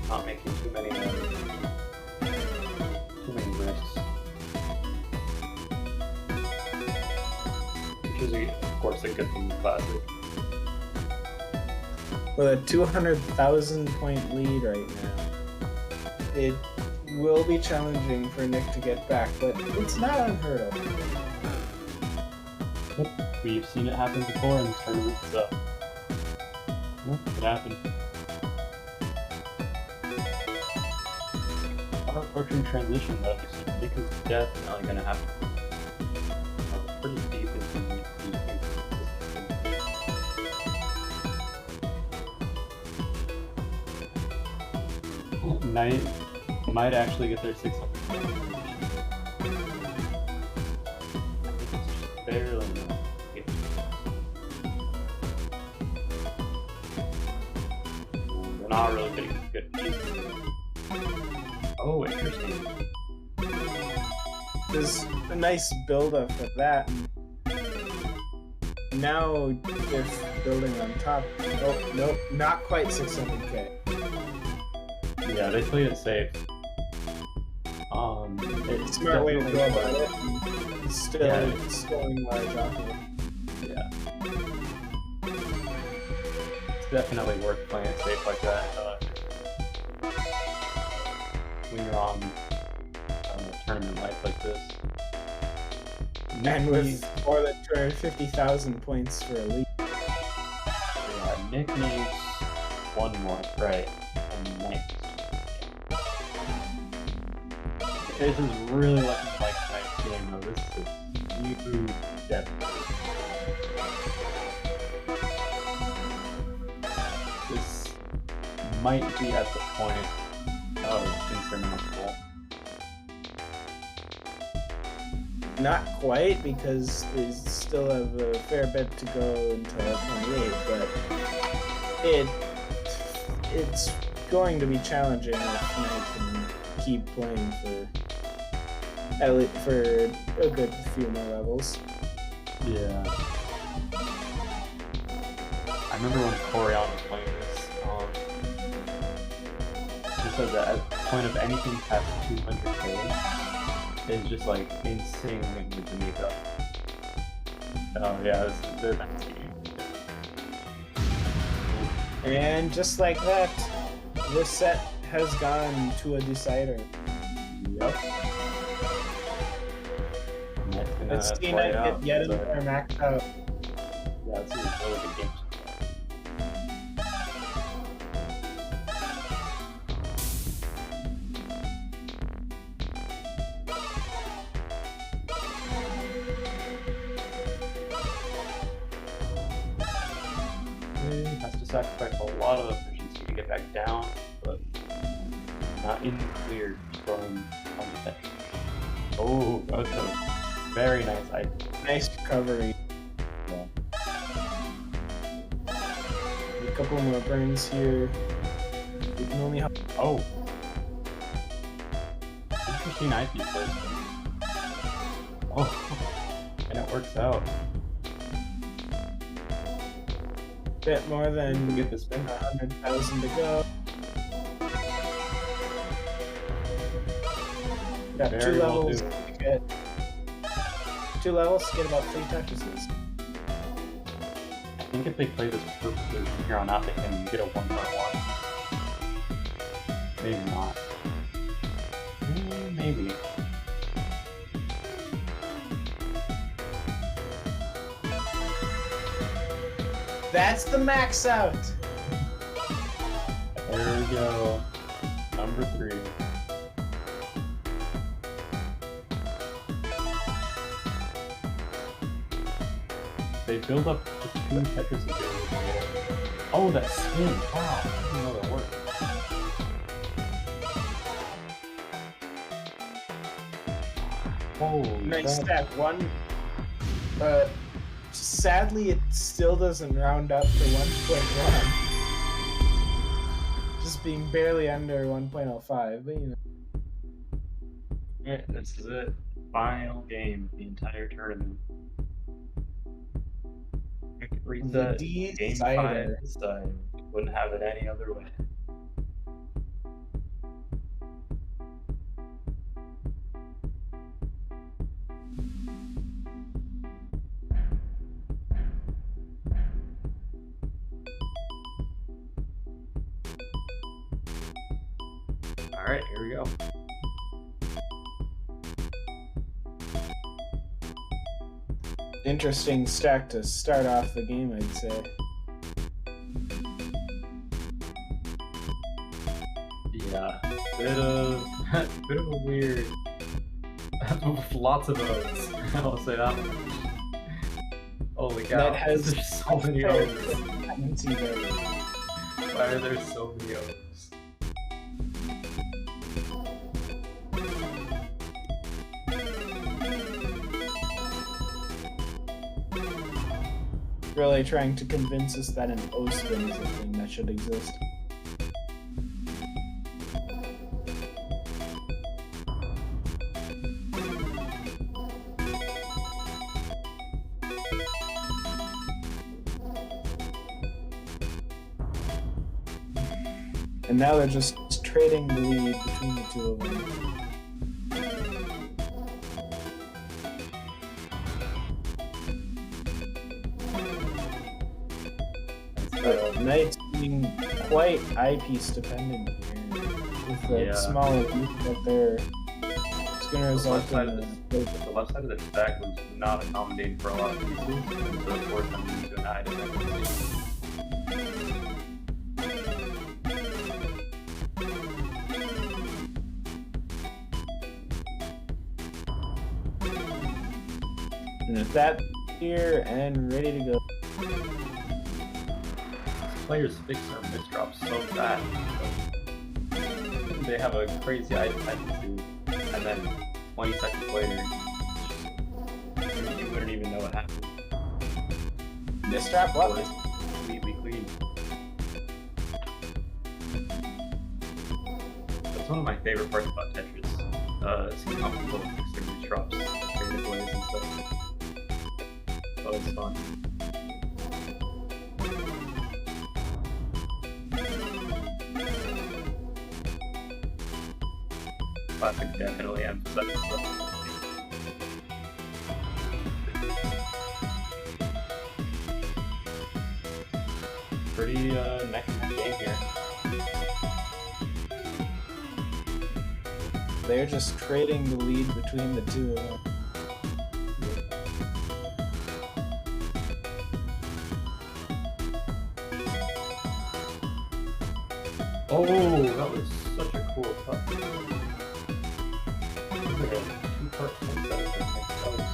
Not making too many risks. Which is, of course, a good thing in Classic. With a 200,000 point lead right now, it will be challenging for Nick to get back, but it's not unheard of. Yep, we've seen it happen before in this tournament, so it happened. Our approaching transition, though, so Nick is definitely going to have to pretty deep into the Knight might actually get their 600. Barely enough. We're not really getting good pieces. Oh, interesting. There's a nice build-up for that. Now they're building on top. Oh, nope, not quite 600k. Yeah, they played it safe. It's Smart way to go about it. It's still scoring large off of it. Yeah. It's definitely worth playing it safe like that. When you're on tournament life like this. And with more than 250,000 points for a league. Yeah, Nick needs one more, right? And Nick. This is really looking like tonight's game, though. This is huge depth. This might be at the point of insurmountable. Not quite, because they still have a fair bit to go until 28, but it's going to be challenging if Knight can keep playing for a good few more levels. Yeah. I remember when Corian was playing this, he said that at the point of anything past 200k is just like insanely good to make up. Oh yeah, this is their next game. And just like that, this set has gone to a decider. Yep. Let's see Knight get yet another max out. Yeah, this is a really good game. Has to sacrifice a lot of efficiency to get back down, but not in the clear, throwing on the deck. Oh, that's a very nice item. Nice recovery. Yeah. A couple more burns here. We can only help. Oh. Interesting IP placement. Oh, and it works out. Bit more than Get the spin. 100,000 to go. Got Very two well levels do. to get. 2 levels to get about 3 touches. I think if they play this perfectly from here on out, they can get a 1.1. Maybe not. Maybe. That's the max out! There we go. Number 3. They build up to 2 Tetris abilities. Oh, that spin! Wow, I didn't know that worked. Holy Nice crap. stack. One. But sadly, it still doesn't round up to 1.1. Just being barely under 1.05, but you know. Alright, this is it. Final game of the entire tournament. I could reset The game 5 this time. Wouldn't have it any other way. Alright, here we go. Interesting stack to start off the game, I'd say. Yeah, bit of a weird, with lots of O's. I'll say that one. Holy cow! That has There's so many O's. I can see that. Why are there so many O's? Really trying to convince us that an O-spin is a thing that should exist. And now they're just trading the lead between the two of them. Knight's being quite eyepiece dependent here with the Yeah. smaller group that they're gonna The result left side in of the left side of the stack was not accommodating for a lot of pieces, and so it forced them into an eye dependency. that here and ready to go. Players fix their misdrops so fast. They have a crazy eye dependency, and then 20 seconds later, you wouldn't even know what happened. Misdrap what? It's completely clean. That's one of my favorite parts about Tetris. Seeing how people fix their misdrops, creative ways and stuff. That was fun. Classic definitely emphasizes that. Pretty neck and neck game here. They're just trading the lead between the two of them. Oh, that was such a cool cut. It was like a two-part sunset or something.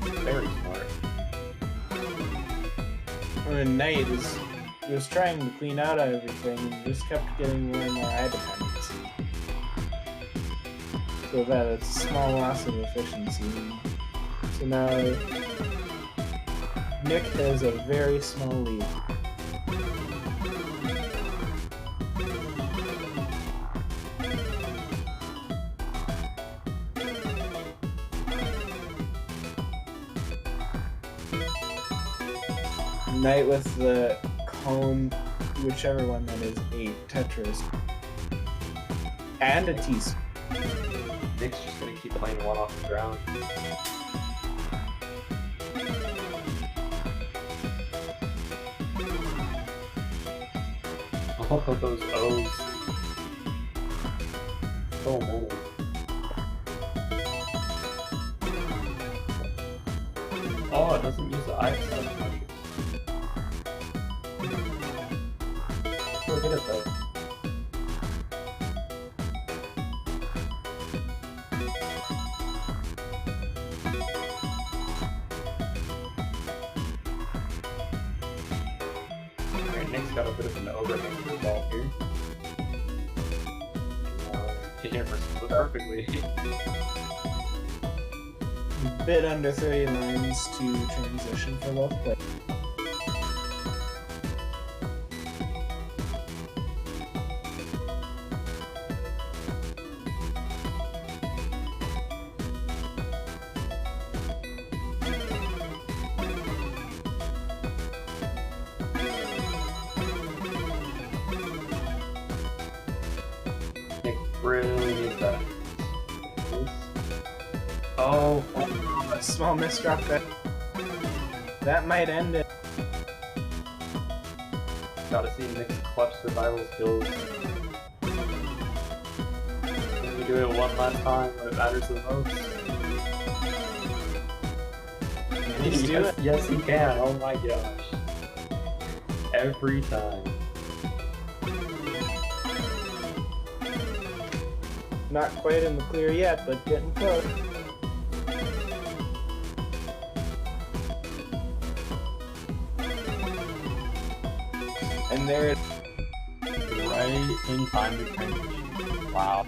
That was very smart. When Knight was trying to clean out everything and just kept getting more and more eye dependency. So that it's a small loss of efficiency. So now Nick has a very small lead. Knight with the cone, whichever one that is, 8 Tetris, and a teaspoon. Nick's just gonna keep playing one off the ground. Oh, those O's. So many. Oh, it doesn't use the eye stuff. So good at that. Alright, Nick's got a bit of an overhang for the ball here. Hitting it perfectly. Bit under 30 lines to transition for both players. Nick really needs that. Oh, A small misdrop that might end it. gotta see Nick's clutch survival skills. Can you do it one last time when it matters the most? Yes, he can. Oh my gosh. Every time. Not quite in the clear yet, but getting close. And there it is. Right in time to transition. Wow.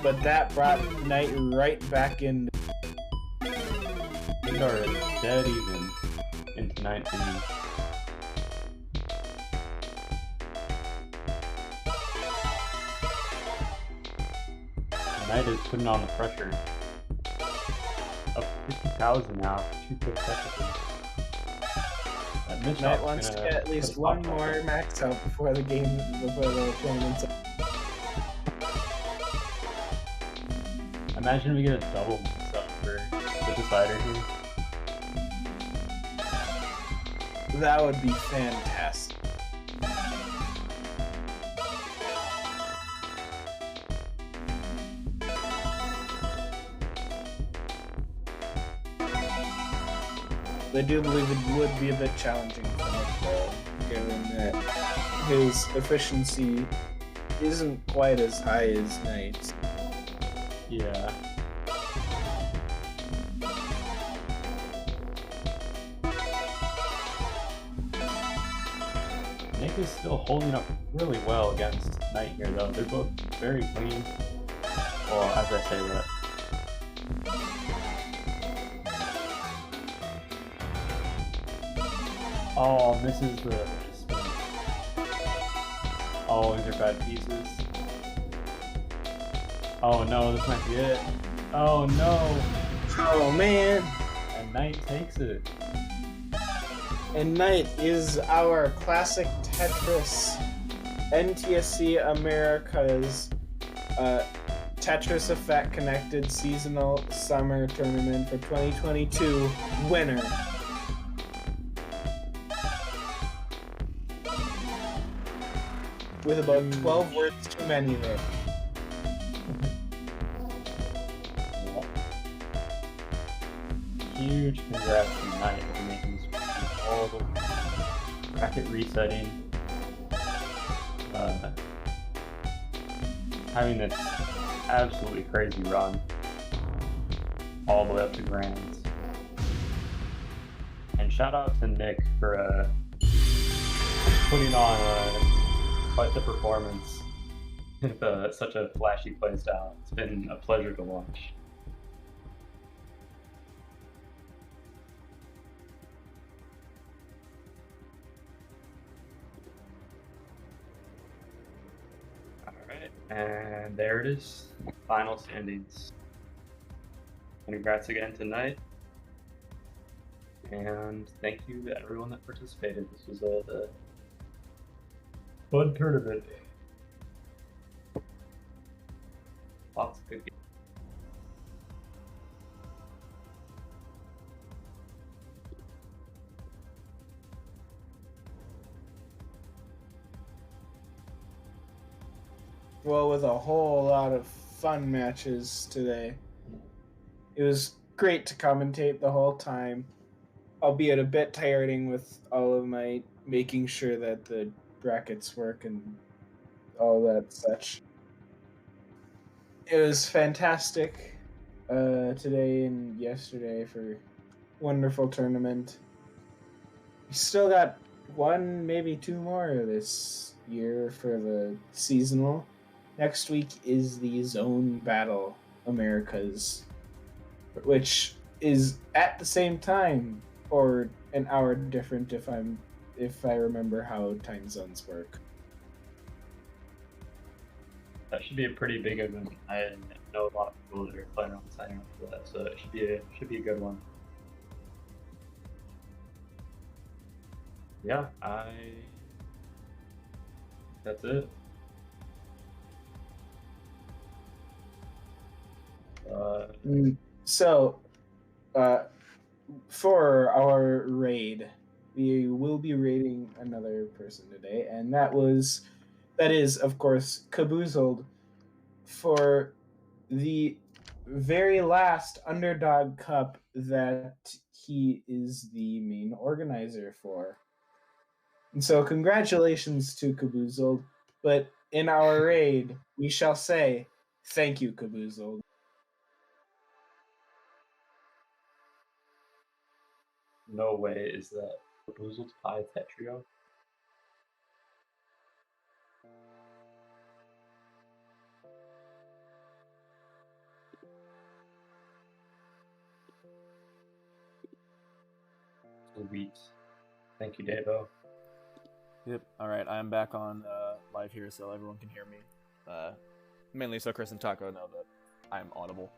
But that brought Knight right back in. We are dead even into 19. Knight is putting on the pressure. Up 50,000 now for 2 quick seconds. Knight wants to get at least one more max out before the tournament's up. Imagine if we get a double mix up for the decider here. That would be fantastic. I do believe it would be a bit challenging for Nick, though, given that his efficiency isn't quite as high as Knight's. Yeah. Nick is still holding up really well against Knight here, though. They're both very clean. Well, as I say that. Oh, misses the spin. Oh, these are bad pieces. Oh no, this might be it. Oh no! Oh man! And Knight takes it. And Knight is our classic Tetris NTSC America's Tetris Effect Connected Seasonal Summer Tournament for 2022 winner. With about 12 words too many there. Huge congrats to Knight for making this all the bracket resetting. Having this absolutely crazy run all the way up to grands. And shout out to Nick for putting on quite the performance with such a flashy playstyle. It's been a pleasure to watch. Alright, and there it is. Final standings. Congrats again tonight. And thank you to everyone that participated. This was a fun tournament. Lots of good games. Well, with a whole lot of fun matches today. It was great to commentate the whole time, albeit a bit tiring with all of my making sure that the brackets work and all that such. It was fantastic today and yesterday for wonderful tournament. We still got one, maybe two more this year for the seasonal. Next week is the Zone Battle Americas, which is at the same time or an hour different if I remember how time zones work. That should be a pretty big event. I know a lot of people that are planning on signing up for that, so it should be a good one. Yeah, that's it. So, for our raid, we will be raiding another person today, and that is, of course, Caboozled for the very last Underdog Cup that he is the main organizer for. And so congratulations to Caboozled, but in our raid, we shall say, thank you, Caboozled. No way is that Caboozled Pie Tetrio. Sweet. Thank you, Davo. Yep. All right. I am back on live here, so everyone can hear me. Mainly so Chris and Taco know that I'm audible.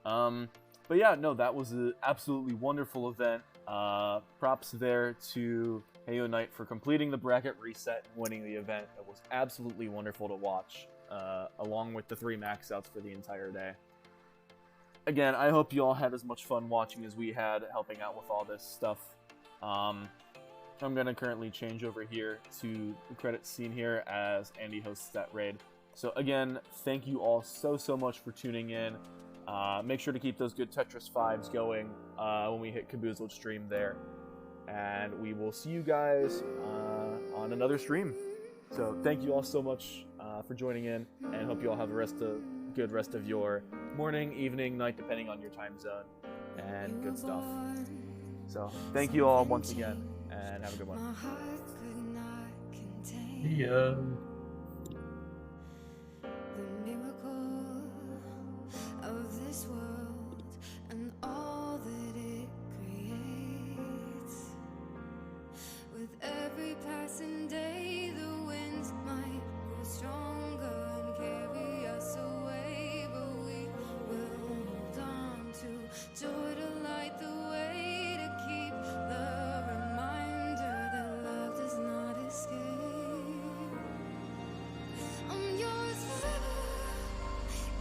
But yeah, no, that was an absolutely wonderful event. Props there to Heyo Knight for completing the bracket reset and winning the event. It was absolutely wonderful to watch, along with the 3 max outs for the entire day. Again, I hope you all had as much fun watching as we had helping out with all this stuff. I'm going to currently change over here to the credits scene here as Andy hosts that raid. So again, thank you all so much for tuning in. Make sure to keep those good Tetris 5s going when we hit Kaboozled stream there. And we will see you guys on another stream. So thank you all so much for joining in, and hope you all have a good rest of your morning, evening, night, depending on your time zone, and good stuff. So thank you all once again, and have a good one. Yeah. The miracle of this world and all that it creates. With every passing day, the winds might grow stronger and carry us away, but we will hold on to joy to light the way, to keep the reminder that love does not escape. I'm yours forever.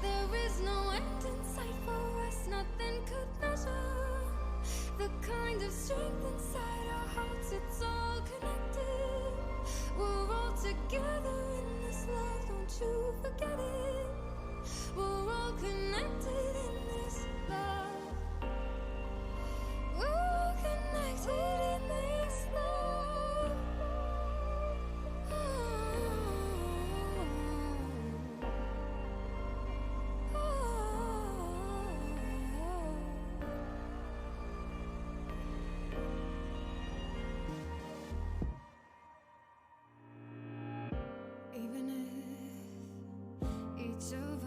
There is no end in sight for us, nothing could measure the kind of strength inside our hearts. It's all connected. We're all together in this love, don't you forget it. We're all connected in this love. We're all connected in this love. Even if each of